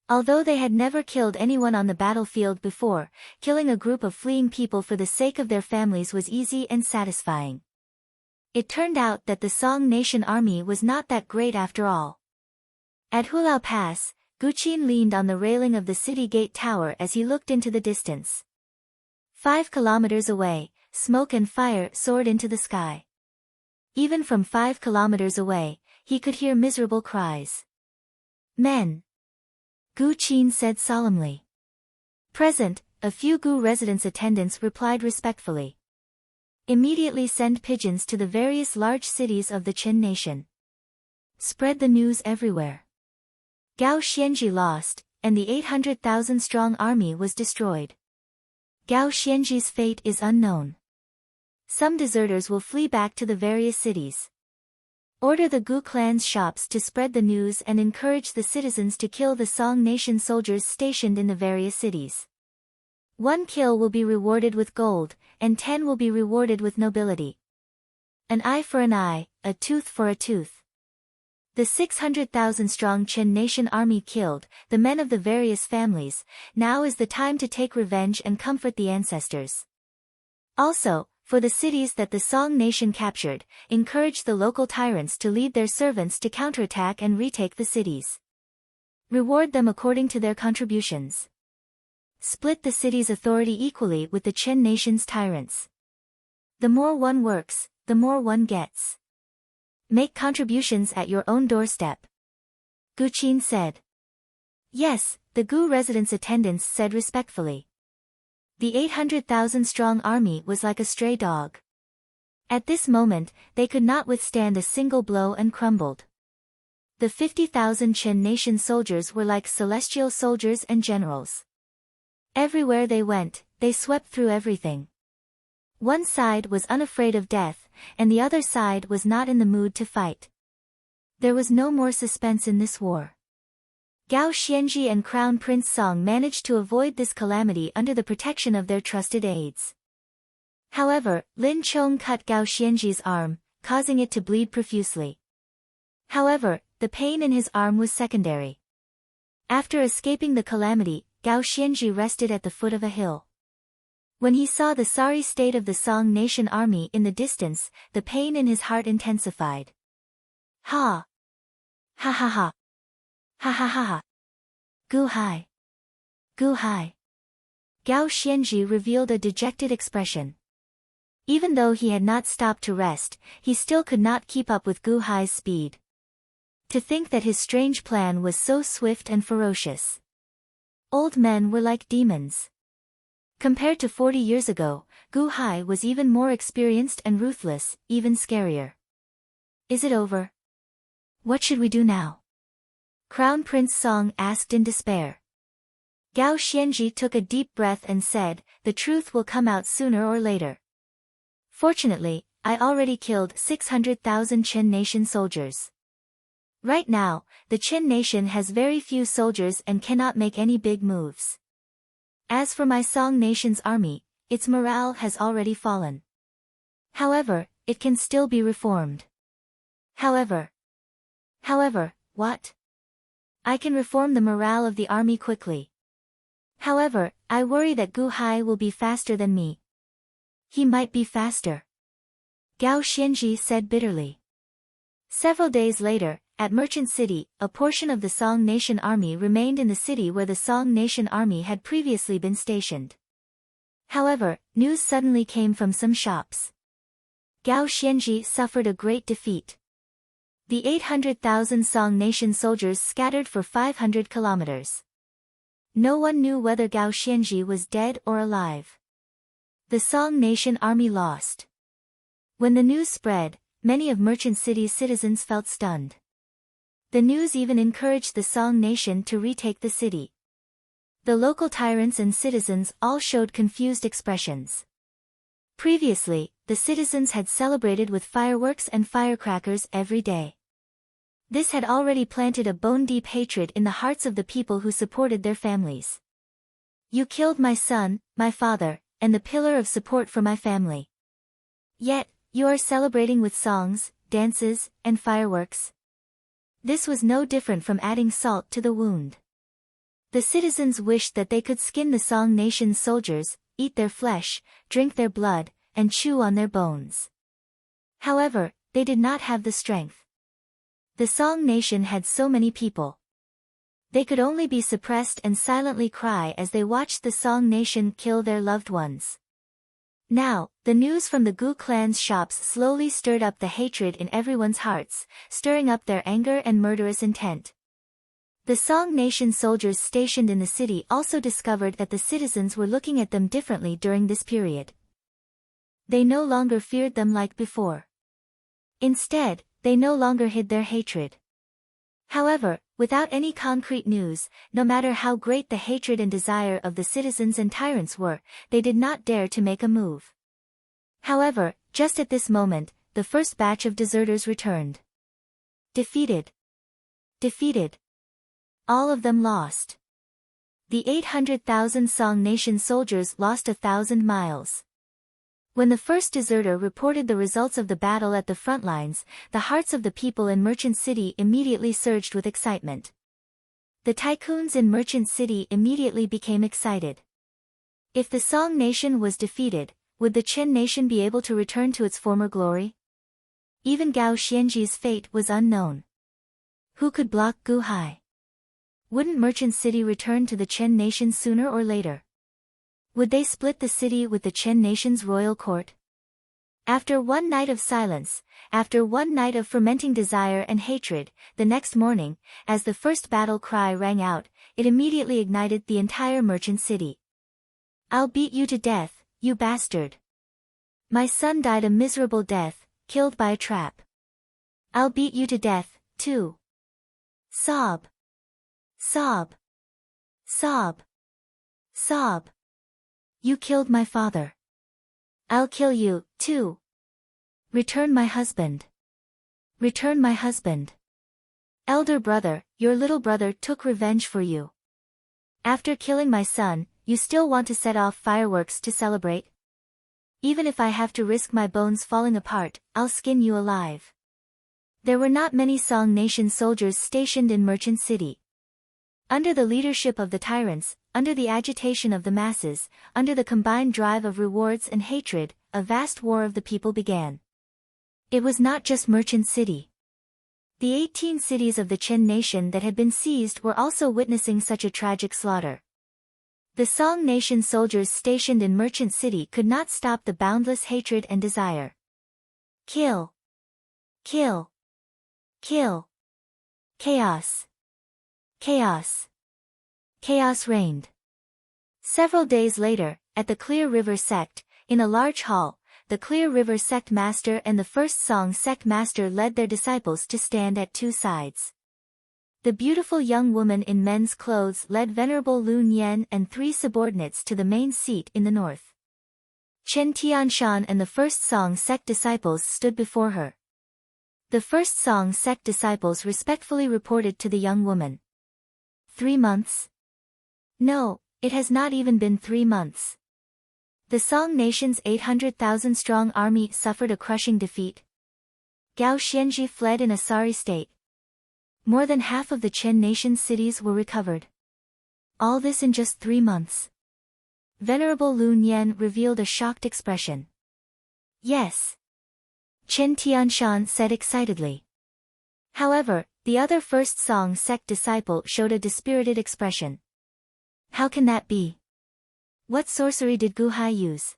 Although they had never killed anyone on the battlefield before, killing a group of fleeing people for the sake of their families was easy and satisfying. It turned out that the Song Nation army was not that great after all. At Hulao Pass, Guqin leaned on the railing of the city gate tower as he looked into the distance. 5 kilometers away, smoke and fire soared into the sky. Even from 5 kilometers away, he could hear miserable cries. Men! Gu Qin said solemnly. Present, a few Gu residence attendants replied respectfully. Immediately send pigeons to the various large cities of the Qin nation. Spread the news everywhere. Gao Xianji lost, and the 800,000-strong army was destroyed. Gao Xianji's fate is unknown. Some deserters will flee back to the various cities. Order the Gu clan's shops to spread the news and encourage the citizens to kill the Song Nation soldiers stationed in the various cities. 1 kill will be rewarded with gold, and 10 will be rewarded with nobility. An eye for an eye, a tooth for a tooth. The 600,000-strong Qin nation army killed the men of the various families. Now is the time to take revenge and comfort the ancestors. Also, for the cities that the Song nation captured, encourage the local tyrants to lead their servants to counterattack and retake the cities. Reward them according to their contributions. Split the city's authority equally with the Qin nation's tyrants. The more one works, the more one gets. Make contributions at your own doorstep. Gu Qin said. Yes, the Gu residence attendants said respectfully. The 800,000-strong army was like a stray dog. At this moment, they could not withstand a single blow and crumbled. The 50,000 Chen nation soldiers were like celestial soldiers and generals. Everywhere they went, they swept through everything. One side was unafraid of death, and the other side was not in the mood to fight. There was no more suspense in this war. Gao Xianji and Crown Prince Song managed to avoid this calamity under the protection of their trusted aides. However, Lin Chong cut Gao Xianji's arm, causing it to bleed profusely. However, the pain in his arm was secondary. After escaping the calamity, Gao Xianji rested at the foot of a hill. When he saw the sorry state of the Song nation army in the distance, the pain in his heart intensified. Ha! Ha ha ha! Ha ha ha ha! Gu hai! Gu hai! Gao Xianji revealed a dejected expression. Even though he had not stopped to rest, he still could not keep up with Gu hai's speed. To think that his strange plan was so swift and ferocious. Old men were like demons. Compared to 40 years ago, Gu hai was even more experienced and ruthless, even scarier. Is it over? What should we do now? Crown Prince Song asked in despair. Gao Xianji took a deep breath and said, "The truth will come out sooner or later. Fortunately, I already killed 600,000 Chen nation soldiers. Right now, the Chen nation has very few soldiers and cannot make any big moves. As for my Song nation's army, its morale has already fallen. However, it can still be reformed." However, what? I can reform the morale of the army quickly. However, I worry that Gu hai will be faster than me. He might be faster. Gao Xianji said bitterly. Several days later, at Merchant City, a portion of the Song nation army remained in the city where the Song nation army had previously been stationed. However, news suddenly came from some shops. Gao Xianji suffered a great defeat. The 800,000 Song nation soldiers scattered for 500 kilometers. No one knew whether Gao Xianji was dead or alive. The Song nation army lost. When the news spread, many of Merchant City's citizens felt stunned. The news even encouraged the Song nation to retake the city. The local tyrants and citizens all showed confused expressions. Previously, the citizens had celebrated with fireworks and firecrackers every day. This had already planted a bone-deep hatred in the hearts of the people who supported their families. You killed my son, my father, and the pillar of support for my family. Yet, you are celebrating with songs, dances, and fireworks. This was no different from adding salt to the wound. The citizens wished that they could skin the Song nation's soldiers, eat their flesh, drink their blood, and chew on their bones. However, they did not have the strength. The Song nation had so many people. They could only be suppressed and silently cry as they watched the Song nation kill their loved ones. Now, the news from the Gu clan's shops slowly stirred up the hatred in everyone's hearts, stirring up their anger and murderous intent. The Song nation soldiers stationed in the city also discovered that the citizens were looking at them differently during this period. They no longer feared them like before. Instead, they no longer hid their hatred. However, without any concrete news, no matter how great the hatred and desire of the citizens and tyrants were, they did not dare to make a move. However, just at this moment, the first batch of deserters returned. Defeated. Defeated. All of them lost. The 800,000 Song nation soldiers lost 1,000 miles. When the first deserter reported the results of the battle at the front lines, the hearts of the people in Merchant City immediately surged with excitement. The tycoons in Merchant City immediately became excited. If the Song nation was defeated, would the Chen nation be able to return to its former glory? Even Gao Xianji's fate was unknown. Who could block Gu hai? Wouldn't Merchant City return to the Chen nation sooner or later? Would they split the city with the Chen nation's royal court? After one night of silence, after one night of fermenting desire and hatred, the next morning, as the first battle cry rang out, it immediately ignited the entire Merchant City. "I'll beat you to death, you bastard!" My son died a miserable death, killed by a trap. I'll beat you to death, too. Sob. Sob. Sob. Sob. You killed my father. I'll kill you, too. Return my husband. Return my husband. Elder brother, your little brother took revenge for you. After killing my son, you still want to set off fireworks to celebrate? Even if I have to risk my bones falling apart, I'll skin you alive. There were not many Song Nation soldiers stationed in Merchant City. Under the leadership of the tyrants, under the agitation of the masses, under the combined drive of rewards and hatred, a vast war of the people began. It was not just Merchant City. The 18 cities of the Chen Nation that had been seized were also witnessing such a tragic slaughter. The Song Nation soldiers stationed in Merchant City could not stop the boundless hatred and desire. Kill. Kill. Kill. Chaos. Chaos. Chaos reigned. Several days later, at the Clear River sect, in a large hall, the Clear River sect master and the first Song sect master led their disciples to stand at two sides. The beautiful young woman in men's clothes led Venerable Lun Yen and 3 subordinates to the main seat in the north. Chen Tianshan and the first Song sect disciples stood before her. The first Song sect disciples respectfully reported to the young woman. 3 months? No, it has not even been 3 months. The Song Nation's 800,000-strong army suffered a crushing defeat. Gao Xianji fled in a sorry state. More than half of the Chen Nation's cities were recovered. All this in just 3 months. Venerable Lun Yen revealed a shocked expression. Yes. Chen Tianshan said excitedly. However, the other first Song sect disciple showed a dispirited expression. How can that be? What sorcery did Gu Hai use?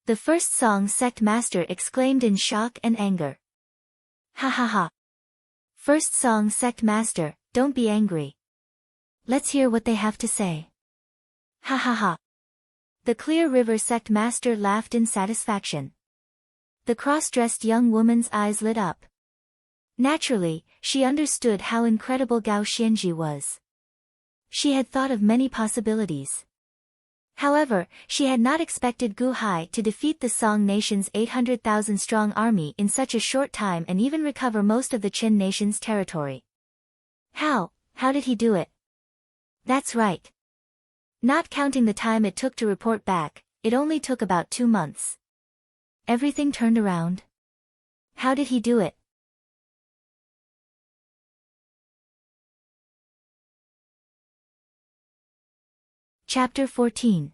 The first Song sect master exclaimed in shock and anger. Ha ha ha. First Song sect master, don't be angry. Let's hear what they have to say. Ha ha ha. The Clear River sect master laughed in satisfaction. The cross-dressed young woman's eyes lit up. Naturally, she understood how incredible Gao Xianji was. She had thought of many possibilities. However, she had not expected Gu Hai to defeat the Song Nation's 800,000-strong army in such a short time and even recover most of the Chen Nation's territory. How did he do it? That's right. Not counting the time it took to report back, it only took about 2 months. Everything turned around. How did he do it? Chapter 14.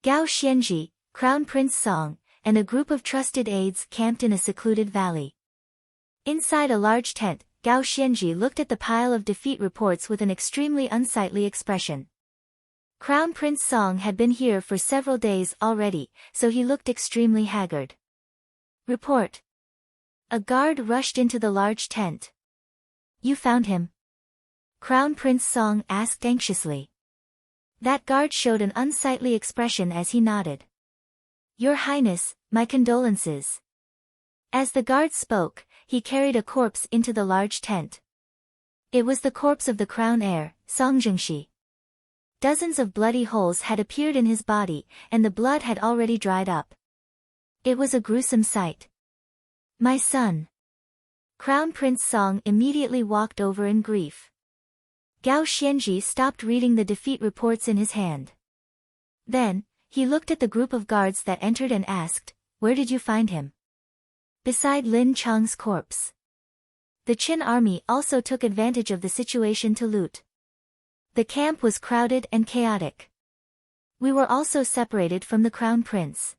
Gao Xianji, Crown Prince Song, and a group of trusted aides camped in a secluded valley. Inside a large tent, Gao Xianji looked at the pile of defeat reports with an extremely unsightly expression. Crown Prince Song had been here for several days already, so he looked extremely haggard. Report. A guard rushed into the large tent. You found him? Crown Prince Song asked anxiously. That guard showed an unsightly expression as he nodded. Your Highness, my condolences. As the guard spoke, he carried a corpse into the large tent. It was the corpse of the crown heir, Song Zhengxi. Dozens of bloody holes had appeared in his body, and the blood had already dried up. It was a gruesome sight. My son. Crown Prince Song immediately walked over in grief. Gao Xianji stopped reading the defeat reports in his hand. Then, he looked at the group of guards that entered and asked, Where did you find him? Beside Lin Cheng's corpse. The Qin army also took advantage of the situation to loot. The camp was crowded and chaotic. We were also separated from the Crown Prince.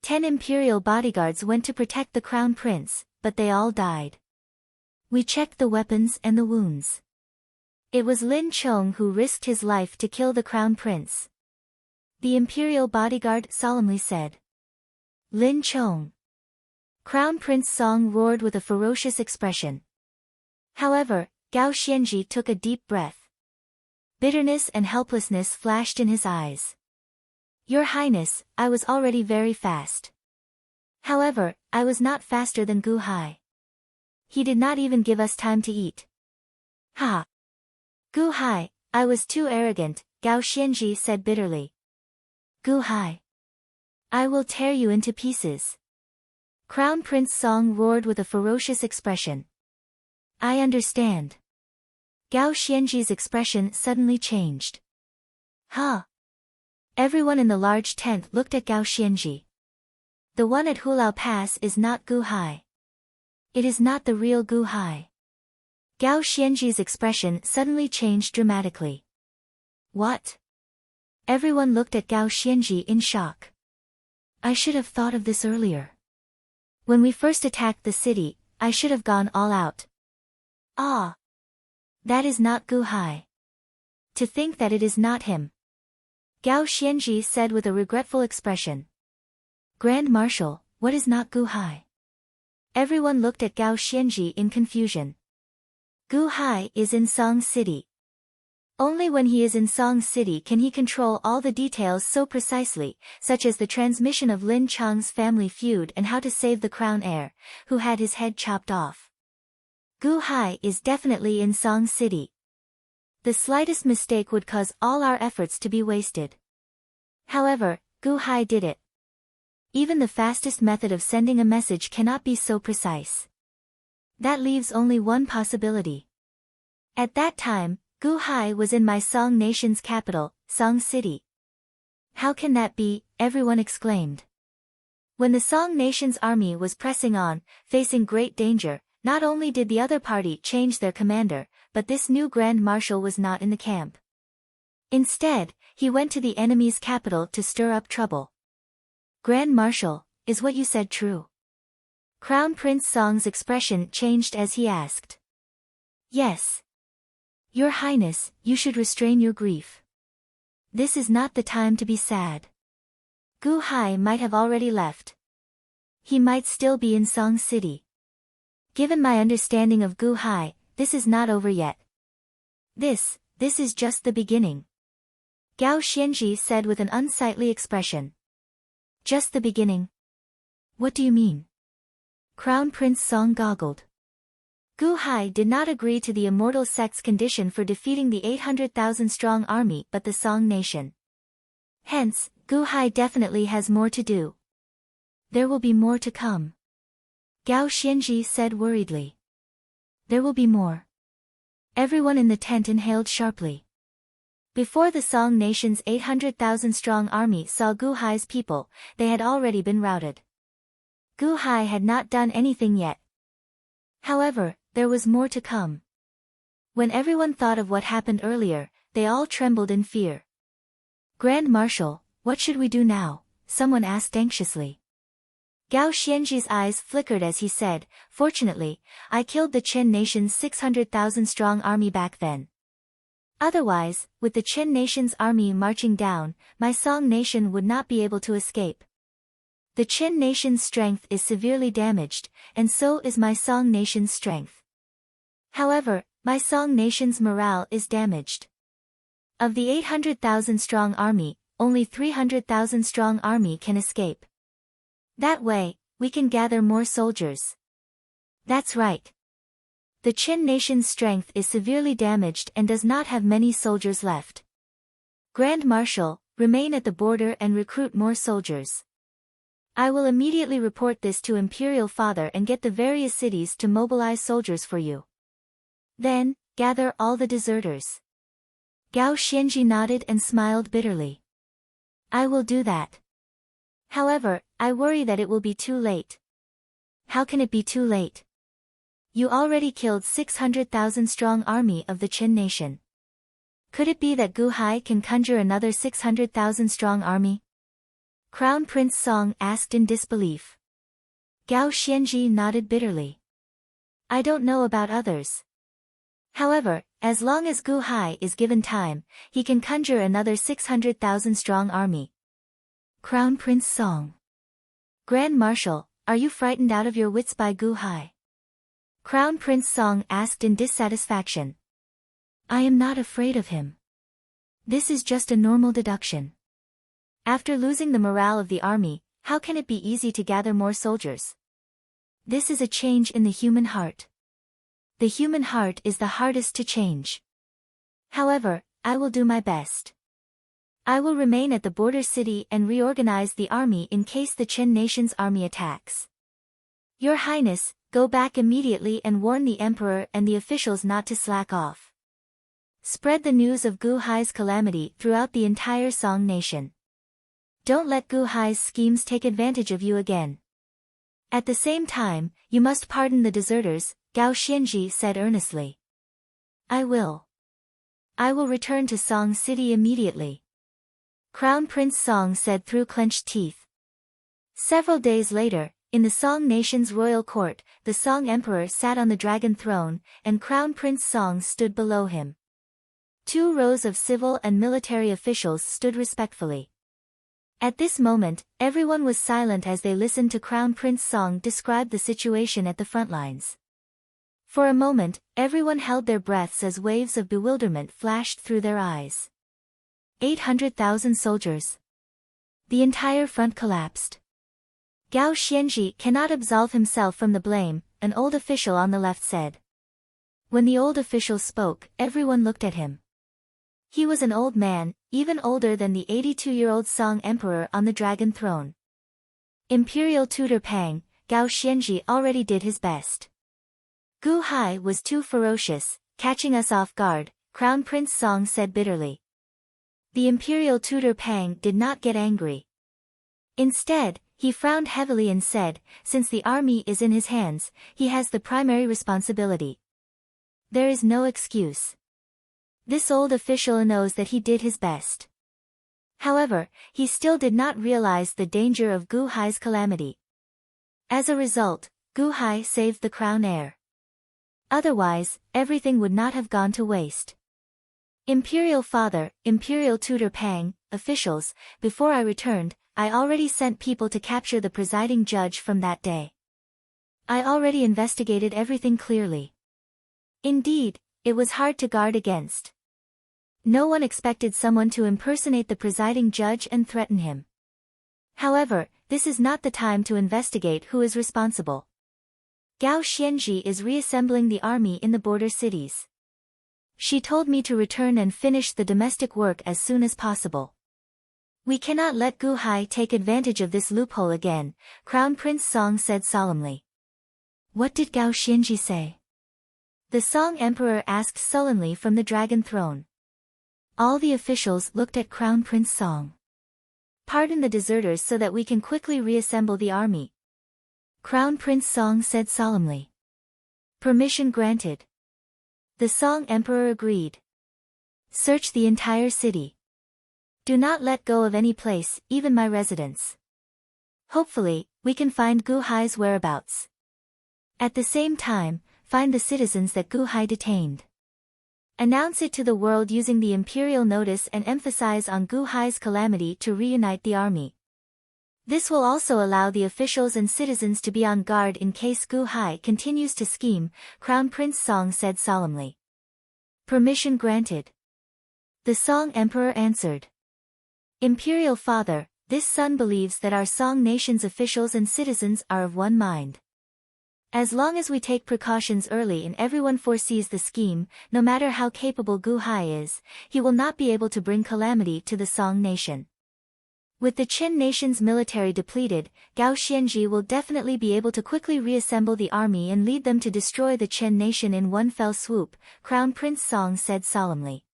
10 imperial bodyguards went to protect the Crown Prince, but they all died. We checked the weapons and the wounds. It was Lin Cheng who risked his life to kill the Crown Prince. The imperial bodyguard solemnly said. Lin Cheng. Crown Prince Song roared with a ferocious expression. However, Gao Xianji took a deep breath. Bitterness and helplessness flashed in his eyes. Your Highness, I was already very fast. However, I was not faster than Gu Hai. He did not even give us time to eat. Ha! Gu Hai, I was too arrogant, Gao Xianji said bitterly. Gu Hai. I will tear you into pieces. Crown Prince Song roared with a ferocious expression. I understand. Gao Xianji's expression suddenly changed. Huh? Everyone in the large tent looked at Gao Xianji. The one at Hulao Pass is not Gu Hai. It is not the real Gu Hai. Gao Xianji's expression suddenly changed dramatically. What? Everyone looked at Gao Xianji in shock. I should have thought of this earlier. When we first attacked the city, I should have gone all out. Ah! That is not Gu Hai. To think that it is not him. Gao Xianji said with a regretful expression. Grand Marshal, what is not Gu Hai? Everyone looked at Gao Xianji in confusion. Gu Hai is in Song City. Only when he is in Song City can he control all the details so precisely, such as the transmission of Lin Chang's family feud and how to save the crown heir, who had his head chopped off. Gu Hai is definitely in Song City. The slightest mistake would cause all our efforts to be wasted. However, Gu Hai did it. Even the fastest method of sending a message cannot be so precise. That leaves only one possibility. At that time, Gu Hai was in my Song nation's capital, Song City. How can that be? Everyone exclaimed. When the Song nation's army was pressing on, facing great danger, not only did the other party change their commander, but this new Grand Marshal was not in the camp. Instead, he went to the enemy's capital to stir up trouble. Grand Marshal, is what you said true? Crown Prince Song's expression changed as he asked. Yes. Your Highness, you should restrain your grief. This is not the time to be sad. Gu Hai might have already left. He might still be in Song City. Given my understanding of Gu Hai, this is not over yet. This is just the beginning. Gao Xianji said with an unsightly expression. Just the beginning? What do you mean? Crown Prince Song goggled. Gu Hai did not agree to the Immortal sect's condition for defeating the 800,000-strong army but the Song nation. Hence, Gu Hai definitely has more to do. There will be more to come. Gao Xianji said worriedly. There will be more. Everyone in the tent inhaled sharply. Before the Song nation's 800,000-strong army saw Gu Hai's people, they had already been routed. Gu Hai had not done anything yet. However, there was more to come. When everyone thought of what happened earlier, they all trembled in fear. Grand Marshal, what should we do now? Someone asked anxiously. Gao Xianji's eyes flickered as he said, fortunately, I killed the Qin nation's 600,000-strong army back then. Otherwise, with the Qin nation's army marching down, my Song nation would not be able to escape. The Qin nation's strength is severely damaged, and so is my Song nation's strength. However, my Song nation's morale is damaged. Of the 800,000-strong army, only 300,000-strong army can escape. That way, we can gather more soldiers. That's right. The Qin nation's strength is severely damaged and does not have many soldiers left. Grand Marshal, remain at the border and recruit more soldiers. I will immediately report this to Imperial Father and get the various cities to mobilize soldiers for you. Then, gather all the deserters. Gao Xianji nodded and smiled bitterly. I will do that. However, I worry that it will be too late. How can it be too late? You already killed 600,000-strong army of the Qin nation. Could it be that Gu Hai can conjure another 600,000-strong army? Crown Prince Song asked in disbelief. Gao Xianji nodded bitterly. I don't know about others. However, as long as Gu Hai is given time, he can conjure another 600,000-strong army. Crown Prince Song. Grand Marshal, are you frightened out of your wits by Gu Hai? Crown Prince Song asked in dissatisfaction. I am not afraid of him. This is just a normal deduction. After losing the morale of the army, How can it be easy to gather more soldiers? This is a change in the human heart. The human heart is the hardest to change. However, I will do my best. I will remain at the border city and reorganize the army in case the Qin nation's army attacks. Your Highness, go back immediately and warn the emperor and the officials not to slack off. Spread the news of Gu Hai's calamity throughout the entire Song nation. Don't let Gu Hai's schemes take advantage of you again. At the same time, you must pardon the deserters, Gao Xianji said earnestly. I will. I will return to Song City immediately. Crown Prince Song said through clenched teeth. Several days later, in the Song nation's royal court, the Song emperor sat on the dragon throne, and Crown Prince Song stood below him. 2 rows of civil and military officials stood respectfully. At this moment, everyone was silent as they listened to Crown Prince Song describe the situation at the front lines. For a moment, everyone held their breaths as waves of bewilderment flashed through their eyes. 800,000 soldiers. The entire front collapsed. Gao Xianji cannot absolve himself from the blame, an old official on the left said. When the old official spoke, everyone looked at him. He was an old man, even older than the 82-year-old Song emperor on the dragon throne. Imperial tutor Pang, Gao Xianji already did his best. Gu Hai was too ferocious, catching us off guard, Crown Prince Song said bitterly. The imperial tutor Pang did not get angry. Instead, he frowned heavily and said, since the army is in his hands, he has the primary responsibility. There is no excuse. This old official knows that he did his best. However, he still did not realize the danger of Gu Hai's calamity. As a result, Gu Hai saved the crown heir. Otherwise, everything would not have gone to waste. Imperial father, Imperial tutor Pang, officials, before I returned, I already sent people to capture the presiding judge from that day. I already investigated everything clearly. Indeed, it was hard to guard against. No one expected someone to impersonate the presiding judge and threaten him. However, this is not the time to investigate who is responsible. Gao Xianji is reassembling the army in the border cities. She told me to return and finish the domestic work as soon as possible. We cannot let Gu Hai take advantage of this loophole again, Crown Prince Song said solemnly. What did Gao Xianji say? The Song emperor asked sullenly from the dragon throne. All the officials looked at Crown Prince Song. Pardon the deserters so that we can quickly reassemble the army. Crown Prince Song said solemnly. Permission granted. The Song emperor agreed. Search the entire city. Do not let go of any place, even my residence. Hopefully, we can find Gu Hai's whereabouts. At the same time, find the citizens that Gu Hai detained. Announce it to the world using the imperial notice and emphasize on Gu Hai's calamity to reunite the army. This will also allow the officials and citizens to be on guard in case Gu Hai continues to scheme, Crown Prince Song said solemnly. Permission granted. The Song emperor answered. Imperial father, this son believes that our Song nation's officials and citizens are of one mind. As long as we take precautions early and everyone foresees the scheme, no matter how capable Gu Hai is, he will not be able to bring calamity to the Song nation. With the Qin nation's military depleted, Gao Xianji will definitely be able to quickly reassemble the army and lead them to destroy the Qin nation in one fell swoop, Crown Prince Song said solemnly.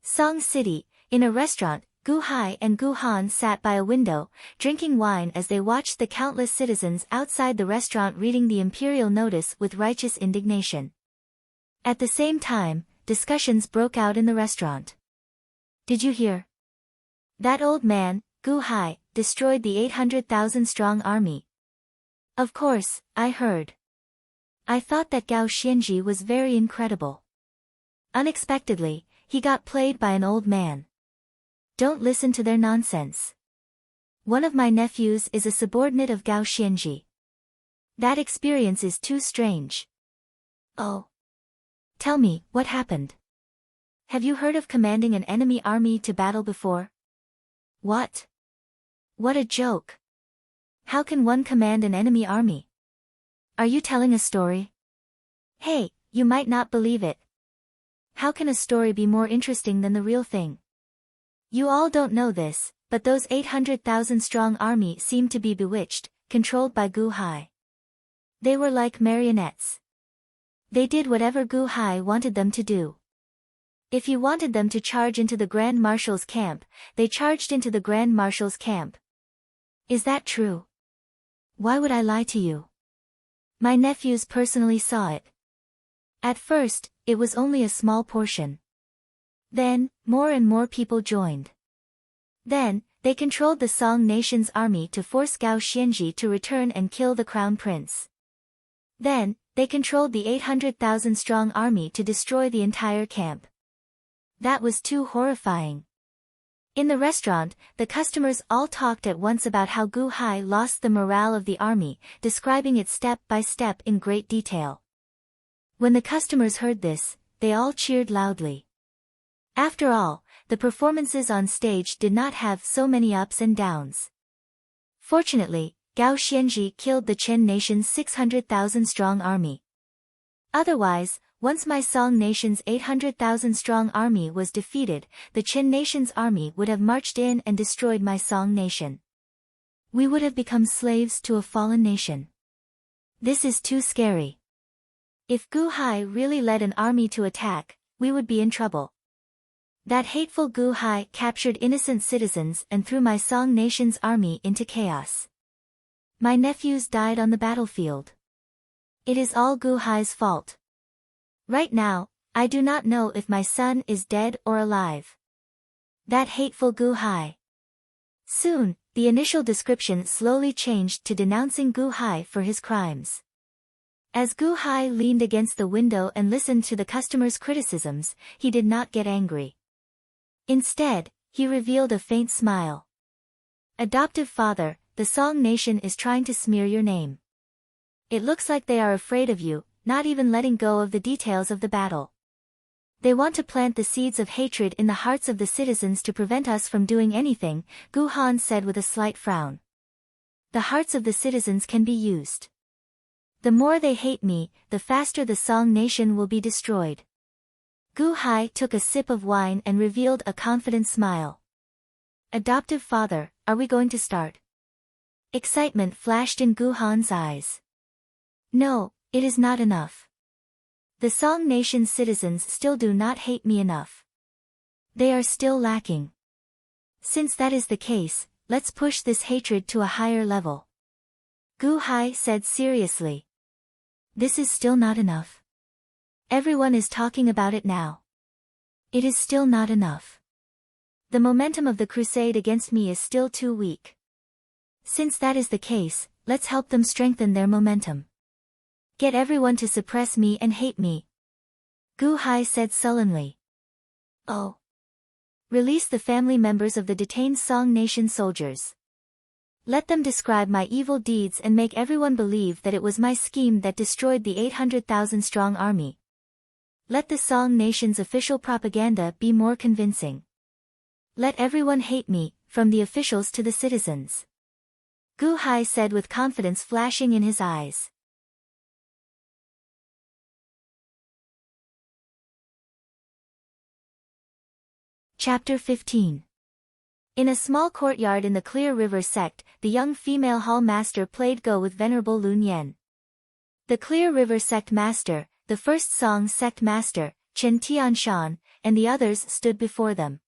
Song City, in a restaurant, Gu Hai and Gu Han sat by a window, drinking wine as they watched the countless citizens outside the restaurant reading the imperial notice with righteous indignation. At the same time, discussions broke out in the restaurant. Did you hear? That old man, Gu Hai, destroyed the 800,000-strong army. Of course, I heard. I thought that Gao Xianji was very incredible. Unexpectedly, he got played by an old man. Don't listen to their nonsense. One of my nephews is a subordinate of Gao Xianji. That experience is too strange. Oh. Tell me, what happened? Have you heard of commanding an enemy army to battle before? What? What a joke. How can one command an enemy army? Are you telling a story? Hey, you might not believe it. How can a story be more interesting than the real thing? You all don't know this, but those 800,000 strong army seemed to be bewitched, controlled by Gu Hai. They were like marionettes. They did whatever Gu Hai wanted them to do. If he wanted them to charge into the Grand Marshal's camp, they charged into the Grand Marshal's camp. Is that true? Why would I lie to you? My nephews personally saw it. At first, it was only a small portion. Then, more and more people joined. Then, they controlled the Song Nation's army to force Gao Xianji to return and kill the crown prince. Then, they controlled the 800,000 strong army to destroy the entire camp. That was too horrifying. In the restaurant, the customers all talked at once about how Gu Hai lost the morale of the army, describing it step by step in great detail. When the customers heard this, they all cheered loudly. After all, the performances on stage did not have so many ups and downs. Fortunately, Gao Xianji killed the Chen Nation's 600,000 strong army. Otherwise, once my Song Nation's 800,000 strong army was defeated, the Chen Nation's army would have marched in and destroyed my Song Nation. We would have become slaves to a fallen nation. This is too scary. If Gu Hai really led an army to attack, we would be in trouble. That hateful Gu Hai captured innocent citizens and threw my Song Nation's army into chaos. My nephews died on the battlefield. It is all Gu Hai's fault. Right now, I do not know if my son is dead or alive. That hateful Gu Hai. Soon, the initial description slowly changed to denouncing Gu Hai for his crimes. As Gu Hai leaned against the window and listened to the customers' criticisms, he did not get angry. Instead, he revealed a faint smile. Adoptive father, the Song Nation is trying to smear your name. It looks like they are afraid of you, not even letting go of the details of the battle. They want to plant the seeds of hatred in the hearts of the citizens to prevent us from doing anything, Gu Han said with a slight frown. The hearts of the citizens can be used. The more they hate me, the faster the Song Nation will be destroyed. Gu Hai took a sip of wine and revealed a confident smile. Adoptive father, are we going to start? Excitement flashed in Gu Han's eyes. No, it is not enough. The Song Nation's citizens still do not hate me enough. They are still lacking. Since that is the case, let's push this hatred to a higher level. Gu Hai said seriously. This is still not enough. Everyone is talking about it now. It is still not enough. The momentum of the crusade against me is still too weak. Since that is the case, let's help them strengthen their momentum. Get everyone to suppress me and hate me. Gu Hai said sullenly. Oh. Release the family members of the detained Song Nation soldiers. Let them describe my evil deeds and make everyone believe that it was my scheme that destroyed the 800,000 strong army. Let the Song Nation's official propaganda be more convincing. Let everyone hate me, from the officials to the citizens. Gu Hai said with confidence flashing in his eyes. Chapter 15. In a small courtyard in the Clear River sect, the young female hall master played Go with Venerable Lun Yen. The Clear River sect master, the first Song sect master, Chen Tianshan, and the others stood before them.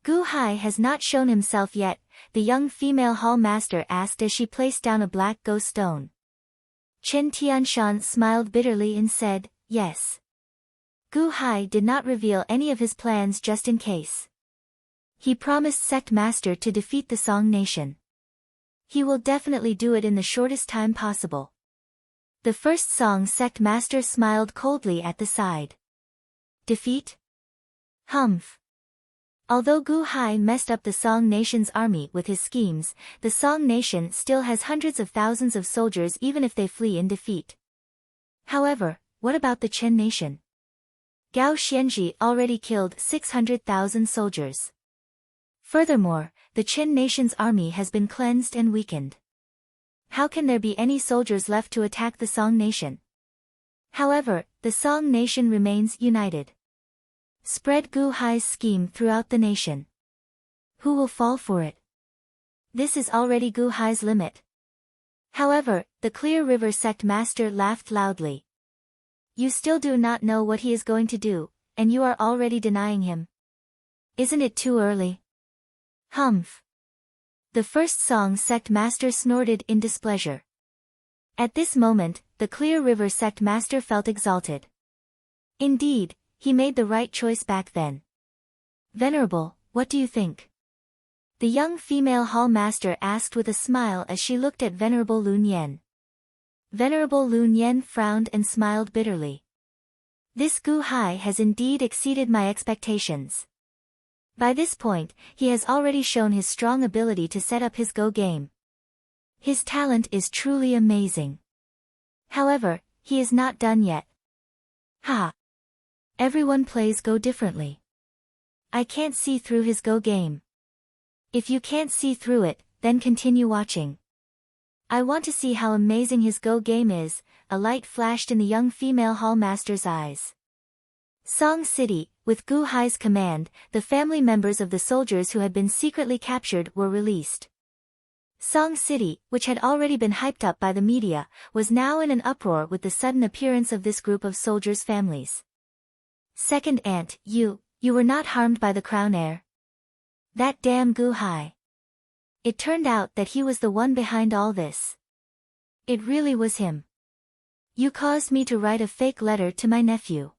Gu Hai has not shown himself yet, the young female hall master asked as she placed down a black Go stone. Chen Tianshan smiled bitterly and said, yes. Gu Hai did not reveal any of his plans just in case. He promised Sect Master to defeat the Song Nation. He will definitely do it in the shortest time possible. The first Song Sect Master smiled coldly at the side. Defeat? Humph. Although Gu Hai messed up the Song Nation's army with his schemes, the Song Nation still has hundreds of thousands of soldiers even if they flee in defeat. However, what about the Chen Nation? Gao Xianji already killed 600,000 soldiers. Furthermore, the Chen Nation's army has been cleansed and weakened. How can there be any soldiers left to attack the Song nation? However, the Song nation remains united. Spread Gu Hai's scheme throughout the nation. Who will fall for it? This is already Gu Hai's limit. However, the Clear River sect master laughed loudly. You still do not know what he is going to do, and you are already denying him. Isn't it too early? Humph. The first Song sect master snorted in displeasure. At this moment, the Clear River sect master felt exalted. Indeed, he made the right choice back then. Venerable, what do you think? The young female hall master asked with a smile as she looked at Venerable Lun Yen. Venerable Lun Yen frowned and smiled bitterly. This Gu Hai has indeed exceeded my expectations. By this point, he has already shown his strong ability to set up his Go game. His talent is truly amazing. However, he is not done yet. Ha! Everyone plays Go differently. I can't see through his Go game. If you can't see through it, then continue watching. I want to see how amazing his Go game is. A light flashed in the young female hall master's eyes. Song City, with Gu Hai's command, the family members of the soldiers who had been secretly captured were released. Song City, which had already been hyped up by the media, was now in an uproar with the sudden appearance of this group of soldiers' families. Second aunt, you were not harmed by the crown heir? That damn Gu Hai. It turned out that he was the one behind all this. It really was him. You caused me to write a fake letter to my nephew.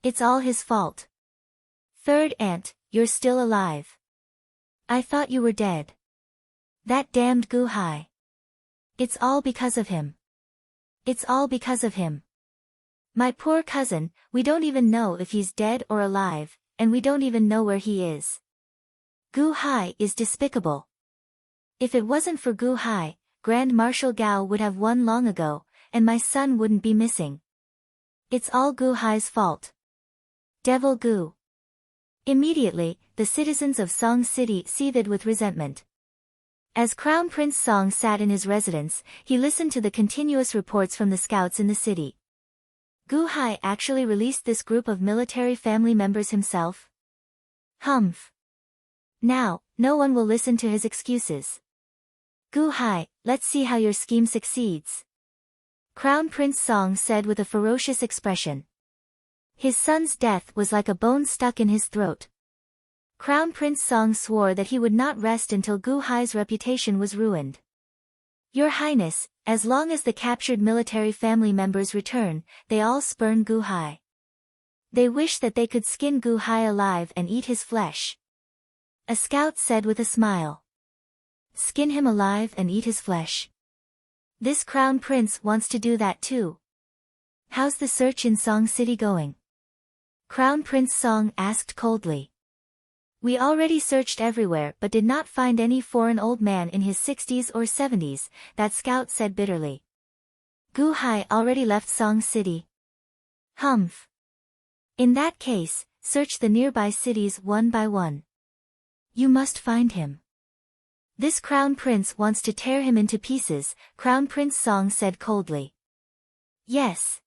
It's all his fault. Third aunt, you're still alive. I thought you were dead. That damned Gu Hai. It's all because of him. It's all because of him. My poor cousin, we don't even know if he's dead or alive, and we don't even know where he is. Gu Hai is despicable. If it wasn't for Gu Hai, Grand Marshal Gao would have won long ago, and my son wouldn't be missing. It's all Gu Hai's fault. Devil Gu. Immediately, the citizens of Song City seethed with resentment. As Crown Prince Song sat in his residence, he listened to the continuous reports from the scouts in the city. Gu Hai actually released this group of military family members himself? Humph. Now, no one will listen to his excuses. Gu Hai, let's see how your scheme succeeds. Crown Prince Song said with a ferocious expression. His son's death was like a bone stuck in his throat. Crown Prince Song swore that he would not rest until Gu Hai's reputation was ruined. Your Highness, as long as the captured military family members return, they all spurn Gu Hai. They wish that they could skin Gu Hai alive and eat his flesh. A scout said with a smile. Skin him alive and eat his flesh. This crown prince wants to do that too. How's the search in Song City going? Crown Prince Song asked coldly. We already searched everywhere but did not find any foreign old man in his 60s or 70s, that scout said bitterly. Gu Hai already left Song City. Humph. In that case, search the nearby cities one by one. You must find him. This crown prince wants to tear him into pieces, Crown Prince Song said coldly. Yes.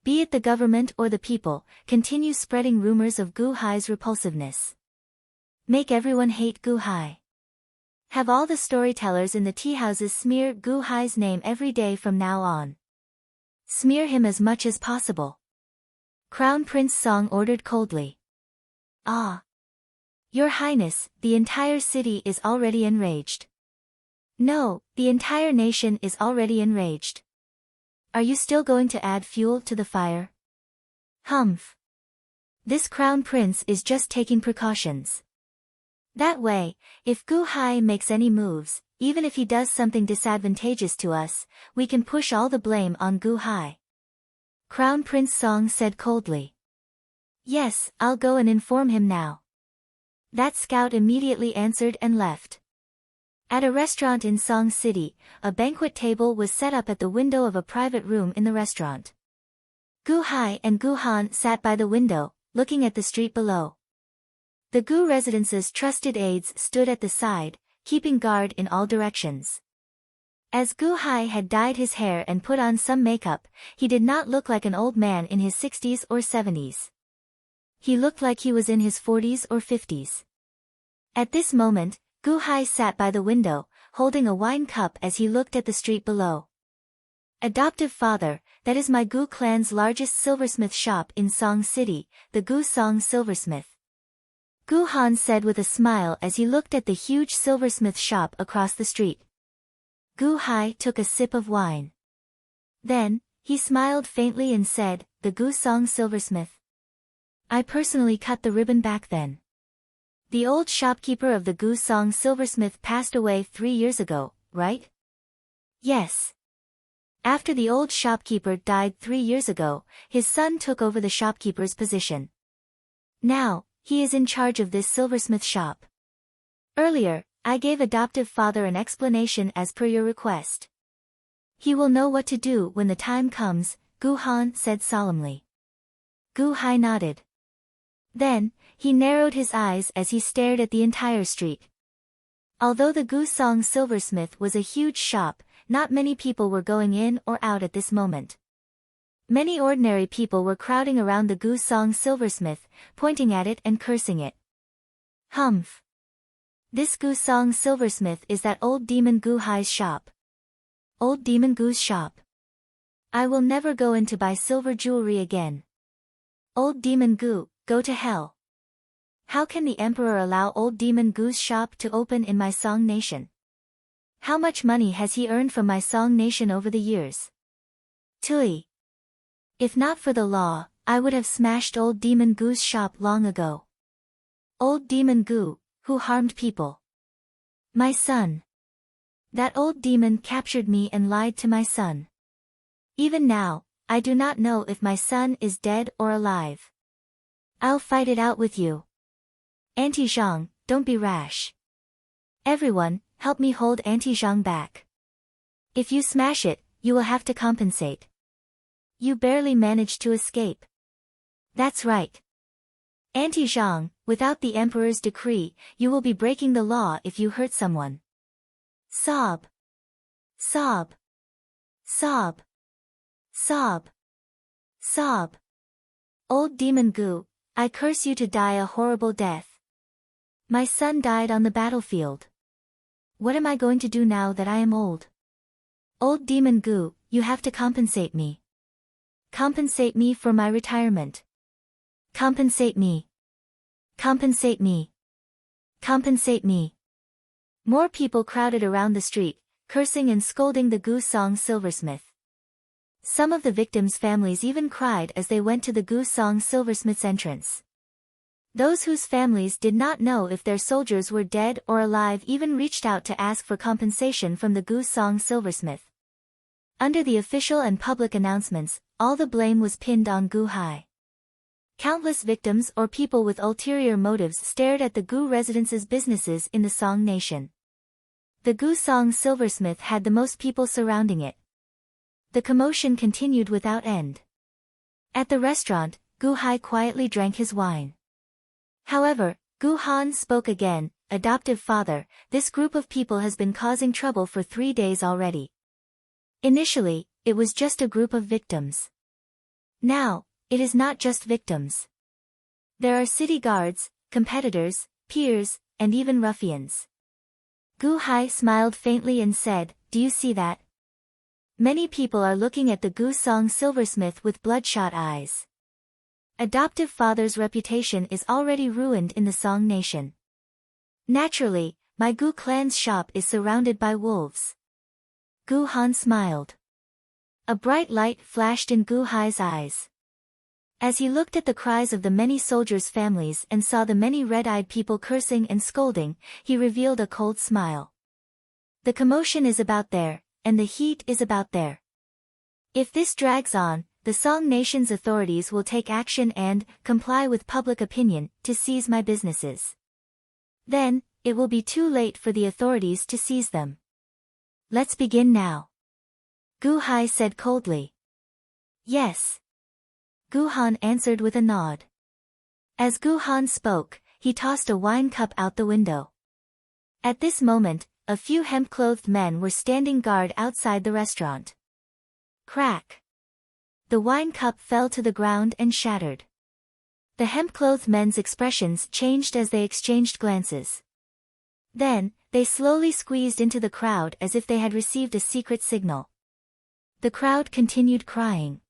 Be it the government or the people, continue spreading rumors of Gu Hai's repulsiveness. Make everyone hate Gu Hai. Have all the storytellers in the tea houses smear Gu Hai's name every day from now on. Smear him as much as possible. Crown Prince Song ordered coldly. Ah. Your Highness, the entire city is already enraged. No, the entire nation is already enraged. Are you still going to add fuel to the fire? Humph. This crown prince is just taking precautions. That way, if Gu Hai makes any moves, even if he does something disadvantageous to us, we can push all the blame on Gu Hai. Crown Prince Song said coldly. Yes, I'll go and inform him now. That scout immediately answered and left. At a restaurant in Song City, a banquet table was set up at the window of a private room in the restaurant. Gu Hai and Gu Han sat by the window, looking at the street below. The Gu residence's trusted aides stood at the side, keeping guard in all directions. As Gu Hai had dyed his hair and put on some makeup, he did not look like an old man in his 60s or 70s. He looked like he was in his 40s or 50s. At this moment, Gu Hai sat by the window, holding a wine cup as he looked at the street below. Adoptive father, that is my Gu clan's largest silversmith shop in Song City, the Gu Song Silversmith. Gu Han said with a smile as he looked at the huge silversmith shop across the street. Gu Hai took a sip of wine. Then, he smiled faintly and said, the Gu Song Silversmith. I personally cut the ribbon back then. The old shopkeeper of the Gu Song Silversmith passed away 3 years ago, right? Yes. After the old shopkeeper died 3 years ago, his son took over the shopkeeper's position. Now, he is in charge of this silversmith shop. Earlier, I gave adoptive father an explanation as per your request. He will know what to do when the time comes, Gu Han said solemnly. Gu Hai nodded. Then, he narrowed his eyes as he stared at the entire street. Although the Gu Song Silversmith was a huge shop, not many people were going in or out at this moment. Many ordinary people were crowding around the Gu Song Silversmith, pointing at it and cursing it. Humph. This Gu Song Silversmith is that old demon Gu Hai's shop. Old demon Gu's shop. I will never go in to buy silver jewelry again. Old demon Gu, go to hell. How can the emperor allow old demon Gu's shop to open in my Song nation? How much money has he earned from my Song nation over the years? Tui. If not for the law, I would have smashed old demon Gu's shop long ago. Old demon Gu, who harmed people. My son. That old demon captured me and lied to my son. Even now, I do not know if my son is dead or alive. I'll fight it out with you. Auntie Zhang, don't be rash. Everyone, help me hold Auntie Zhang back. If you smash it, you will have to compensate. You barely managed to escape. That's right. Auntie Zhang, without the emperor's decree, you will be breaking the law if you hurt someone. Sob. Sob. Sob. Sob. Sob. Old demon Gu, I curse you to die a horrible death. My son died on the battlefield. What am I going to do now that I am old? Old demon Gu, you have to compensate me. Compensate me for my retirement. Compensate me. Compensate me. Compensate me. More people crowded around the street, cursing and scolding the Gu Song Silversmith. Some of the victims' families even cried as they went to the Gu Song Silversmith's entrance. Those whose families did not know if their soldiers were dead or alive even reached out to ask for compensation from the Gu Song Silversmith. Under the official and public announcements, all the blame was pinned on Gu Hai. Countless victims or people with ulterior motives stared at the Gu residence's businesses in the Song nation. The Gu Song Silversmith had the most people surrounding it. The commotion continued without end. At the restaurant, Gu Hai quietly drank his wine. However, Gu Han spoke again, adoptive father, this group of people has been causing trouble for 3 days already. Initially, it was just a group of victims. Now, it is not just victims. There are city guards, competitors, peers, and even ruffians. Gu Hai smiled faintly and said, do you see that? Many people are looking at the Gu Song Silversmith with bloodshot eyes. Adoptive father's reputation is already ruined in the Song nation. Naturally, my Gu clan's shop is surrounded by wolves. Gu Han smiled. A bright light flashed in Gu Hai's eyes. As he looked at the cries of the many soldiers' families and saw the many red-eyed people cursing and scolding, he revealed a cold smile. The commotion is about there, and the heat is about there. If this drags on, the Song nation's authorities will take action and comply with public opinion to seize my businesses. Then, it will be too late for the authorities to seize them. Let's begin now. Gu Hai said coldly. Yes. Gu Han answered with a nod. As Gu Han spoke, he tossed a wine cup out the window. At this moment, a few hemp-clothed men were standing guard outside the restaurant. Crack! The wine cup fell to the ground and shattered. The hemp-clothed men's expressions changed as they exchanged glances. Then, they slowly squeezed into the crowd as if they had received a secret signal. The crowd continued crying.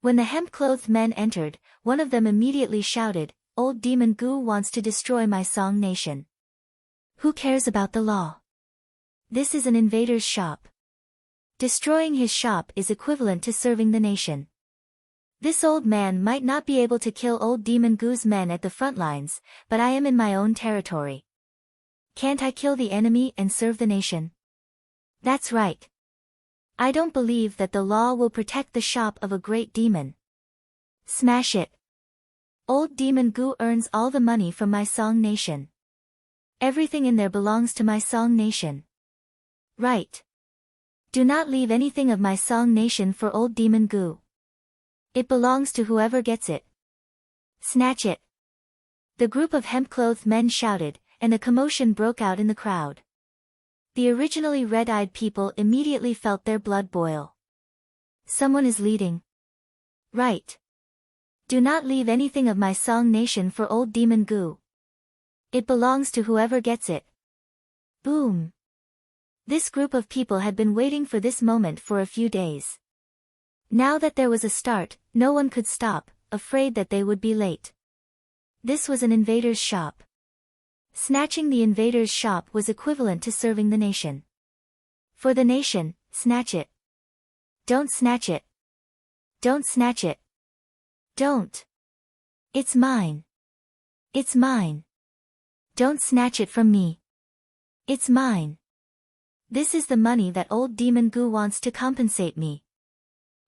When the hemp-clothed men entered, one of them immediately shouted, "Old Demon Gu wants to destroy my Song Nation. Who cares about the law? This is an invader's shop. Destroying his shop is equivalent to serving the nation. This old man might not be able to kill Old Demon Gu's men at the front lines, but I am in my own territory. Can't I kill the enemy and serve the nation? That's right. I don't believe that the law will protect the shop of a great demon. Smash it. Old Demon Gu earns all the money from my Song Nation. Everything in there belongs to my Song Nation. Right. Do not leave anything of my Song Nation for Old Demon Gu. It belongs to whoever gets it. Snatch it. The group of hemp-clothed men shouted, and a commotion broke out in the crowd. The originally red-eyed people immediately felt their blood boil. Someone is leading. Right. Do not leave anything of my Song Nation for Old Demon Gu. It belongs to whoever gets it. Boom. This group of people had been waiting for this moment for a few days. Now that there was a start, no one could stop, afraid that they would be late. This was an invader's shop. Snatching the invader's shop was equivalent to serving the nation. For the nation, snatch it. Don't snatch it. Don't snatch it. Don't. It's mine. It's mine. Don't snatch it from me. It's mine. This is the money that Old Demon Gu wants to compensate me.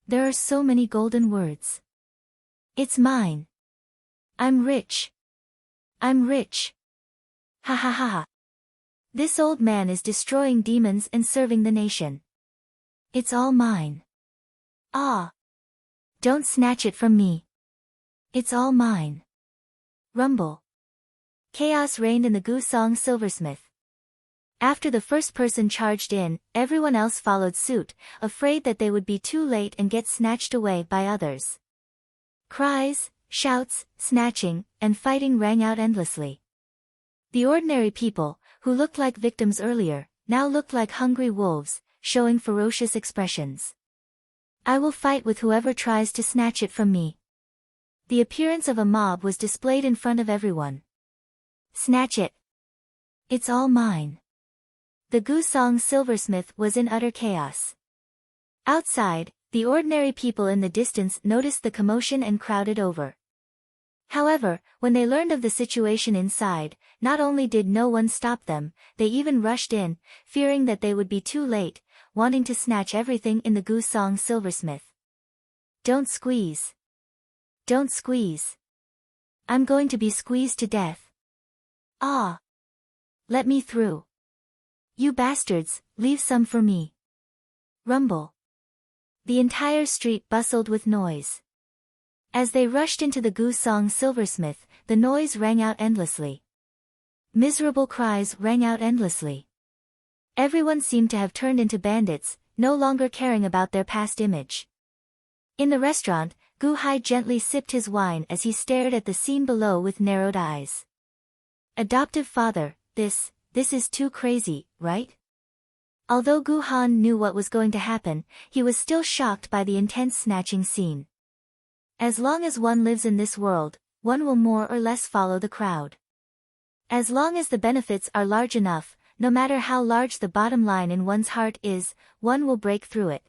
There are so many golden words. It's mine. I'm rich. I'm rich. Ha ha ha ha. This old man is destroying demons and serving the nation. It's all mine. Ah. Don't snatch it from me. It's all mine. Rumble. Chaos reigned in the Gu Song silversmith. After the first person charged in, everyone else followed suit, afraid that they would be too late and get snatched away by others. Cries, shouts, snatching, and fighting rang out endlessly. The ordinary people, who looked like victims earlier, now looked like hungry wolves, showing ferocious expressions. I will fight with whoever tries to snatch it from me. The appearance of a mob was displayed in front of everyone. Snatch it. It's all mine. The Gu Song silversmith was in utter chaos. Outside, the ordinary people in the distance noticed the commotion and crowded over. However, when they learned of the situation inside, not only did no one stop them, they even rushed in, fearing that they would be too late, wanting to snatch everything in the Gu Song silversmith. Don't squeeze. Don't squeeze. I'm going to be squeezed to death. Ah! Let me through. You bastards, leave some for me. Rumble. The entire street bustled with noise. As they rushed into the Gu Song silversmith, the noise rang out endlessly. Miserable cries rang out endlessly. Everyone seemed to have turned into bandits, no longer caring about their past image. In the restaurant, Gu Hai gently sipped his wine as he stared at the scene below with narrowed eyes. Adoptive father, this is too crazy, right? Although Gu Han knew what was going to happen, he was still shocked by the intense snatching scene. As long as one lives in this world, one will more or less follow the crowd. As long as the benefits are large enough, no matter how large the bottom line in one's heart is, one will break through it.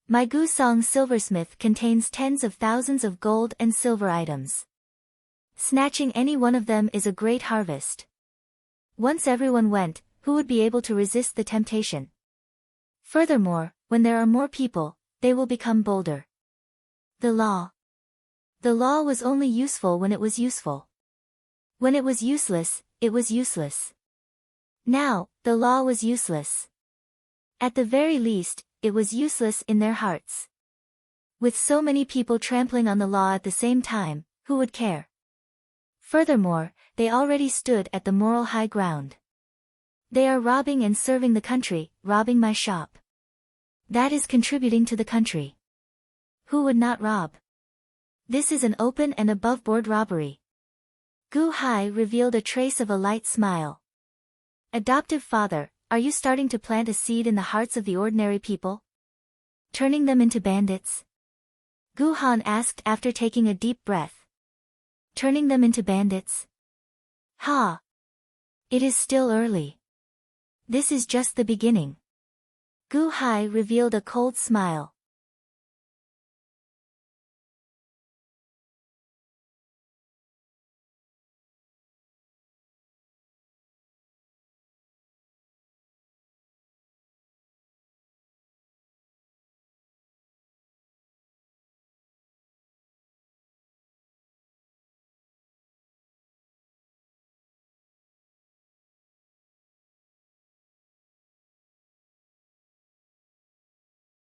My Gu Song silversmith contains tens of thousands of gold and silver items. Snatching any one of them is a great harvest. Once everyone went, who would be able to resist the temptation? Furthermore, when there are more people, they will become bolder. The law. The law was only useful when it was useful. When it was useless, it was useless. Now, the law was useless. At the very least, it was useless in their hearts. With so many people trampling on the law at the same time, who would care? Furthermore, they already stood at the moral high ground. They are robbing and serving the country, robbing my shop. That is contributing to the country. Who would not rob? This is an open and above-board robbery. Gu Hai revealed a trace of a light smile. Adoptive father, are you starting to plant a seed in the hearts of the ordinary people? Turning them into bandits? Gu Han asked after taking a deep breath. Turning them into bandits? Ha! It is still early. This is just the beginning. Gu Hai revealed a cold smile.